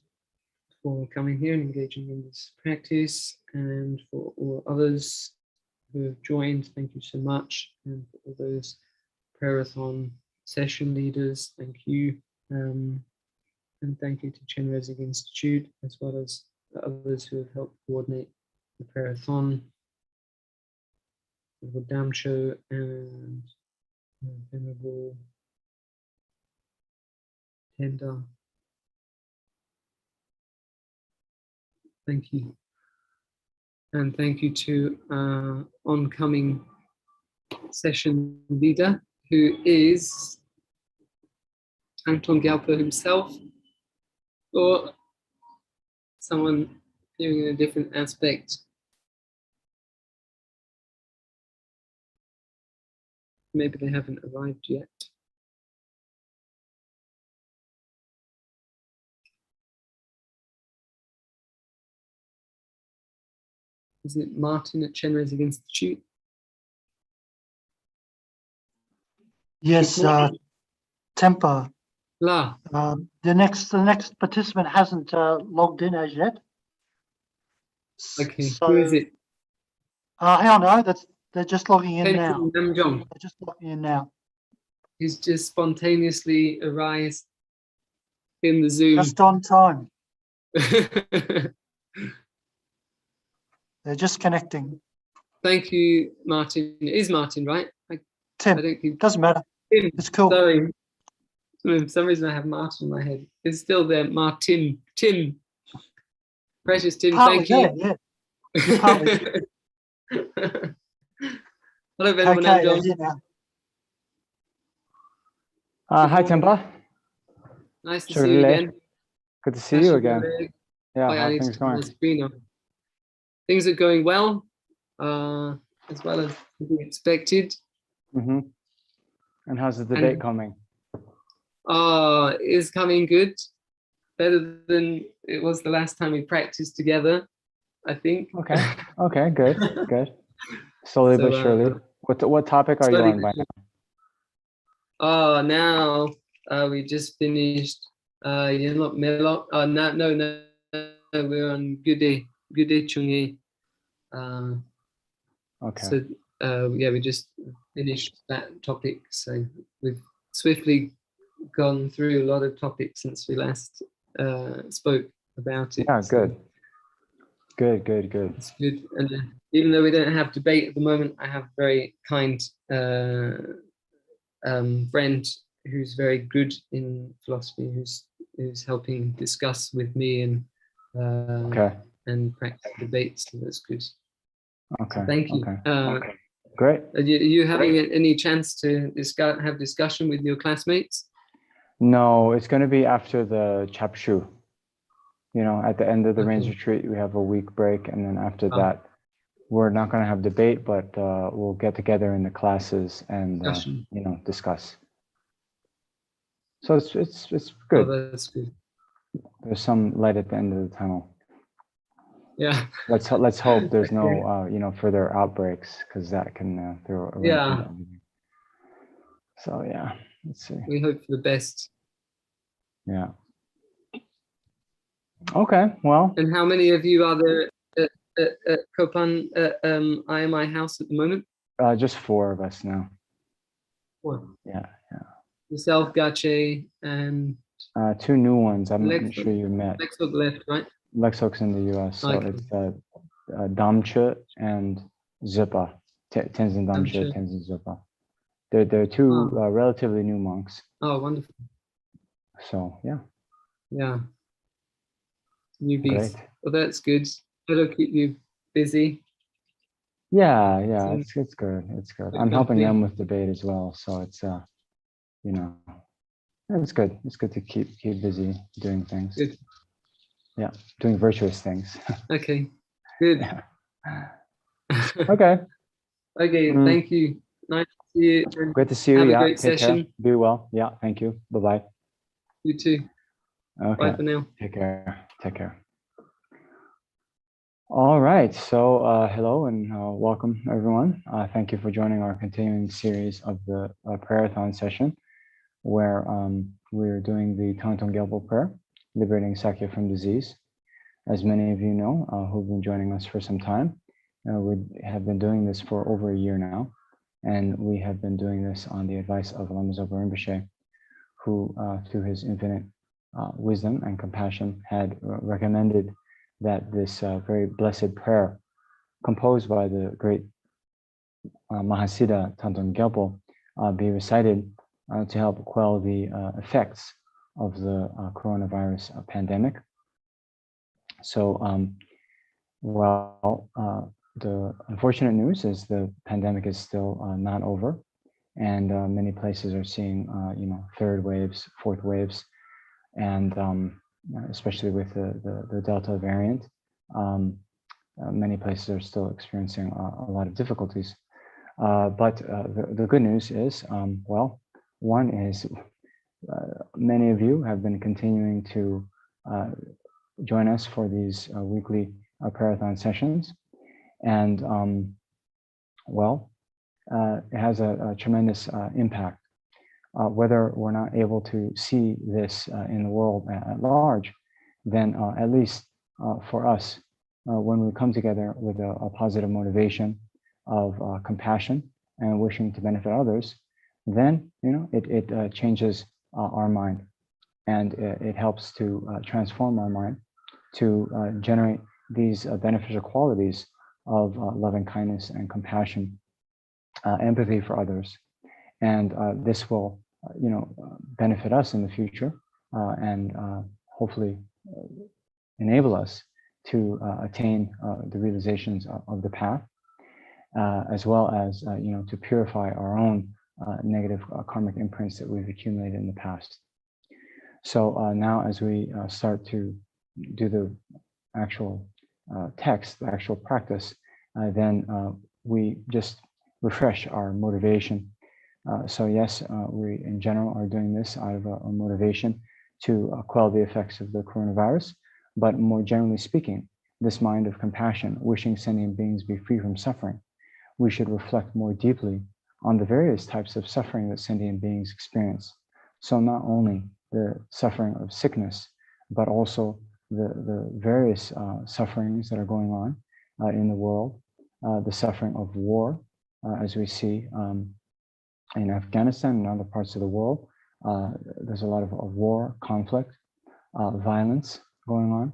for coming here and engaging in this practice, and for all others who have joined, thank you so much. And for all those prayerathon session leaders, thank you. And thank you to Chenrezig Institute, as well as the others who have helped coordinate the prayerathon, the Damcho, and Venerable Tenda. Thank you. And thank you to our oncoming session leader, who is Thangtong Gyalpo himself, or someone viewing in a different aspect. Maybe they haven't arrived yet. Is it Martin at Chenrezig Institute? Yes, Tempa. La. The next participant hasn't logged in as yet. Okay, So, who is it? hell no, they're just logging in Hey, now. Namjong. They're just logging in now. He's just spontaneously arise in the Zoom. Just on time. They're just connecting. Thank you, Martin. It is Martin, right? Tim, I don't think doesn't matter. Tim. It's cool. Sorry. For some reason I have Martin in my head. It's still there, Martin. Tim. Precious Tim, Partly thank you. there, yeah. You're partly there. Hello, Venerable Okay, Namjong. yeah, now. Hi, Tempa. Nice to see you again. Good to see you again. Yeah, Oh, yeah, how I are need things to turn going? the screen on. Things are going well, as well as we expected. Mm-hmm. And how's the debate coming? It's coming good. Better than it was the last time we practiced together, I think. Okay. Okay, good, good. Slowly but surely. What topic are you on by now? now? Now we just finished. You're not Melok. No, we're on Gude Chungi. Okay. So yeah, we just finished that topic. So we've swiftly gone through a lot of topics since we last spoke about it. Yeah, so good. Good. it's good. And even though we don't have debate at the moment, I have a very kind friend who's very good in philosophy, who's helping discuss with me and and practice debates. So that's good. Okay. So thank you. Okay. Great. Are you having any chance to have discussion with your classmates? No, it's going to be after the Chapshu. You know, at the end of the rains retreat, we have a week break, and then after that, we're not going to have debate, but we'll get together in the classes and discuss. So it's good. Oh, that's good. There's some light at the end of the tunnel. Yeah. Let's hope there's no further outbreaks, because that can throw a wrench into everything. So yeah, let's see. We hope for the best. Yeah. Okay. Well. And how many of you are there at Kopan IMI house at the moment? Just 4 of us now. 4. Yeah. Yourself, Gache, and 2 new ones. I'm not sure you met. Lexok left, right? Lexok's in the US, so it's Damche and Zopa. Tenzin Damche, Tenzin Zopa. They're 2 relatively new monks. Oh, wonderful. So yeah. Yeah. Newbies. Great. Well, that's good. It'll keep you busy. Yeah, yeah, So- it's good. It's good. Good I'm helping company. them with debate as well, so it's you know, it's good. It's good to keep busy doing things. Good. Yeah, doing virtuous things. Okay. Good. Yeah. Okay. Okay. Mm. Thank you. Nice to see you. And Great to see you. have a Yeah, great take care. session. Be well. Yeah, thank you. Bye-bye. You too. Okay. Bye for now. Take care. Take care. All right. So hello and welcome everyone. Thank you for joining our continuing series of the prayerathon session, where we're doing the Thangtong Gyalpo Prayer, liberating Sakya from disease. As many of you know, who've been joining us for some time, we have been doing this for over a year now, and we have been doing this on the advice of Lama Zopa Rinpoche, who, through his infinite wisdom and compassion, had recommended that this very blessed prayer, composed by the great Mahasiddha Thangtong Gyalpo, be recited to help quell the effects of the coronavirus pandemic. So, the unfortunate news is the pandemic is still not over, and many places are seeing, third waves, fourth waves, and especially with the Delta variant, many places are still experiencing a lot of difficulties. But the good news is, one is many of you have been continuing to join us for these weekly prayerathon sessions, and it has a tremendous impact. Whether we're not able to see this in the world at large, then at least for us, when we come together with a positive motivation of compassion and wishing to benefit others, then it changes our mind, and it helps to transform our mind to generate these beneficial qualities of loving kindness and compassion, empathy for others, and this will benefit us in the future, and hopefully enable us to attain the realizations of the path, as well as to purify our own negative karmic imprints that we've accumulated in the past. So now, as we start to do the actual text, the actual practice, then we just refresh our motivation. So yes, we in general are doing this out of a motivation to quell the effects of the coronavirus, but more generally speaking, this mind of compassion, wishing sentient beings be free from suffering, we should reflect more deeply on the various types of suffering that sentient beings experience. So not only the suffering of sickness, but also the various sufferings that are going on in the world, the suffering of war, as we see in Afghanistan and other parts of the world. There's a lot of war, conflict, violence going on.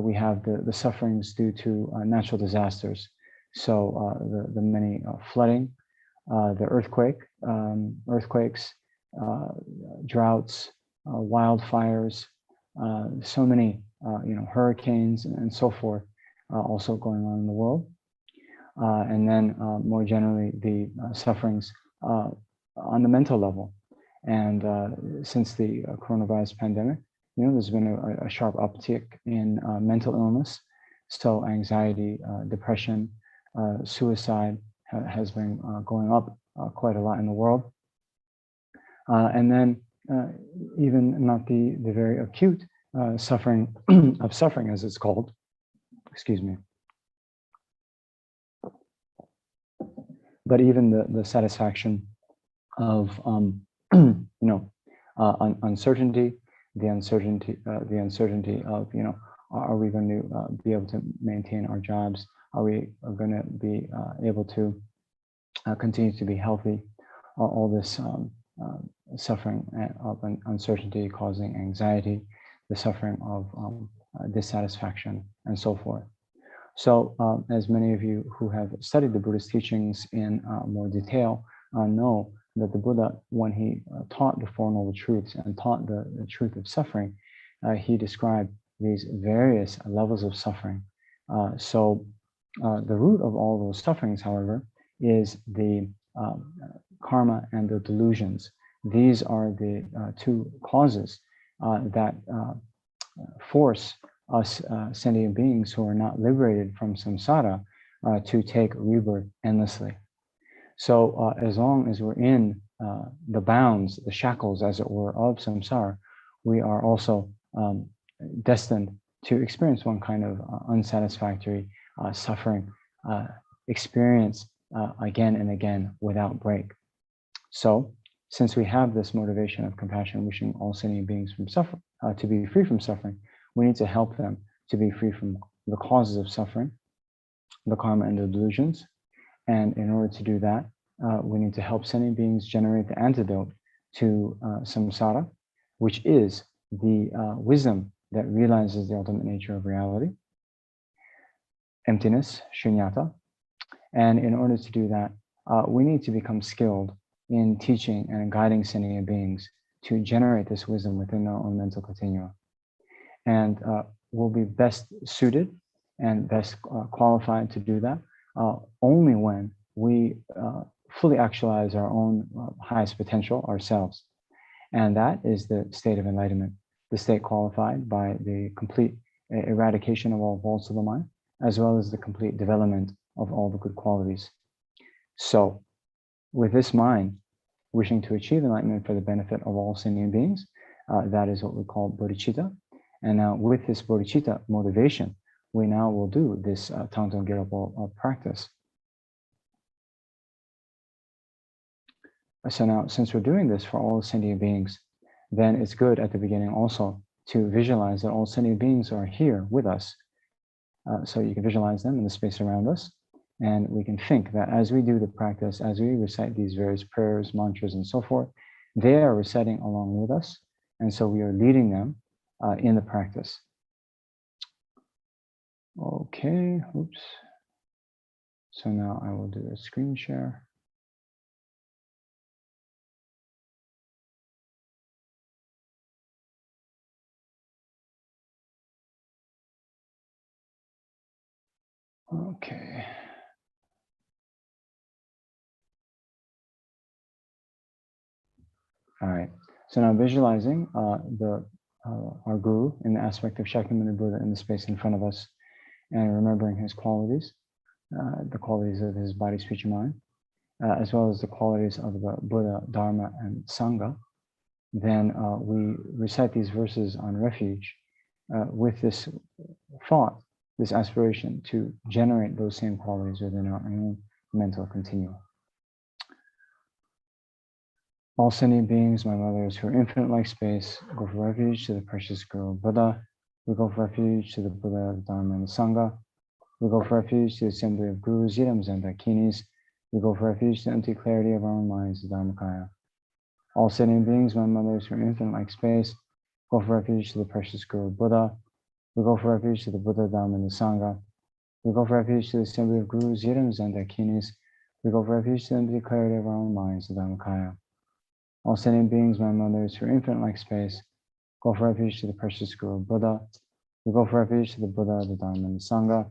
We have the sufferings due to natural disasters. So the many flooding, the earthquakes, droughts, wildfires, so many hurricanes and so forth, also going on in the world. And then more generally, the sufferings on the mental level. And since the coronavirus pandemic, there's been a sharp uptick in mental illness. So anxiety, depression, suicide has been going up quite a lot in the world. And then even not the very acute suffering of suffering, as it's called, excuse me, but even the satisfaction of uncertainty, the uncertainty of are we going to be able to maintain our jobs? Are we going to be able to continue to be healthy? All this suffering of uncertainty causing anxiety, the suffering of dissatisfaction, and so forth. So as many of you who have studied the Buddhist teachings in more detail know that the Buddha, when he taught the Four Noble Truths and taught the truth of suffering, he described these various levels of suffering. So the root of all those sufferings, however, is the karma and the delusions. These are the two causes that force us sentient beings who are not liberated from samsara to take rebirth endlessly. So as long as we're in the bounds, the shackles, as it were, of samsara, we are also destined to experience one kind of unsatisfactory suffering experience again and again without break. So since we have this motivation of compassion, wishing all sentient beings from suffering, to be free from suffering, we need to help them to be free from the causes of suffering, the karma and the delusions. And in order to do that, we need to help sentient beings generate the antidote to samsara, which is the wisdom that realizes the ultimate nature of reality, emptiness, shunyata. And in order to do that, we need to become skilled in teaching and guiding sentient beings to generate this wisdom within their own mental continua. And we'll be best suited and best qualified to do that only when we fully actualize our own highest potential ourselves. And that is the state of enlightenment, the state qualified by the complete eradication of all faults of the mind, as well as the complete development of all the good qualities. So with this mind, wishing to achieve enlightenment for the benefit of all sentient beings, that is what we call bodhicitta. And now with this bodhicitta motivation, we now will do this Thangtong Gyalpo practice. So now, since we're doing this for all sentient beings, then it's good at the beginning also to visualize that all sentient beings are here with us. So you can visualize them in the space around us. And we can think that as we do the practice, as we recite these various prayers, mantras, and so forth, they are reciting along with us. And so we are leading them in the practice. Okay, oops. So now I will do a screen share. Okay. All right. So now visualizing our guru in the aspect of Shakyamuni Buddha in the space in front of us, and remembering his qualities, the qualities of his body, speech, and mind, as well as the qualities of the Buddha, Dharma, and Sangha. Then we recite these verses on refuge with this thought, this aspiration to generate those same qualities within our own mental continuum. All sentient beings, my mothers, who are infinite like space, go for refuge to the precious Guru Buddha. We go for refuge to the Buddha, the Dharma, and the Sangha. We go for refuge to the assembly of Gurus, Yidams, and Dakinis. We go for refuge to the empty clarity of our own minds, the Dharmakaya. All sentient beings, my mothers, who are infinite like space, go for refuge to the precious Guru Buddha. We go for refuge to the Buddha, Dharma, and the Sangha. We go for refuge to the assembly of Gurus, Yidams, and Dakinis. We go for refuge to the empty clarity of our own minds, the Dharmakaya. All sentient beings, my mothers, who are infinite like space, go for refuge to the precious Guru Buddha. We go for refuge to the Buddha, the Dharma, and the Sangha.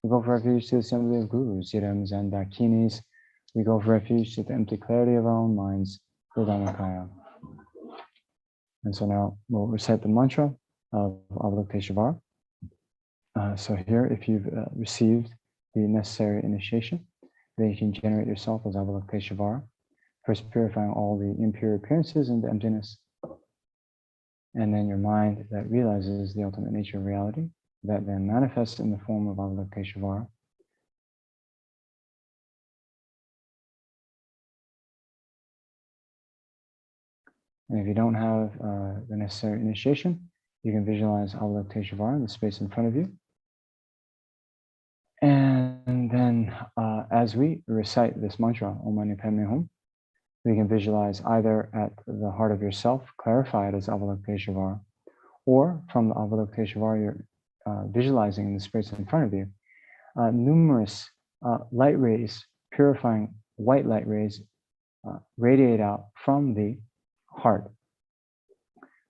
We go for refuge to the assembly of Gurus, Yidams, and Dakinis. We go for refuge to the empty clarity of our own minds, the Dharmakaya. And so now we'll recite the mantra of Avalokiteshvara. So here, if you've received the necessary initiation, then you can generate yourself as Avalokiteshvara, first purifying all the impure appearances into emptiness, and then your mind that realizes the ultimate nature of reality, that then manifests in the form of Avalokiteshvara. And if you don't have the necessary initiation, you can visualize Avalokiteshvara in the space in front of you. And then as we recite this mantra, Om Mani Padme Hum, we can visualize either at the heart of yourself, clarified as Avalokiteshvara, or from the Avalokiteshvara you're visualizing in the space in front of you, numerous light rays, purifying white light rays, radiate out from the heart,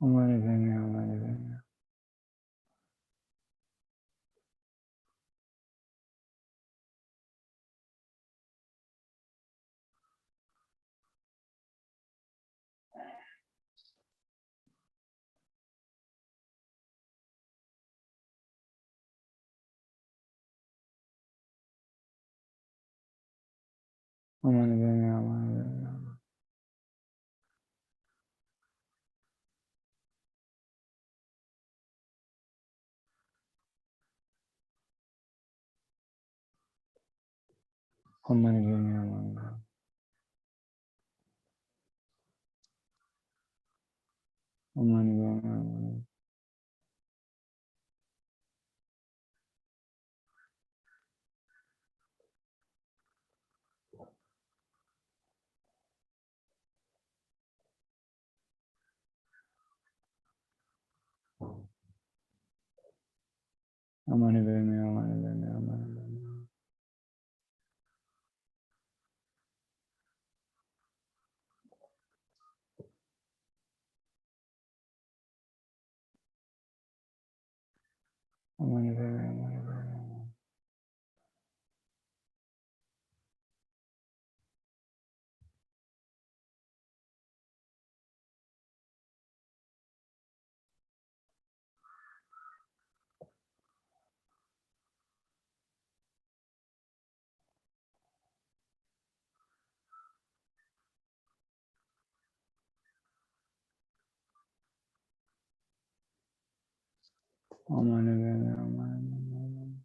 Om Mani Padme Hum, Om Mani Padme Hum. Om Mani Padme Hum, Om Mani Padme Hum. Om Mani Padme Hum, Om Mani Padme Hum. Om Mani Padme Hum, Om Mani Padme Hum. Om Mani Padme Hum, Om Mani Padme Hum, Om Mani Padme Hum. Om Mani Padme Hum, Om Mani Padme Hum. Om Mani Padme Hum, Om Mani Padme Hum.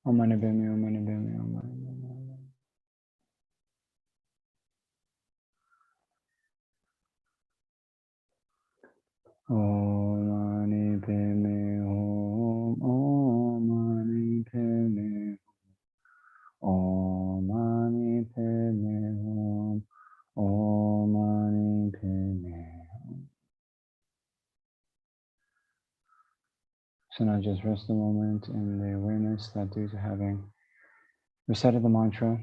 Om Mani Padme Hum, Om Mani Padme Hum, Om Mani Padme Hum. Om Mani Padme Hum, Om Mani Padme Hum. So now just rest a moment in the awareness that due to having recited the mantra,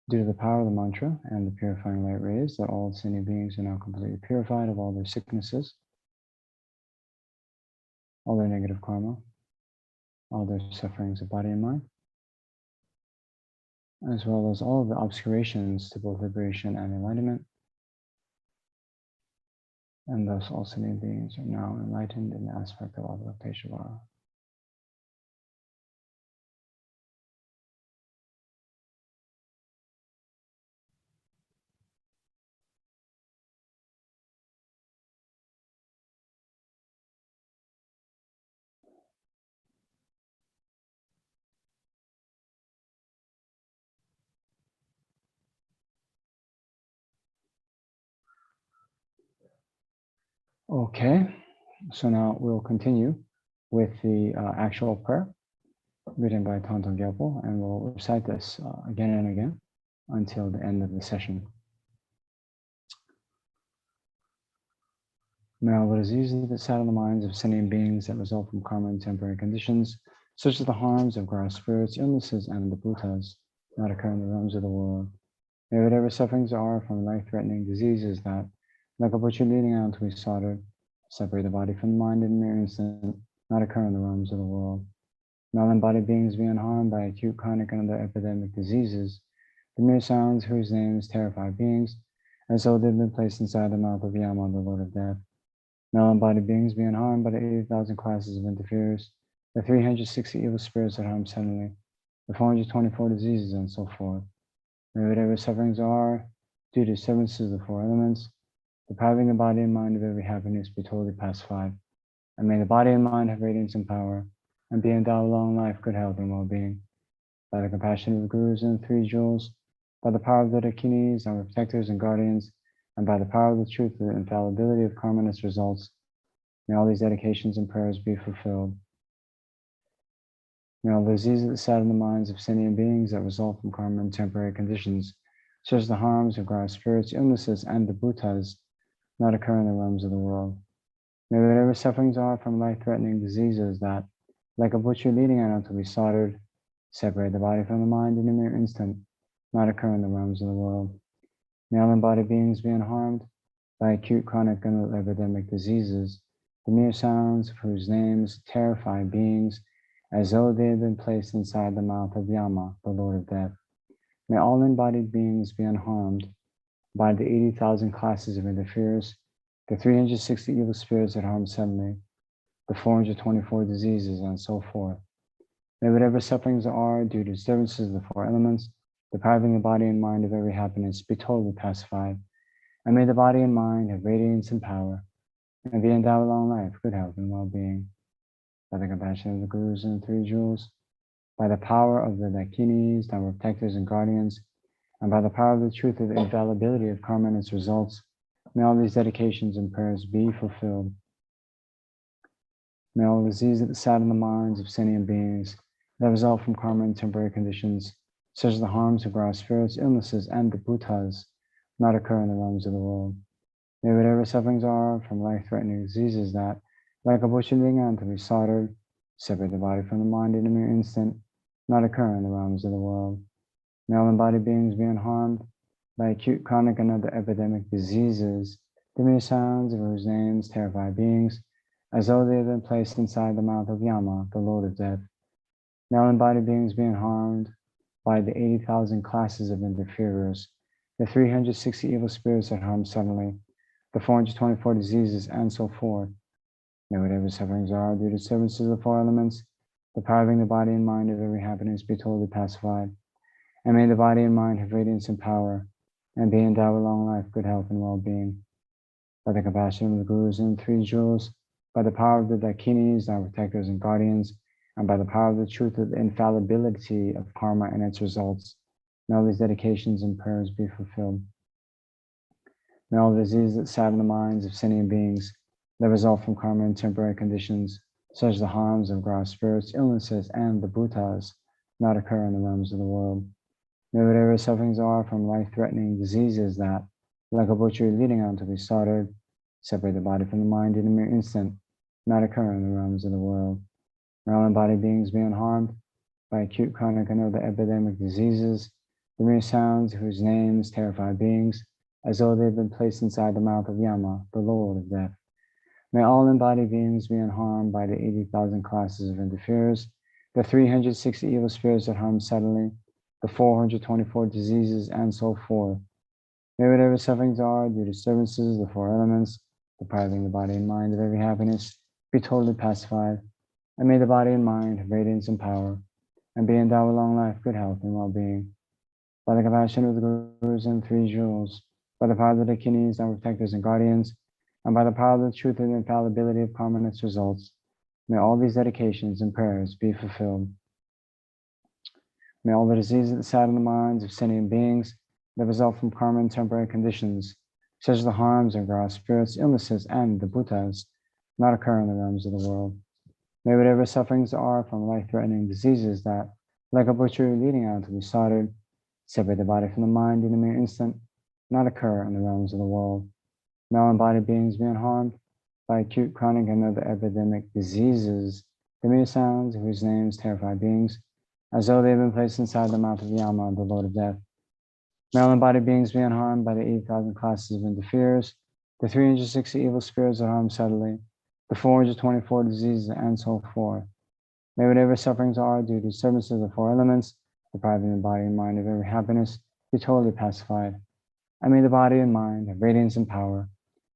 due to the power of the mantra and the purifying light rays, that all sentient beings are now completely purified of all their sicknesses, all their negative karma, all their sufferings of body and mind, as well as all of the obscurations to both liberation and enlightenment. And thus all sentient beings are now enlightened in the aspect of Avalokiteshvara. Okay, so now we'll continue with the actual prayer written by Thangtong Gyalpo, and we'll recite this again and again until the end of the session. May all the diseases that saddle the minds of sentient beings that result from karma and temporary conditions, such as the harms of gross spirits, illnesses, and the bhutas, not occur in the realms of the world. May whatever sufferings are from life-threatening diseases that, like a butcher leading out to be slaughtered, separate the body from the mind in a mere instant, not occur in the realms of the world. May all embodied beings be unharmed by acute, chronic, and other epidemic diseases, the mere sounds whose names terrify beings, as though they've been placed inside the mouth of Yama, the Lord of Death. May all embodied beings be unharmed by the 80,000 classes of interferers, the 360 evil spirits that harm suddenly, the 424 diseases, and so forth. May whatever sufferings are due to disturbances of the four elements, depriving the body and mind of every happiness, be totally pacified. And may the body and mind have radiance and power, and be endowed with long life, good health, and well-being. By the compassion of the Gurus and the three jewels, by the power of the Dakinis, our protectors and guardians, and by the power of the truth of the infallibility of karma and its results, may all these dedications and prayers be fulfilled. May all the diseases that sadden the minds of sentient beings that result from karma and temporary conditions, such as the harms of gross spirits, illnesses, and the bhutas, not occur in the realms of the world. May whatever sufferings are from life-threatening diseases that, like a butcher leading out to be slaughtered, separate the body from the mind in a mere instant, not occur in the realms of the world. May all embodied beings be unharmed by acute, chronic, and epidemic diseases, the mere sounds of whose names terrify beings, as though they had been placed inside the mouth of Yama, the Lord of Death. May all embodied beings be unharmed by the 80,000 classes of interferers, the 360 evil spirits that harm suddenly, the 424 diseases, and so forth. May whatever sufferings are due to disturbances of the four elements, depriving the body and mind of every happiness, be totally pacified. And may the body and mind have radiance and power, and be endowed with long life, good health, and well-being. By the compassion of the Gurus and the three jewels, by the power of the Dakinis, our protectors and guardians, and by the power of the truth of the infallibility of karma and its results, may all these dedications and prayers be fulfilled. May all diseases that sadden the minds of sentient beings that result from karma and temporary conditions, such as the harms of gross spirits, illnesses, and the bhutas, not occur in the realms of the world. May whatever sufferings are from life-threatening diseases that, like a butcher leading out to be slaughtered, separate the body from the mind in a mere instant, not occur in the realms of the world. May all embodied beings be unharmed by acute, chronic, and other epidemic diseases, the mere sounds of whose names terrify beings, as though they had been placed inside the mouth of Yama, the Lord of Death. May all embodied beings be unharmed by the 80,000 classes of interferers, the 360 evil spirits that harm suddenly, the 424 diseases, and so forth. May whatever sufferings are due to disturbances of the four elements, depriving the body and mind of every happiness, be totally pacified. And may the body and mind have radiance and power, and be endowed with long life, good health, and well-being. By the compassion of the Gurus and the three jewels, by the power of the Dakinis, our protectors and guardians, and by the power of the truth of the infallibility of karma and its results, may all these dedications and prayers be fulfilled. May all the diseases that sadden the minds of sentient beings that result from karma and temporary conditions, such as the harms of gross spirits, illnesses, and the bhutas, not occur in the realms of the world. May whatever sufferings are from life-threatening diseases that, like a butcher leading out to be slaughtered, separate the body from the mind in a mere instant, not occur in the realms of the world. May all embodied beings be unharmed by acute, chronic, and other epidemic diseases, the mere sounds whose names terrify beings, as though they've been placed inside the mouth of Yama, the Lord of Death. May all embodied beings be unharmed by the 80,000 classes of interferers, the 360 evil spirits that harm suddenly, the 424 diseases, and so forth. May whatever sufferings are due to disturbances of the four elements, depriving the body and mind of every happiness, be totally pacified, and may the body and mind have radiance and power, and be endowed with long life, good health, and well-being. By the compassion of the Gurus and three jewels, by the power of the Dakinis, our protectors and guardians, and by the power of the truth and infallibility of karma and its results, may all these dedications and prayers be fulfilled. May all the diseases that sadden the minds of sentient beings that result from karma and temporary conditions, such as the harms of gross spirits, illnesses, and the bhutas, not occur in the realms of the world. May whatever sufferings are from life-threatening diseases that, like a butchery leading out to be slaughtered, separate the body from the mind in a mere instant, not occur in the realms of the world. May all embodied beings be unharmed by acute, chronic, and other epidemic diseases, the mere sounds whose names terrify beings, as though they have been placed inside the mouth of Yama, the Lord of Death. May all embodied beings be unharmed by the 80,000 classes of interferers, the 360 evil spirits that harm subtly, the 424 diseases, and so forth. May whatever sufferings are due to disturbances of the four elements, depriving the body and mind of every happiness, be totally pacified. And may the body and mind have radiance and power,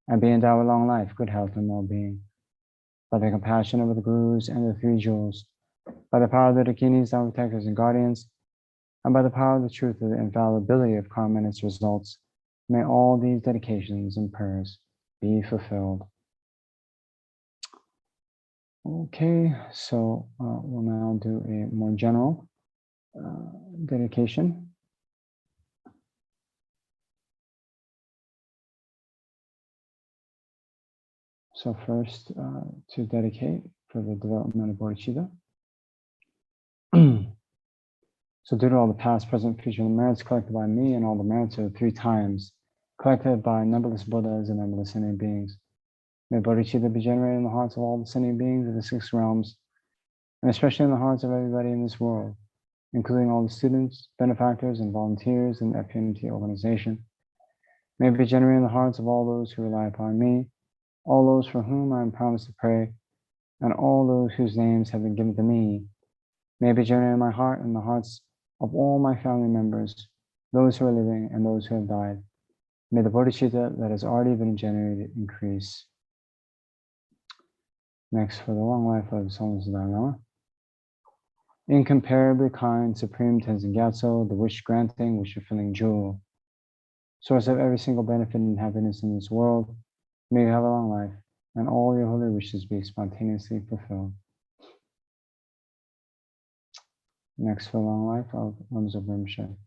and be endowed with long life, good health, and well-being. By the compassion of the Gurus and the three jewels, by the power of the Dakinis, our protectors and guardians, and by the power of the truth of the infallibility of karma and its results, may all these dedications and prayers be fulfilled. Okay, so we'll now do a more general dedication. So first, to dedicate for the development of bodhicitta. So due to all the past, present, future merits collected by me and all the merits of the 3 times collected by numberless Buddhas and numberless sentient beings, may bodhicitta be generated in the hearts of all the sentient beings of the 6 realms, and especially in the hearts of everybody in this world, including all the students, benefactors, and volunteers in the FPMT organization. May it be generated in the hearts of all those who rely upon me, all those for whom I am promised to pray, and all those whose names have been given to me. May it be generated in my heart and the hearts of all my family members, those who are living and those who have died. May the bodhicitta that has already been generated increase. Next, for the long life of Souls of the Dalai Lama. Incomparably kind, Supreme Tenzin Gyatso, the wish-granting, wish-fulfilling jewel, source of every single benefit and happiness in this world, may you have a long life, and all your holy wishes be spontaneously fulfilled. Next, for the long life of Lama Zopa Rinpoche.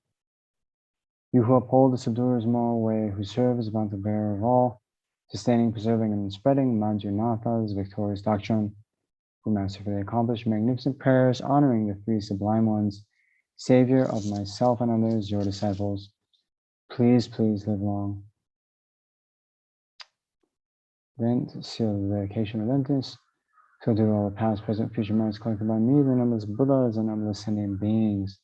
You who uphold the subduer's moral way, who serve as the bountiful bearer of all, sustaining, preserving, and spreading Manjunatha's victorious doctrine, who masterfully accomplish magnificent prayers honoring the 3 sublime ones, Savior of myself and others, your disciples, please, please live long. Then, to seal the dedication of emptiness, so do all the past, present, future merits collected by me, the numberless Buddhas and numberless sentient beings,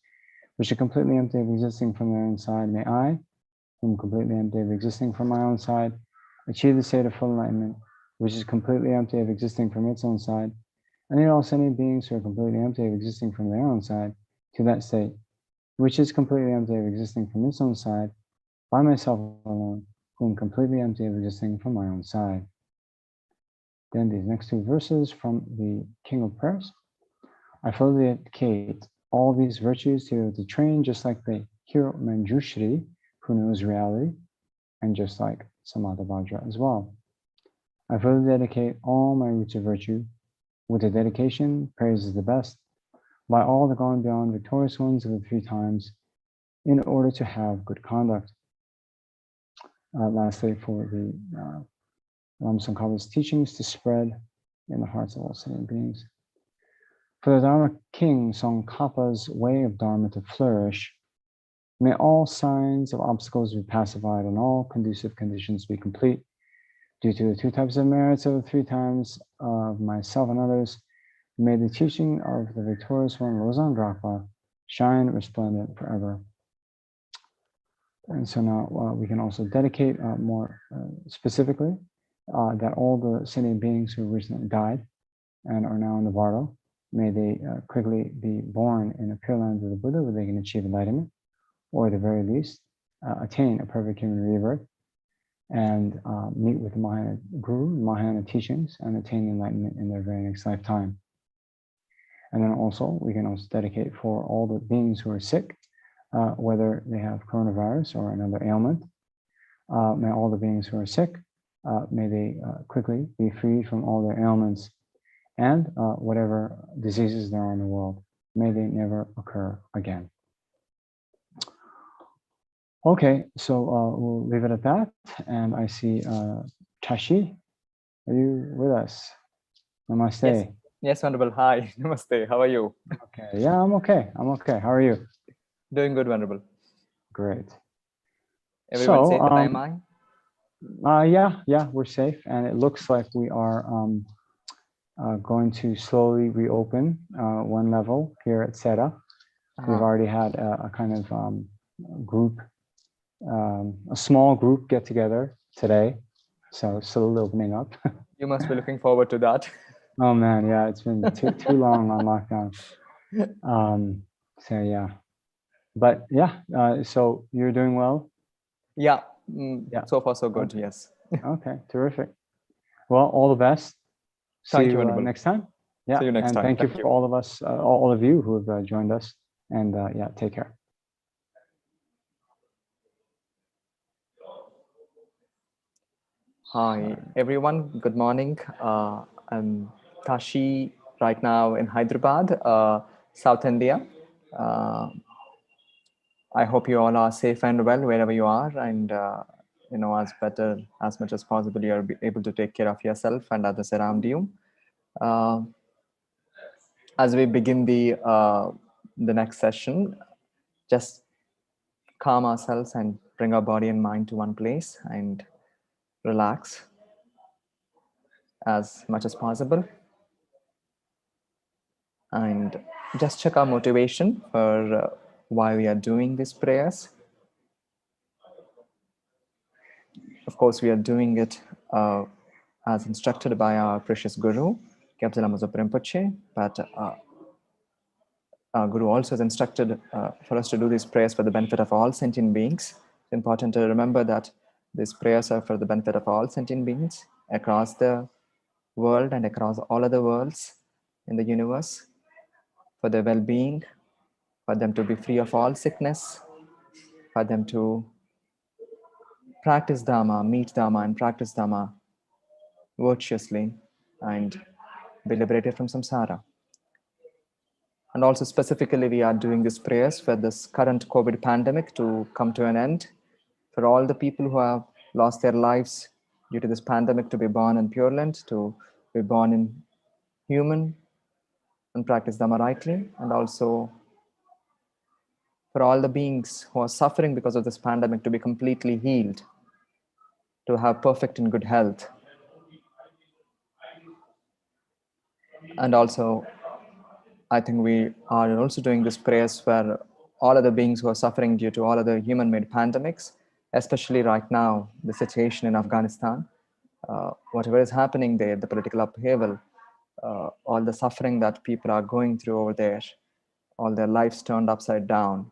which are completely empty of existing from their own side. May I, whom completely empty of existing from my own side, achieve the state of full enlightenment, which is completely empty of existing from its own side, and lead all sentient beings who are completely empty of existing from their own side to that state, which is completely empty of existing from its own side, by myself alone, whom completely empty of existing from my own side. Then these next 2 verses from the King of Prayers. I fully dedicate all these virtues to train just like the hero Manjushri, who knows reality, and just like Samadhavajra as well. I fully dedicate all my roots of virtue. With the dedication, praise is the best, by all the gone beyond victorious ones of the 3 times, in order to have good conduct. Lastly, for the Lama Tsongkhapa's teachings to spread in the hearts of all sentient beings. For the Dharma King Tsongkhapa's way of Dharma to flourish, may all signs of obstacles be pacified and all conducive conditions be complete Due to the 2 types of merits of the 3 times of myself and others, may the teaching of the victorious one, Losang Drakpa, shine resplendent forever. And so now we can also dedicate more specifically that all the sentient beings who recently died and are now in the Bardo, may they quickly be born in the Pure Lands of the Buddha, where they can achieve enlightenment, or at the very least, attain a perfect human rebirth, and meet with the Mahayana Guru, Mahayana teachings, and attain enlightenment in their very next lifetime. And then also, we can also dedicate for all the beings who are sick, whether they have coronavirus or another ailment. May all the beings who are sick, may they quickly be freed from all their ailments, and whatever diseases there are in the world, may they never occur again. Okay, so we'll leave it at that. And I see Tashi, are you with us? Namaste. Yes, yes, Venerable. Hi, namaste. How are you? Okay, yeah, I'm okay. I'm okay. How are you? Doing good, Venerable. Great. Everyone So, safe at Imai? yeah, we're safe. And it looks like we are going to slowly reopen one level here at Sera. We've already had a kind of group, a small group get together today. So slowly opening up. You must be looking forward to that. Oh man, yeah, it's been too long on lockdown. So yeah, but yeah, so you're doing well? Yeah, yeah. So far so good, okay. Yes. Okay, terrific. Well, all the best. Thank See you, you next time. Yeah, see you next and time. Thank you for all of us, all of you who have joined us. And yeah, take care. Hi, everyone. Good morning. I'm Tashi right now in Hyderabad, South India. I hope you all are safe and well wherever you are, and you know, as much as possible, you are able to take care of yourself and others around you. As we begin the next session, just calm ourselves and bring our body and mind to one place and relax as much as possible. And just check our motivation for why we are doing these prayers. Of course, we are doing it as instructed by our precious Guru, Kyabje Lama Zopa Rinpoche, but our Guru also has instructed for us to do these prayers for the benefit of all sentient beings. It's important to remember that these prayers are for the benefit of all sentient beings across the world and across all other worlds in the universe, for their well-being, for them to be free of all sickness, for them to practice Dhamma, meet Dhamma and practice Dhamma virtuously and be liberated from samsara. And also specifically, we are doing these prayers for this current COVID pandemic to come to an end, for all the people who have lost their lives due to this pandemic to be born in Pure Land, to be born in human and practice Dhamma rightly, and also for all the beings who are suffering because of this pandemic to be completely healed, to have perfect and good health. And also, I think we are also doing these prayers for all other beings who are suffering due to all other human-made pandemics, especially right now, the situation in Afghanistan, whatever is happening there, the political upheaval, all the suffering that people are going through over there, all their lives turned upside down.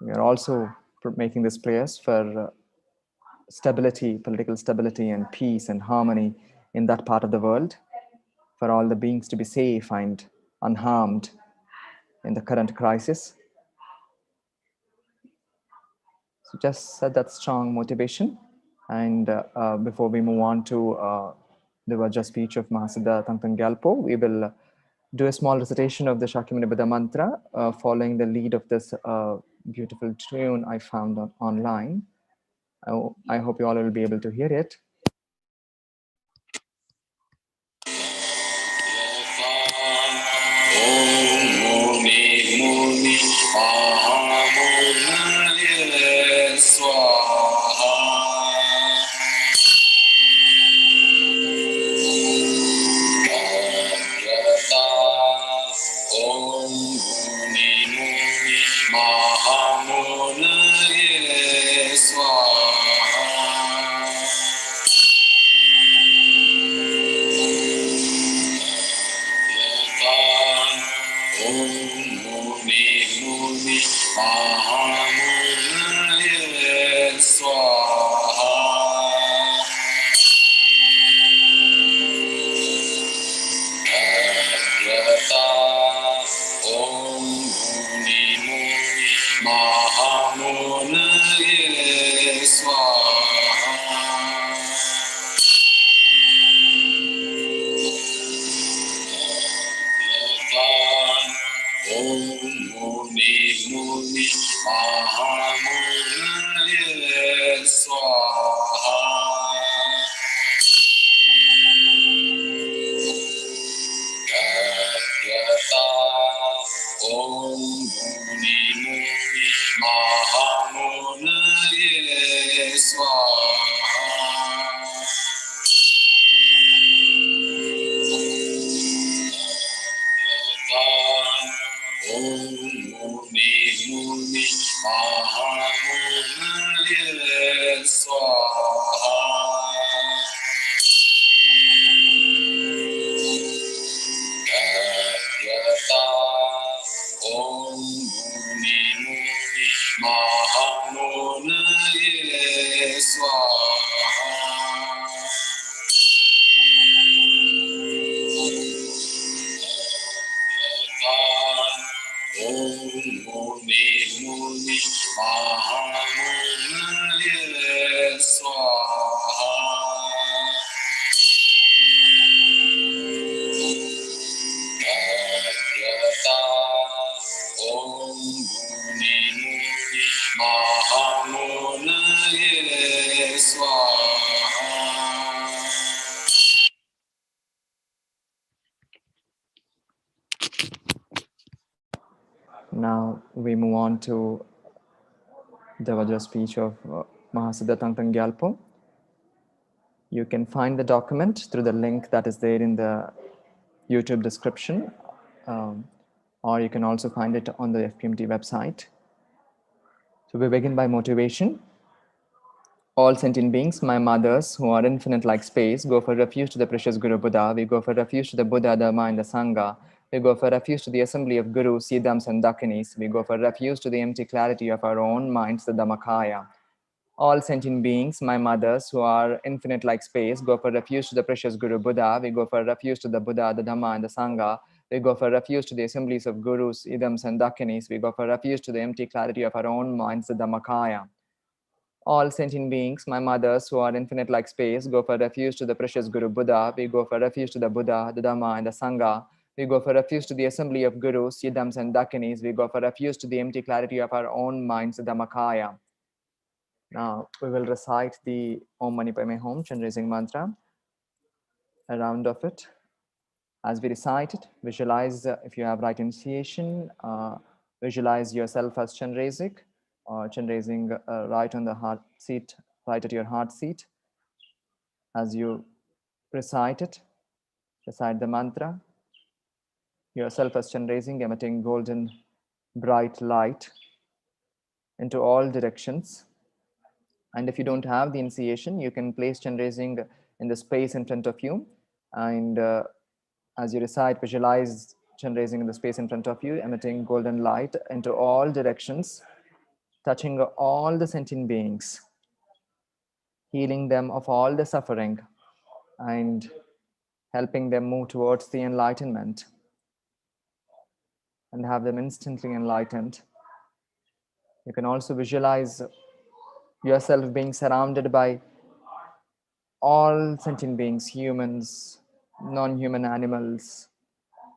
We are also making these prayers for stability, political stability and peace and harmony in that part of the world, for all the beings to be safe and unharmed in the current crisis. So just set that strong motivation. And before we move on to the Vajra speech of Mahasiddha Thangtong Gyalpo, we will do a small recitation of the Shakyamuni Buddha mantra following the lead of this beautiful tune I found online. I hope you all will be able to hear it. Mahamudaya Swaha. Om Muni Muni Mahamudaya Swaha. Om Muni Muni Mahamudaya Swaha. Om Muni Muni Mahamudaya Swaha. Om Muni Muni Mahamudaya Swaha. Om Muni Muni Mahamudaya Swaha. Om Muni Muni Mahamudaya Swaha. Om Muni Muni Mahamudaya Swaha. Om Muni Muni Mahamudaya Swaha. Now we move on to the Vajra speech of Mahasiddha Thangtong Gyalpo. You can find the document through the link that is there in the YouTube description, or you can also find it on the FPMT website. So we begin by motivation. All sentient beings, my mothers, who are infinite like space, go for refuge to the precious Guru Buddha. We go for refuge to the Buddha, Dharma, and the Sangha. We go for refuge to the assembly of Gurus, Siddhams, and Dakinis. We go for refuge to the empty clarity of our own minds, the Dhammakaya. All sentient beings, my mothers, who are infinite like space, go for refuge to the precious Guru Buddha. We go for refuge to the Buddha, the Dhamma, and the Sangha. We go for refuge to the assemblies of Gurus, Idams, and Dakinis. We go for refuge to the empty clarity of our own minds, the Dhammakaya. All sentient beings, my mothers, who are infinite like space, go for refuge to the precious Guru Buddha. We go for refuge to the Buddha, the Dhamma, and the Sangha. We go for refuge to the assembly of Gurus, Siddhams, and Dakinis. We go for refuge to the empty clarity of our own minds, the Dhammakaya. Now we will recite the Om Mani Padme Hum Chenrezig mantra, a round of it. As we recite it, visualize, if you have right initiation, visualize yourself as Chenrezig, or Chenrezig right on the heart seat, right at your heart seat. As you recite it, recite the mantra, yourself as Chenrezig, emitting golden bright light into all directions. And if you don't have the initiation, you can place Chenrezig in the space in front of you. And as you recite, visualize Chenrezig in the space in front of you, emitting golden light into all directions, touching all the sentient beings, healing them of all the suffering, and helping them move towards the enlightenment and have them instantly enlightened. You can also visualize yourself being surrounded by all sentient beings, humans, non-human animals,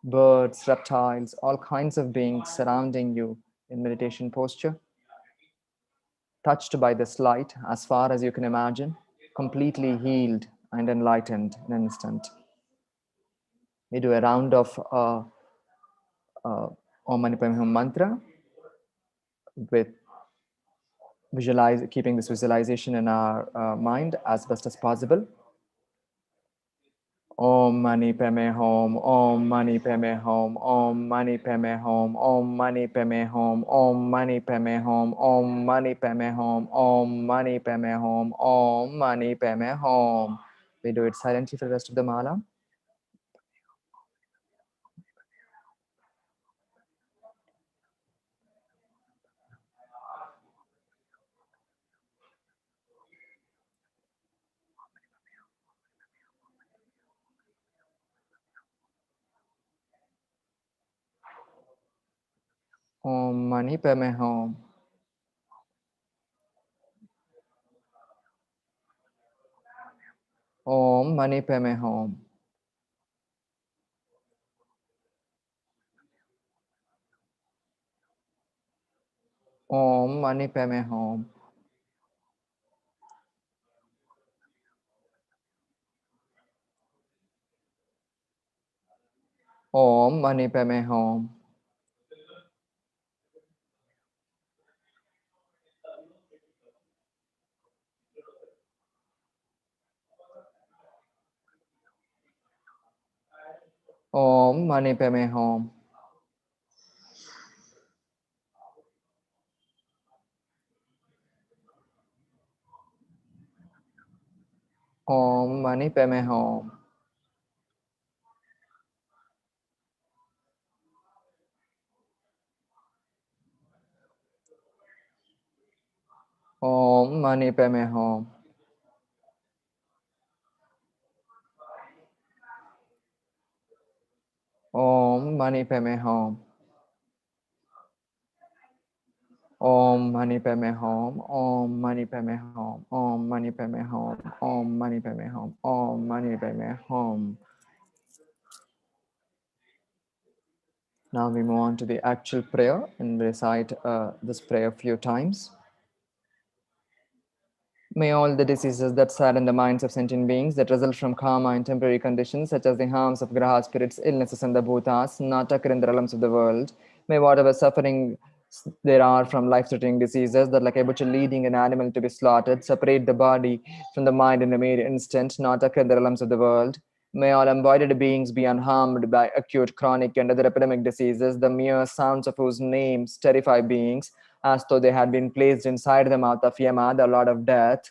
birds, reptiles, all kinds of beings surrounding you in meditation posture, touched by this light as far as you can imagine, completely healed and enlightened in an instant. We do a round of Om Mani Padme Hum mantra with keeping this visualization in our mind as best as possible. Om Mani Padme Hum, Om Mani Padme Hum, Om Mani Padme Hum, Om Mani Padme Hum, Om Mani Padme Hum, Om Mani Padme Hum, Om Mani Padme Hum, Om Mani Padme Hum. We do it silently for the rest of the mala. Om Mani Padme Hum. Om Mani Padme Hum. Om Mani Padme Hum. Om Mani Padme Hum. Om Mani Padme Hum. Om Mani Padme Hum. Om Mani Padme Hum. Om Mani Padme Hum. Om Mani Padme Hum. Om Mani Padme Hum. Om Mani Padme Hum. Om Mani Padme Hum. Om Mani Padme Hum. Now we move on to the actual prayer and recite this prayer a few times. May all the diseases that sadden the minds of sentient beings that result from karma and temporary conditions, such as the harms of graha spirits, illnesses, and the bhutas, not occur in the realms of the world. May whatever suffering there are from life-threatening diseases that, like a butcher leading an animal to be slaughtered, separate the body from the mind in a mere instant, not occur in the realms of the world. May all embodied beings be unharmed by acute, chronic, and other epidemic diseases, the mere sounds of whose names terrify beings, as though they had been placed inside the mouth of Yama, the Lord of Death.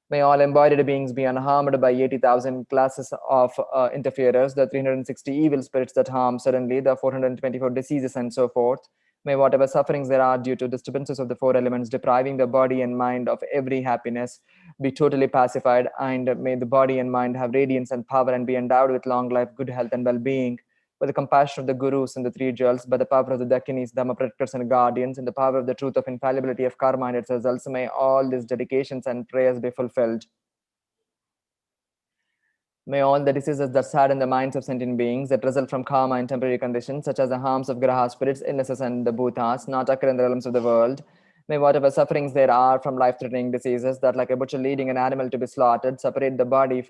May all embodied beings be unharmed by 80,000 classes of interferers, the 360 evil spirits that harm suddenly, the 424 diseases, and so forth. May whatever sufferings there are due to disturbances of the four elements depriving the body and mind of every happiness be totally pacified, and may the body and mind have radiance and power and be endowed with long life, good health, and well-being. By the compassion of the Gurus and the three jewels, by the power of the Dakinis, Dhamma protectors and guardians, and the power of the truth of infallibility of karma and its results, may all these dedications and prayers be fulfilled. May all the diseases that sadden the minds of sentient beings that result from karma and temporary conditions, such as the harms of graha spirits, illnesses, and the bhutas, not occur in the realms of the world. May whatever sufferings there are from life-threatening diseases that, like a butcher leading an animal to be slaughtered, separate the body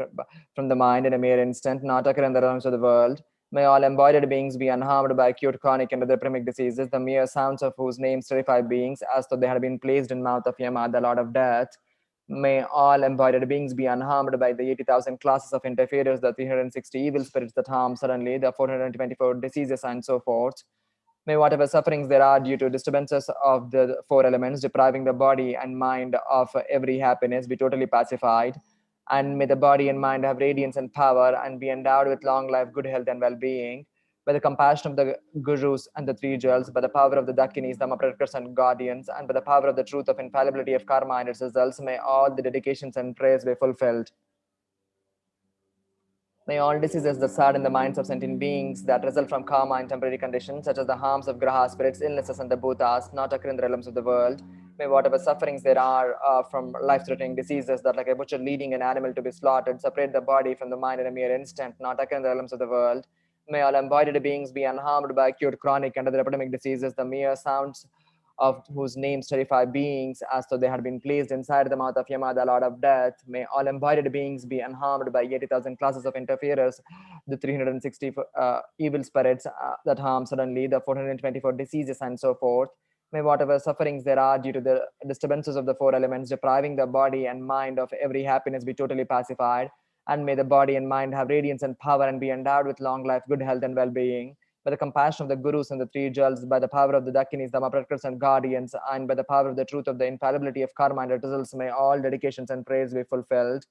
from the mind in a mere instant, not occur in the realms of the world. May all embodied beings be unharmed by acute, chronic, and other epidemic diseases, the mere sounds of whose names terrify beings, as though they had been placed in mouth of Yama, the Lord of Death. May all embodied beings be unharmed by the 80,000 classes of interferers, the 360 evil spirits that harm suddenly, the 424 diseases, and so forth. May whatever sufferings there are due to disturbances of the four elements depriving the body and mind of every happiness be totally pacified. And may the body and mind have radiance and power and be endowed with long life, good health, and well-being. By the compassion of the Gurus and the three jewels, by the power of the Dakinis, Dhamma protectors and guardians, and by the power of the truth of infallibility of karma and its results, may all the dedications and prayers be fulfilled. May all diseases that sadden the minds of sentient beings that result from karma and temporary conditions, such as the harms of graha spirits, illnesses, and the bhutas, not occur in the realms of the world. May whatever sufferings there are from life-threatening diseases that, like a butcher leading an animal to be slaughtered, separate the body from the mind in a mere instant, not occur in the realms of the world. May all embodied beings be unharmed by acute, chronic, and other epidemic diseases, the mere sounds of whose names terrify beings, as though they had been placed inside the mouth of Yama, the Lord of Death. May all embodied beings be unharmed by 80,000 classes of interferers, the 360 evil spirits that harm suddenly, the 424 diseases, and so forth. May whatever sufferings there are due to the disturbances of the four elements depriving the body and mind of every happiness be totally pacified. and may the body and mind have radiance and power and be endowed with long life, good health, and well-being. By the compassion of the Gurus and the three jewels, by the power of the Dakinis, the Mahaprakaras and guardians, and by the power of the truth of the infallibility of karma and results, may all dedications and prayers be fulfilled.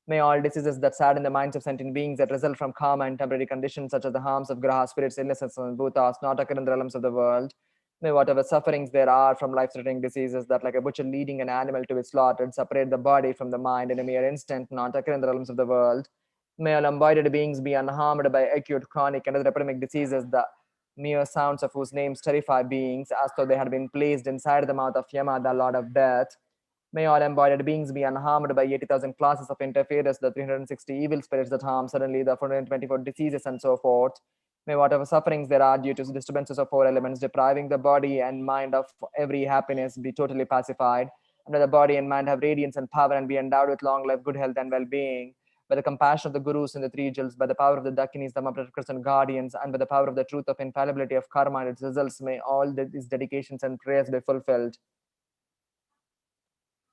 May all diseases that sadden the minds of sentient beings that result from karma and temporary conditions such as the harms of graha, spirits, illnesses, and bhutas not occur in the realms of the world. May whatever sufferings there are from life-threatening diseases that like a butcher leading an animal to be slaughtered separate the body from the mind in a mere instant not occur in the realms of the world. May all embodied beings be unharmed by acute, chronic, and other epidemic diseases, the mere sounds of whose names terrify beings as though they had been placed inside the mouth of Yama, the Lord of Death. May all embodied beings be unharmed by 80,000 classes of interferers, the 360 evil spirits that harm suddenly, the 424 diseases, and so forth. May whatever sufferings there are due to disturbances of four elements depriving the body and mind of every happiness be totally pacified. And may the body and mind have radiance and power and be endowed with long life, good health, and well-being. By the compassion of the Gurus and the three jewels, by the power of the Dakinis, the Mahaprakaras and guardians, and by the power of the truth of infallibility of karma and its results, may all these dedications and prayers be fulfilled.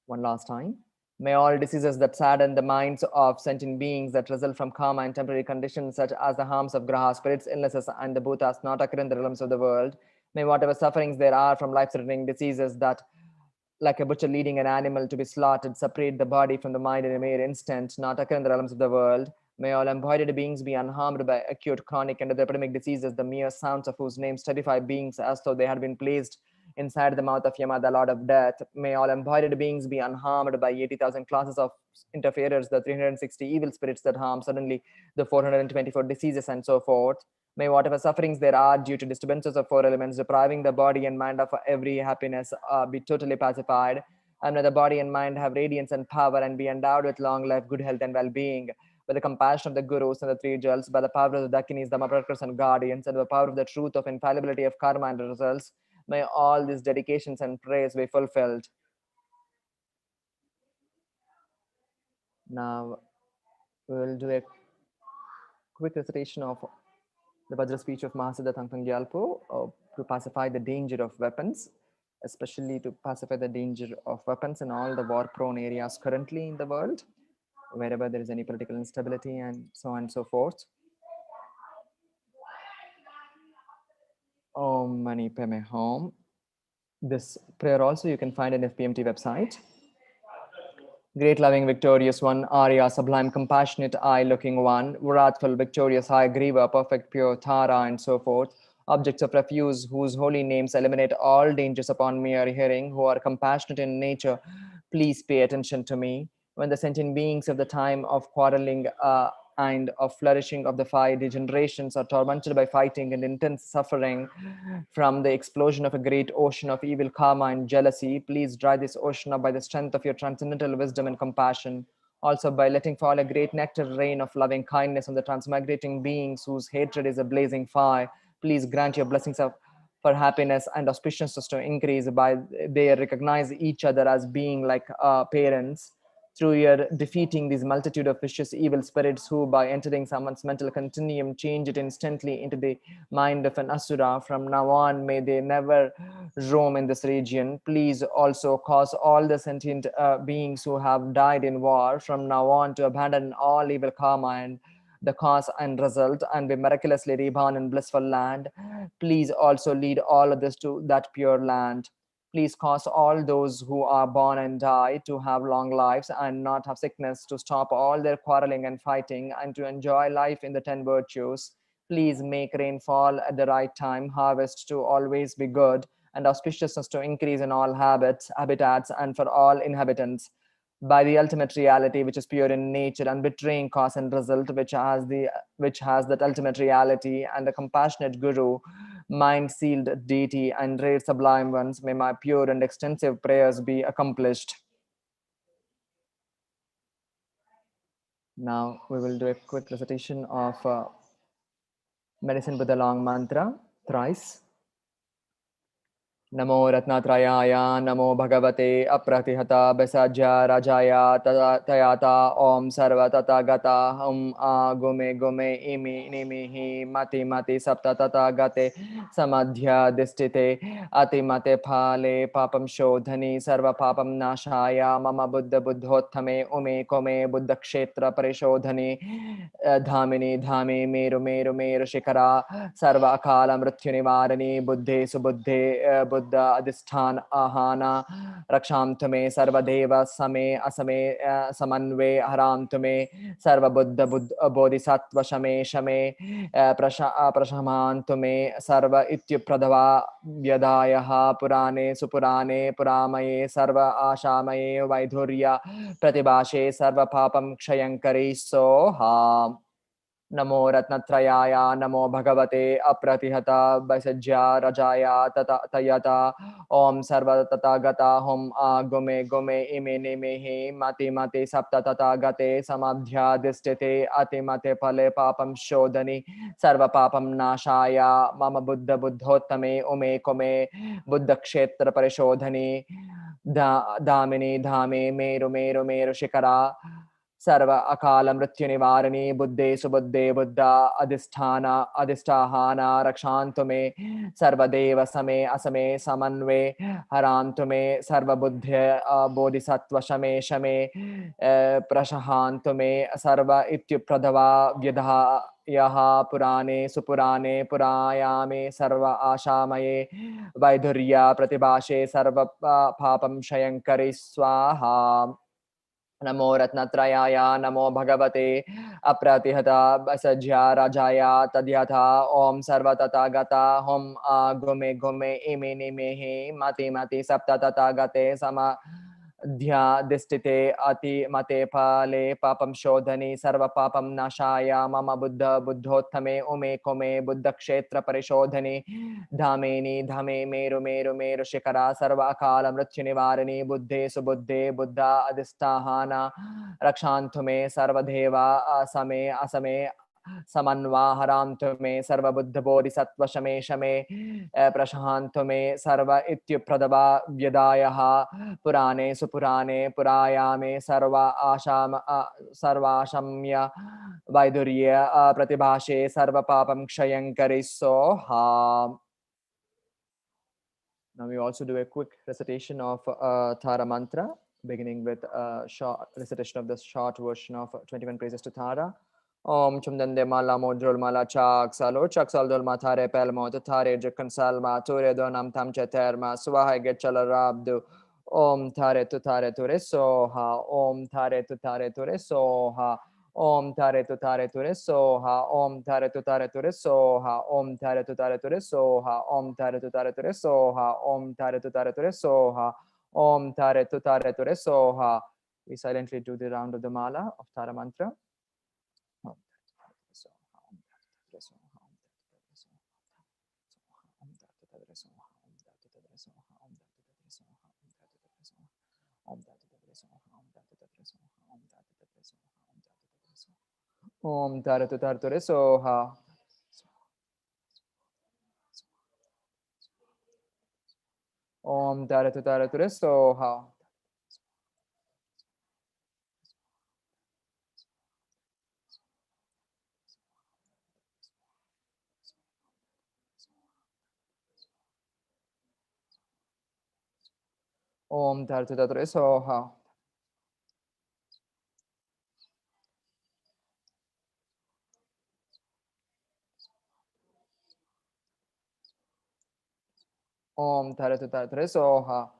One last time. May all diseases that sadden the minds of sentient beings that result from karma and temporary conditions such as the harms of graha, spirits, illnesses, and the bhutas not occur in the realms of the world. May whatever sufferings there are from life-threatening diseases that, like a butcher leading an animal to be slaughtered, separate the body from the mind in a mere instant, not occur in the realms of the world. May all embodied beings be unharmed by acute, chronic, and other epidemic diseases, the mere sounds of whose names terrify beings as though they had been placed inside the mouth of Yama, the Lord of Death. May all embodied beings be unharmed by 80,000 classes of interferers, the 360 evil spirits that harm suddenly, the 424 diseases, and so forth. May whatever sufferings there are due to disturbances of four elements depriving the body and mind of every happiness be totally pacified. And may the body and mind have radiance and power and be endowed with long life, good health, and well-being. By the compassion of the Gurus and the three jewels, by the power of the Dakinis, the Mahaprakaras and guardians, and the power of the truth of infallibility of karma and results, may all these dedications and prayers be fulfilled. Now, we will do a quick recitation of the Vajra speech of Mahasiddha Thangtong Gyalpo to pacify the danger of weapons, especially to pacify the danger of weapons in all the war-prone areas currently in the world, wherever there is any political instability and so on and so forth. Om Mani Padme Hum. This prayer also you can find on FPMT website. Great loving victorious one, Arya, sublime compassionate eye looking one, wrathful victorious eye, Griva, perfect pure Tara, and so forth. Objects of refuge whose holy names eliminate all dangers upon mere hearing, who are compassionate in nature, please pay attention to me. When the sentient beings of the time of quarreling and of flourishing of the five degenerations are tormented by fighting and intense suffering from the explosion of a great ocean of evil karma and jealousy, please dry this ocean up by the strength of your transcendental wisdom and compassion. Also by letting fall a great nectar rain of loving kindness on the transmigrating beings whose hatred is a blazing fire, please grant your blessings for happiness and auspiciousness to increase by they recognize each other as being like parents. Through your defeating these multitude of vicious evil spirits who by entering someone's mental continuum change it instantly into the mind of an asura. From now on, may they never roam in this region. Please also cause all the sentient beings who have died in war from now on to abandon all evil karma and the cause and result and be miraculously reborn in blissful land. Please also lead all of this to that pure land. Please cause all those who are born and die to have long lives and not have sickness, to stop all their quarreling and fighting and to enjoy life in the 10 virtues. Please make rainfall at the right time, harvest to always be good, and auspiciousness to increase in all habitats and for all inhabitants. By the ultimate reality, which is pure in nature and betraying cause and result, which has that ultimate reality, and the compassionate Guru, mind-sealed deity, and rare sublime ones, may my pure and extensive prayers be accomplished. Now we will do a quick recitation of Medicine Buddha Long Mantra thrice. Namo Ratnatrayaya, Namo Bhagavate Apratihata Besajya Rajaya Tayata Om Sarva Tathagata Om Gume Gume Imi Nimihi Mati Mati Sapta Tathagate Samadhya Distite Ati Mate Phale Papam Shodhani Sarva Papam Nashaya Mama Buddha Buddhottame Ume Kome Buddha Kshetra Parishodhani Dhamini Dhami Meru Meru Meru Shikara Sarva Akala Mrityu Nivarani Buddhe Subuddhe Buddha Adhisthana Ahana Raksham Tume Sarva Deva Same Asame Samanve Haram Tume Sarva Buddha Bodhisattva Shame Shame Prashaman Tume Sarva Ityu Pradava Vyadayaha Purane Supurane Puramaye Sarva Ashamaye Vaidhurya Pratibashe Sarva Papam Kshayankari Soha Namo Ratnatrayaya, Namo Bhagavate Apratihata Vaisajya Rajaya Tayata Om Sarva Tathagata Hom Gume Gume Ime Nimehi Mati Mati Sapta Tathagate Samadhya Distite Ati Mate Pale Papam Shodhani Sarva Papam Nashaya Mama Buddha Buddhottame Ume Kome Buddha Kshetra Parishodhani Dhamini Dhame Meru Meru Meru Shikara Sarva Akala Mrityu Nivarani Buddhe Subuddhe Buddha Adhisthana Adhisthahana Rakshantume Sarva Deva Same Asame Samanve Harantume Sarva Buddhe Bodhisattva Shame Shame Prashahantume Sarva Ityu Pradava Vyadha Yaha Purane Supurane Purayame Sarva Ashamaye Vaidhurya Pratibashe Sarva Papam Shayankari Swaha Namo Ratnatrayaya, Namo Bhagavate Apratihata Vasajya Rajaya Tadyatha Om Sarva Tathagata Hom Gume Gume Imi Nimehi Mati Mati Sapta Tathagate Sama Dhya Distite Ati Mate Pale Papam Shodhani Sarva Papam Nashaya Mama Buddha Buddhottame Ume Kome Buddha Kshetra Parishodhani Dhamini Dhame Meru Meru Meru Shikara Sarva Akala Mrityu Nivarani Buddhe Subuddhe Buddha Adhisthahana Rakshantume Sarva Deva Asame Asame Samanva Harantume Sarva Buddha Bodhisattva Shame Shame Prashantume Sarva Ityu Pradava Vyadayaha Purane Supurane Purayame Sarva Asham Sarva Ashamya Vaidurya Pratibhashe Sarva Papam Kshayankari Soha. Now we also do a quick recitation of Tara mantra, beginning with a short recitation of the short version of 21 praises to Tara. Om Chumdande Mala Modrul Mala Chak Salo Chak Saldol Matare Pelmo Tare Jakan Salma Ture Donam Tam Chaterma Swaha Getchala Rabdu Om Tare Tutare Ture Soha Om Tare Tutare Ture Soha Om Tare Tutare Ture Soha Om Tare Tutare Ture Soha Om Tare Tutare Ture Soha Om Tare Tutare Ture Soha Om Tare Tutare Ture Soha Om Tare Tutare Ture Soha. We silently do the round of the mala of Tara mantra. Om Tara Tutare Ture Soha. Om Tara Tutare Ture Soha. Om Tara Tutare Ture Soha. Om Tara Tutare Ture Soha.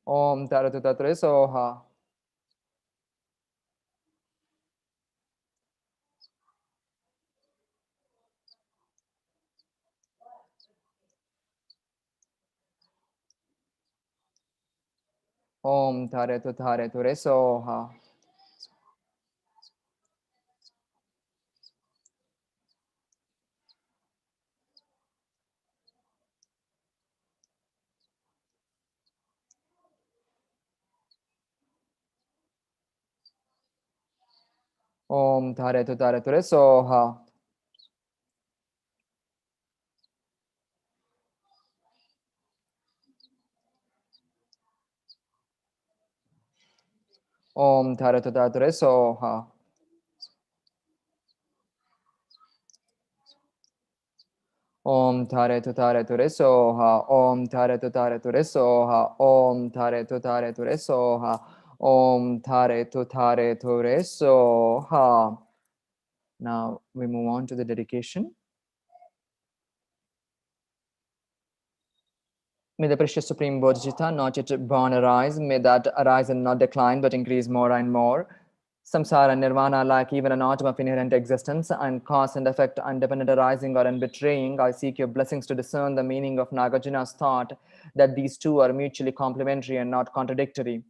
Om Tara Tutare Ture Soha. Om Tare Tutare Ture Soha. Om Tare Ture Soha. Om Tare Ture Soha. Om Tare Ture Soha. Om Tare Ture Soha. Om Tare Ture Soha. Om Tare Ture Soha. Now we move on to the dedication. May the precious Supreme Bodhicitta not yet born arise. May that arise and not decline, but increase more and more. Samsara and nirvana, like even an atom of inherent existence, and cause and effect, independent arising or unbetraying. I seek your blessings to discern the meaning of Nagarjuna's thought that these two are mutually complementary and not contradictory.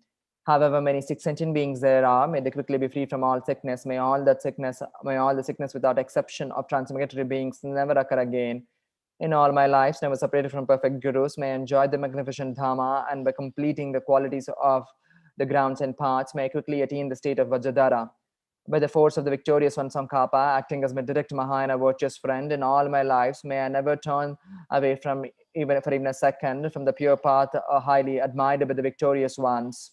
However many sick sentient beings there are, may they quickly be free from all sickness. May all the sickness without exception of transmigratory beings never occur again. In all my lives, never separated from perfect gurus, may I enjoy the magnificent Dhamma, and by completing the qualities of the grounds and paths, may I quickly attain the state of Vajradhara. By the force of the victorious one Tsongkhapa, acting as my direct Mahayana virtuous friend in all my lives, may I never turn away from even a second from the pure path highly admired by the victorious ones.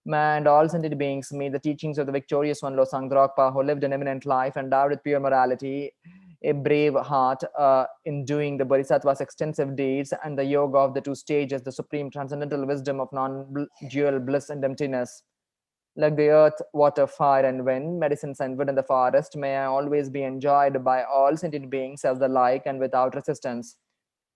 May and all sentient beings meet the teachings of the victorious one Losang Drogpa, who lived an eminent life endowed with pure morality, a brave heart in doing the Bodhisattva's extensive deeds, and the yoga of the two stages, the supreme transcendental wisdom of non-dual bliss and emptiness. Like the earth, water, fire, and wind, medicines and wood in the forest, may I always be enjoyed by all sentient beings as the like and without resistance.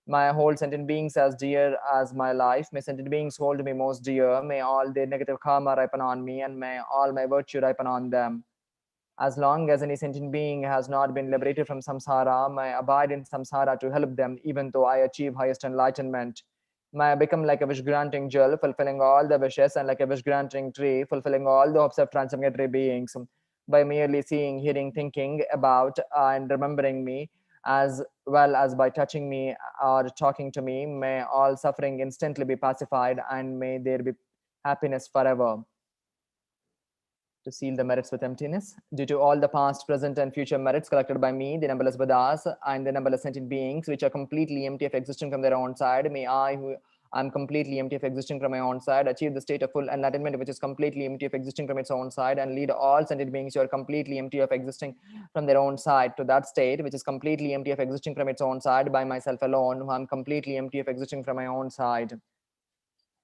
May I hold sentient beings as dear as my life. May sentient beings hold me most dear. May all their negative karma ripen on me, and may all my virtue ripen on them. As long as any sentient being has not been liberated from samsara, may I abide in samsara to help them, even though I achieve highest enlightenment. May I become like a wish-granting jewel, fulfilling all the wishes, and like a wish-granting tree, fulfilling all the hopes of transmigratory beings. By merely seeing, hearing, thinking about, and remembering me, as well as by touching me or talking to me, may all suffering instantly be pacified, and may there be happiness forever. To seal the merits with emptiness. Due to all the past, present, and future merits collected by me, the numberless Buddhas, and the numberless sentient beings, which are completely empty of existing from their own side, may I, who am completely empty of existing from my own side, achieve the state of full enlightenment, which is completely empty of existing from its own side, and lead all sentient beings who are completely empty of existing from their own side to that state, which is completely empty of existing from its own side, by myself alone, who am completely empty of existing from my own side.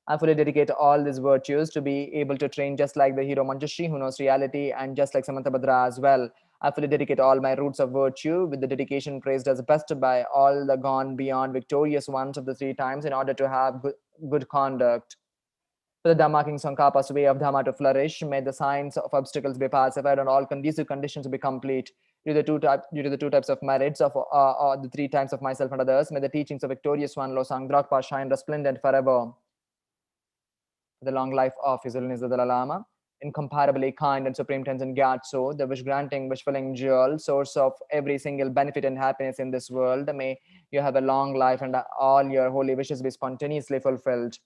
I fully dedicate all these virtues to be able to train just like the hero Manjushri, who knows reality, and just like Samantabhadra as well. I fully dedicate all my roots of virtue with the dedication praised as best by all the gone beyond victorious ones of the three times in order to have good conduct. For the Dhamma King Tsongkhapa's way of Dhamma to flourish, may the signs of obstacles be pacified and all conducive conditions be complete. Due to the two types of merits of the three times of myself and others, may the teachings of victorious one Losang Drogpa shine resplendent forever. The long life of His Holiness the Dalai Lama, incomparably kind and supreme Tenzin Gyatso, the wish-granting, wish-filling jewel, source of every single benefit and happiness in this world. May you have a long life and all your holy wishes be spontaneously fulfilled.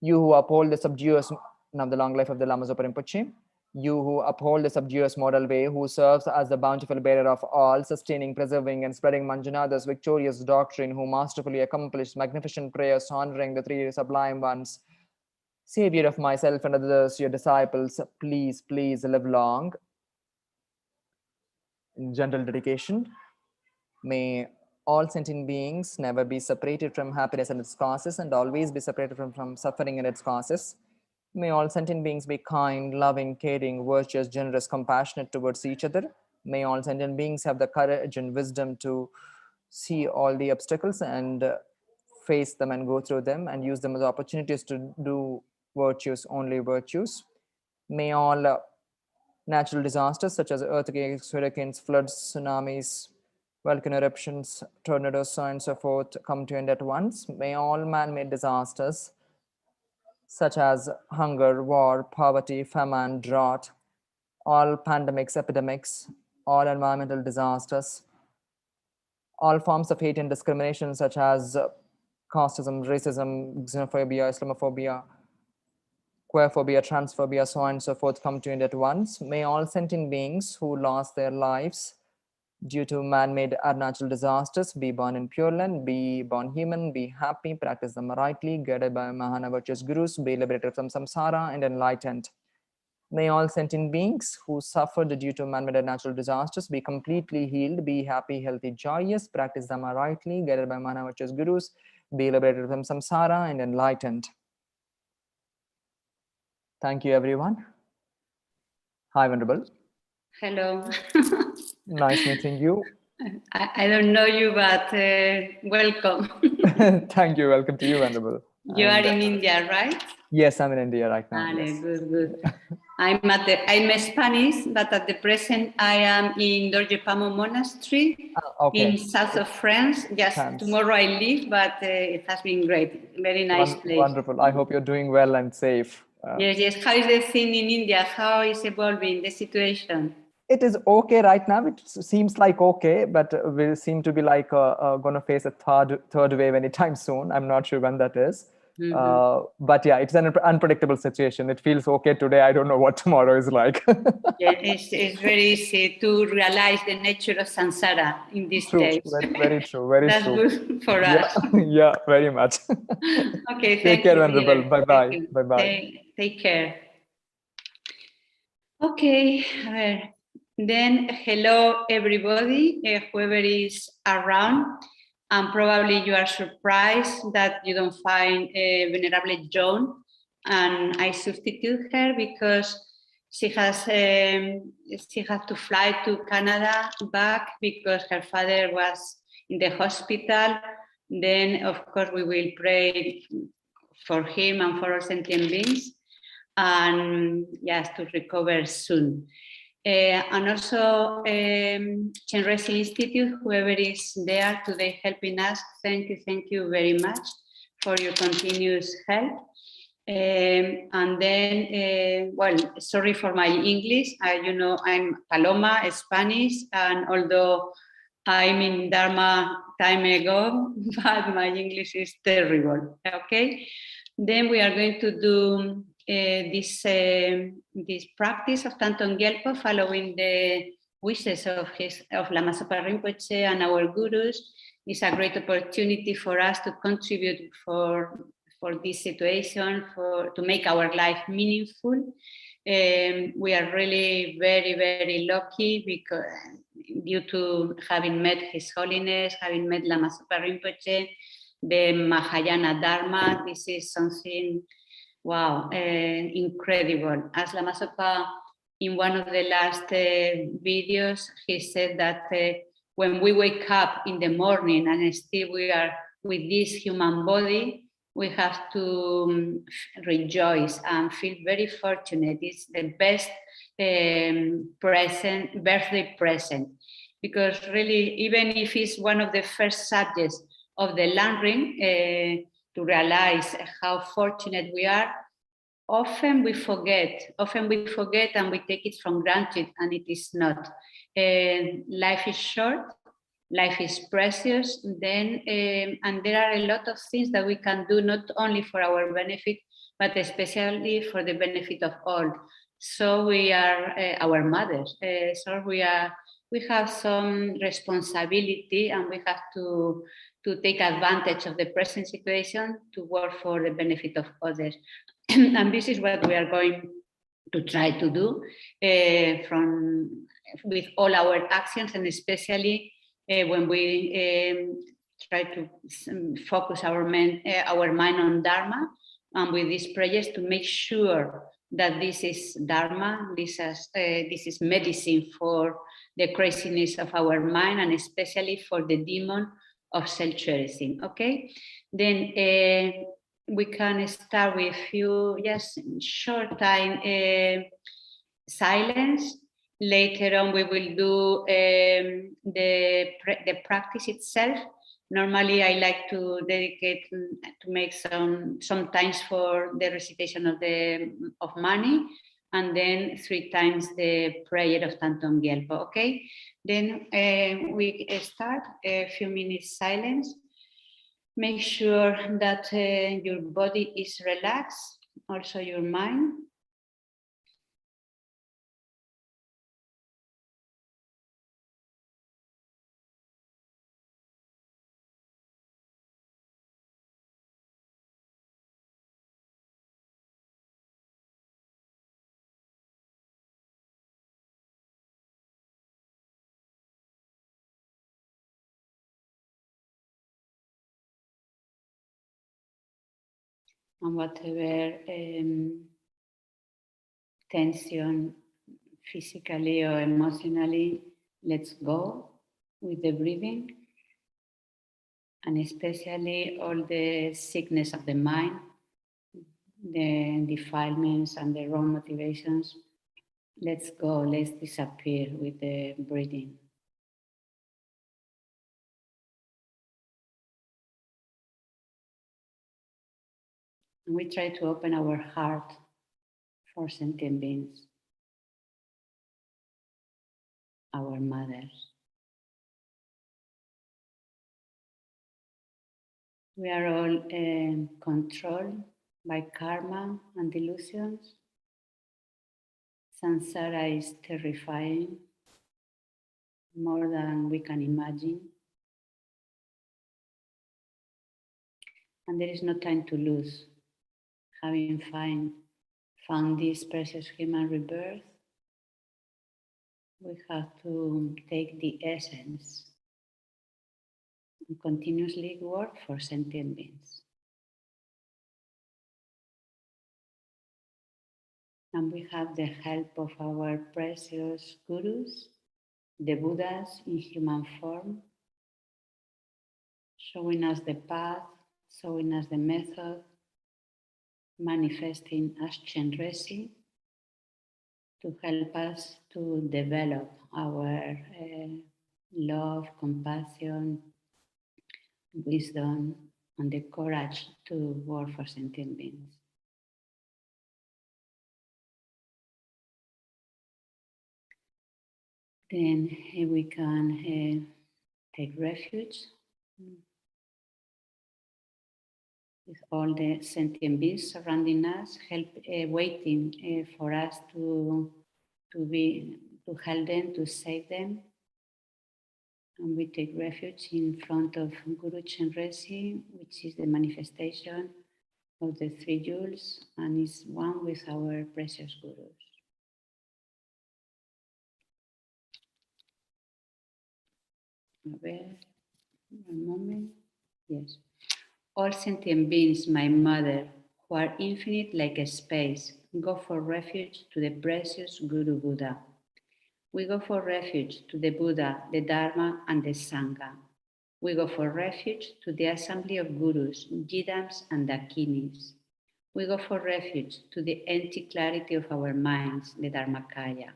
You who uphold the subduous, now the long life of the Lama Zopa Rinpoche, you who uphold the subduous moral way, who serves as the bountiful bearer of all, sustaining, preserving, and spreading Manjunada's victorious doctrine, who masterfully accomplished magnificent prayers honoring the three sublime ones, Savior of myself and others, your disciples, please, please live long. In gentle dedication, may all sentient beings never be separated from happiness and its causes, and always be separated from suffering and its causes. May all sentient beings be kind, loving, caring, virtuous, generous, compassionate towards each other. May all sentient beings have the courage and wisdom to see all the obstacles and face them and go through them and use them as opportunities to do virtues, only virtues. May all natural disasters such as earthquakes, hurricanes, floods, tsunamis, volcano eruptions, tornadoes, so on and so forth come to end at once. May all man-made disasters such as hunger, war, poverty, famine, drought, all pandemics, epidemics, all environmental disasters, all forms of hate and discrimination such as casteism, racism, xenophobia, Islamophobia, queerphobia, transphobia, so on and so forth come to end at once. May all sentient beings who lost their lives due to man-made or natural disasters be born in Pure Land, be born human, be happy, practice them rightly, guided by Mahayana virtuous gurus, be liberated from samsara and enlightened. May all sentient beings who suffered due to man-made or natural disasters be completely healed, be happy, healthy, joyous, practice them rightly, guided by Mahayana virtuous gurus, be liberated from samsara and enlightened. Thank you, everyone. Hi, Venerable. Hello. Nice meeting you. I don't know you, but welcome. Thank you. Welcome to you, Venerable. You are in India, right? Yes, I'm in India right now. Yes. Good, good. I'm Spanish, but at the present I am in Dorjepamo Monastery in south of France. Just tomorrow I leave, but it has been great. Very nice place. Wonderful. I hope you're doing well and safe. Yes. How is the thing in India? How is evolving the situation? It is okay right now. It seems like okay, but we seem to be like going to face a third wave anytime soon. I'm not sure when that is. But yeah, it's an unpredictable situation. It feels okay today. I don't know what tomorrow is like. It's very easy to realize the nature of samsara in these days. Very true. Very That's true. Good for us. Yeah, very much. Okay, take care, Venerable. Bye-bye. Bye-bye. Take care. Okay, then hello everybody, whoever is around. And probably you are surprised that you don't find Venerable Joan, and I substitute her because she has to fly to Canada back because her father was in the hospital. Then, of course, we will pray for him and for all sentient beings, and yes, to recover soon. And also Chenrezig Institute, whoever is there today helping us, thank you very much for your continuous help. And then, well, sorry for my English. I'm Paloma, Spanish, and although I'm in Dharma time ago, but my English is terrible, okay? Then we are going to do this practice of Thangtong Gyalpo, following the wishes of Lama Zopa Rinpoche and our gurus. It's a great opportunity for us to contribute for this situation, to make our life meaningful. We are really very, very lucky because due to having met His Holiness, having met Lama Zopa Rinpoche, the Mahayana Dharma. This is something, wow, incredible. As Lama Zopa, in one of the last videos, he said that when we wake up in the morning and still we are with this human body, we have to rejoice and feel very fortunate. It's the best birthday present, because really, even if it's one of the first subjects of the land ring, to realize how fortunate we are, often we forget and we take it for granted, and it is not. Life is short, life is precious, then, and there are a lot of things that we can do, not only for our benefit, but especially for the benefit of all. So we are our mothers, so we have some responsibility, and we have to take advantage of the present situation to work for the benefit of others. And this is what we are going to try to do with all our actions, and especially when we try to focus our mind on Dharma, and with these projects to make sure that this is Dharma, this is medicine for the craziness of our mind, and especially for the demon of self-cherishing, okay? Then we can start with few, just short time silence. Later on, we will do the practice itself. Normally, I like to dedicate to make some times for the recitation of money, and then 3 times the prayer of Thangtong Gyalpo. Okay. Then we start a few minutes silence. Make sure that your body is relaxed. Also your mind. And whatever tension, physically or emotionally, let's go with the breathing. And especially all the sickness of the mind, the defilements and the wrong motivations, let's go, let's disappear with the breathing. And we try to open our heart for sentient beings, our mothers. We are all controlled by karma and delusions. Samsara is terrifying, more than we can imagine. And there is no time to lose. Having found this precious human rebirth, we have to take the essence and continuously work for sentient beings. And we have the help of our precious gurus, the Buddhas in human form, showing us the path, showing us the method, manifesting as Chenrezig to help us to develop our love, compassion, wisdom, and the courage to work for sentient beings. Then we can take refuge with all the sentient beings surrounding us, waiting for us to help them, to save them. And we take refuge in front of Guru Chenrezig, which is the manifestation of the three jewels and is one with our precious gurus. One moment. Yes. All sentient beings, my mother, who are infinite like a space, go for refuge to the precious Guru Buddha. We go for refuge to the Buddha, the Dharma, and the Sangha. We go for refuge to the assembly of gurus, Jidams, and Dakinis. We go for refuge to the empty clarity of our minds, the Dharmakaya.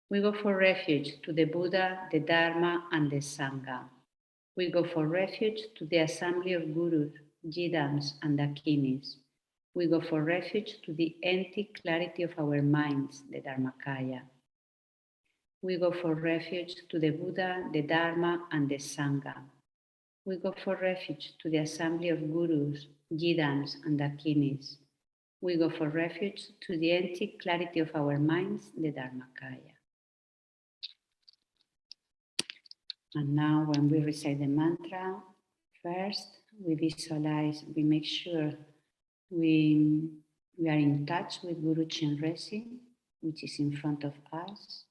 We go for refuge to the Buddha, the Dharma, and the Sangha. We go for refuge to the assembly of gurus, Jidams, and Dakinis. We go for refuge to the empty clarity of our minds, the Dharmakaya. We go for refuge to the Buddha, the Dharma, and the Sangha. We go for refuge to the assembly of gurus, Jidams, and Dakinis. We go for refuge to the empty clarity of our minds, the Dharmakaya. And now when we recite the mantra, first we visualize, we make sure we are in touch with Guru Chenrezig, which is in front of us.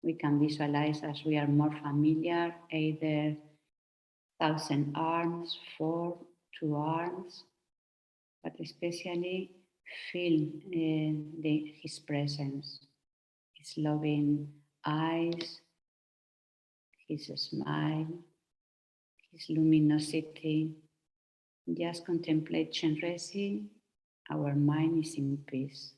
We can visualize as we are more familiar, either 1,000 arms, 4, 2 arms, but especially feel his presence, his loving eyes, his smile, his luminosity. Just contemplate Chenrezig, our mind is in peace.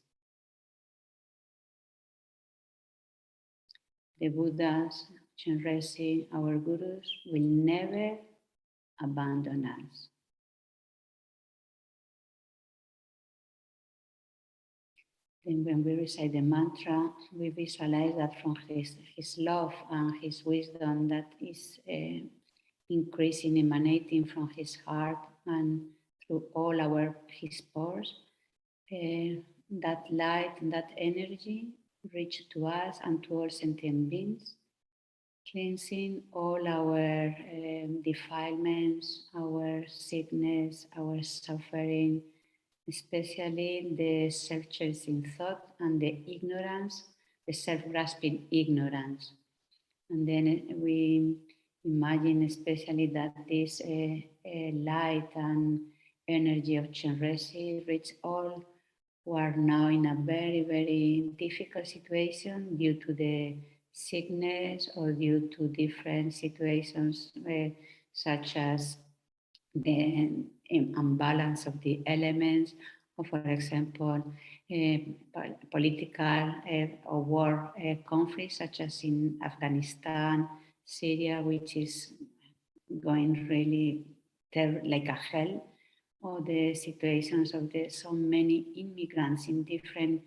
The Buddhas, Chenrezig, our gurus, will never abandon us. Then when we recite the mantra, we visualize that from his love and his wisdom that is increasing, emanating from his heart and through all his pores, that light and that energy reach to us and to all sentient beings, cleansing all our defilements, our sickness, our suffering, especially the self-chasing thought and the ignorance, the self-grasping ignorance. And then we imagine especially that this light and energy of Chenrezig reach all who are now in a very, very difficult situation due to the sickness or due to different situations such as the imbalance of the elements, or for example, political or war conflicts such as in Afghanistan, Syria, which is going really like a hell, or the situations of so many immigrants in different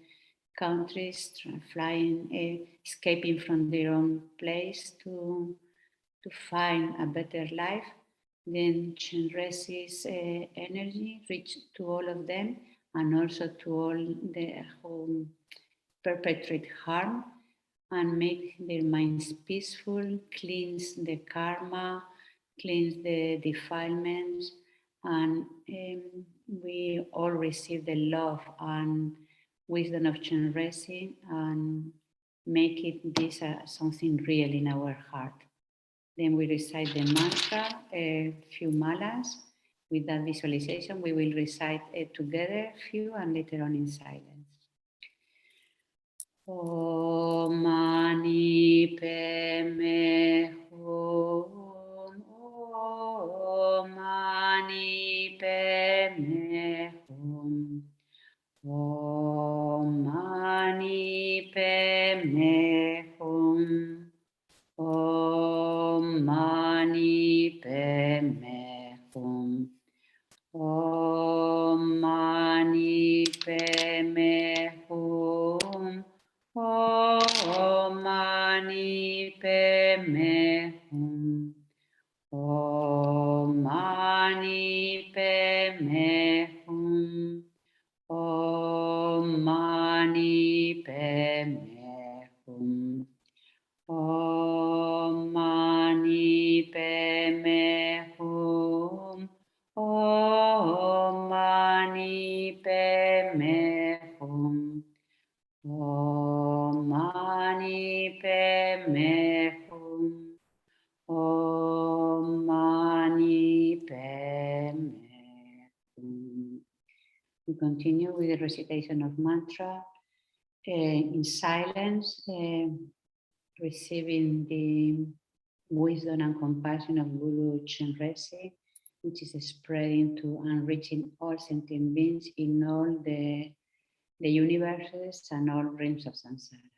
countries flying, escaping from their own place to find a better life. Then Chenrezig's energy reach to all of them and also to all the who perpetrate harm and make their minds peaceful, cleanse the karma, cleanse the defilements, and we all receive the love and wisdom of Chenrezig and make it this something real in our heart. Then we recite the mantra, a few malas. With that visualization, we will recite it together, few, and later on in silence. Om Mani Padme Hum. Om Mani Padme Hum. Om Mani Padme Hum. Om Mani Padme Hum. Om Mani Padme Hum. Om Mani Padme Hum. Om Mani Padme Hum. Om Mani Padme Hum. Om Mani Padme Hum. Om Mani Padme Hum. Om Mani Padme Hum. Om Mani Padme Hum. We continue with the recitation of mantra in silence, receiving the wisdom and compassion of Guru Chenrezig, which is spreading to and reaching all sentient beings in all the universes and all realms of samsara.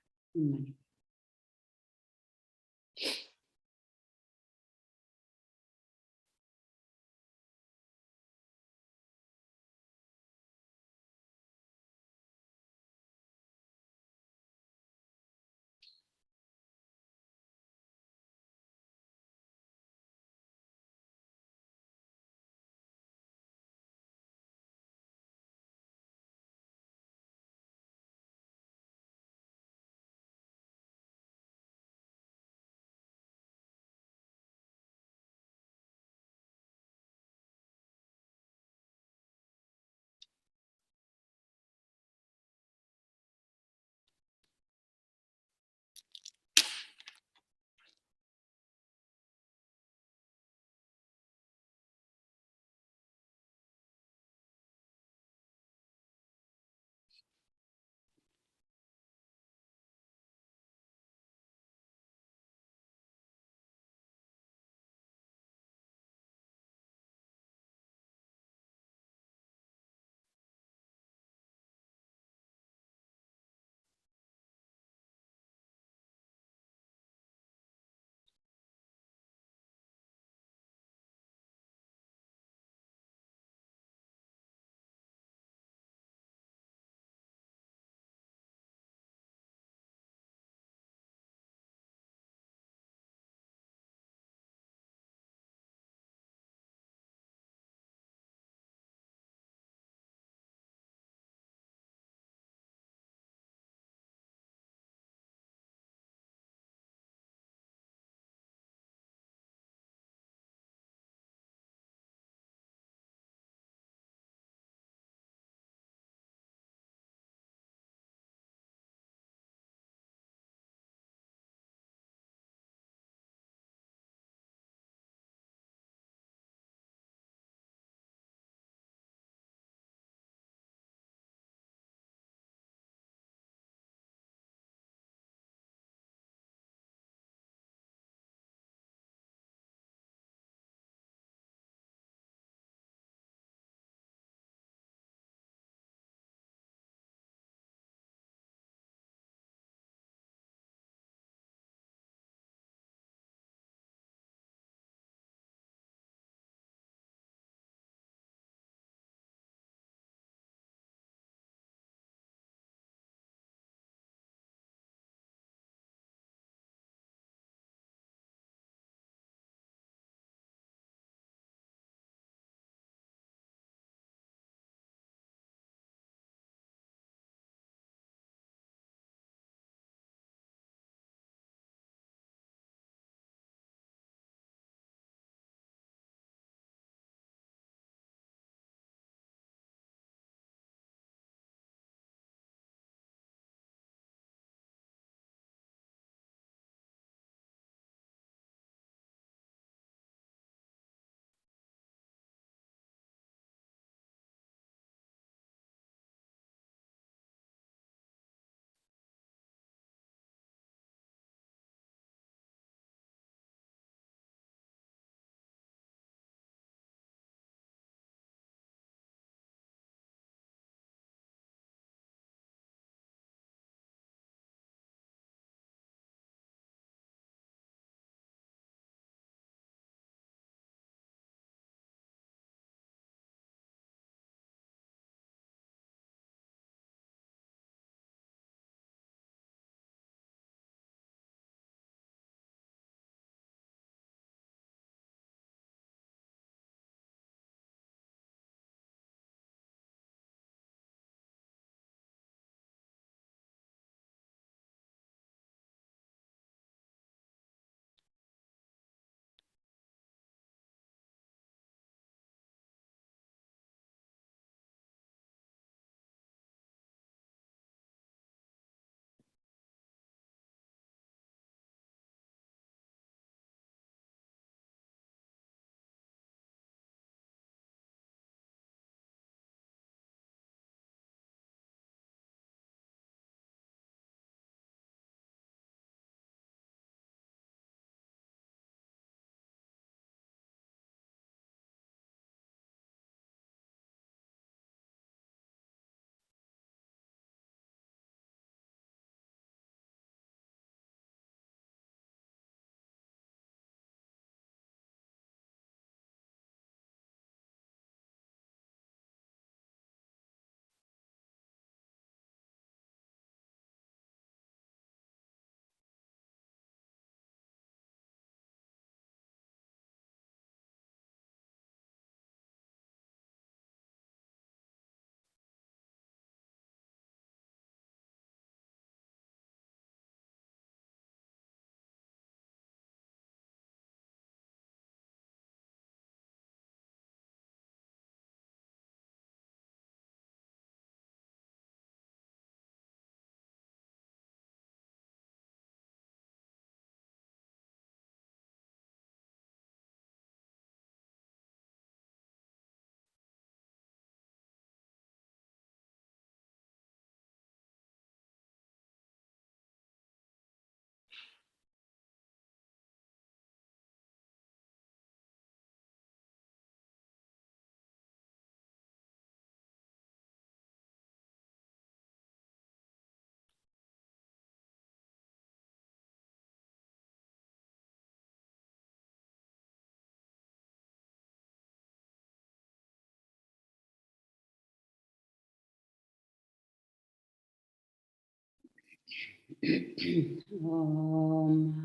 Om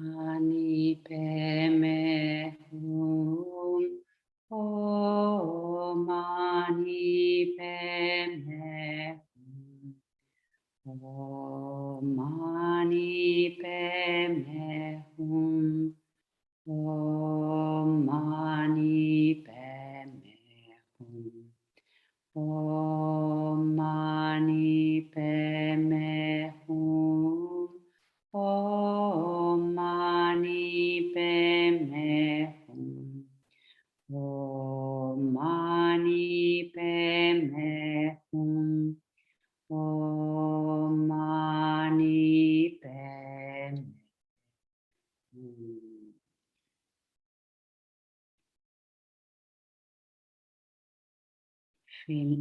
Mani Padme Hum. Om Mani Padme Hum. Om Mani Padme Hum. Om Mani Padme Hum. Om Mani Padme Hum. Om Mani Padme Hum. Om Mani Padme Hum. Om Mani Padme Hum. Feel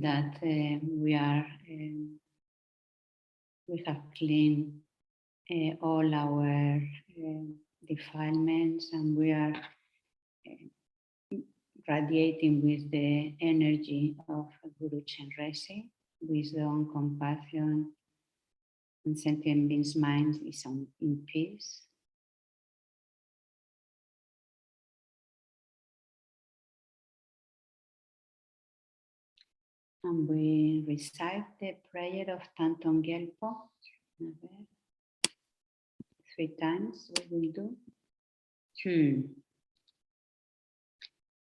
that we have cleaned all our defilements, and we are radiating with the energy of Guru Chenrezig. Wisdom, compassion, and sentient beings' mind is in peace. And we recite the prayer of Thangtong Gyalpo. 3 times we will do.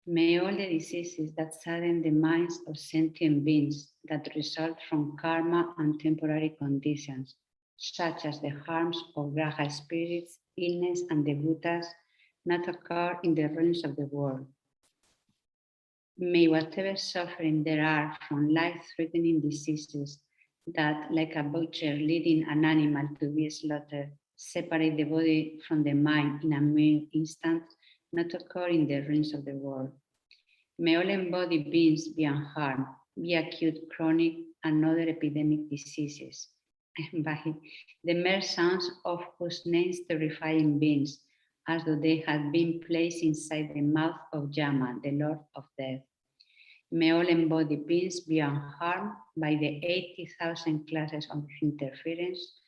May all the diseases that sadden the minds of sentient beings that result from karma and temporary conditions, such as the harms of graha spirits, illness, and the bhutas, not occur in the realms of the world. May whatever suffering there are from life-threatening diseases that, like a butcher leading an animal to be slaughtered, separate the body from the mind in a mere instant, not occur in the realms of the world. May all embodied beings be unharmed, be acute, chronic, and other epidemic diseases, by the mere sounds of whose names terrifying beings, as though they had been placed inside the mouth of Yama, the Lord of Death. May all embodied beings be unharmed by the 80,000 classes of interference,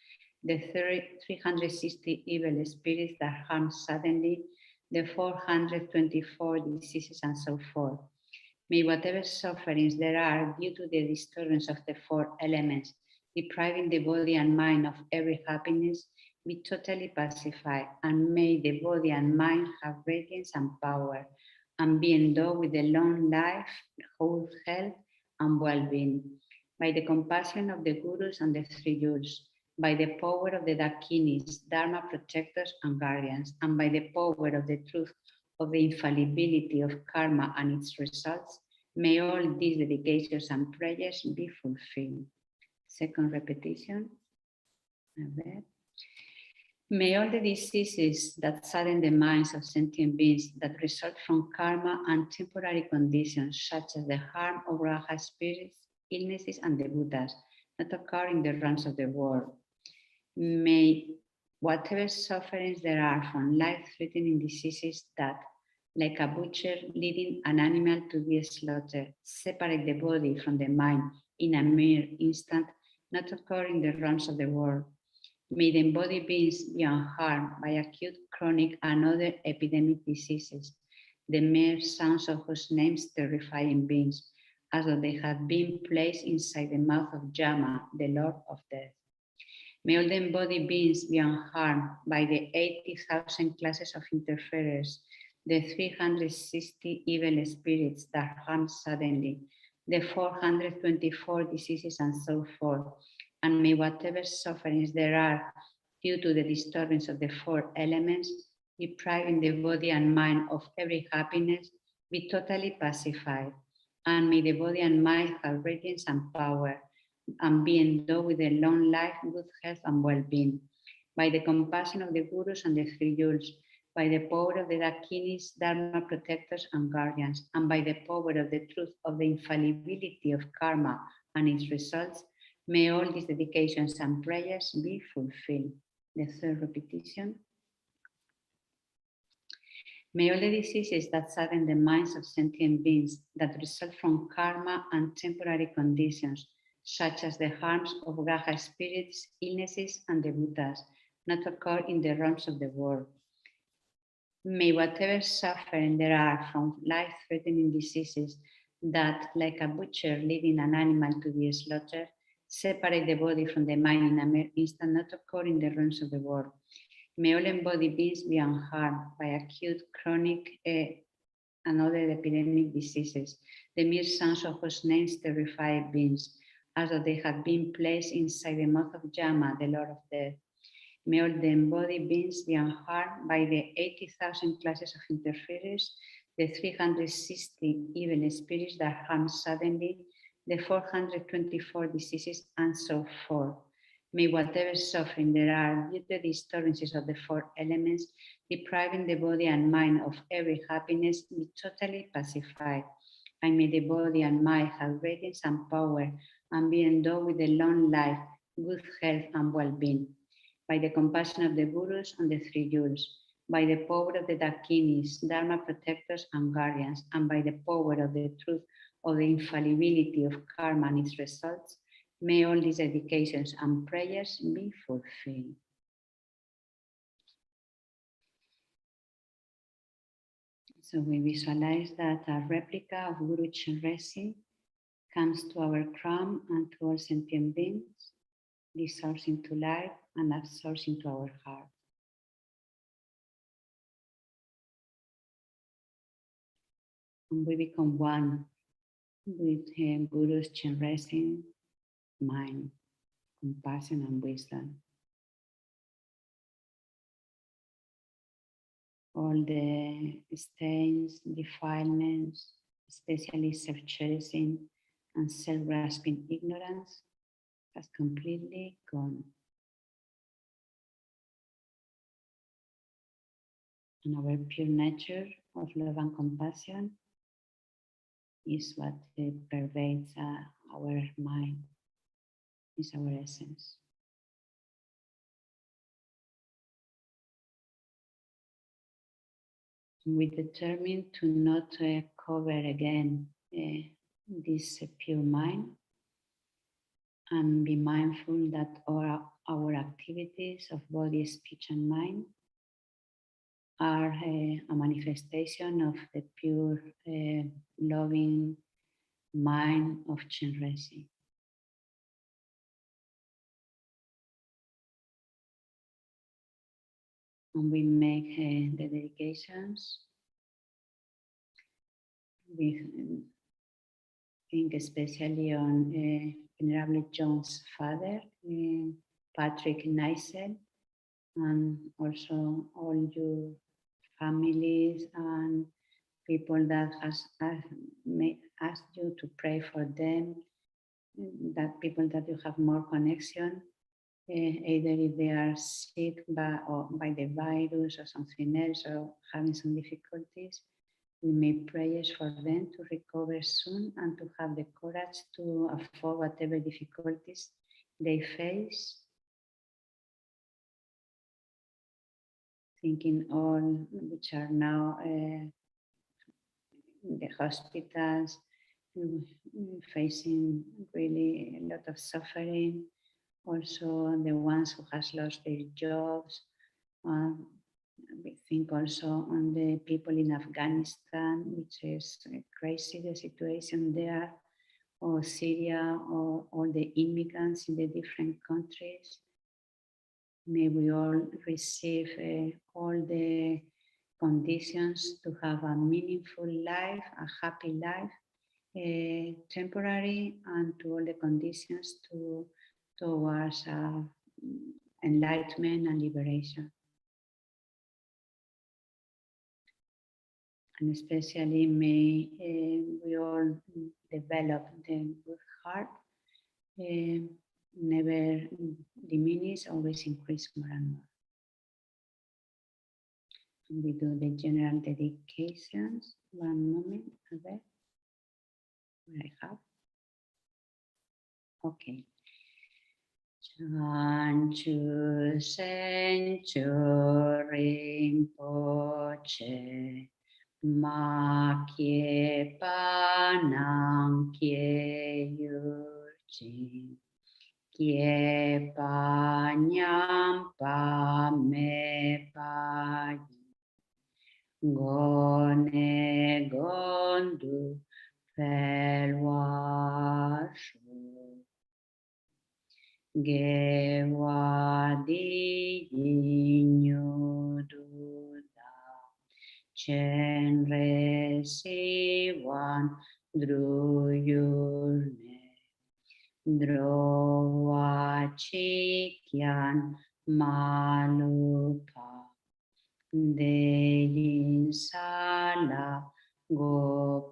the 360 evil spirits that harm suddenly, the 424 diseases, and so forth. May whatever sufferings there are due to the disturbance of the 4 elements, depriving the body and mind of every happiness, be totally pacified, and may the body and mind have radiance and power, and be endowed with a long life, whole health, and well-being. By the compassion of the Gurus and the 3 Yuls, by the power of the Dakinis, Dharma protectors and guardians, and by the power of the truth of the infallibility of karma and its results, may all these dedications and prayers be fulfilled. Second repetition. Avert. May all the diseases that sadden the minds of sentient beings that result from karma and temporary conditions, such as the harm of raga spirits, illnesses, and the bhutas, not occur in the realms of the world. May whatever sufferings there are from life-threatening diseases that, like a butcher leading an animal to be slaughtered, separate the body from the mind in a mere instant, not occur in the realms of the world. May the embodied beings be unharmed by acute, chronic, and other epidemic diseases, the mere sounds of whose names terrifying beings, as though they had been placed inside the mouth of Yama, the Lord of Death. May all the embodied beings be unharmed by the 80,000 classes of interferers, the 360 evil spirits that harm suddenly, the 424 diseases, and so forth. And may whatever sufferings there are due to the disturbance of the 4 elements, depriving the body and mind of every happiness, be totally pacified. And may the body and mind have radiance and power, and be endowed with a long life, good health, and well-being. By the compassion of the Gurus and the 3 Yuls, by the power of the Dakinis, Dharma protectors and guardians, and by the power of the truth of the infallibility of karma and its results, may all these dedications and prayers be fulfilled. The third repetition. May all the diseases that sadden the minds of sentient beings that result from karma and temporary conditions, such as the harms of Graha spirits, illnesses, and the Buddhas, not occur in the realms of the world. May whatever suffering there are from life-threatening diseases that, like a butcher leading an animal to be slaughtered, separate the body from the mind in a mere instant, not occur in the realms of the world. May all embodied beings be unharmed by acute, chronic, and other epidemic diseases, the mere sounds of whose names terrify beings, as though they had been placed inside the mouth of Yama, the Lord of Death. May all the embodied beings be unharmed by the 80,000 classes of interferers, the 360 evil spirits that harm suddenly, the 424 diseases, and so forth. May whatever suffering there are due to the disturbances of the four elements, depriving the body and mind of every happiness, be totally pacified. And may the body and mind have radiance and power and be endowed with a long life, good health, and well-being. By the compassion of the Gurus and the three Yuls, by the power of the Dakinis, Dharma protectors and guardians, and by the power of the truth of the infallibility of karma and its results, may all these dedications and prayers be fulfilled. So we visualize that a replica of Guru Chenrezig comes to our crown and to all sentient beings, dissolves into light and absorbs into our heart. And we become one with Guru's Chenrezig mind, compassion, and wisdom. All the stains, defilements, especially self-cherishing and self-grasping ignorance, has completely gone. And our pure nature of love and compassion is what pervades our mind, is our essence. We determine to not cover again this pure mind and be mindful that our activities of body, speech, and mind are a manifestation of the pure, loving mind of Chenrezig. And we make the dedications. We think especially on Venerable John's father, Patrick Neisel, and also all your families and people that has asked you to pray for them, that people that you have more connection, either if they are sick by the virus or something else, or having some difficulties. We make prayers for them to recover soon and to have the courage to afford whatever difficulties they face. Thinking all which are now in the hospitals, facing really a lot of suffering. Also the ones who has lost their jobs. We think also on the people in Afghanistan, which is crazy, the situation there, or Syria, or all the immigrants in the different countries. May we all receive all the conditions to have a meaningful life, a happy life, temporary, and to all the conditions towards enlightenment and liberation. And especially may we all develop the good heart, never diminish, always increase more and more. And we do the general dedications. One moment, Albert. What I have. Okay. Chanchu Senchu Rinpoche, Ma Kye Panang Kye Yur Chi. Kiepa nyampa me pa. Gone gondu felwashu. Gewadi nyududa. Chenrezig druyurne. Drowachikyan malupa. Deyin sala gopasho.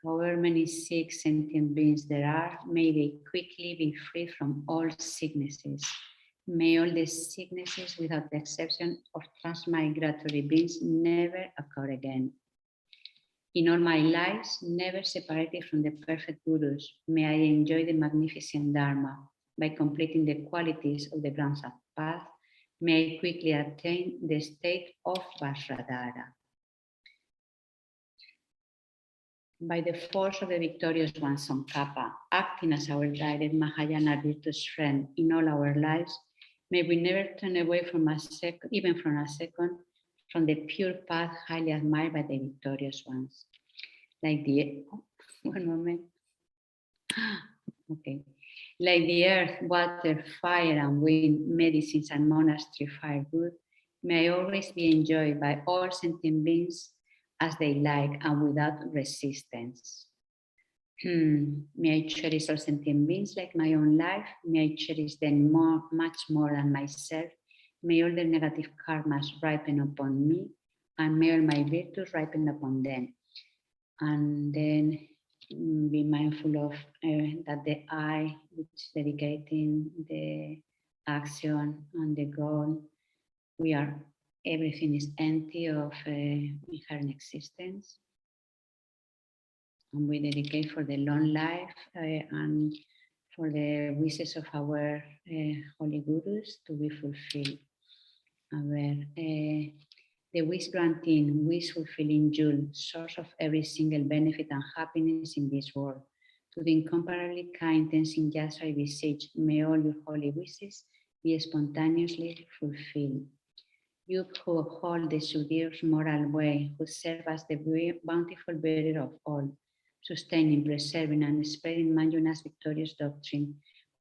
However many sick sentient beings there are, may they quickly be free from all sicknesses. May all the sicknesses, without the exception of transmigratory beings, never occur again. In all my lives, never separated from the perfect gurus, may I enjoy the magnificent Dharma. By completing the qualities of the Grand Path, may I quickly attain the state of Vajradhara. By the force of the victorious one, Tsongkhapa, acting as our guided Mahayana virtuous friend in all our lives, may we never turn away from even from a second, from the pure path highly admired by the victorious ones. Like the, one moment. Okay. Like the earth, water, fire, and wind, medicines, and monastery fire good, may always be enjoyed by all sentient beings as they like and without resistance. May I cherish all sentient beings like my own life. May I cherish them much more than myself. May all the negative karmas ripen upon me, and may all my virtues ripen upon them. And then be mindful of that the I, which is dedicating the action and the goal, everything is empty of inherent existence. And we dedicate for the long life and for the wishes of our holy gurus to be fulfilled. The wish granting, wish fulfilling Jewel, source of every single benefit and happiness in this world. To the incomparably kind Tenzin Gyatso I beseech, may all your holy wishes be spontaneously fulfilled. You who hold the Sudir's moral way, who serve as the bountiful bearer of all, sustaining, preserving, and spreading Manjunath's victorious doctrine,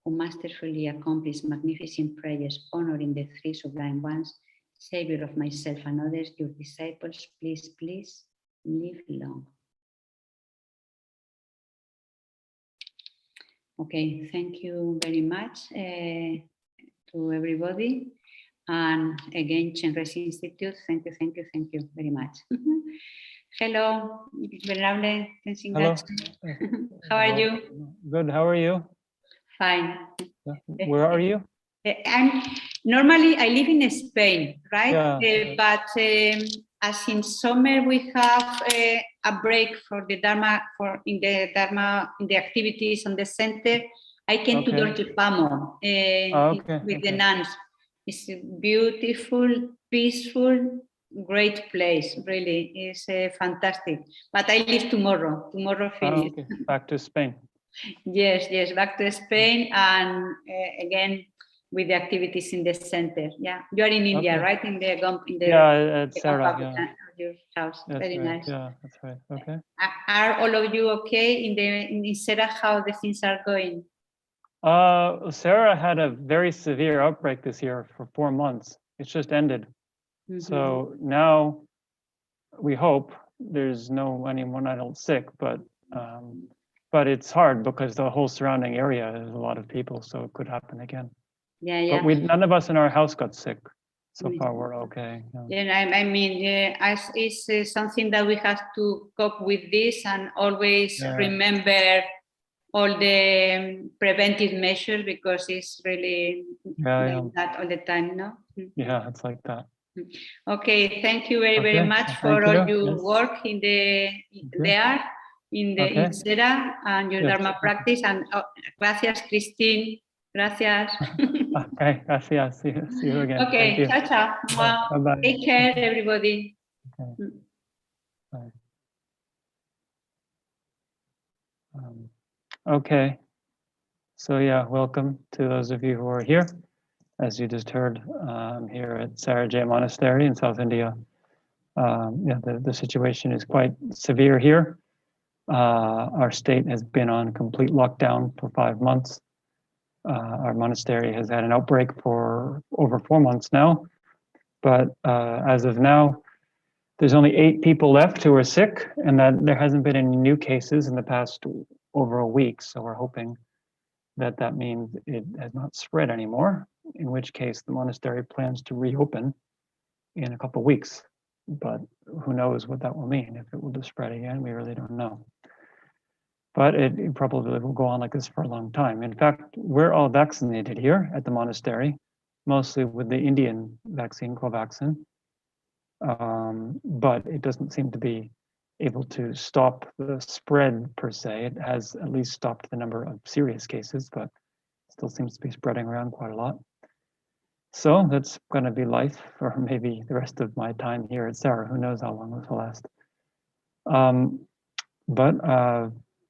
who masterfully accomplish magnificent prayers, honoring the three sublime ones, Savior of myself and others, your disciples, please, please live long. Okay, thank you very much to everybody. And again, Chenrezig Institute, thank you very much. Hello, Venerable Tenzin Gyatso. How are you? Good, how are you? Fine. Where are you? Normally I live in Spain, right? Yeah. But as in summer we have a break for the Dharma, in the activities on the center. I came to Dorjepamo with the nuns. It's a beautiful, peaceful, great place. Really, it's fantastic. But I leave tomorrow. Tomorrow finish. Okay. Back to Spain. Yes, back to Spain, and again with the activities in the center. Yeah, you are in India, right? In the yeah, at Sarah, yeah. Your house. That's very right. nice. Yeah, that's right. Okay. Are all of you okay in Sarah? How the things are going? Sarah had a very severe outbreak this year for 4 months. It's just ended. So now we hope there's anyone adult sick, but it's hard because the whole surrounding area is a lot of people, so it could happen again. Yeah. But none of us in our house got sick. So far, we're okay. Yeah, I mean, it's something that we have to cope with this and always remember all the preventive measures, because it's really like that all the time, no? Yeah, it's like that. Okay, thank you very much for all your work in in Sera and your Dharma practice. And gracias, Christine. Gracias. Okay, gracias. See you again. Okay, ciao. Bye-bye. Take care, everybody. Okay. Bye. Okay, so yeah, welcome to those of you who are here. As you just heard, I'm here at Sarajay Monastery in South India. Yeah, the situation is quite severe here. Our state has been on complete lockdown for 5 months. Our monastery has had an outbreak for over 4 months now. But as of now, there's only 8 people left who are sick, and that there hasn't been any new cases in the past over a week. So we're hoping that that means it has not spread anymore, in which case the monastery plans to reopen in a couple of weeks. But who knows what that will mean. If it will just spread again, we really don't know. But it probably will go on like this for a long time. In fact, we're all vaccinated here at the monastery, mostly with the Indian vaccine, Covaxin. But it doesn't seem to be able to stop the spread per se. It has at least stopped the number of serious cases, but still seems to be spreading around quite a lot. So that's going to be life for maybe the rest of my time here at Sarah. Who knows how long this will last.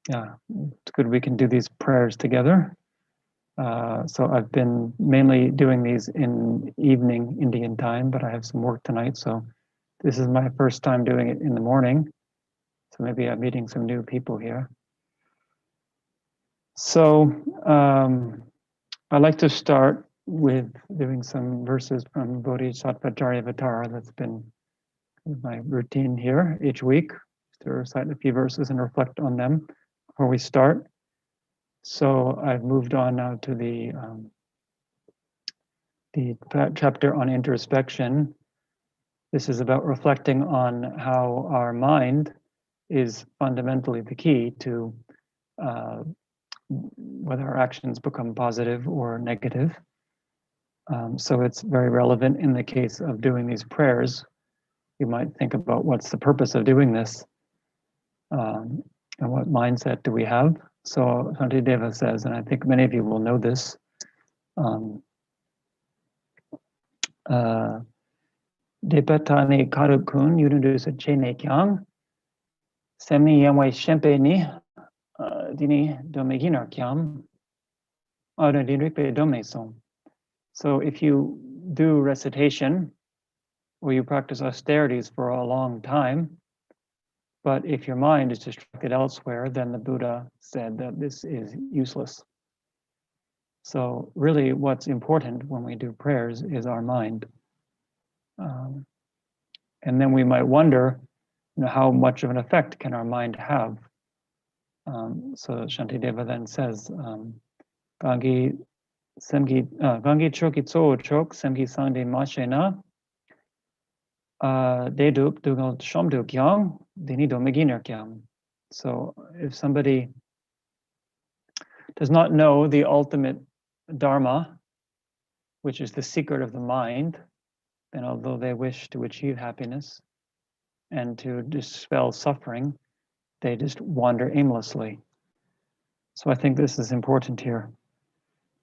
Yeah, it's good we can do these prayers together. So I've been mainly doing these in evening Indian time, but I have some work tonight. So this is my first time doing it in the morning. So maybe I'm meeting some new people here. So I'd like to start with doing some verses from Bodhisattva Charyavatara. That's been my routine here each week, to recite a few verses and reflect on them before we start. So I've moved on now to the chapter on introspection. This is about reflecting on how our mind is fundamentally the key to whether our actions become positive or negative. So it's very relevant in the case of doing these prayers. You might think about what's the purpose of doing this, and what mindset do we have. So Shantideva says, and I think many of you will know this, Depatani karukun yunudus chene kyang semi yamwai shempe ni dini domeginar kyam adadinrikpe domneson. So if you do recitation or you practice austerities for a long time, but if your mind is distracted elsewhere, then the Buddha said that this is useless. So really what's important when we do prayers is our mind. And then we might wonder, how much of an effect can our mind have? So Shantideva then says, Gangi choki tso chok semgi sangde mashena deduk dugal shomdu kyang dini do meginer kyang. So if somebody does not know the ultimate dharma, which is the secret of the mind, then although they wish to achieve happiness and to dispel suffering, they just wander aimlessly. So I think this is important here.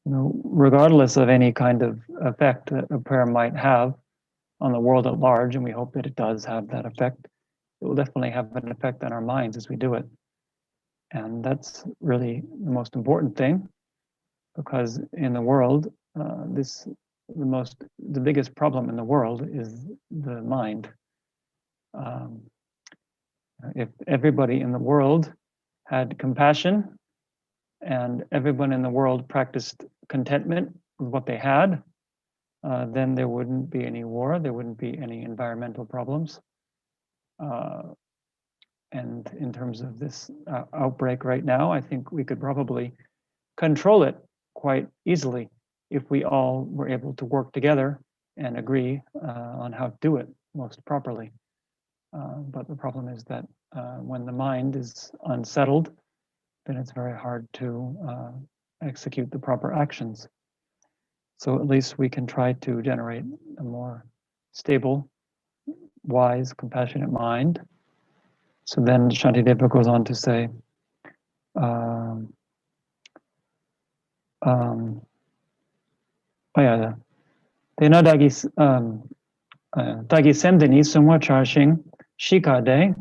Regardless of any kind of effect that a prayer might have on the world at large, and we hope that it does have that effect, it will definitely have an effect on our minds as we do it. And that's really the most important thing, because in the world, the biggest problem in the world is the mind. If everybody in the world had compassion and everyone in the world practiced contentment with what they had, then there wouldn't be any war, there wouldn't be any environmental problems. And in terms of this outbreak right now, I think we could probably control it quite easily if we all were able to work together and agree on how to do it most properly. But the problem is that when the mind is unsettled, then it's very hard to execute the proper actions. So at least we can try to generate a more stable, wise, compassionate mind. So then Shantideva goes on to say, Tena dagi semdeni sumwa charshing shika de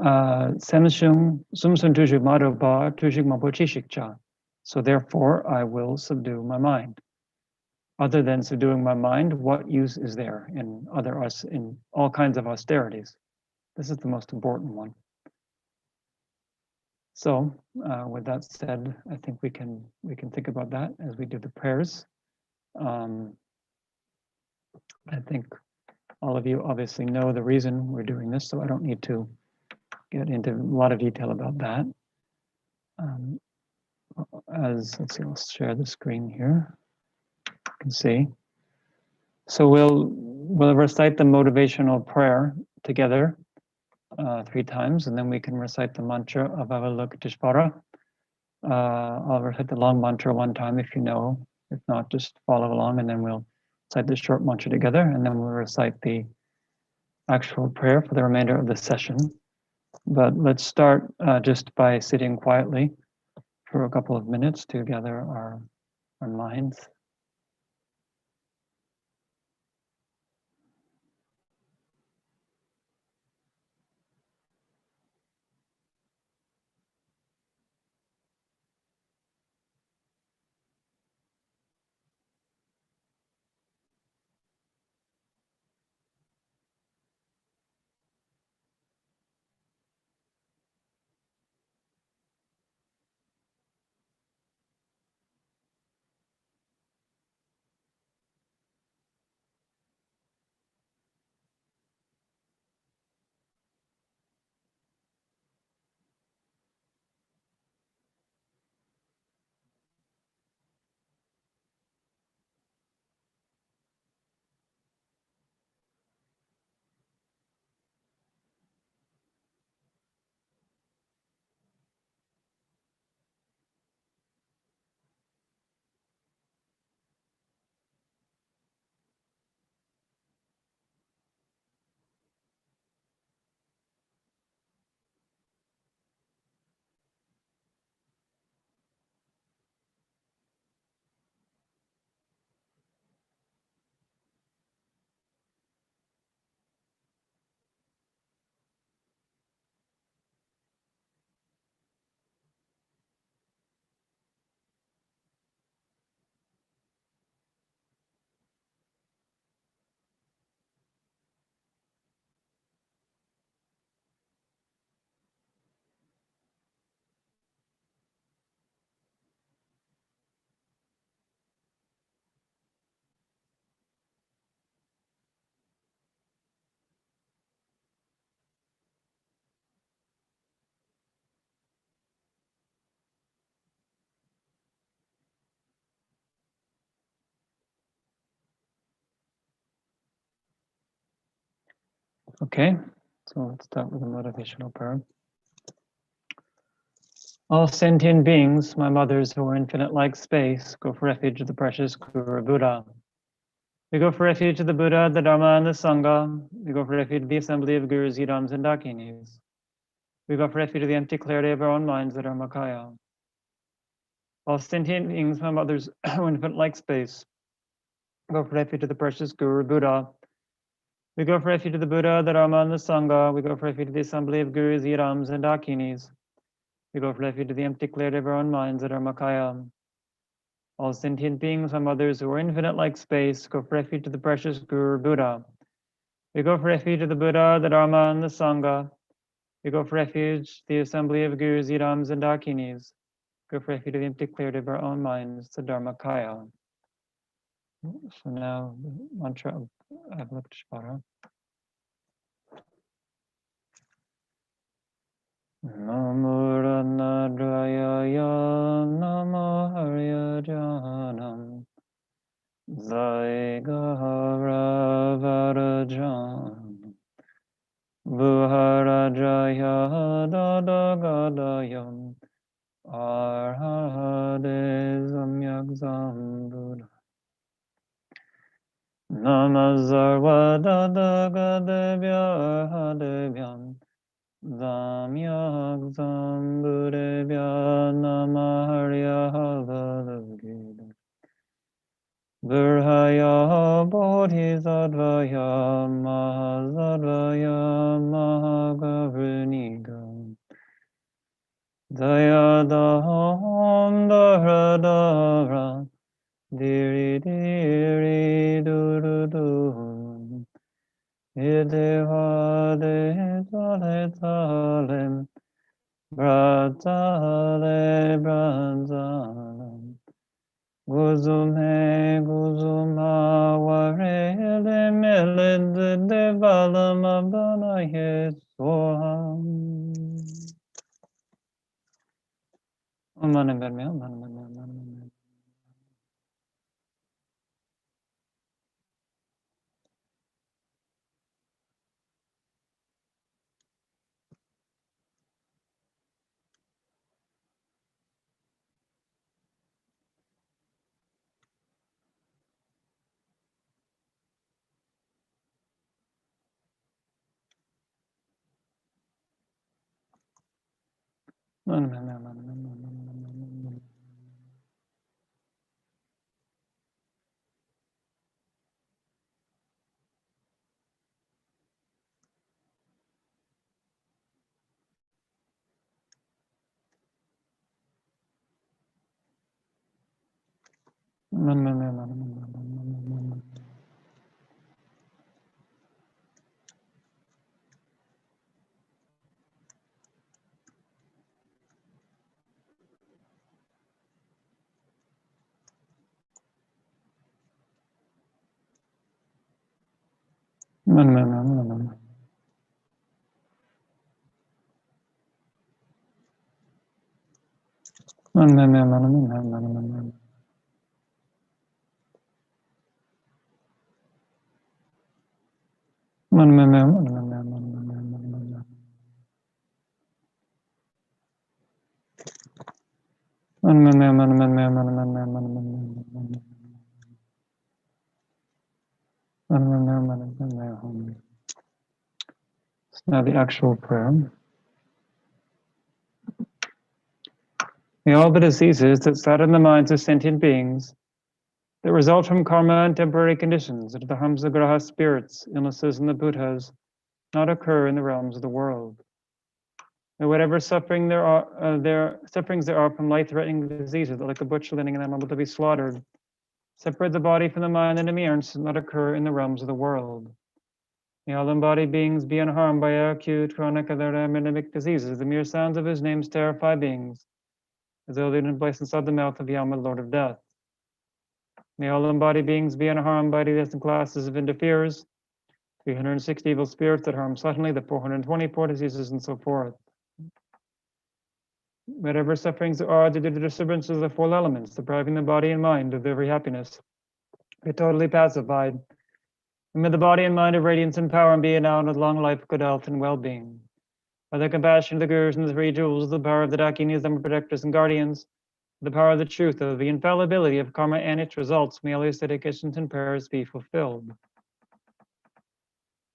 Samsung Sumsun Tushik Madoba Tushik Mapo Chishikcha. So therefore I will subdue my mind. Other than subduing my mind, what use is there in in all kinds of austerities? This is the most important one. So with that said, I think we can think about that as we do the prayers. I think all of you obviously know the reason we're doing this, so I don't need to get into a lot of detail about that. Let's see, I'll share the screen here. You can see. So we'll recite the motivational prayer together 3 times, and then we can recite the mantra of Avalokiteshvara. I'll recite the long mantra 1 time if you know. If not, just follow along, and then we'll recite the short mantra together, and then we'll recite the actual prayer for the remainder of the session. But let's start just by sitting quietly for a couple of minutes to gather our minds. Okay, so let's start with a motivational prayer. All sentient beings, my mothers who are infinite like space, go for refuge of the precious Guru Buddha. We go for refuge of the Buddha, the Dharma, and the Sangha. We go for refuge of the assembly of Gurus, Idams, and Dakinis. We go for refuge of the empty clarity of our own minds, the Dharmakaya. All sentient beings, my mothers who are infinite like space, go for refuge of the precious Guru Buddha. We go for refuge of the Buddha, the Dharma, and the Sangha. We go for refuge of the assembly of Gurus, Idams, and Dakinis. We go for refuge of the empty clarity of our own minds, the Dharmakaya. All sentient beings, my mothers who are infinite like space, go for refuge of the precious Guru Buddha. We go for refuge of the Buddha, the Dharma, and the Sangha. We go for refuge, the assembly of Gurus, Idams, and Dakinis. Go for refuge of the empty clarity of our own minds, the Dharmakaya. So now, the mantra of Avalokiteshvara. Namo Ranadrayaya, Namo Haryajanam, Zaigahara Varajan, Buharajaya Dadagadayam, Arhade Samyak Sambuddha. Namazarva Dadagadevya Arhadevyan, Zamyak Zambuddhaya Namaharya Halalagita. Burhaya Bodhisattvaya Mahasattvaya Mahagavriniga. Daya daham dara dara, diri diri duru du. Idevade tale talem, bratale branzalam. Guzume guzuma warele meled devalama bana yesoham. Aman verme, aman. Now the actual prayer. May all the diseases that sadden the minds of sentient beings, that result from karma and temporary conditions, that are the harms of graha spirits, illnesses, and the Buddhas, not occur in the realms of the world. May whatever suffering sufferings there are from life-threatening diseases, like a butchering and animal to be slaughtered, separate the body from the mind and appearance, not occur in the realms of the world. May all embodied beings be unharmed by acute, chronic, or epidemic diseases. The mere sounds of whose names terrify beings, as though they'd been placed inside the mouth of Yama, Lord of Death. May all embodied beings be unharmed by the different classes of interferers, 360 evil spirits that harm suddenly, the 424 diseases, and so forth. Whatever sufferings there are due to the disturbances of the four elements, depriving the body and mind of their very happiness, be totally pacified. And may the body and mind of radiance and power and be endowed with long life, good health, and well-being. By the compassion of the gurus and the three jewels, the power of the dakinis, the protectors and guardians, the power of the truth, of the infallibility of karma and its results, may all these dedications and prayers be fulfilled.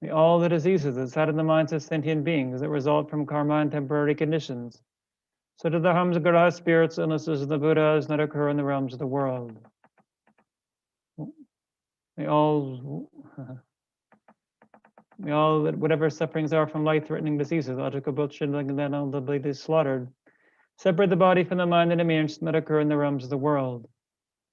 May all the diseases that sadden the minds of sentient beings that result from karma and temporary conditions, so that the harms of graha spirits, illnesses, and the Buddhas not occur in the realms of the world. May all whatever sufferings are from life-threatening diseases, logical bullshit, and then all the bleed is slaughtered, separate the body from the mind and appearance not occur in the realms of the world.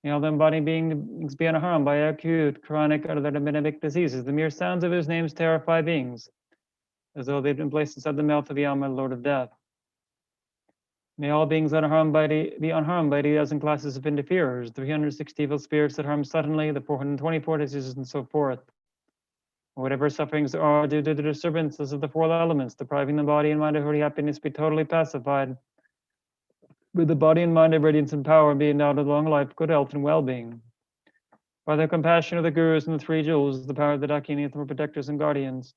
May all the embodied beings be unharmed by acute, chronic, or other epidemic diseases. The mere sounds of whose names terrify beings, as though they'd been placed inside the mouth of Yama, Lord of Death. May all beings be unharmed by the dozen classes of interferers, 360 evil spirits that harm suddenly, the 424 diseases, and so forth. Whatever sufferings there are due to the disturbances of the four elements, depriving the body and mind of earthly happiness, be totally pacified. With the body and mind of radiance and power, be endowed with long life, good health, and well-being. By the compassion of the gurus and the three jewels, the power of the dakinis, the protectors and guardians,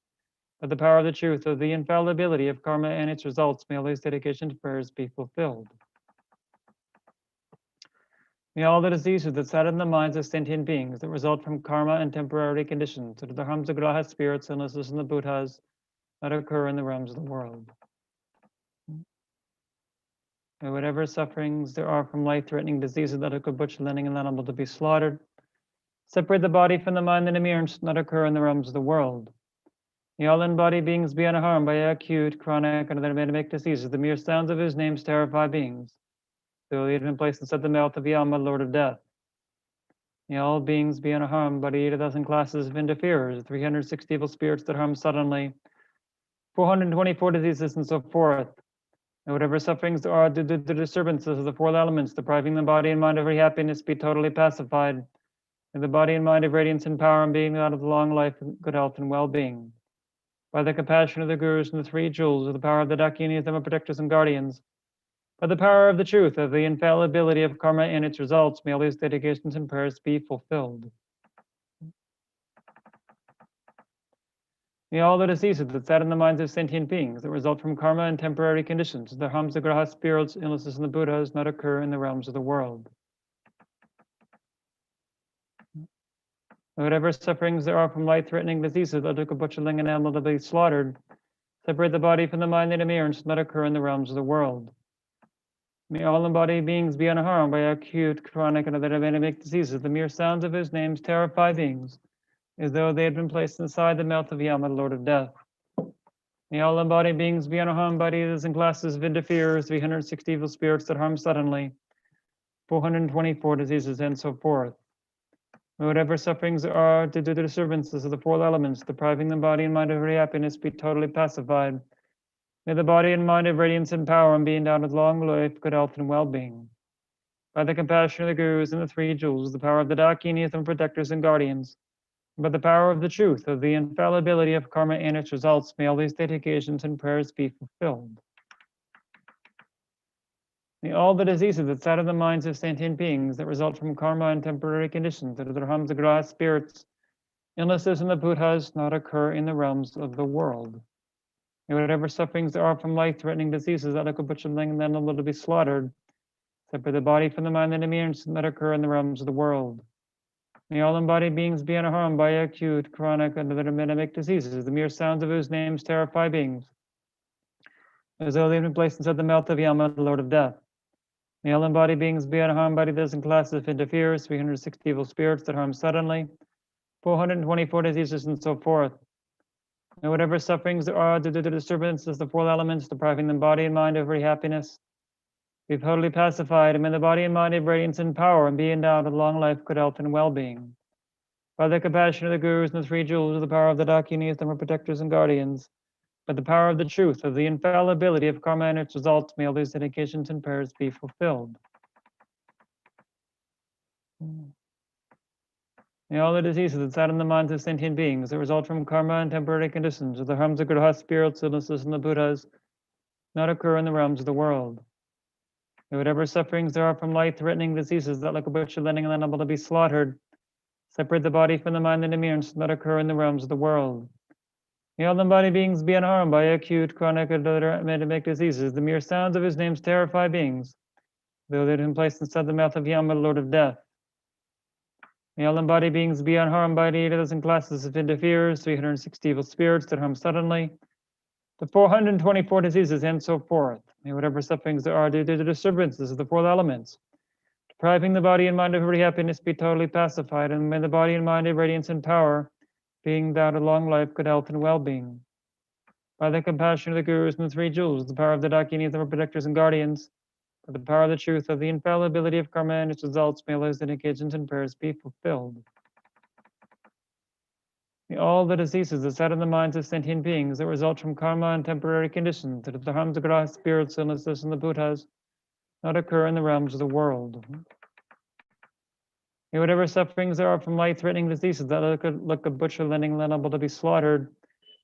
by the power of the truth, of the infallibility of karma and its results, may all these dedication prayers be fulfilled. May all the diseases that sadden the minds of sentient beings that result from karma and temporary conditions, that are the harms of graha spirits, illnesses, and the Buddhas, not occur in the realms of the world. May whatever sufferings there are from life-threatening diseases that occur butchering and animal to be slaughtered, separate the body from the mind and appearance, not occur in the realms of the world. May all embodied beings be unharmed by acute, chronic, and other metabolic diseases. The mere sounds of whose names terrify beings. Though he had been placed inside the mouth of Yama, Lord of Death. May all beings be unharmed by the 8,000 classes of interferers, 360 evil spirits that harm suddenly, 424 diseases, and so forth. And whatever sufferings there are due to the disturbances of the four elements, depriving the body and mind of every happiness, be totally pacified. May the body and mind of radiance and power and being out of long life, good health, and well-being. By the compassion of the gurus and the three jewels, of the power of the Dakinis, Dhamma protectors and guardians, by the power of the truth, of the infallibility of karma and its results, may all these dedications and prayers be fulfilled. May all the diseases that sadden the minds of sentient beings that result from karma and temporary conditions, the harms of graha spirits, illnesses, and the Buddhas, not occur in the realms of the world. Whatever sufferings there are from life-threatening diseases, like a butcherling and animal to be slaughtered, separate the body from the mind and appearance, not occur in the realms of the world. May all embodied beings be unharmed by acute, chronic, and other epidemic diseases. The mere sounds of whose names terrify beings, as though they had been placed inside the mouth of Yama, Lord of Death. May all embodied beings be unharmed by diseases and classes of interferers, 360 evil spirits that harm suddenly, 424 diseases, and so forth. Whatever sufferings there are due to the disturbances of the four elements, depriving the body and mind of every happiness, be totally pacified. May the body and mind of radiance and power and be endowed with long life, good health, and well-being. By the compassion of the gurus and the three jewels, the power of the Dakinis and protectors and guardians, and by the power of the truth, of the infallibility of karma and its results, may all these dedications and prayers be fulfilled. May all the diseases that sadden the minds of sentient beings that result from karma and temporary conditions, that are the harms of graha spirits, illnesses, and the Buddhas, not occur in the realms of the world. May whatever sufferings there are from life-threatening diseases, like a butcherling and animal to be slaughtered, separate the body from the mind and appearance, that occur in the realms of the world. May all embodied beings be unharmed by acute, chronic, and other epidemic diseases. The mere sounds of whose names terrify beings, as though they've been placed inside the mouth of Yama, the Lord of Death. May all embodied beings be unharmed by the dozen classes of interferers, 360 evil spirits that harm suddenly, 424 diseases, and so forth. May whatever sufferings there are due to the disturbances of the four elements, depriving the body and mind of every happiness, be totally pacified, and may the body and mind have radiance and power, and be endowed with long life, good health, and well-being. By the compassion of the gurus and the three jewels, of the power of the Dakinis, Dhamma protectors and guardians, by the power of the truth, of the infallibility of karma and its results, may all these dedications and prayers be fulfilled. May all the diseases that sadden the minds of sentient beings that result from karma and temporary conditions, or the harms of graha spirits, illnesses, and the Buddhas, not occur in the realms of the world. May whatever sufferings there are from life-threatening diseases, that like a butcher lending an animal to be slaughtered, separate the body from the mind and appearance, not occur in the realms of the world. May all embodied beings be unharmed by acute, chronic, and other epidemic diseases. The mere sounds of whose names terrify beings, though they have been placed inside the mouth of Yama, Lord of Death. May all embodied beings be unharmed by the 8,000 classes of interferers, 360 evil spirits that harm suddenly, the 424 diseases, and so forth. May whatever sufferings there are due to the disturbances of the four elements, depriving the body and mind of every happiness, be totally pacified, and may the body and mind have radiance and power, being endowed with long life, good health, and well-being. By the compassion of the gurus and the three jewels, the power of the Dakinis, the protectors and guardians, by the power of the truth, of the infallibility of karma and its results, may all those dedications and prayers be fulfilled. May all the diseases that sadden the minds of sentient beings that result from karma and temporary conditions, that are the harms of graha spirits, illnesses, and the Buddhas, not occur in the realms of the world. May whatever sufferings there are from life-threatening diseases, that like a butcher lending an animal to be slaughtered,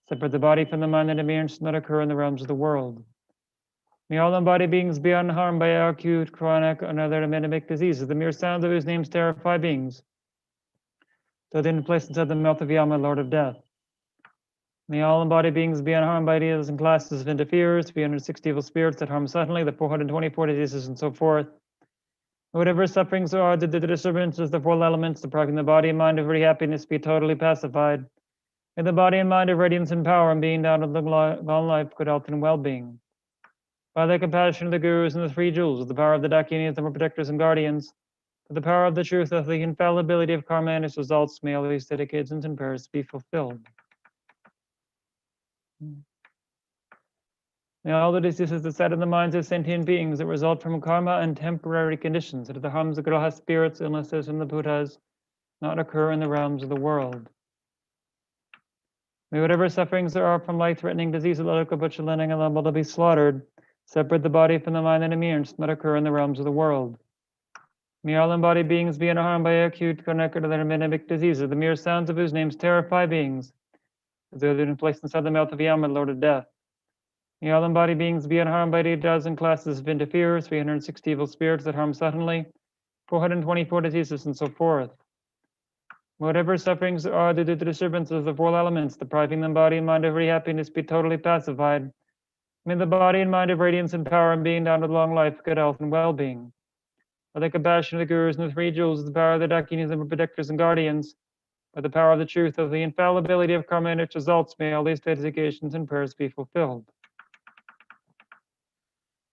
separate the body from the mind and appearance, not occur in the realms of the world. May all embodied beings be unharmed by acute, chronic, and other epidemic diseases. The mere sounds of whose names terrify beings, though they have been placed inside the mouth of Yama, Lord of Death. May all embodied beings be unharmed by ideas and classes of interferers, 360 evil spirits that harm suddenly, the 424 diseases, and so forth. Whatever sufferings there are due to the disturbances of the four elements, depriving the body and mind of every happiness, be totally pacified. May the body and mind have radiance and power, and being down with long life, good health, and well-being. By the compassion of the gurus and the three jewels, of the power of the Dakinis, the protectors and guardians, by the power of the truth, of the infallibility of karma and its results, may all these dedications and prayers be fulfilled. May all the diseases that set in the minds of sentient beings that result from karma and temporary conditions, that are the harms of graha spirits, illnesses, and the Buddhas, not occur in the realms of the world. May whatever sufferings there are from life-threatening diseases, allowable to be slaughtered, separate the body from the mind and appearance, not occur in the realms of the world. May all embodied beings be unharmed by acute chronic or epidemic diseases, the mere sounds of whose names terrify beings, as though they've been placed inside the mouth of Yama, Lord of Death. May all embodied beings be unharmed by 8,000 classes of interferers, 360 evil spirits that harm suddenly, 424 diseases, and so forth. Whatever sufferings there are due to the disturbances of the four elements, depriving the body and mind of every happiness, be totally pacified. May the body and mind of radiance and power and being down with long life, good health, and well-being. By the compassion of the gurus and the three jewels, the power of the dakinis and protectors and guardians, by the power of the truth of the infallibility of karma and its results, may all these dedications and prayers be fulfilled.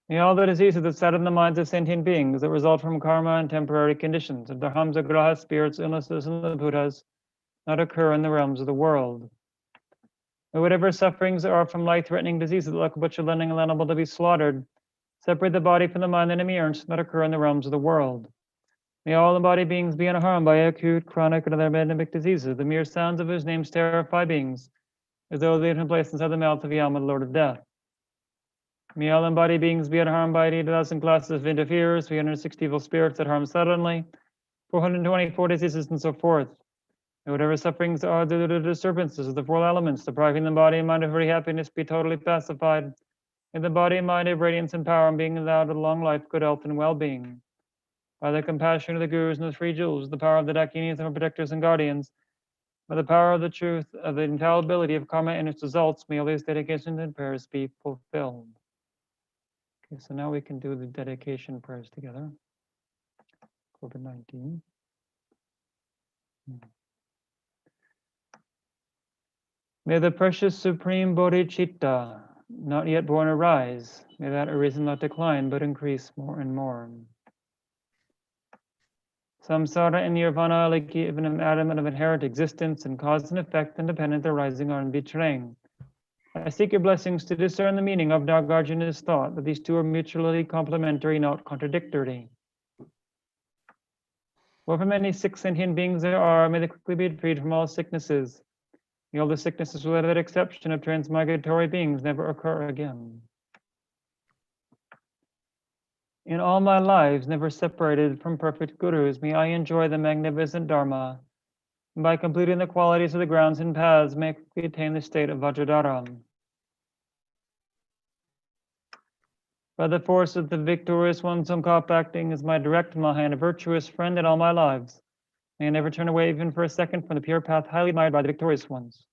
May all the diseases that set in the minds of sentient beings that result from karma and temporary conditions, of the harms of graha spirits, illnesses, and the Buddhas, not occur in the realms of the world. May whatever sufferings there are from life-threatening diseases, allowable to be slaughtered, separate the body from the mind and appearance, not occur in the realms of the world. May all embodied beings be unharmed by acute, chronic, and other epidemic diseases, the mere sounds of whose names terrify beings, as though they had been placed inside the mouth of Yama, Lord of Death. May all embodied beings be unharmed by 8,000 classes of interferers, 360 evil spirits that harm suddenly, 424 diseases, and so forth. May whatever sufferings there are due to the disturbances of the four elements, depriving the body and mind of every happiness, be totally pacified. May the body and mind of radiance and power and being endowed with long life, good health, and well-being. By the compassion of the gurus and the three jewels, the power of the dakinis and protectors and guardians, by the power of the truth of the infallibility of karma and its results, may all these dedications and prayers be fulfilled. Okay, so now we can do the dedication prayers together. COVID-19. May the precious supreme bodhicitta, not yet born, arise. May that arisen not decline, but increase more and more. Samsara and nirvana, like even an atom of inherent existence and cause and effect independent arising or betraying. I seek your blessings to discern the meaning of Nagarjuna's thought, that these two are mutually complementary, not contradictory. However many sick sentient beings there are, may they quickly be freed from all sicknesses. May all the sicknesses, without that exception of transmigratory beings, never occur again. In all my lives, never separated from perfect gurus, may I enjoy the magnificent Dharma. And by completing the qualities of the grounds and paths, may we attain the state of Vajradhara. By the force of the victorious one, Tsongkhapa, acting as my direct Mahayana virtuous friend in all my lives, may I never turn away even for a second from the pure path highly admired by the victorious ones.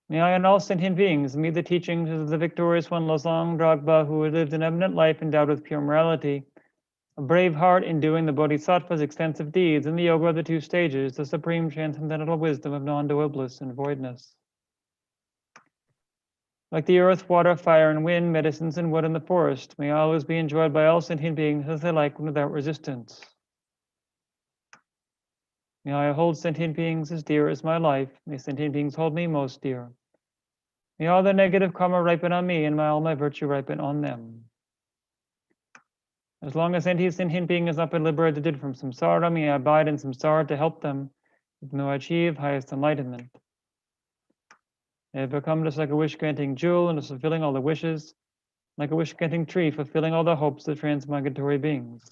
May I and all sentient beings meet the teachings of the victorious one, Losang Dragba, who lived an eminent life endowed with pure morality, a brave heart in doing the Bodhisattva's extensive deeds, and the yoga of the two stages, the supreme transcendental wisdom of non-dual bliss and voidness. Like the earth, water, fire, and wind, medicines, and wood in the forest, may always be enjoyed by all sentient beings as they like without resistance. May I hold sentient beings as dear as my life. May sentient beings hold me most dear. May all the negative karma ripen on me, and may all my virtue ripen on them. As long as any sentient being has not been liberated from samsara, may I abide in samsara to help them, even though I achieve highest enlightenment. May I become just like a wish-granting jewel and fulfilling all the wishes, like a wish-granting tree fulfilling all the hopes of transmigratory beings.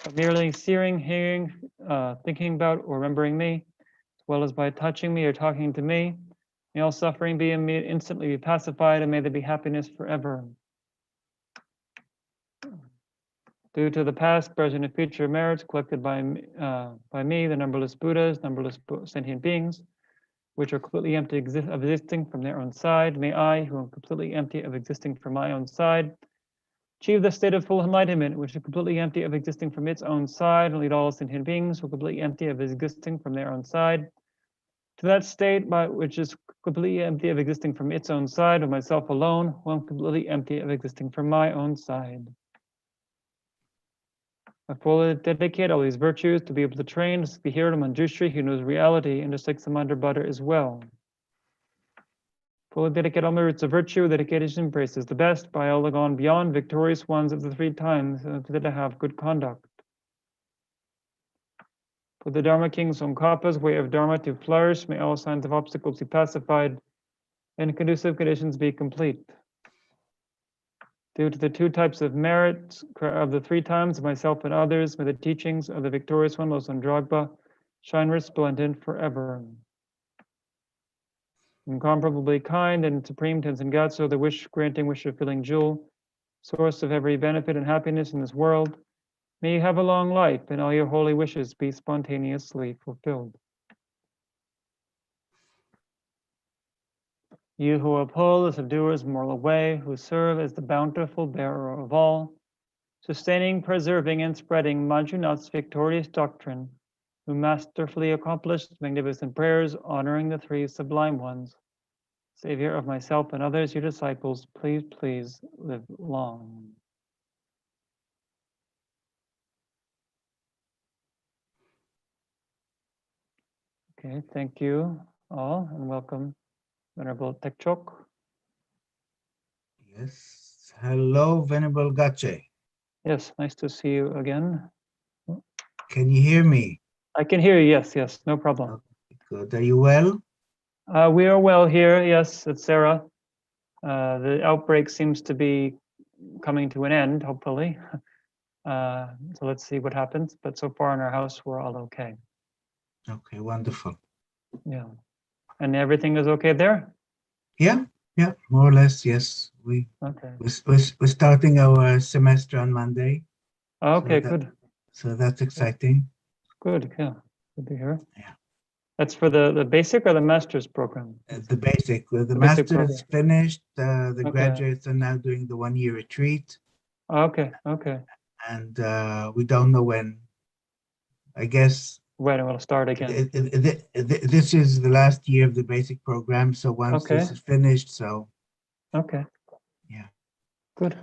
By merely seeing, hearing, thinking about, or remembering me, as well as by touching me or talking to me, may all suffering be instantly be pacified, and may there be happiness forever. Due to the past, present, and future merits collected by me, the numberless Buddhas, numberless sentient beings, which are completely empty of existing from their own side, may I, who am completely empty of existing from my own side, achieve the state of full enlightenment, which is completely empty of existing from its own side, and lead all sentient beings who are completely empty of existing from their own side, to that state which is completely empty of existing from its own side, of myself alone, who am completely empty of existing from my own side. I fully dedicate all these virtues to be able to train, to be here to Manjushri, who knows reality, and just like Samandra Buddha as well. Fully dedicate all my roots of virtue, dedication embraces the best, by all gone beyond, victorious ones of the 3 times, that I have good conduct. For the Dharma King Tsongkhapa's way of Dharma to flourish, may all signs of obstacles be pacified and conducive conditions be complete. Due to the 2 types of merit of the 3 times of myself and others, may the teachings of the victorious one, Losang Dragpa, shine resplendent forever. Incomparably kind and supreme Tenzin Gyatso, the wish-granting, wish-fulfilling jewel, source of every benefit and happiness in this world, may you have a long life and all your holy wishes be spontaneously fulfilled. You who uphold the subduer's moral way, who serve as the bountiful bearer of all, sustaining, preserving, and spreading Manjunat's victorious doctrine, who masterfully accomplished magnificent prayers honoring the 3 sublime ones, Savior of myself and others, your disciples, please, please live long. Okay, thank you all and welcome, Venerable Tekchok. Yes. Hello, Venerable Gache. Yes, nice to see you again. Can you hear me? I can hear you, yes, no problem. Okay, good. Are you well? We are well here, yes, it's Sarah. The outbreak seems to be coming to an end, hopefully. So let's see what happens, but so far in our house, we're all okay. Okay, wonderful. Yeah. And everything is okay there? Yeah, more or less, yes. We're starting our semester on Monday. Okay, good. So that's exciting. Good, yeah, good to hear. Yeah. That's for the basic or the master's program? The basic. The basic master is finished. The Okay. graduates are now doing the 1-year retreat. Okay. And we don't know when. I guess when it will start again. This is the last year of the basic program. So once this is finished, so. Okay. Yeah. Good.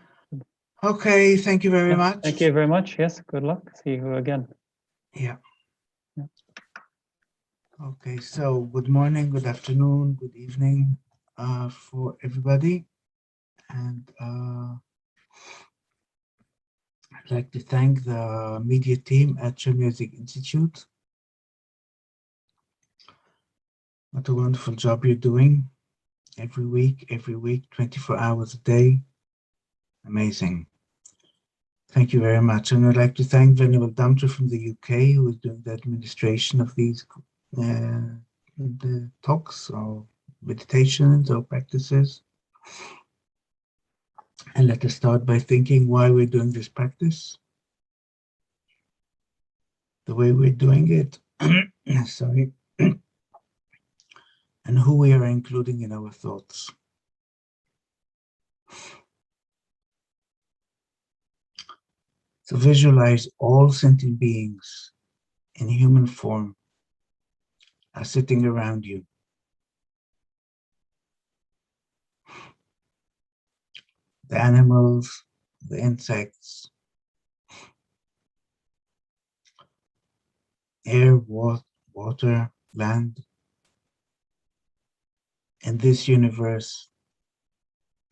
Okay, thank you very much. Thank you very much. Yes, good luck. See you again. Yeah. Okay, so good morning, good afternoon, good evening for everybody. And I'd like to thank the media team at Chenrezig Institute. What a wonderful job you're doing every week, 24 hours a day. Amazing. Thank you very much. And I'd like to thank Venerable Damtra from the UK, who is doing the administration of these the talks or meditations or practices. And let us start by thinking why we're doing this practice. The way we're doing it, sorry, and who we are including in our thoughts. So visualize all sentient beings in human form are sitting around you. The animals, the insects, air, water, land, and this universe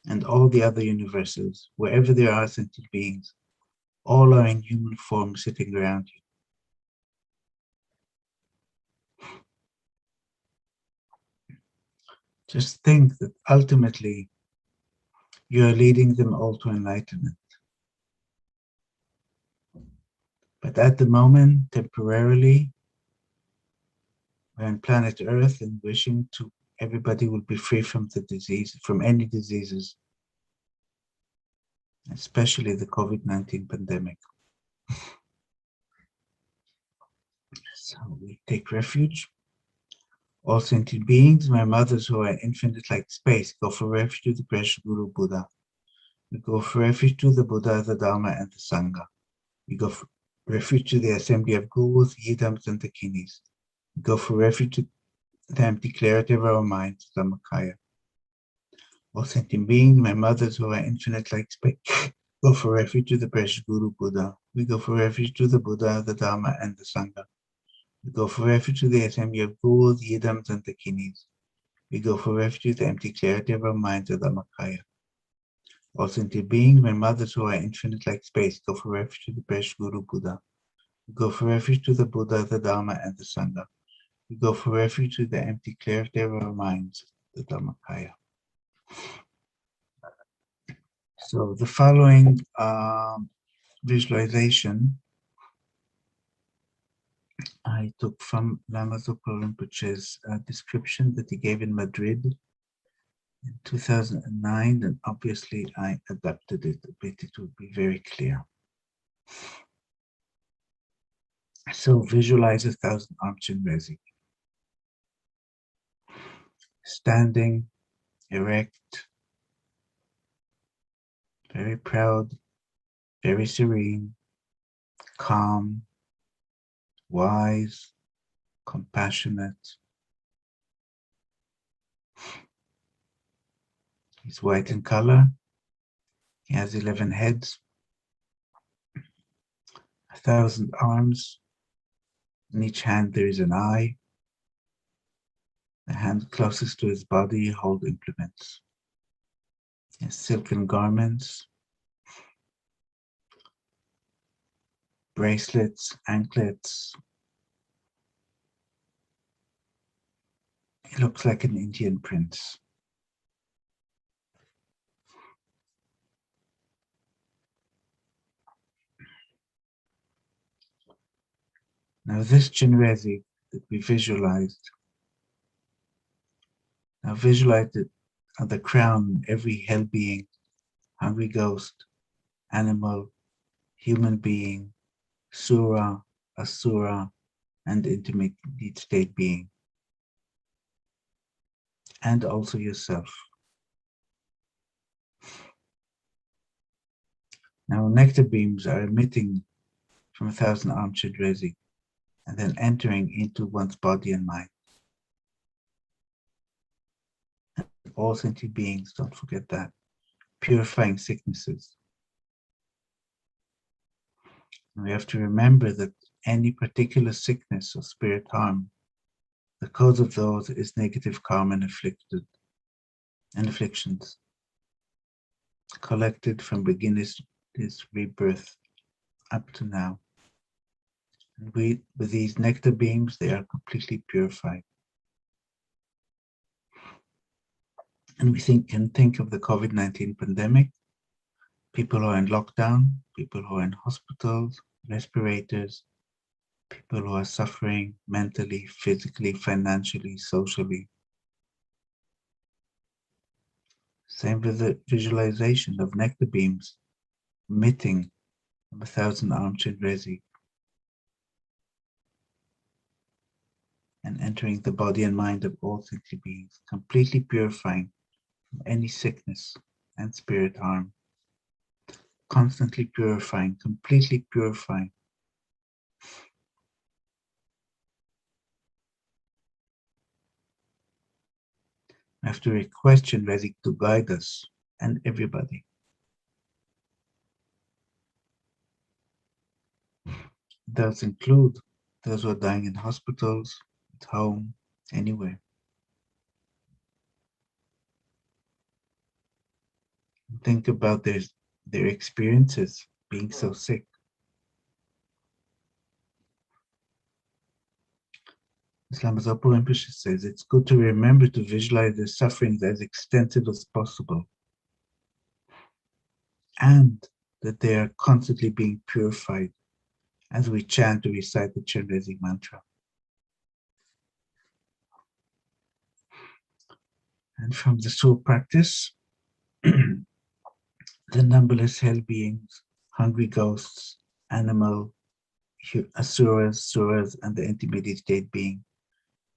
and all the other universes, wherever there are sentient beings, all are in human form sitting around you. Just think that ultimately you are leading them all to enlightenment. But at the moment, temporarily, we're on planet Earth and wishing to everybody will be free from the disease, from any diseases, especially the COVID-19 pandemic. So we take refuge. All sentient beings, my mothers who are infinite like space, go for refuge to the precious Guru Buddha. We go for refuge to the Buddha, the Dharma, and the Sangha. We go for refuge to the assembly of Gurus, Yidams, and Dakinis. We go for refuge to the empty clarity of our minds, Dhammakaya. All sentient beings, my mothers who are infinite like space, go for refuge to the precious Guru Buddha. We go for refuge to the Buddha, the Dharma, and the Sangha. We go for refuge to the assembly of Gurus, Yidams, and Dakinis. We go for refuge to the empty clarity of our minds, the Dhammakaya. All sentient beings, my mothers who are infinite like space, go for refuge to the precious Guru Buddha. We go for refuge to the Buddha, the Dharma, and the Sangha. We go for refuge to the empty clarity of our minds, the Dhammakaya. So the following visualization I took from Lama Zopa Rinpoche's description that he gave in Madrid in 2009, and obviously I adapted it a bit, it would be very clear. So visualize 1,000-armed Chenrezig, standing erect, very proud, very serene, calm, wise, compassionate. He's white in color. He has 11 heads, 1,000 arms. In each hand there is an eye. The hand closest to his body hold implements. He has silken garments, bracelets, anklets. He looks like an Indian prince. Now this Chenrezig that we visualized, now visualize it at the crown, every hell being, hungry ghost, animal, human being, Sura, Asura, and intermediate state being, and also yourself. Now nectar beams are emitting from 1,000-armed Chenrezig and then entering into one's body and mind. And all sentient beings, don't forget that, purifying sicknesses. And we have to remember that any particular sickness or spirit harm, the cause of those is negative karma and afflictions collected from beginner's rebirth up to now. And with these nectar beams, they are completely purified. And we can think of the COVID-19 pandemic, people who are in lockdown, people who are in hospitals, respirators, people who are suffering mentally, physically, financially, socially. Same with the visualization of nectar beams emitting from 1,000-armed Chenrezig and entering the body and mind of all sentient beings, completely purifying from any sickness and spirit harm, constantly purifying, completely purifying. I have to request Chenrezig to guide us and everybody. Those include those who are dying in hospitals, at home, anywhere. Think about their experiences being so sick. Lama Zopa Rinpoche says it's good to remember to visualize their sufferings as extensive as possible, and that they are constantly being purified as we chant or recite the Chenrezig mantra. And from the soul practice, the numberless hell beings, hungry ghosts, animal, asuras, suras, and the intermediate state being,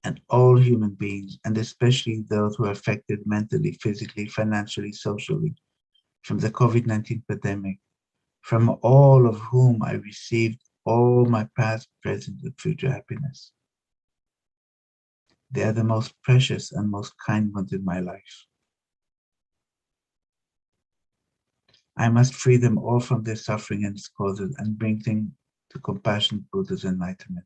and all human beings, and especially those who are affected mentally, physically, financially, socially, from the COVID-19 pandemic, from all of whom I received all my past, present, and future happiness. They are the most precious and most kind ones in my life. I must free them all from their suffering and its causes and bring them to compassionate Buddha's enlightenment.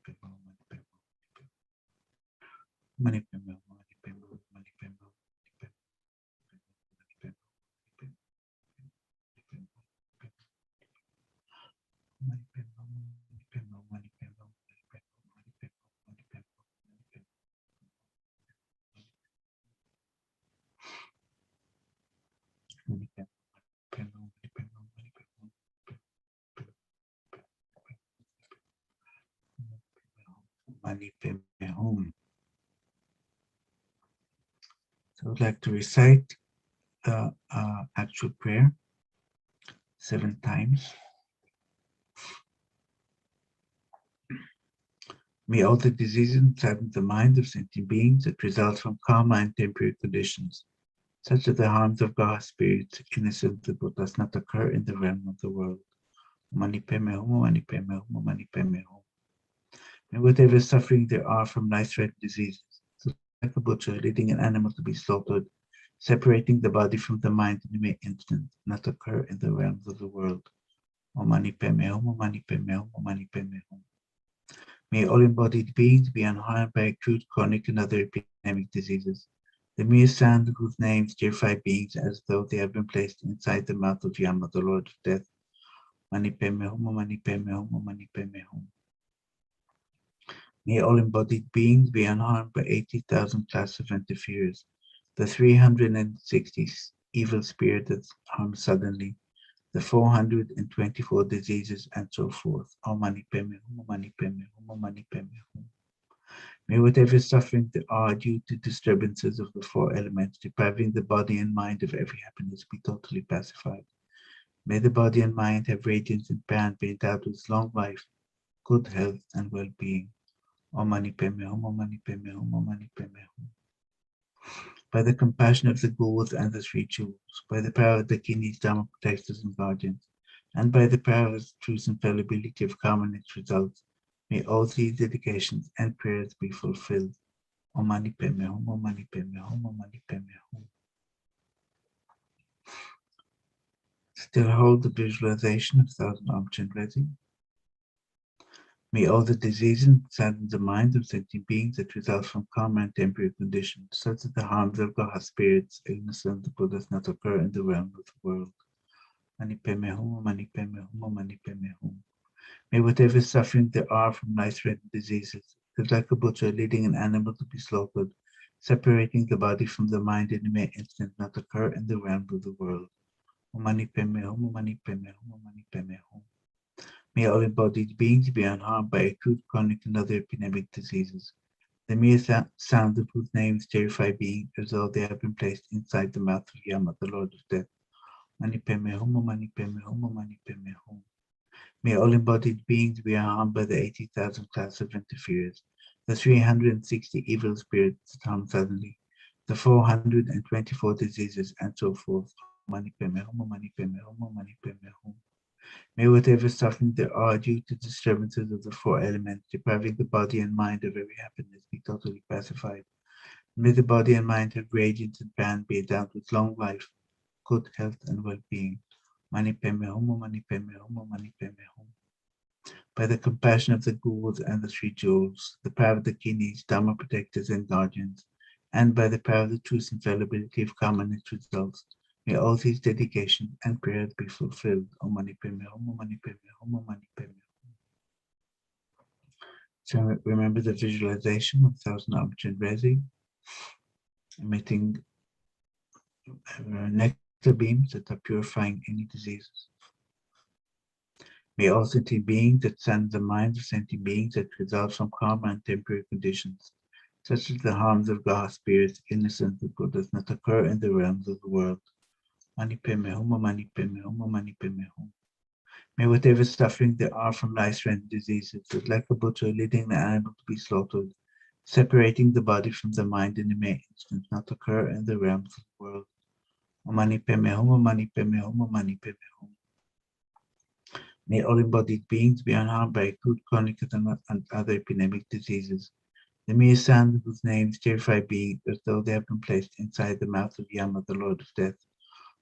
Mani Padme Hum, Mani Padme Hum, Mani Padme Hum, Mani Padme Hum, Mani Padme Hum, Mani Padme Hum, Mani Padme Hum. So I would like to recite the actual prayer 7 times. May all the diseases sadden the mind of sentient beings that result from karma and temporary conditions, such that the harms of God's spirits, innocent but does not occur in the realm of the world. Mani Padme Hum, Mani Padme Hum, Mani Padme Hum. May whatever suffering there are from life-threatening diseases, so like a butcher leading an animal to be slaughtered, separating the body from the mind in the instant, not occur in the realms of the world. Om Mani Padme Hum, Mani Padme Hum, Mani Padme Hum. May all embodied beings be unharmed by acute, chronic, and other epidemic diseases. The mere sound of whose names terrify beings as though they have been placed inside the mouth of Yama, the Lord of Death. Mani Padme Hum, Mani Padme Hum, Mani Padme Hum. May all embodied beings be unharmed by 80,000 classes of interferers, the 360 evil spirits that harm suddenly, the 424 diseases, and so forth. Om Mani Padme Hum, Mani Padme Hum, Mani Padme Hum. May whatever suffering there are due to disturbances of the 4 elements, depriving the body and mind of every happiness, be totally pacified. May the body and mind have radiance and pan, be endowed with long life, good health, and well-being. Om Mani Padme Hum, Om Mani Padme Hum, Om Mani Padme Hum. By the compassion of the Gurus and the 3 jewels, by the power of the Kinis, Dharma protectors and guardians, and by the power of the truth and fallibility of karma and its results, may all these dedications and prayers be fulfilled. Om Mani Padme Hum, Om Mani Padme Hum, Om Mani Padme Hum. Still hold the visualization of 1,000-armed Chenrezig. May all the diseases sadden the mind of sentient beings that result from karma and temporary conditions, such that the harms of God's spirits, illness, and the Buddhas not occur in the realm of the world. Mani Padme Hum, Mani Padme Hum, Mani Padme Hum. May whatever suffering there are from life-threatening diseases, that like a butcher leading an animal to be slaughtered, separating the body from the mind in a mere instant, not occur in the realm of the world. Om Mani Padme Hum, Mani Padme Hum, Mani Padme Hum. May all embodied beings be unharmed by acute, chronic, and other epidemic diseases. The mere sound of whose names terrify beings as though they have been placed inside the mouth of Yama, the Lord of Death. Mani Padme Hum, Mani Padme Hum, Mani Padme Hum. May all embodied beings be unharmed by the 80,000 classes of interferers, the 360 evil spirits that harm suddenly, the 424 diseases, and so forth. Mani Padme Hum, Mani Padme Hum, Mani Padme Hum. May whatever suffering there are due to disturbances of the 4 elements, depriving the body and mind of every happiness, be totally pacified. May the body and mind have radiance and pan, be endowed with long life, good health, and well-being. Mani Padme Hum, Mani Padme Hum, Mani Padme Hum. By the compassion of the Gurus and the 3 jewels, the power of the Kinis, Dharma protectors and guardians, and by the power of the truth and fallibility of karma and its results, may all these dedications and prayers be fulfilled. Om Mani Padme Hum, Om Mani Padme Hum, Om Mani Padme Hum. So remember the visualization of 1,000-armed Chenrezig, emitting nectar beams that are purifying any diseases. May all sentient beings that send the minds of sentient beings that result from karma and temporary conditions, such as the harms of God's spirits, innocent and good, does not occur in the realms of the world. Mani Padme Hum, Mani Padme Hum, Mani Padme Hum. May whatever suffering there are from life-threatening diseases, that like a butcher leading the animal to be slaughtered, separating the body from the mind in a mere instant, not occur in the realms of the world. Om Mani Padme Hum, Om Mani Padme Hum, Om Mani Padme Hum. May all embodied beings be unharmed by acute, chronic, and other epidemic diseases. The mere sound of whose names terrify beings as though they have been placed inside the mouth of Yama, the Lord of Death.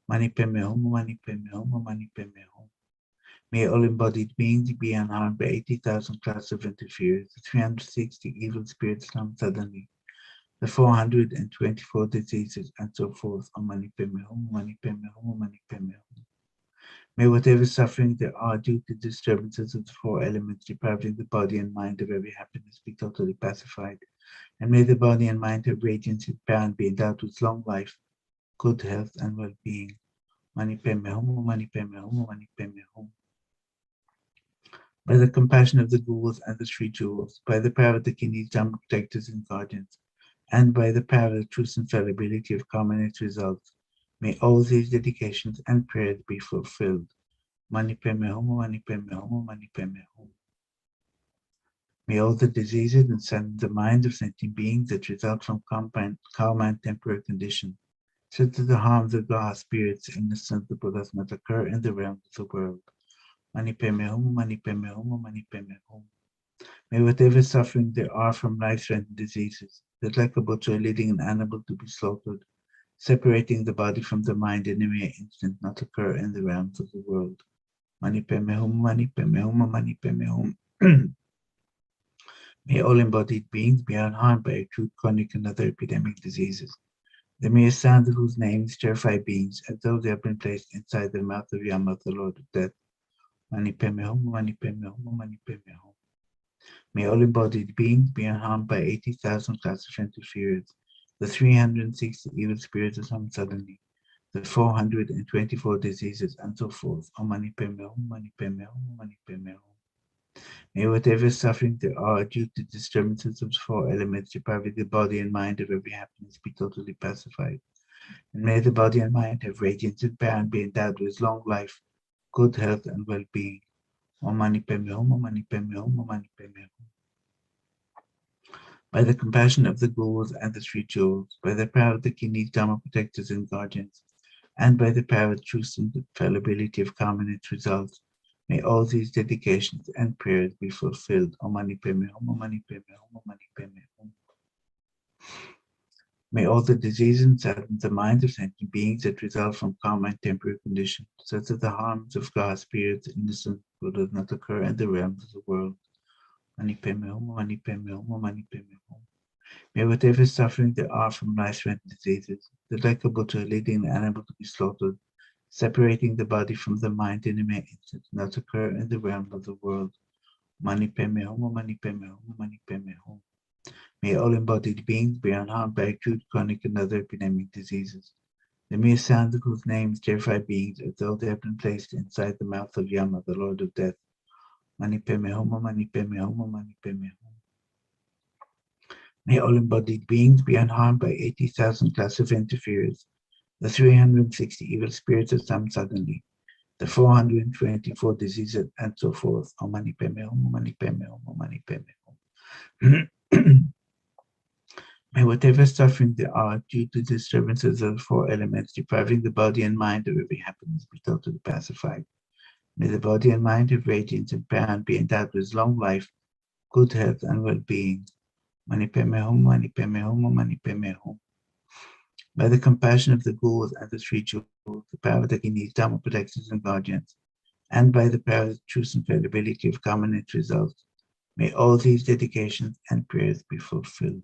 Mani Padme Hum, Mani Padme Hum, Mani Padme Hum. May all embodied beings be unharmed by 80,000 classes of interferers, the 360 evil spirits harm suddenly, the 424 diseases, and so forth. Om Mani Padme Hum, Mani Padme Hum, Mani Padme Hum. May whatever suffering there are due to disturbances of the four elements depriving the body and mind of every happiness be totally pacified. And may the body and mind have radiance and power and be endowed with long life, good health, and well-being. Mani Padme Hum, Mani Padme Hum, Mani Padme Hum. By the compassion of the Gurus and the Three Jewels, by the power of the Kidneys, Dharma protectors and guardians, and by the power of the truth and fallibility of karma and its results, may all these dedications and prayers be fulfilled. Mani Padme Hum, Mani Padme Hum, Mani Padme Hum. May all the diseases and sadden the minds of sentient beings that result from karma and temporary condition, such that the harms of God, spirits, illness, and the Buddhas not occur in the realms of the world. Mani Padme Hum, Mani Padme Hum, Mani Padme Hum. May whatever suffering there are from life-threatening diseases, that like a butcher leading an animal to be slaughtered, separating the body from the mind in a mere instant, not occur in the realms of the world. Mani Padme Hum, Mani Padme Hum, Mani Padme Hum. May all embodied beings be unharmed by acute, chronic, and other epidemic diseases. The mere sound of whose names terrify beings as though they have been placed inside the mouth of Yama, the Lord of Death. Mani Padme Hum, Mani Padme Hum, Mani Padme Hum. May all embodied beings be unharmed by 80,000 class of interferers, the 360 evil spirits of some suddenly, the 424 diseases, and so forth. Om Mani Padme Hum, Mani Padme Hum, Mani Padme Hum. May whatever suffering there are due to disturbances of the four elements depriving the body and mind of every happiness be totally pacified. And may the body and mind have radiance and power and be endowed with long life, good health, and well-being. Om Mani Padme Hum, Om Mani Padme Hum, Om Mani Padme Hum. By the compassion of the Gurus and the Three Jewels, by the power of the Kidneys, Dharma protectors and guardians, and by the power of truth and the fallibility of karma and its results, may all these dedications and prayers be fulfilled. Om Mani Padme Hum, Om Mani Padme Hum, Om Mani Padme Hum. May all the diseases and sadden the minds of sentient beings that result from karma and temporary conditions, such that the harms of God, spirits, innocent Buddhas not occur in the realms of the world. Mani Padme Hum, Mani Padme Hum, Mani Padme Hum. May whatever suffering there are from life-threatening diseases, that like a butcher leading an animal to be slaughtered, separating the body from the mind in a mere instant, not occur in the realm of the world. Mani Padme Hum, Mani Padme Hum, Mani Padme Hum. May all embodied beings be unharmed by acute, chronic, and other epidemic diseases. The mere sound of whose names terrify beings as though they have been placed inside the mouth of Yama, the Lord of Death. Mani Padme Hum, Mani Padme Hum, Mani Padme Hum. May all embodied beings be unharmed by 80,000 class of interferers, the 360 evil spirits of some suddenly, the 424 diseases, and so forth. Om Mani Padme Hum, Mani Padme Hum, Mani Padme Hum. May whatever suffering there are due to disturbances of the four elements depriving the body and mind of every happiness be totally pacified. May the body and mind have radiance and power and be endowed with long life, good health, and well-being. Mani Padme Hum, Mani Padme Hum, Mani Padme Hum. By the compassion of the Gurus and the Three Jewels, the power of the Kidneys, Dharma protectors and guardians, and by the power of the truth and fallibility of karma and its results, may all these dedications and prayers be fulfilled.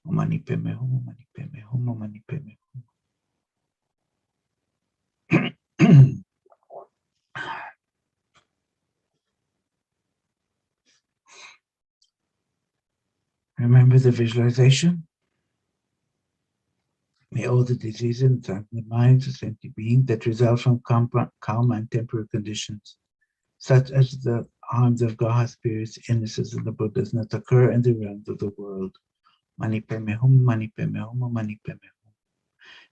Om Mani Padme Hum, Om Mani Padme Hum, Om Mani Padme Hum. Remember the visualization. May all the diseases and the minds of sentient beings that result from karma and temporary conditions, such as the harms of God, spirits, illnesses, and the Buddhas, not occur in the realms of the world. Mani Padme Hum, Mani Padme Hum, Mani Padme Hum.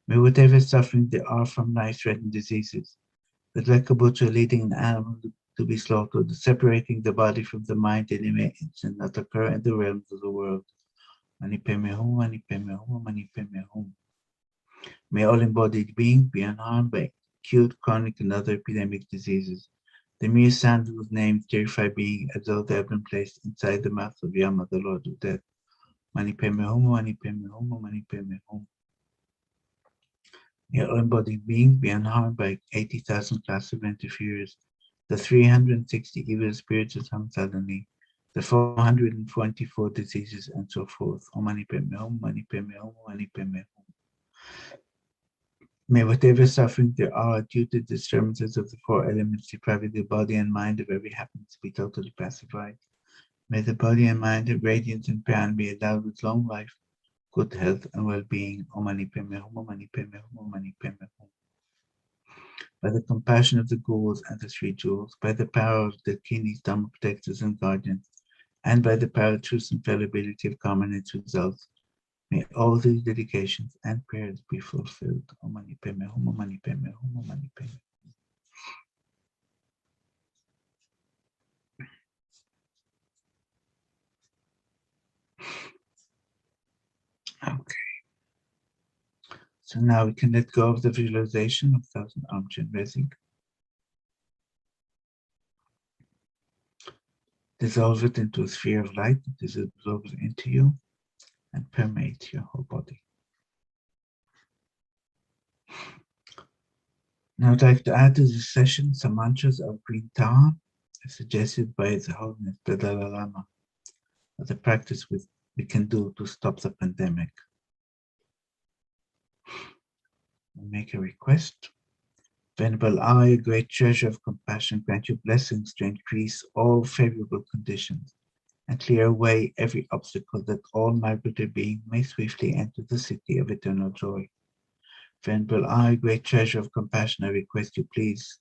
May whatever suffering there are from life-threatening diseases, that like a butcher leading an animal to be slaughtered, separating the body from the mind in a mere instant, not occur in the realms of the world. Mani Padme Hum, Mani Padme Hum, Mani Padme Hum. May all embodied beings be unharmed by acute, chronic, and other epidemic diseases. The mere sound of whose names terrify being as though they have been placed inside the mouth of Yama, the Lord of Death. Mani Padme Hum, Mani Padme Hum, Mani Padme Hum. May all embodied beings be unharmed by 80,000 class of interferers, the 360 evil spirits of some suddenly, the 424 diseases, and so forth. Om Mani Padme Hum, Mani Padme Hum, Mani Padme Hum. May whatever suffering there are due to the disturbances of the four elements depriving the body and mind of every happiness be totally pacified. May the body and mind of radiance and Prayan be endowed with long life, good health, and well-being. Om Mani Padme Hum, Om Mani Padme Hum, Om Mani Padme Hum. By the compassion of the Gurus and the Three Jewels, by the power of the Kinis, Dhamma protectors and guardians, and by the power, truth, and fallibility of karma and its results, may all these dedications and prayers be fulfilled. Om Mani Padme Hum, Om Mani Padme Hum, Om Mani Padme Hum. Okay. So now we can let go of the visualization of Thousand Armed Chenrezig. Dissolve it into a sphere of light that is absorbed into you and permeates your whole body. Now I'd like to add to this session some mantras of green Tawa, as suggested by His Holiness the Dalai Lama, as a practice we can do to stop the pandemic. We make a request. Venerable I, a great treasure of compassion, grant you blessings to increase all favorable conditions and clear away every obstacle that all migratory beings may swiftly enter the city of eternal joy. Venerable I, great treasure of compassion, I request you please.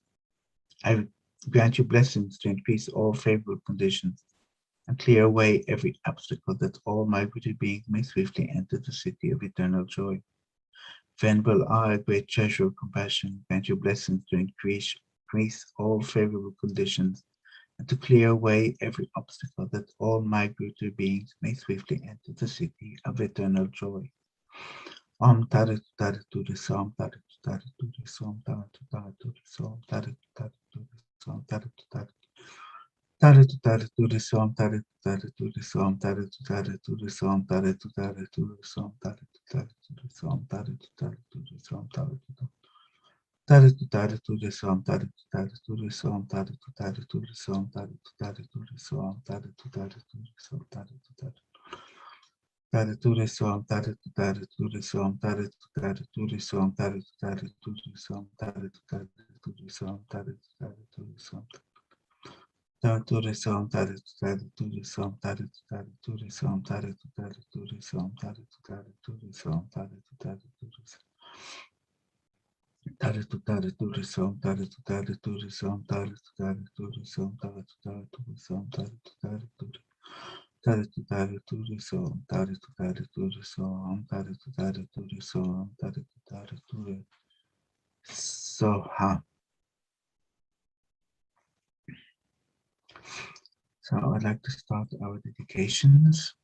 I grant you blessings to increase all favorable conditions and clear away every obstacle that all migratory beings may swiftly enter the city of eternal joy. Venerable I, great treasure of compassion, grant you blessings to increase all favorable conditions and to clear away every obstacle that all migratory beings may swiftly enter the city of eternal joy. Om Tara Tara Turi Som Tara Tara Turi Som Tara Tara Turi Som Tara Tara Turi Som Tara Tara Tara Tara Turi Som Tara Tara Turi Som Tara Tara Turi Som Tara Tara Turi Som Tara Tara Turi Som Tara Tara Turi Som Tara Tara Tara Turi Som Tara Tara Turi Som Tara Tara Turi Som Tara Tara Turi Som Tara Tara Turi Som Tara Tara Tara Turi Som Tara Tara Turi Som Tara Tara Turi Som Tara Tara Turi Som Tara Tara Turi Som Tara Tara Turi Som Tara Turi Som Tara Tara Turi Som Tara Tara Turi Som Tara Tara Turi Som Tara Tara Turi Som Tara Tara Turi Tara Tara Turi Som Tara Tara Turi Som Tara Tara Turi Som Tara Tara Turi Som Tara Tara Turi Tara Tara Turi Som Tara Tara Turi Som Tara Tara Turi Som Tara Tara Turi Soha. So I'd like to start our dedications.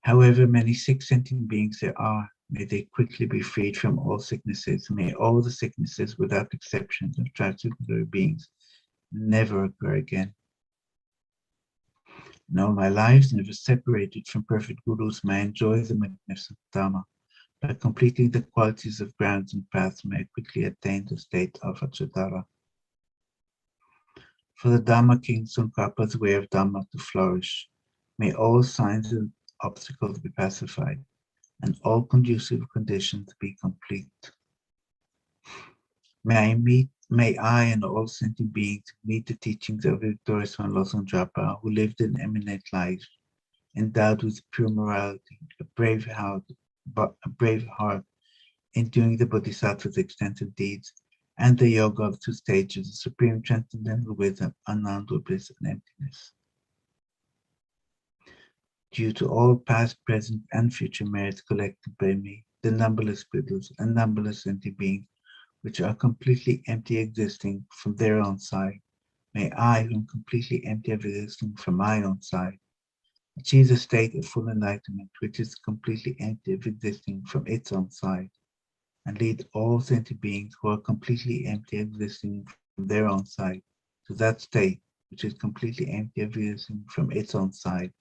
However many sick sentient beings there are, may they quickly be freed from all sicknesses. May all the sicknesses, without exception, of transcendental beings never occur again. In all my lives, never separated from perfect Gurus, may I enjoy the magnificent Dhamma. By completing the qualities of grounds and paths, may I quickly attain the state of Achatara. For the Dhamma King Tsongkhapa's way of Dhamma to flourish, may all signs and obstacles be pacified, and all conducive conditions be complete. May I and all sentient beings meet the teachings of the victorious one Losang Drapa, who lived an eminent life, endowed with pure morality, a brave heart, in doing the Bodhisattva's extensive deeds, and the yoga of 2 stages, the supreme transcendental wisdom, unbounded bliss and emptiness. Due to all past, present, and future merits collected by me, the numberless Buddhas and numberless sentient beings, which are completely empty existing from their own side, may I, who am completely empty of existing from my own side, achieve the state of full enlightenment, which is completely empty of existing from its own side, and lead all sentient beings who are completely empty of existing from their own side to that state which is completely empty of existing from its own side.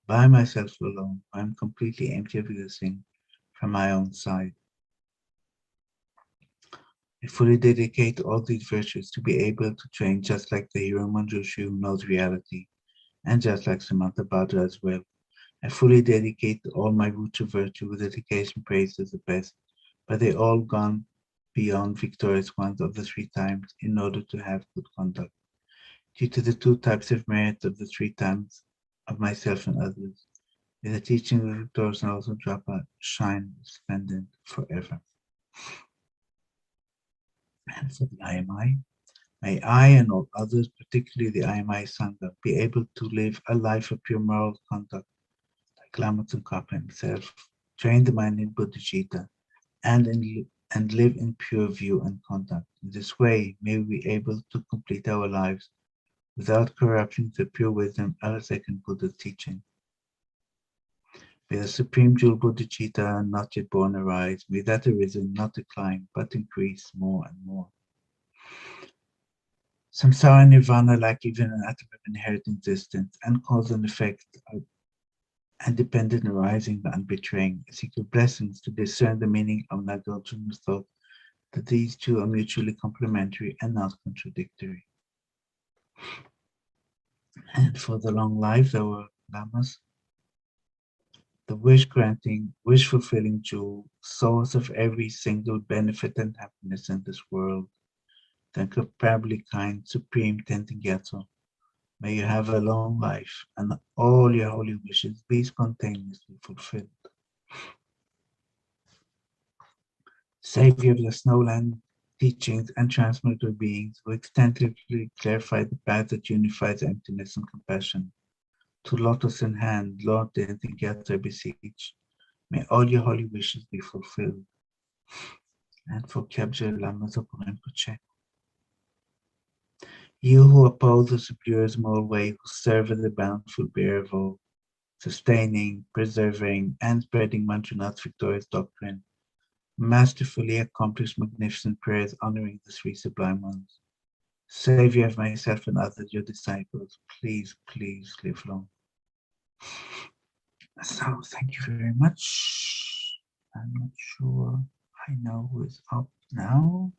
By myself alone, I am completely empty of existing from my own side. I fully dedicate all these virtues to be able to train just like the hero Manjushri who knows reality, and just like Samantha Bhattacharya as well. I fully dedicate all my virtue with dedication, praise to the best, but they all gone beyond victorious ones of the 3 times in order to have good conduct. Due to the 2 types of merit of the 3 times of myself and others, may the teaching of victorious and also Drapa shine resplendent forever. And for the IMI, may I and all others, particularly the IMI Sangha, be able to live a life of pure moral conduct, like Lama Tsongkhapa himself, train the mind in bodhicitta, and live in pure view and conduct. In this way, may we be able to complete our lives without corruption to pure wisdom of the second Buddha's teaching. May the supreme jewel bodhicitta not yet born arise, may that arisen not decline, but increase more and more. Samsara nirvana lack even an atom of inherent existence, and cause and effect are independent arising and betraying. Seek your blessings to discern the meaning of Nagarjuna's thought that these 2 are mutually complementary and not contradictory. And for the long lives, our lamas, the wish-granting, wish-fulfilling jewel, source of every single benefit and happiness in this world, the incomparably kind, supreme Thangtong Gyalpo, may you have a long life and all your holy wishes be spontaneously fulfilled. Savior of the snowland teachings and transmitter beings who extensively clarify the path that unifies emptiness and compassion. To lotus in hand, Lord Thangtong Gyalpo, I beseech, may all your holy wishes be fulfilled. And for Kyabje Lama Zopa Rinpoche, you who oppose the superior moral way, who serve as the bountiful bearer of all, sustaining, preserving, and spreading Manjunath's victorious doctrine, masterfully accomplish magnificent prayers honoring the 3 sublime ones. Savior of myself and others, your disciples, please, please live long. So thank you very much. I'm not sure I know who is up now.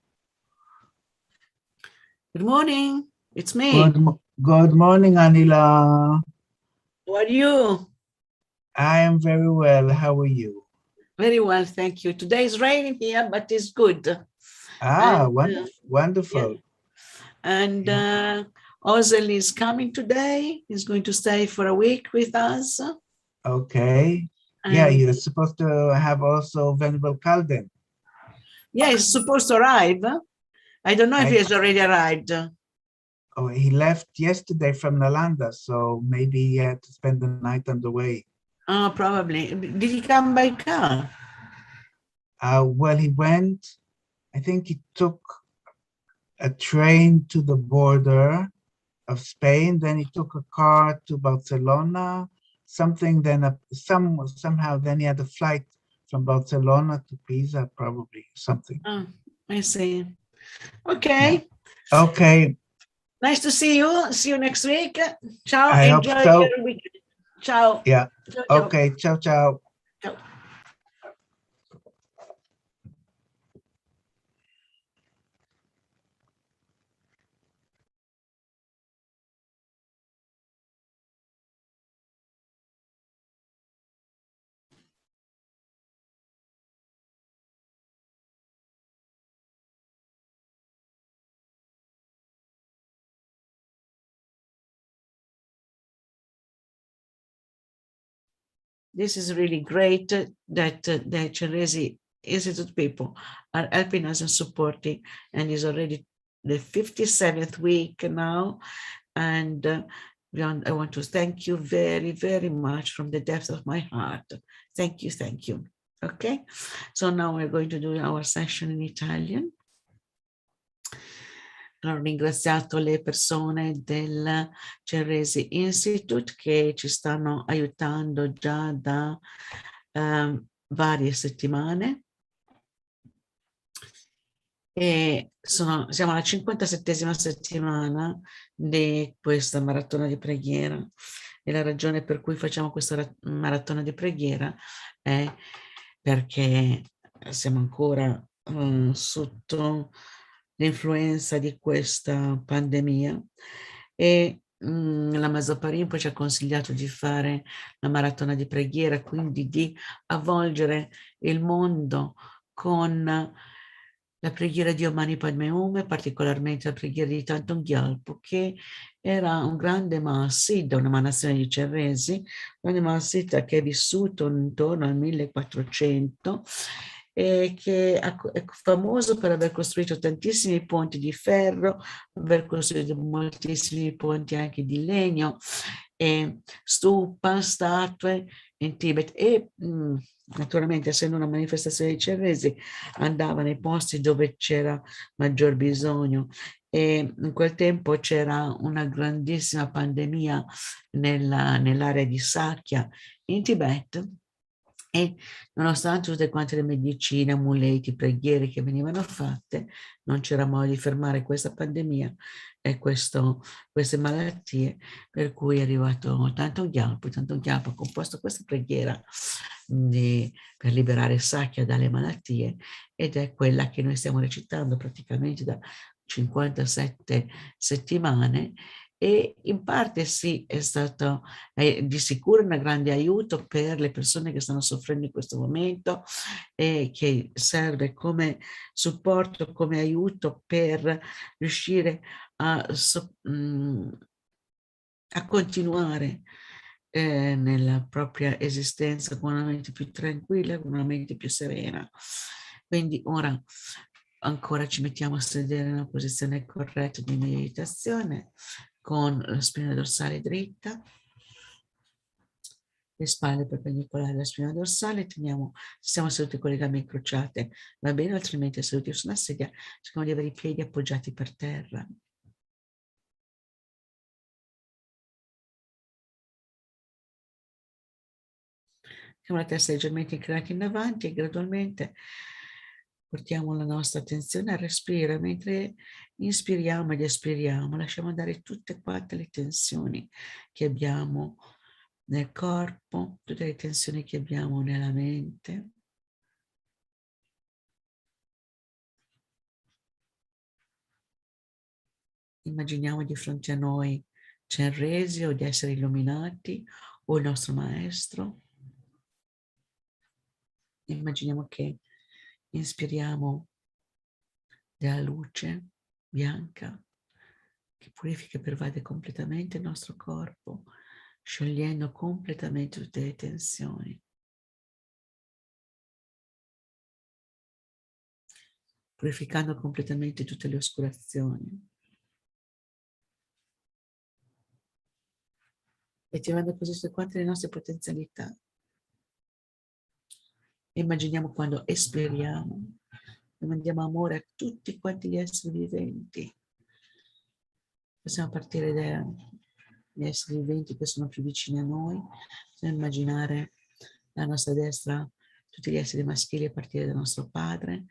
Good morning. It's me. Good morning, Anila. How are you? I am very well. How are you? Very well, thank you. Today is raining here, but it's good. Ah, And, wonderful. Yeah. And Ozel is coming today. He's going to stay for a week with us. Okay. Yeah, you're supposed to have also Venerable Calden. Yeah, he's supposed to arrive. I don't know if he has already arrived. Oh, he left yesterday from Nalanda, so maybe he had to spend the night on the way. Oh, probably. Did he come by car? Well, he went, I think he took a train to the border of Spain, then he took a car to Barcelona, something, then somehow then he had a flight from Barcelona to Pisa, probably something. Oh, I see. Okay. Yeah. Okay. Nice to see you. See you next week. Ciao. I Enjoy hope so. your weekend. Ciao. Yeah. Ciao, ciao. Okay. Ciao, ciao. Ciao. This is really great that the Chenrezig Institute people are helping us and supporting, and it's already the 57th week now. And I want to thank you very, very much from the depth of my heart. Thank you, thank you. Okay, so now we're going to do our session in Italian. Ho ringraziato le persone del Chenrezig Institute che ci stanno aiutando già da varie settimane. E siamo alla 57ª settimana di questa maratona di preghiera, e la ragione per cui facciamo questa maratona di preghiera è perché siamo ancora sotto l'influenza di questa pandemia e Lama Zopa Rinpoche ci ha consigliato di fare la maratona di preghiera, quindi di avvolgere il mondo con la preghiera di Om Mani Padme Hum, particolarmente la preghiera di Thangtong Gyalpo, che era un grande Mahasiddha, un'emanazione di Chenrezig, un grande Mahasiddha che è vissuto intorno al 1400 e che è famoso per aver costruito tantissimi ponti di ferro, aver costruito moltissimi ponti anche di legno, e stupa, statue in Tibet e naturalmente, essendo una manifestazione di Chenrezig, andava nei posti dove c'era maggior bisogno. E in quel tempo c'era una grandissima pandemia nell'area di Sakya in Tibet e nonostante tutte quante le medicine, amuleti, preghiere che venivano fatte, non c'era modo di fermare questa pandemia e queste malattie, per cui è arrivato Thangtong Gyalpo. Thangtong Gyalpo ha composto questa preghiera per liberare Sakya dalle malattie ed è quella che noi stiamo recitando praticamente da 57 settimane e in parte sì, è stato di sicuro un grande aiuto per le persone che stanno soffrendo in questo momento e che serve come supporto, come aiuto per riuscire a continuare nella propria esistenza con una mente più tranquilla, con una mente più serena. Quindi ora ancora ci mettiamo a sedere in una posizione corretta di meditazione con la spina dorsale dritta, le spalle perpendicolari alla spina dorsale, siamo seduti con le gambe incrociate, va bene, altrimenti seduti su una sedia, cerchiamo di avere i piedi appoggiati per terra. Con la testa leggermente inclinata in avanti e gradualmente portiamo la nostra attenzione al respiro, mentre inspiriamo ed espiriamo, lasciamo andare tutte quante le tensioni che abbiamo nel corpo, tutte le tensioni che abbiamo nella mente. Immaginiamo di fronte a noi Chenrezig o di essere illuminati o il nostro maestro. Immaginiamo che inspiriamo della luce bianca che purifica e pervade completamente il nostro corpo, sciogliendo completamente tutte le tensioni. Purificando completamente tutte le oscurazioni. E attivando così tutte quante le nostre potenzialità. Immaginiamo quando espiriamo e mandiamo amore a tutti quanti gli esseri viventi. Possiamo partire dagli esseri viventi che sono più vicini a noi. Possiamo immaginare alla nostra destra tutti gli esseri maschili a partire dal nostro padre,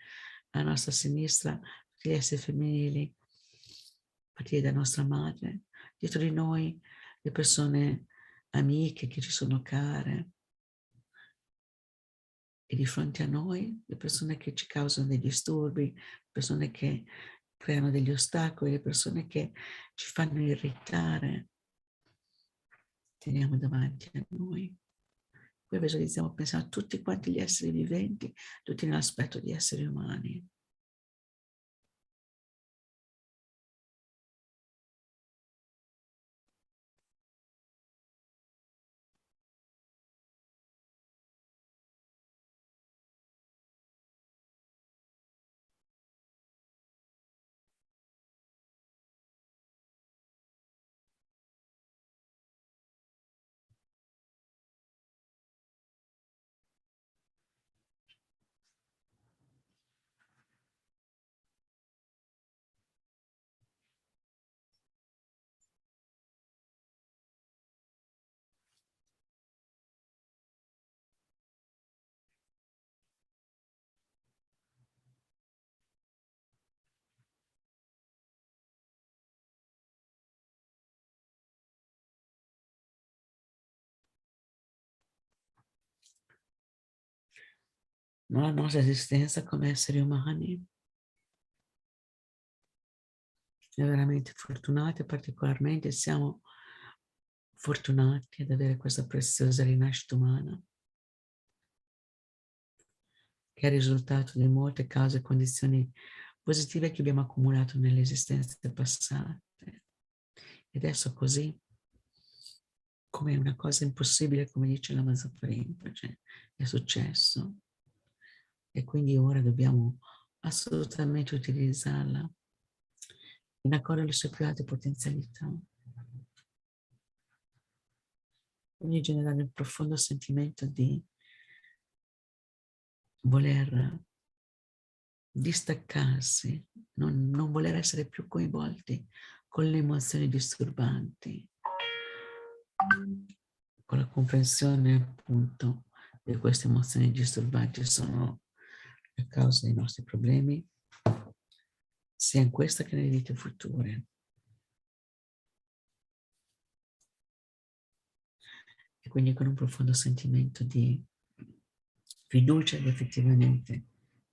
alla nostra sinistra tutti gli esseri femminili a partire dalla nostra madre. Dietro di noi le persone amiche che ci sono care. E di fronte a noi le persone che ci causano dei disturbi, persone che creano degli ostacoli, le persone che ci fanno irritare, teniamo davanti a noi. Poi visualizziamo, pensiamo a tutti quanti gli esseri viventi, tutti nell'aspetto di esseri umani. La nostra esistenza come esseri umani e veramente fortunati, particolarmente siamo fortunati ad avere questa preziosa rinascita umana, che è il risultato di molte cause e condizioni positive che abbiamo accumulato nelle esistenze passate. E adesso così, come una cosa impossibile, come dice Lama Zopa Rinpoche, è successo. E quindi ora dobbiamo assolutamente utilizzarla in accordo alle sue più alte potenzialità. Quindi generare un profondo sentimento di voler distaccarsi, non voler essere più coinvolti con le emozioni disturbanti, con la comprensione appunto che queste emozioni disturbanti sono la causa dei nostri problemi, sia in questa che nelle vite future. E quindi con un profondo sentimento di fiducia che effettivamente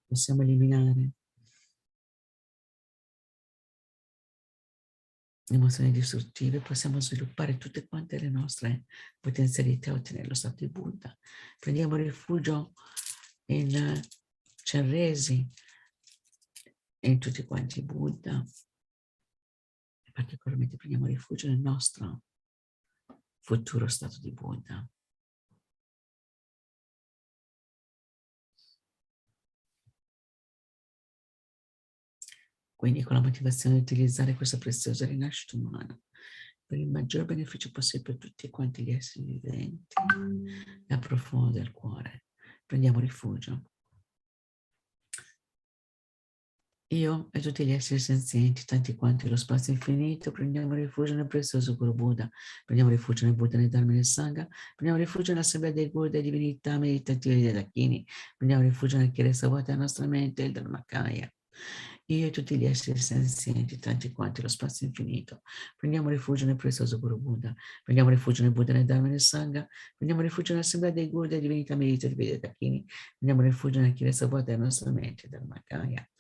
possiamo eliminare le emozioni distruttive, possiamo sviluppare tutte quante le nostre potenzialità e ottenere lo stato di Buddha. Prendiamo rifugio in Chenrezig e in tutti quanti i Buddha, e particolarmente prendiamo rifugio nel nostro futuro stato di Buddha. Quindi con la motivazione di utilizzare questa preziosa rinascita umana per il maggior beneficio possibile per tutti quanti gli esseri viventi, dal profondo del cuore, prendiamo rifugio. Io e tutti gli esseri senzienti, tanti quanti lo spazio infinito, prendiamo rifugio nel prezioso Guru Buddha, prendiamo rifugio nel Buddha, nel Dharma e nel Sangha, prendiamo rifugio nell'assemblea dei Guru, delle divinità meditative dei Dakini, prendiamo rifugio nel Kyabje Lama Zopa nostra mente, il Dharmakaya. Io e tutti gli esseri senzienti, tanti quanti lo spazio infinito, prendiamo rifugio nel prezioso Guru Buddha, prendiamo rifugio nel Buddha, nel Dharma e nel Sangha, prendiamo rifugio nell'assemblea dei Guru, delle divinità meditative dei Dakini, prendiamo rifugio nel Kyabje Lama nostra mente, il Dharmakaya.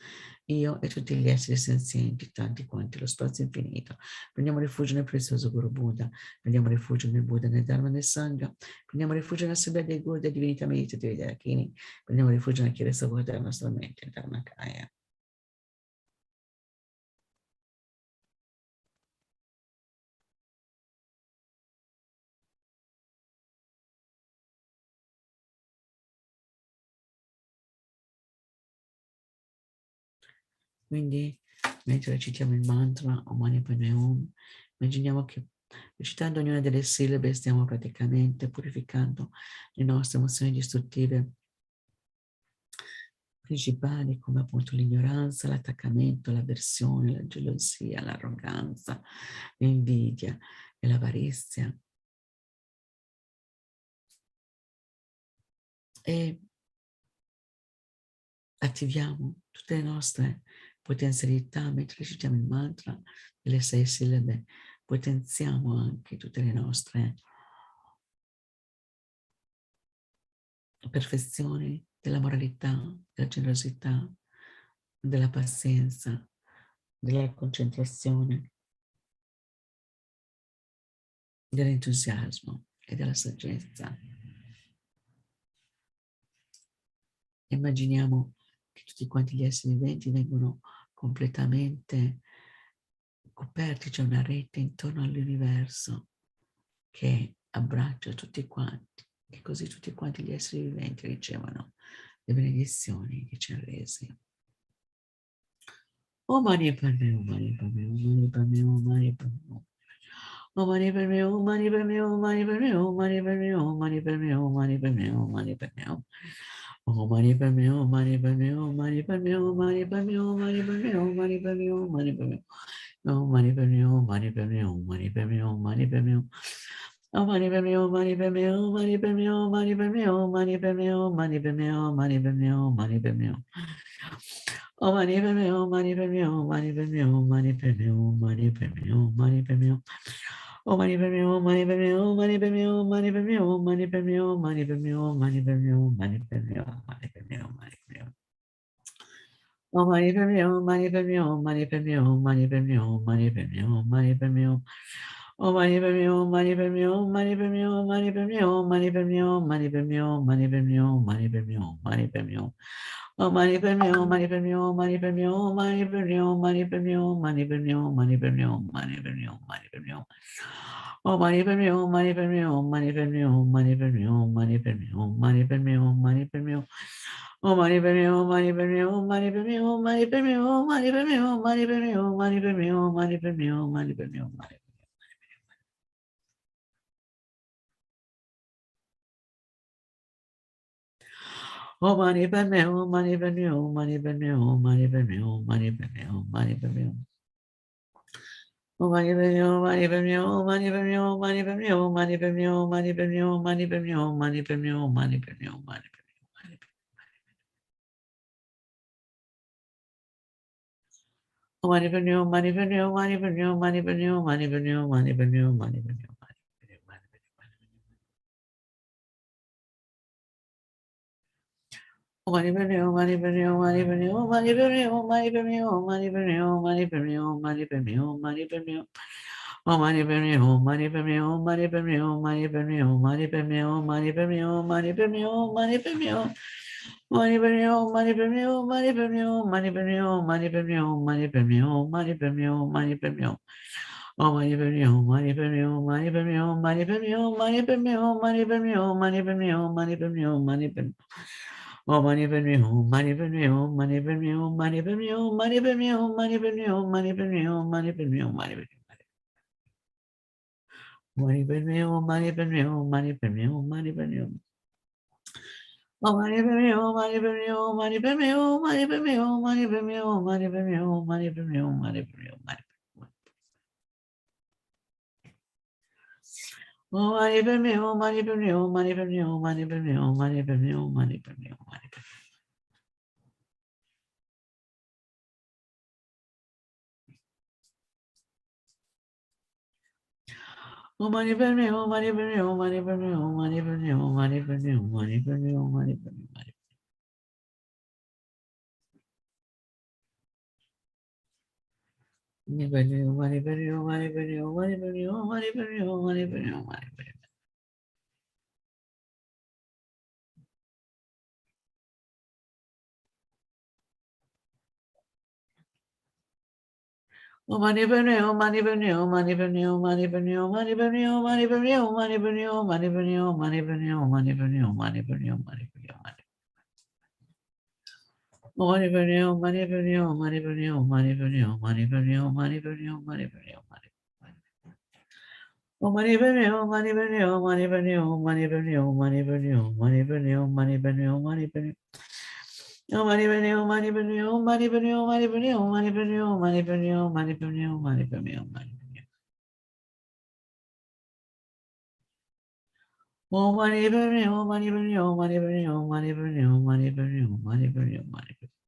Io e tutti gli esseri senzienti, tanti quanti lo spazio infinito, prendiamo rifugio nel prezioso Guru Buddha, prendiamo rifugio nel Buddha, nel Dharma e nel Sangha, prendiamo rifugio nell'assemblea dei Guru, delle divinità meditative dei Dakini, prendiamo rifugio nel Kyabje Lama nostra mente, il Dharmakaya. Quindi, mentre recitiamo il mantra Om Mani Padme Hum, immaginiamo che recitando ognuna delle sillabe stiamo praticamente purificando le nostre emozioni distruttive principali, come appunto l'ignoranza, l'attaccamento, l'avversione, la gelosia, l'arroganza, l'invidia e l'avarizia. E attiviamo tutte le nostre potenzialità mentre recitiamo il mantra delle 6 sillabe, potenziamo anche tutte le nostre perfezioni della moralità, della generosità, della pazienza, della concentrazione, dell'entusiasmo e della saggezza. Immaginiamo che tutti quanti gli esseri viventi vengono completamente coperti, c'è una rete intorno all'universo che abbraccia tutti quanti, e così tutti quanti gli esseri viventi ricevono le benedizioni di Chenrezig. Om Mani Padme Hum, Mani Padme Hum, Mani Padme Hum, Mani Padme Hum. Om Mani Padme Hum, Mani Padme Hum, Mani Padme Hum, Mani Padme Hum, Mani Padme Hum, Mani Padme Hum, Mani Padme Hum. Om Mani Padme Hum, Mani Padme Hum, Mani Padme Hum, Mani Padme Hum, Mani Padme Hum, Mani Padme Hum, Mani Padme Hum. Om Mani Padme Hum, Mani Padme Hum, Mani Padme Hum, Mani Padme Hum. Om Mani Padme Hum, Mani Padme Hum, Mani Padme Hum, Mani Padme Hum, Mani Padme Hum, Mani Padme Hum, Mani Padme Hum, Mani Padme Hum. Om Mani Padme Hum, Mani Padme Hum, Mani Padme Hum, Mani Padme Hum, Mani Padme Hum, Mani Padme Hum. Om Mani Padme Hum, Mani Padme Hum, Mani Padme Hum, Mani Padme Hum, Mani Padme Hum, Mani Padme Hum, Mani Padme Hum, Mani Padme Hum, Mani Padme Hum, Mani Padme Hum, Mani Padme Hum. Oh, money for me, oh, money for me, oh, money for me, oh, money for me, oh, money for me, oh, money for me, oh. Oh, money for me, oh, money for me, oh, money for me, oh, money for me, oh, money for me, oh, money for me, oh, money for me, oh, money for me, oh, money for me, oh. Oh, money for me, oh, money for me, oh, money for me, oh, money for me, oh, money for me, oh, money for me, oh, money for me, oh, money for me, oh, money for me, oh. Oh, money for me, oh, money for me, oh, money for me, oh, money for me, oh, money for me, oh, money for me, oh, money for me, oh. Oh, money for me, oh, money for me, oh, money for me, oh, money for me, oh, money for me, oh, money for me, oh, money for me, oh, money for me, oh, money for me, oh, money. Oh, money for me, oh, money for me, oh, money for me, oh, money for me, oh, money for me, oh, money for me, oh. Oh, money for me, oh, money for me, oh, money for me, oh, money for me, oh, money for me, oh, money for me, oh, money for me, oh, money for me, oh, money for me, oh, money. Money for new, money for new, money for new, money for new, money for new, money for new, money for new, money for new, money for new, money for new, money for new, money for new, money for new, money for new, money for new, money for new. Oh, money for new, money for new, money for new, money for new, money for new, money for new, money for new, money for new. Money for new, money for new, money for new, money for new, money for new, money for new, money for new, money for new. Oh, money for new, money for new, money for new, money for new, money for new, money for new, money for new, money for new, money for new. Oh, money for new, money for new, money for new, money for new, money for new, money for new, money for new, money for new, money for new. Money for new, money for new, money for new, money for new. Oh, money for me, oh, money for me, oh, money for me, oh, money for me, oh, money for me, oh, money for me, oh, money for me, oh, money for me, oh, money. Oh, money for me, oh, money for me, oh, money for me, oh, money for me, oh, money for me, oh, money for me, oh, money for me. Oh, money for me, oh, money for me, oh, money for me, oh, money for me, oh, money for me, oh, money for me, oh, money for me, money. Money for me, oh, money for me, oh, money for me, oh, money for me, oh, money for me, oh, money for me, oh, money for me. Oh, money for me, oh, money for me, oh, money for me, oh, money for me, oh, money for me, oh, money for me, oh, money for me, oh, money for me, oh, money for me, oh, money for me, oh, money for me, oh, money for me, oh, money. Money for me, oh, money for me, oh, money for me, oh, money for me, oh, money for me, oh, money for me, oh, money for me, oh, money. Oh, money for me, oh, money for me, oh, money for me, oh, money for me, oh, money for me, oh, money for me, oh, money for me, oh, money for me. Oh, money for me, oh, money for me, oh, money for me, oh, money for me, oh, money for me, oh, money for me, oh, money for me, oh, money for me, oh, money. Oh, money for me, oh, money for me, oh, money for me, oh, money for me, oh, money for me, oh, money for me, oh, money for me.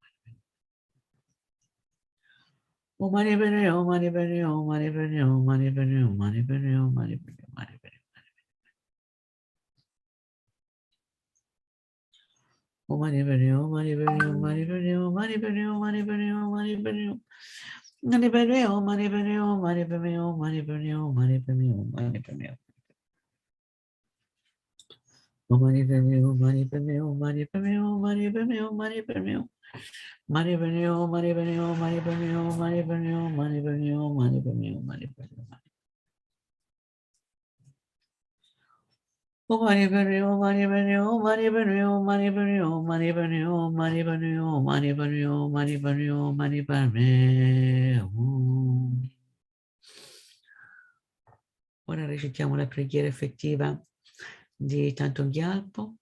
Oh, money for me, oh, money for me, oh, money for me, oh, money for me, oh, money for me, oh, money for me, money for me. Oh, money for me, oh, money for me, oh, money for me, oh, money for me, oh, money for me, oh, money for me, oh. Money for me, oh, money for me, oh, money for me, oh, money for me, oh, money for me, oh, money for me, oh. Oh, money for me, oh, money for me, oh, money for me, oh, money for me, oh, money for me, oh. Money for me, oh, money for me, oh, money for me, oh, money for me, oh, money for me, oh, money for me, oh, money for me, oh. Oh, money for me, oh, money for me, oh, money for me, oh, money for me, oh, money for me, oh, money for me, oh, money for me, oh, money for me, oh, money for me, oh. Ora recitiamo la preghiera effettiva di Thangtong Gyalpo.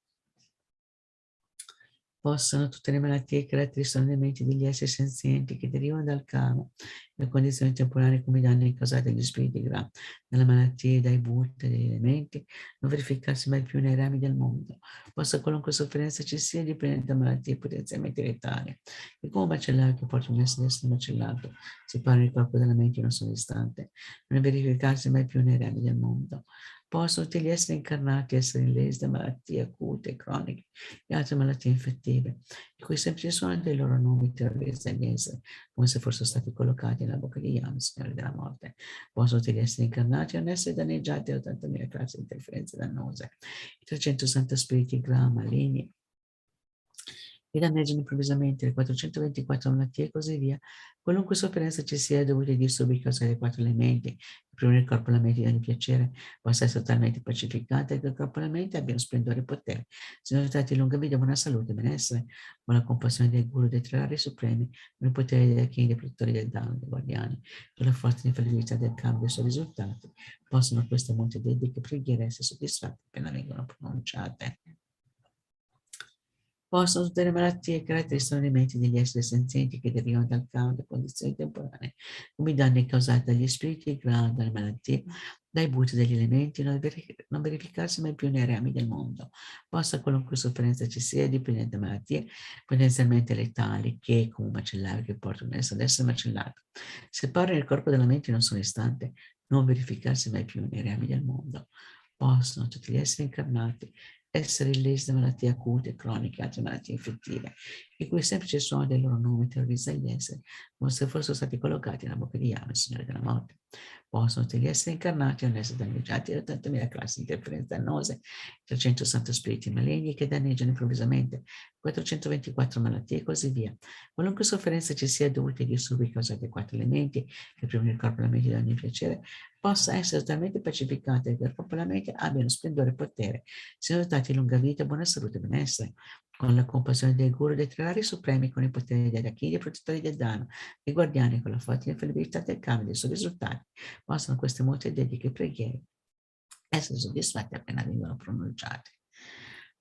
Possano tutte le malattie e caratteristiche dei menti degli esseri senzienti che derivano dal karma, le condizioni temporali come i danni causati agli spiriti gravi, dalle malattie, dai butti, dagli elementi, non verificarsi mai più nei rami del mondo. Possa qualunque sofferenza ci sia dipendente da malattie potenzialmente letali, che come un macellaio che porta un essere destro macellato, separano il corpo dalla mente in un solo istante, non verificarsi mai più nei rami del mondo. Possono tutti gli esseri incarnati essere illesi da malattie acute, croniche e altre malattie infettive, i cui semplici suoni dei loro nomi terrorizza gli esseri, come se fossero stati collocati nella bocca di Yam, Signore della morte. Possono tutti gli esseri incarnati non essere danneggiati da 80.000 classi di interferenze dannose, i 360 spiriti gra, maligni, che danneggiano improvvisamente le 424 malattie e così via. Qualunque sofferenza ci sia dovuta ai disturbi causati dai 4 elementi, che prima il corpo e la mente di ogni piacere possa essere totalmente pacificata e che il corpo e la mente abbiano splendore e potere, siano dotati di lunga vita, buona salute e benessere, con la compassione dei guru, dei tre rari supremi, con il potere dei king, dei protettori del danno, dei guardiani, con la forza e l'infallibilità del cambio e i suoi risultati, possono queste molte dediche preghiere essere soddisfatte appena vengono pronunciate. Possono tutte le malattie caratterizzano i menti degli esseri senzienti che derivano dal caos e condizioni temporanee, come i danni causati dagli spiriti, dalle malattie, dai butti degli elementi, non verificarsi mai più nei rami del mondo. Possa qualunque sofferenza ci sia, dipendente da malattie potenzialmente letali, che come un macellario che portano ad essere macellato, separano il corpo dalla mente in un solo istante, non verificarsi mai più nei rami del mondo. Possono tutti gli esseri incarnati essere illesi da malattie acute, croniche, altre malattie infettive, il cui semplice suono del loro nome terrorizza gli esseri, come se fossero stati collocati nella bocca di Yama, il Signore della morte. Possono tutti gli esseri incarnati non essere danneggiati da 80.000 classi di interferenze dannose, 360 spiriti maligni che danneggiano improvvisamente, 424 malattie e così via. Qualunque sofferenza ci sia dovuta ai disturbi causati dai 4 elementi, che prima il corpo e la mente di ogni piacere, possa essere totalmente pacificata e che il corpo e la mente abbiano splendore e potere, siano dotati di lunga vita, buona salute e benessere, con la compassione del guru dei tre rari supremi, con i poteri degli archini e protettori del danno, i guardiani con la forte infallibilità del cambio dei suoi risultati, possono queste molte dediche preghiere essere soddisfatte appena vengono pronunciate.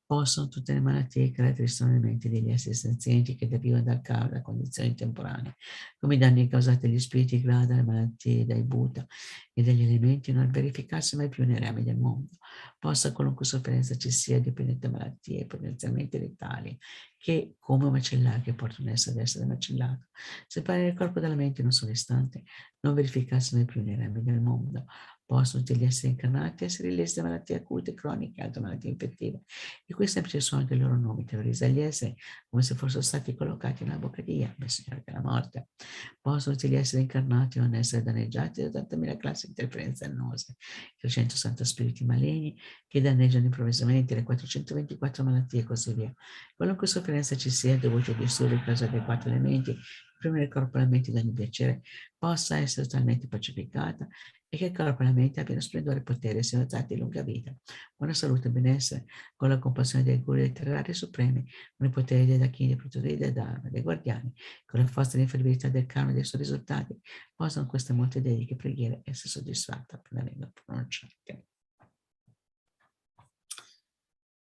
Possono tutte le malattie caratterizzano le menti degli esseri senzienti che derivano dal caos da condizioni temporanee, come i danni causati dagli spiriti grada, dalle malattie, dai Buddha e dagli elementi non verificarsi mai più nei rami del mondo. Possa qualunque sofferenza ci sia, dipendente da malattie potenzialmente letali, che come un macellario che portano ad essere macellato, separare il corpo dalla mente in un solo istante, non verificarsi mai più nei rami del mondo. Possono tutti gli esseri incarnati essere illesi da malattie acute, croniche e altre malattie infettive, il cui semplice suono del loro nome terrorizza gli esseri come se fossero stati collocati nella bocca di Yahweh, Signore della morte. Possono tutti gli esseri incarnati non essere danneggiati da 80.000 classi di interferenze dannose, 360 spiriti maligni che danneggiano improvvisamente le 424 malattie e così via. Qualunque sofferenza ci sia dovuta ai disturbi causati dai 4 elementi, prima il corpo e la mente di ogni piacere, possa essere totalmente pacificata e che il corpo e la mente abbiano splendore e potere, siano dotati di lunga vita, buona salute e benessere, con la compassione dei guru dei tre rari supremi, con i poteri dei dachini, dei protettori del dharma, dei guardiani, con la forza e l'infallibilità del karma e dei suoi risultati, possono queste molte dediche preghiere essere soddisfatte appena vengono pronunciate.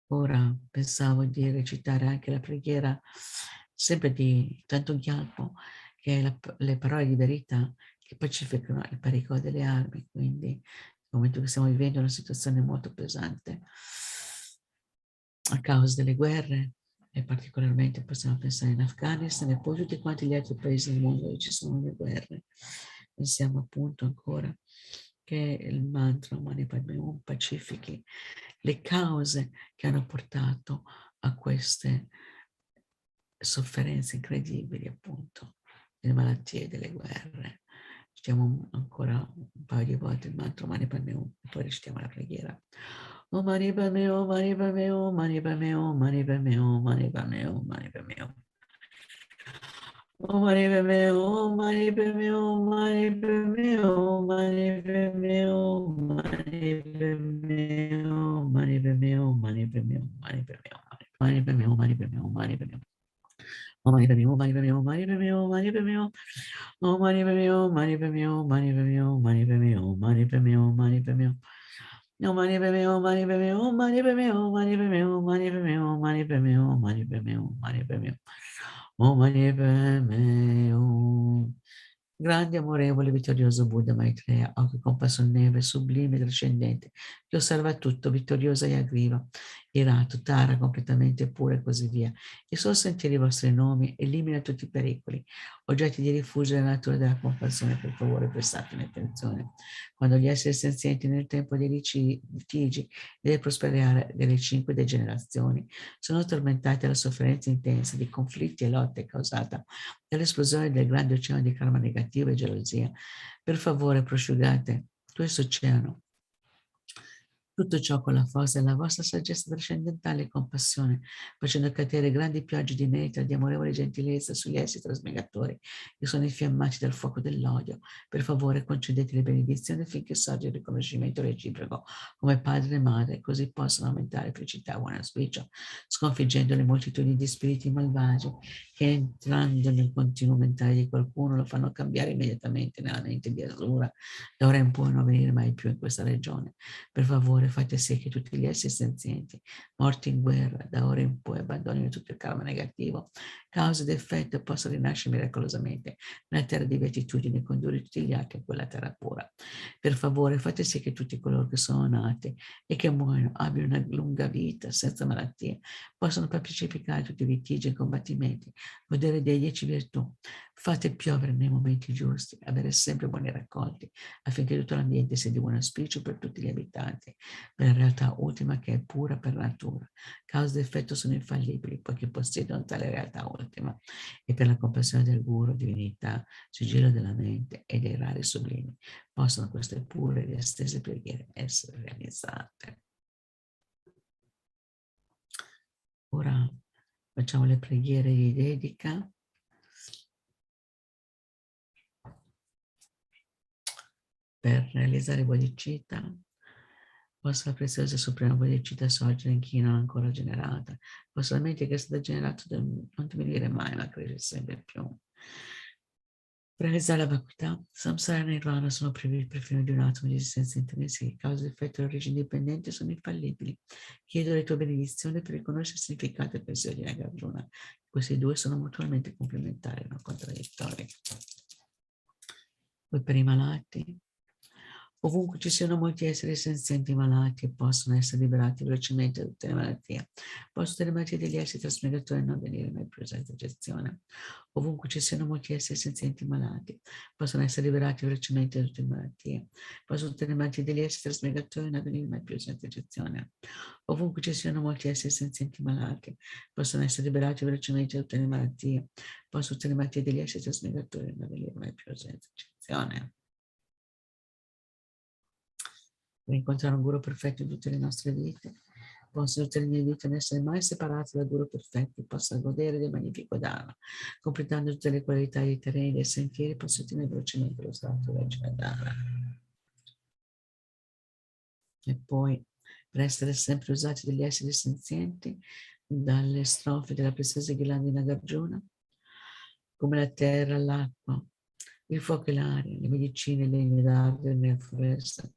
Ora pensavo di recitare anche la preghiera sempre di Thangtong Gyalpo, che è le parole di verità che pacificano il pericolo delle armi. Quindi nel momento che stiamo vivendo una situazione molto pesante a causa delle guerre, e particolarmente possiamo pensare in Afghanistan e poi tutti quanti gli altri paesi del mondo dove ci sono le guerre. Pensiamo appunto ancora che il mantra Mani Padme Hum pacifichi le cause che hanno portato a queste sofferenze incredibili, appunto, delle malattie e delle guerre. Diciamo ancora un paio di volte il mantra Mani Padme Hum e poi recitiamo la preghiera. Om Mani Padme Hum, Mani Padme Hum, Mani Padme Hum, Mani Padme Hum, Mani Padme Hum, Mani Padme Hum. Om Mani Padme Hum, Mani Padme Hum, Mani Padme Hum, Mani Padme Hum, Mani Padme Hum, Mani Padme Hum, Mani Padme Hum, Mani Padme Hum, Mani Padme Hum, Mani Padme Hum, Mani Padme Hum. Om Mani Padme Hum, Mani Padme Hum, Mani Padme Hum, Mani Padme Hum. Om Mani Padme Hum, Mani Padme Hum, Mani Padme Hum, Mani Padme Hum, Mani Padme Hum, Mani Padme Hum. Om Mani Padme Hum, Mani Padme Hum, Mani Padme Hum, Mani Padme Hum, Mani Padme Hum, Mani Padme Hum, Mani Padme Hum, Mani Padme Hum. Om Mani Padme Hum. Grande, amorevole, vittorioso Buddha Maitreya, occhio compassionnevole, sublime, trascendente, che osserva tutto, vittoriosa e agriva, irato, tara, completamente pura e così via. Il suo sentire i vostri nomi elimina tutti i pericoli. oggetti di rifugio della natura della compassione, per favore prestatemi attenzione. Quando gli esseri senzienti nel tempo dei litigi delle prosperare delle 5 degenerazioni sono tormentati dalla sofferenza intensa di conflitti e lotte causata dall'esplosione del grande oceano di karma negativo e gelosia, per favore prosciugate questo oceano, tutto ciò con la forza della vostra saggezza trascendentale e compassione, facendo cadere grandi piogge di nettare di amorevole gentilezza sugli essi trasmigratori che sono infiammati dal fuoco dell'odio. Per favore concedete le benedizioni affinché sorga il riconoscimento reciproco come padre e madre, così possono aumentare felicità e buon auspicio, sconfiggendo le moltitudini di spiriti malvagi che, entrando nel continuo mentale di qualcuno, lo fanno cambiare immediatamente nella mente di Asura. Da ora in poi non venire mai più in questa regione. Per favore fate sì che tutti gli esseri senzienti morti in guerra da ora in poi abbandonino tutto il karma negativo, causa ed effetto, possano rinascere miracolosamente nella terra di beatitudine e condurre tutti gli altri in quella terra pura. Per favore fate sì che tutti coloro che sono nati e che muoiono abbiano una lunga vita senza malattie, possano partecipare a tutti i litigi e combattimenti, godere dei 10 virtù. Fate piovere nei momenti giusti, avere sempre buoni raccolti, affinché tutto l'ambiente sia di buon auspicio per tutti gli abitanti, per la realtà ultima che è pura per natura. Causa ed effetto sono infallibili, poiché possiedono tale realtà ultima, e per la compassione del guru, divinità, sigillo della mente e dei rari sublimi, possono queste pure ed estese preghiere essere realizzate. Ora facciamo le preghiere di dedica. Per realizzare bodhicitta, possa la preziosa e suprema bodhicitta sorgere in chi non è ancora generata, possa la mente che è stata generata non diminuire mai, ma crescere sempre più. Per realizzare la vacuità, samsara e nirvana sono privi perfino di un attimo di esistenza intrinseca, causa ed effetto e origine indipendente sono infallibili. Chiedo le tue benedizioni per riconoscere il significato e pensiero di Nagarjuna. Questi due sono mutualmente complementari, non contraddittori. Poi per i malati, ovunque ci siano molti esseri senzienti malati e possono essere liberati velocemente da tutte le malattie. Possono le malattie degli esseri trasmigratori non venire mai più senza eccezione. Ovunque ci siano molti esseri senzienti malati, possono essere liberati velocemente da tutte le malattie. Possono tutte le malattie degli esseri trasmigratori non venire mai più senza eccezione. Ovunque ci siano molti esseri senzienti malati, possono essere liberati velocemente da tutte le malattie. Possono tutte le malattie degli esseri trasmigratori non venire mai più senza eccezione. Per incontrare un guru perfetto in tutte le nostre vite, possono tutte le mie vite non essere mai separate dal guru perfetto, possa godere del magnifico Dharma, completando tutte le qualità dei terreni e dei sentieri, posso ottenere velocemente lo stato del Dharma. E poi, per essere sempre usati dagli esseri senzienti, dalle strofe della preziosa ghirlanda di Nagarjuna, come la terra, l'acqua, il fuoco e l'aria, le medicine, le legni d'arte nella foresta,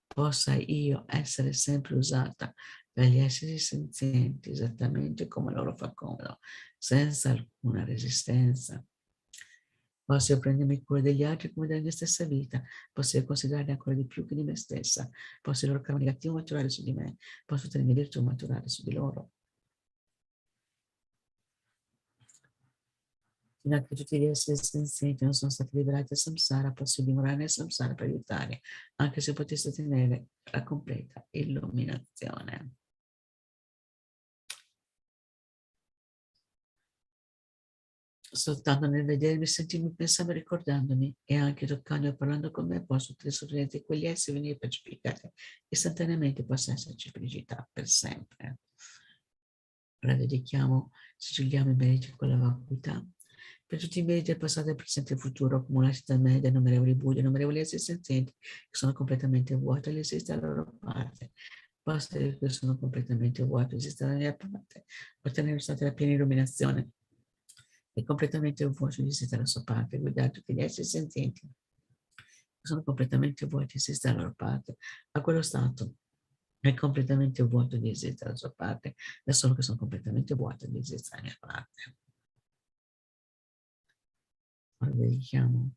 possa io essere sempre usata dagli esseri senzienti esattamente come loro fa comodo, senza alcuna resistenza. Posso io prendermi cura degli altri come della mia stessa vita, posso io considerarli ancora di più che di me stessa, posso il loro karma negativo maturare su di me, posso tenere virtù maturare su di loro. Fino a che tutti gli esseri senzienti non sono stati liberati dal samsara, posso dimorare nel samsara per aiutare, anche se potessi ottenere la completa illuminazione. Soltanto nel vedermi, sentirmi, pensando e ricordandomi, e anche toccando e parlando con me, posso tutte le sofferenze di quegli esseri venire pacificate. Istantaneamente possa esserci felicità per sempre. Ora dedichiamo, sigilliamo i meriti con la vacuità. Per tutti i meriti del passato, del presente e del futuro, accumulati da me, da innumerevoli buddhi, innumerevoli esseri senzienti, che sono completamente vuoti, esiste la loro parte. Basta che sono completamente vuoti, esiste la mia parte, ottenere lo stato della piena illuminazione. È completamente vuoto, esiste la sua parte, guidare tutti gli esseri senzienti, che sono completamente vuoti, esiste la loro parte. A quello stato è completamente vuoto di esistere la sua parte, da solo che sono completamente vuoto di esistere la mia parte. Ora dedichiamo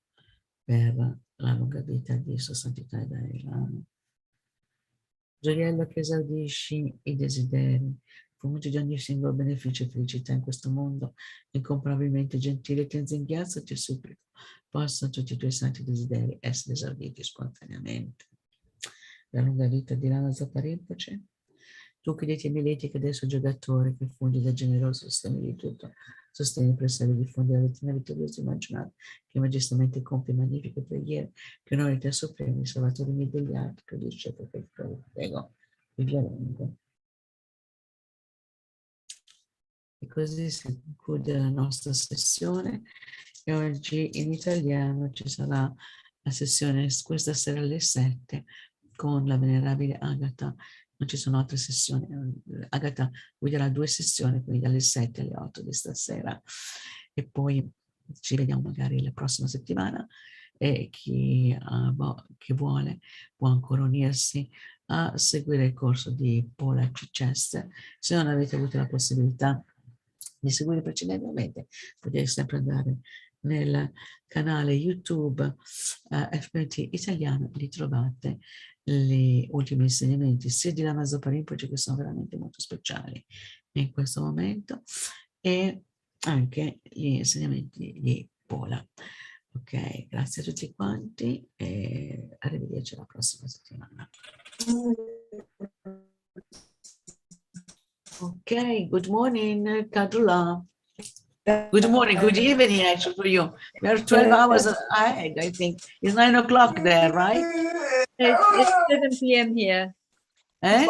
per la lunga vita di Sua Santità e Dalai Lama. Gioiello che esaudisci i desideri, fonte di ogni singolo beneficio e felicità in questo mondo, incomparabilmente gentile Tenzin Gyatso, ti supplico, possano tutti i tuoi santi desideri essere esauditi spontaneamente. La lunga vita di Lama Zopa Rinpoche, tu che dei mileti che adesso giogatore, che fungi da generoso sostegno di tutto, sostieni per sé di diffondere la dottrina vittoriosa immaginata, che magistamente compie magnifiche preghiere, che onore te supremi, salvatori miei degli altri, che dice prego, vi violento. E così si conclude la nostra sessione e oggi in italiano ci sarà la sessione questa sera alle 7 con la venerabile Agata. Non ci sono altre sessioni. Agata guiderà 2 sessioni, quindi dalle 7 alle 8 di stasera. E poi ci vediamo magari la prossima settimana. E chi vuole può ancora unirsi a seguire il corso di Paula CCS. Se non avete avuto la possibilità di seguire precedentemente, potete sempre andare nel canale YouTube FPMT italiano, lì trovate gli ultimi insegnamenti sia di Lama Zopa Rinpoche, che sono veramente molto speciali in questo momento, e anche gli insegnamenti di Paula. Ok, grazie a tutti quanti e arrivederci alla prossima settimana. Okay, good morning, Kadula. Good morning, good evening, actually, for you. We are 12 hours ahead, I think. It's 9 o'clock there, right? It's 7 p.m. here. Eh?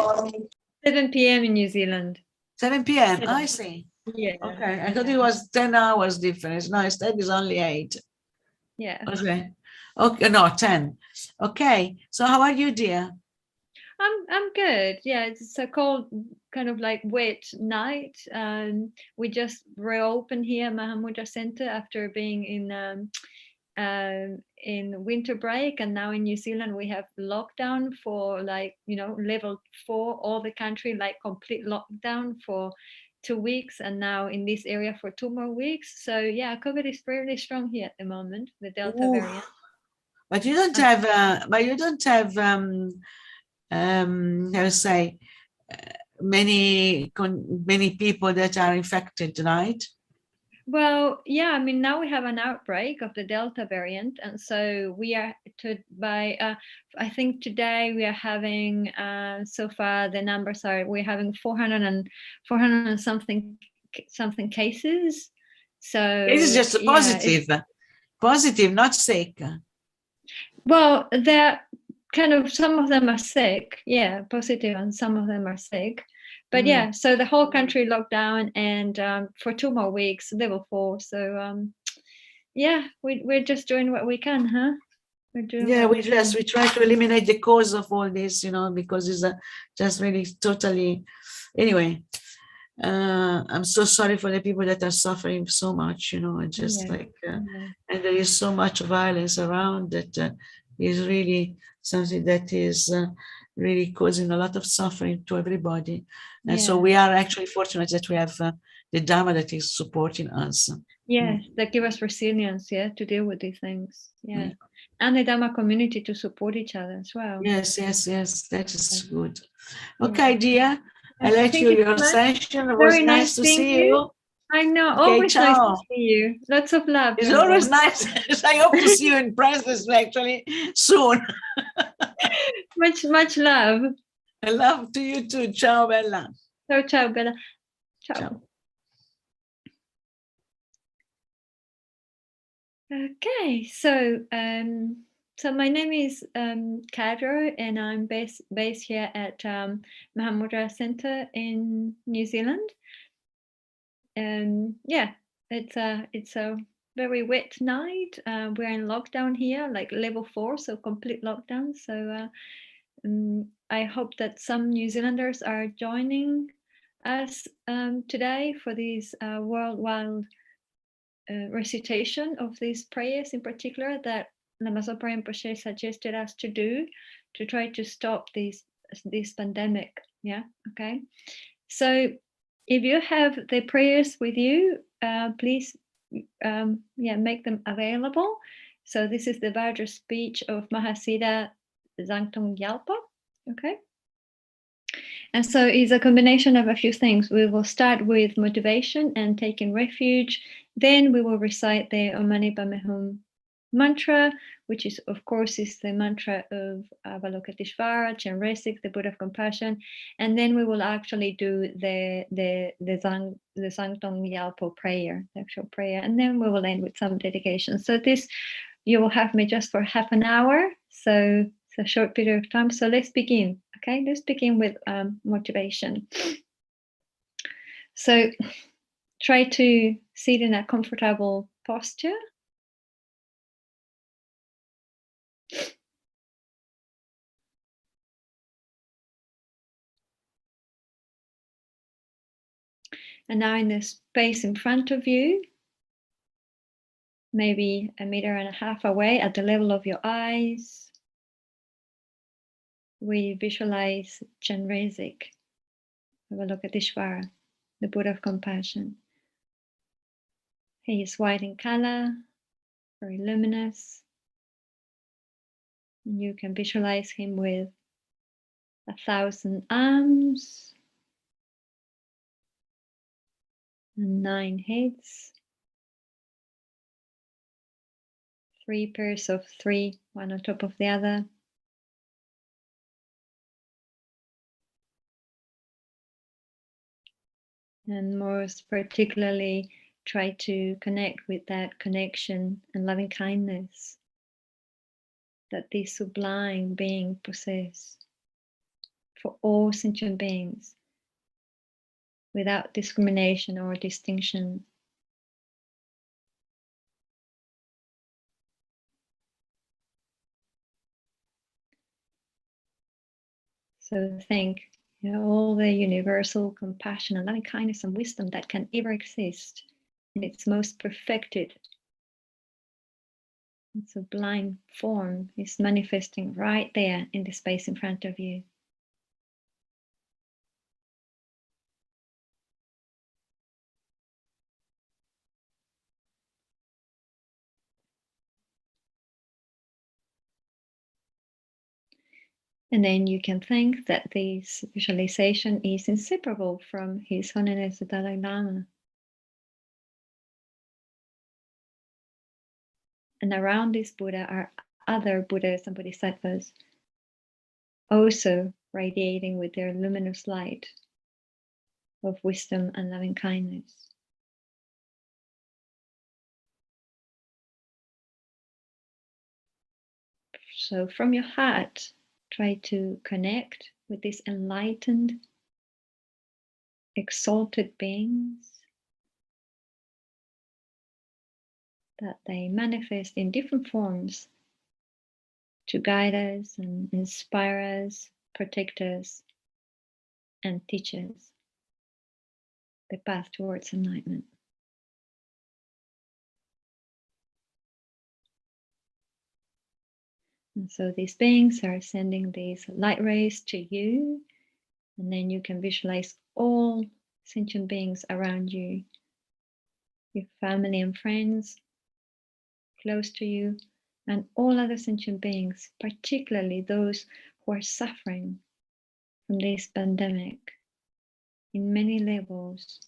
7 p.m. in New Zealand. 7 p.m., I see. Yeah. Okay, I thought it was 10 hours difference. No, instead it's only 8. Yeah. Okay. Okay, no, 10. Okay, so how are you, dear? I'm good. Yeah, it's a cold, kind of like wet night. We just reopened here at Mahamudra Center after being in winter break, and now in New Zealand we have lockdown for level 4, all the country, like complete lockdown for 2 weeks, and now in this area for 2 more weeks. So yeah, COVID is fairly strong here at the moment, the Delta variant. But you don't have how to say, many people that are infected, right? Well, yeah, I mean, now we have an outbreak of the Delta variant, and so we are I think today we are having, so far the numbers are, we're having 400 and something cases. So This is just positive, not sick. Well, they're kind of, some of them are sick, yeah, positive, and some of them are sick. But yeah, so the whole country locked down, and for 2 more weeks, level 4. So yeah, we're just doing what we can, huh? We're doing we try to eliminate the cause of all this, because it's just really totally. Anyway, I'm so sorry for the people that are suffering so much, just and there is so much violence around that is really something that is really causing a lot of suffering to everybody. And so we are actually fortunate that we have the Dharma that is supporting us. Yes, that give us resilience, to deal with these things. Yeah. And the Dharma community to support each other as well. Yes, that is good. Okay, dear, I let you your session. It was nice to see you. I know, Okay, always nice ciao. to see you. Lots of love. It's always nice. I hope to see you in presence actually soon. Much love. I love to you too. Ciao, Bella. Ciao, Bella. Ciao. Okay, so my name is Kadro, and I'm based here at Mahamudra Center in New Zealand. It's a very wet night. We're in lockdown here, like level 4, so complete lockdown. So I hope that some New Zealanders are joining us today for this worldwide recitation of these prayers, in particular that Lama Zopa Rinpoche suggested us to do to try to stop this pandemic. Yeah. Okay. So if you have the prayers with you, please make them available. So this is the Vajra speech of Mahasiddha Thangtong Gyalpo. Okay. And so it's a combination of a few things. We will start with motivation and taking refuge. Then we will recite the Om Mani Padme Hum mantra, which is, of course, is the mantra of Avalokiteshvara, Chenrezig, the Buddha of Compassion. And then we will actually do the Thangtong Gyalpo Prayer, the actual prayer. And then we will end with some dedication. So this, you will have me just for half an hour. So it's a short period of time. So let's begin. Okay, let's begin with motivation. So try to sit in a comfortable posture. And now in the space in front of you, maybe 1.5 meters away at the level of your eyes, we visualize Chenrezig, Avalokiteshvara, the Buddha of Compassion. He is white in color, very luminous. And you can visualize him with 1,000 arms and 9 heads, 3 pairs of 3, one on top of the other. And most particularly, try to connect with that connection and loving kindness that this sublime being possesses for all sentient beings without discrimination or distinction. So think, all the universal compassion and loving kindness and wisdom that can ever exist in its most perfected and sublime form is manifesting right there in the space in front of you. And then you can think that this visualization is inseparable from His Holiness the Dalai Lama. And around this Buddha are other Buddhas and Bodhisattvas, also radiating with their luminous light of wisdom and loving kindness. So from your heart, try to connect with these enlightened, exalted beings, that they manifest in different forms to guide us and inspire us, protect us, and teach us the path towards enlightenment. And so these beings are sending these light rays to you, and then you can visualize all sentient beings around you, your family and friends close to you, and all other sentient beings, particularly those who are suffering from this pandemic in many levels.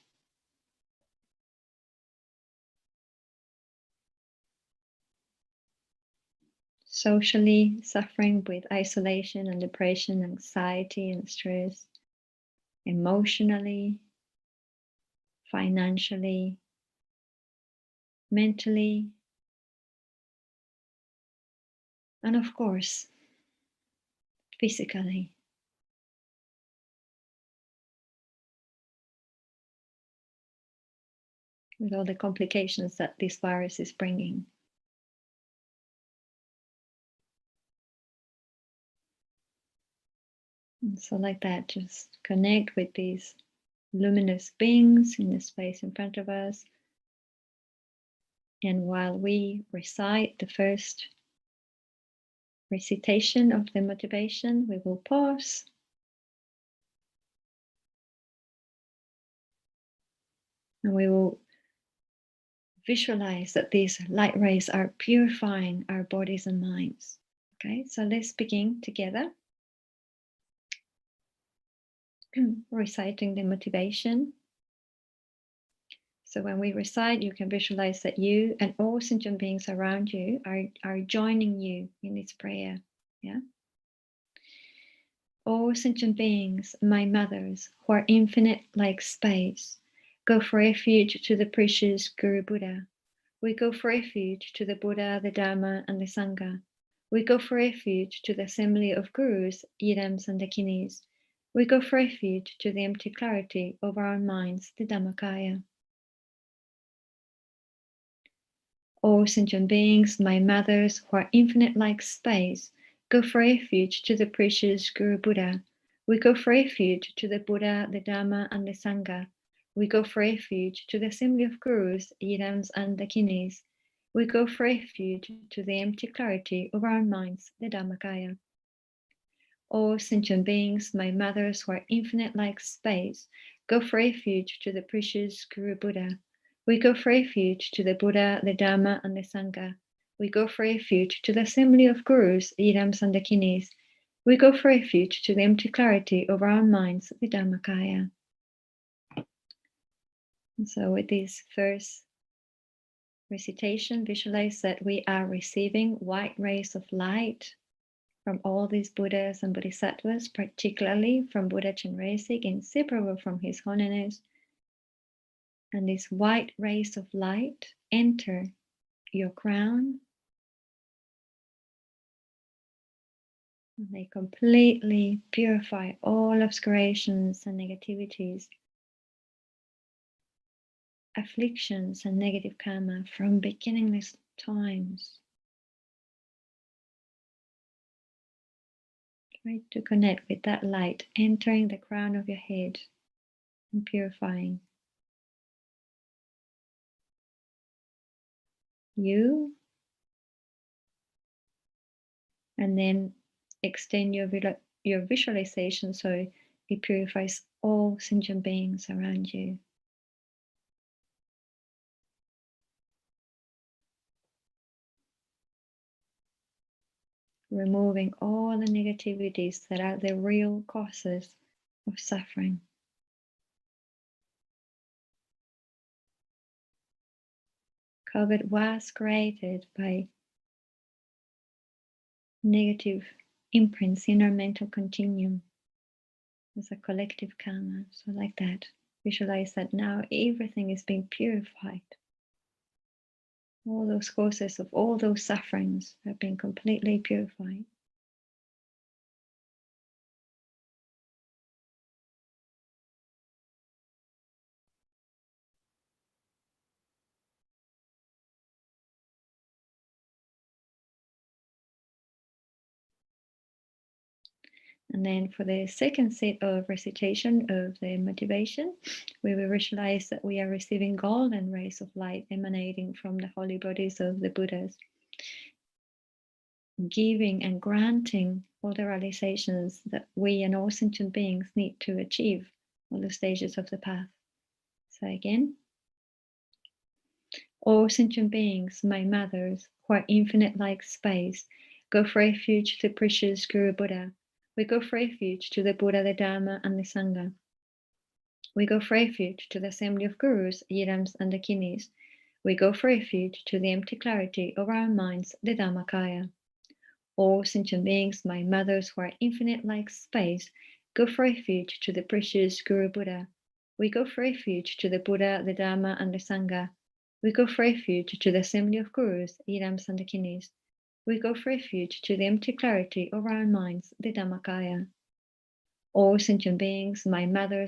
Socially suffering with isolation and depression, anxiety and stress, emotionally, financially, mentally, and of course, physically. With all the complications that this virus is bringing. And so like that, just connect with these luminous beings in the space in front of us. And while we recite the first recitation of the motivation, we will pause. And we will visualize that these light rays are purifying our bodies and minds. Okay, so let's begin together. reciting the motivation. So when we recite, you can visualize that you and all sentient beings around you are joining you in this prayer. Yeah. All sentient beings, my mothers, who are infinite like space, go for refuge to the precious Guru Buddha. We go for refuge to the Buddha, the Dharma, and the Sangha. We go for refuge to the assembly of Gurus, Yidams, and Dakinis. We go for refuge to the empty clarity of our own minds, the Dhammakaya. All sentient beings, my mothers, who are infinite like space, go for refuge to the precious Guru Buddha. We go for refuge to the Buddha, the Dharma, and the Sangha. We go for refuge to the assembly of Gurus, Yidams, and Dakinis. We go for refuge to the empty clarity of our minds, the Dhammakaya. All sentient beings, my mothers, who are infinite like space, go for refuge to the precious Guru Buddha. We go for refuge to the Buddha, the Dharma, and the Sangha. We go for refuge to the assembly of Gurus, Yidams, and Dakinis. We go for refuge to the empty clarity of our own minds, the Dhammakaya. And so with this first recitation, visualize that we are receiving white rays of light from all these Buddhas and Bodhisattvas, particularly from Buddha Chenrezig, inseparable from His Holiness. And these white rays of light enter your crown. And they completely purify all obscurations and negativities, afflictions and negative karma from beginningless times. Try to connect with that light entering the crown of your head and purifying you, and then extend your visualization so it purifies all sentient beings around you. Removing all the negativities that are the real causes of suffering. COVID was created by negative imprints in our mental continuum as a collective karma. So like that, visualize that now everything is being purified. All those causes of all those sufferings have been completely purified. And then for the second set of recitation of the motivation, we will visualize that we are receiving golden rays of light emanating from the holy bodies of the Buddhas, giving and granting all the realizations that we and all sentient beings need to achieve all the stages of the path. So again, all sentient beings, my mothers, who are infinite like space, go for refuge to the precious Guru Buddha. We go for refuge to the Buddha, the Dharma, and the Sangha. We go for refuge to the assembly of Gurus, Yidams, and Dakinis. We go for refuge to the empty clarity of our minds, the Dhammakaya. All sentient beings, my mothers, who are infinite like space, go for refuge to the precious Guru Buddha. We go for refuge to the Buddha, the Dharma, and the Sangha. We go for refuge to the assembly of Gurus, Yidams, and Dakinis. We go for refuge to the empty clarity of our minds, the Dhammakaya. All sentient beings, my mothers,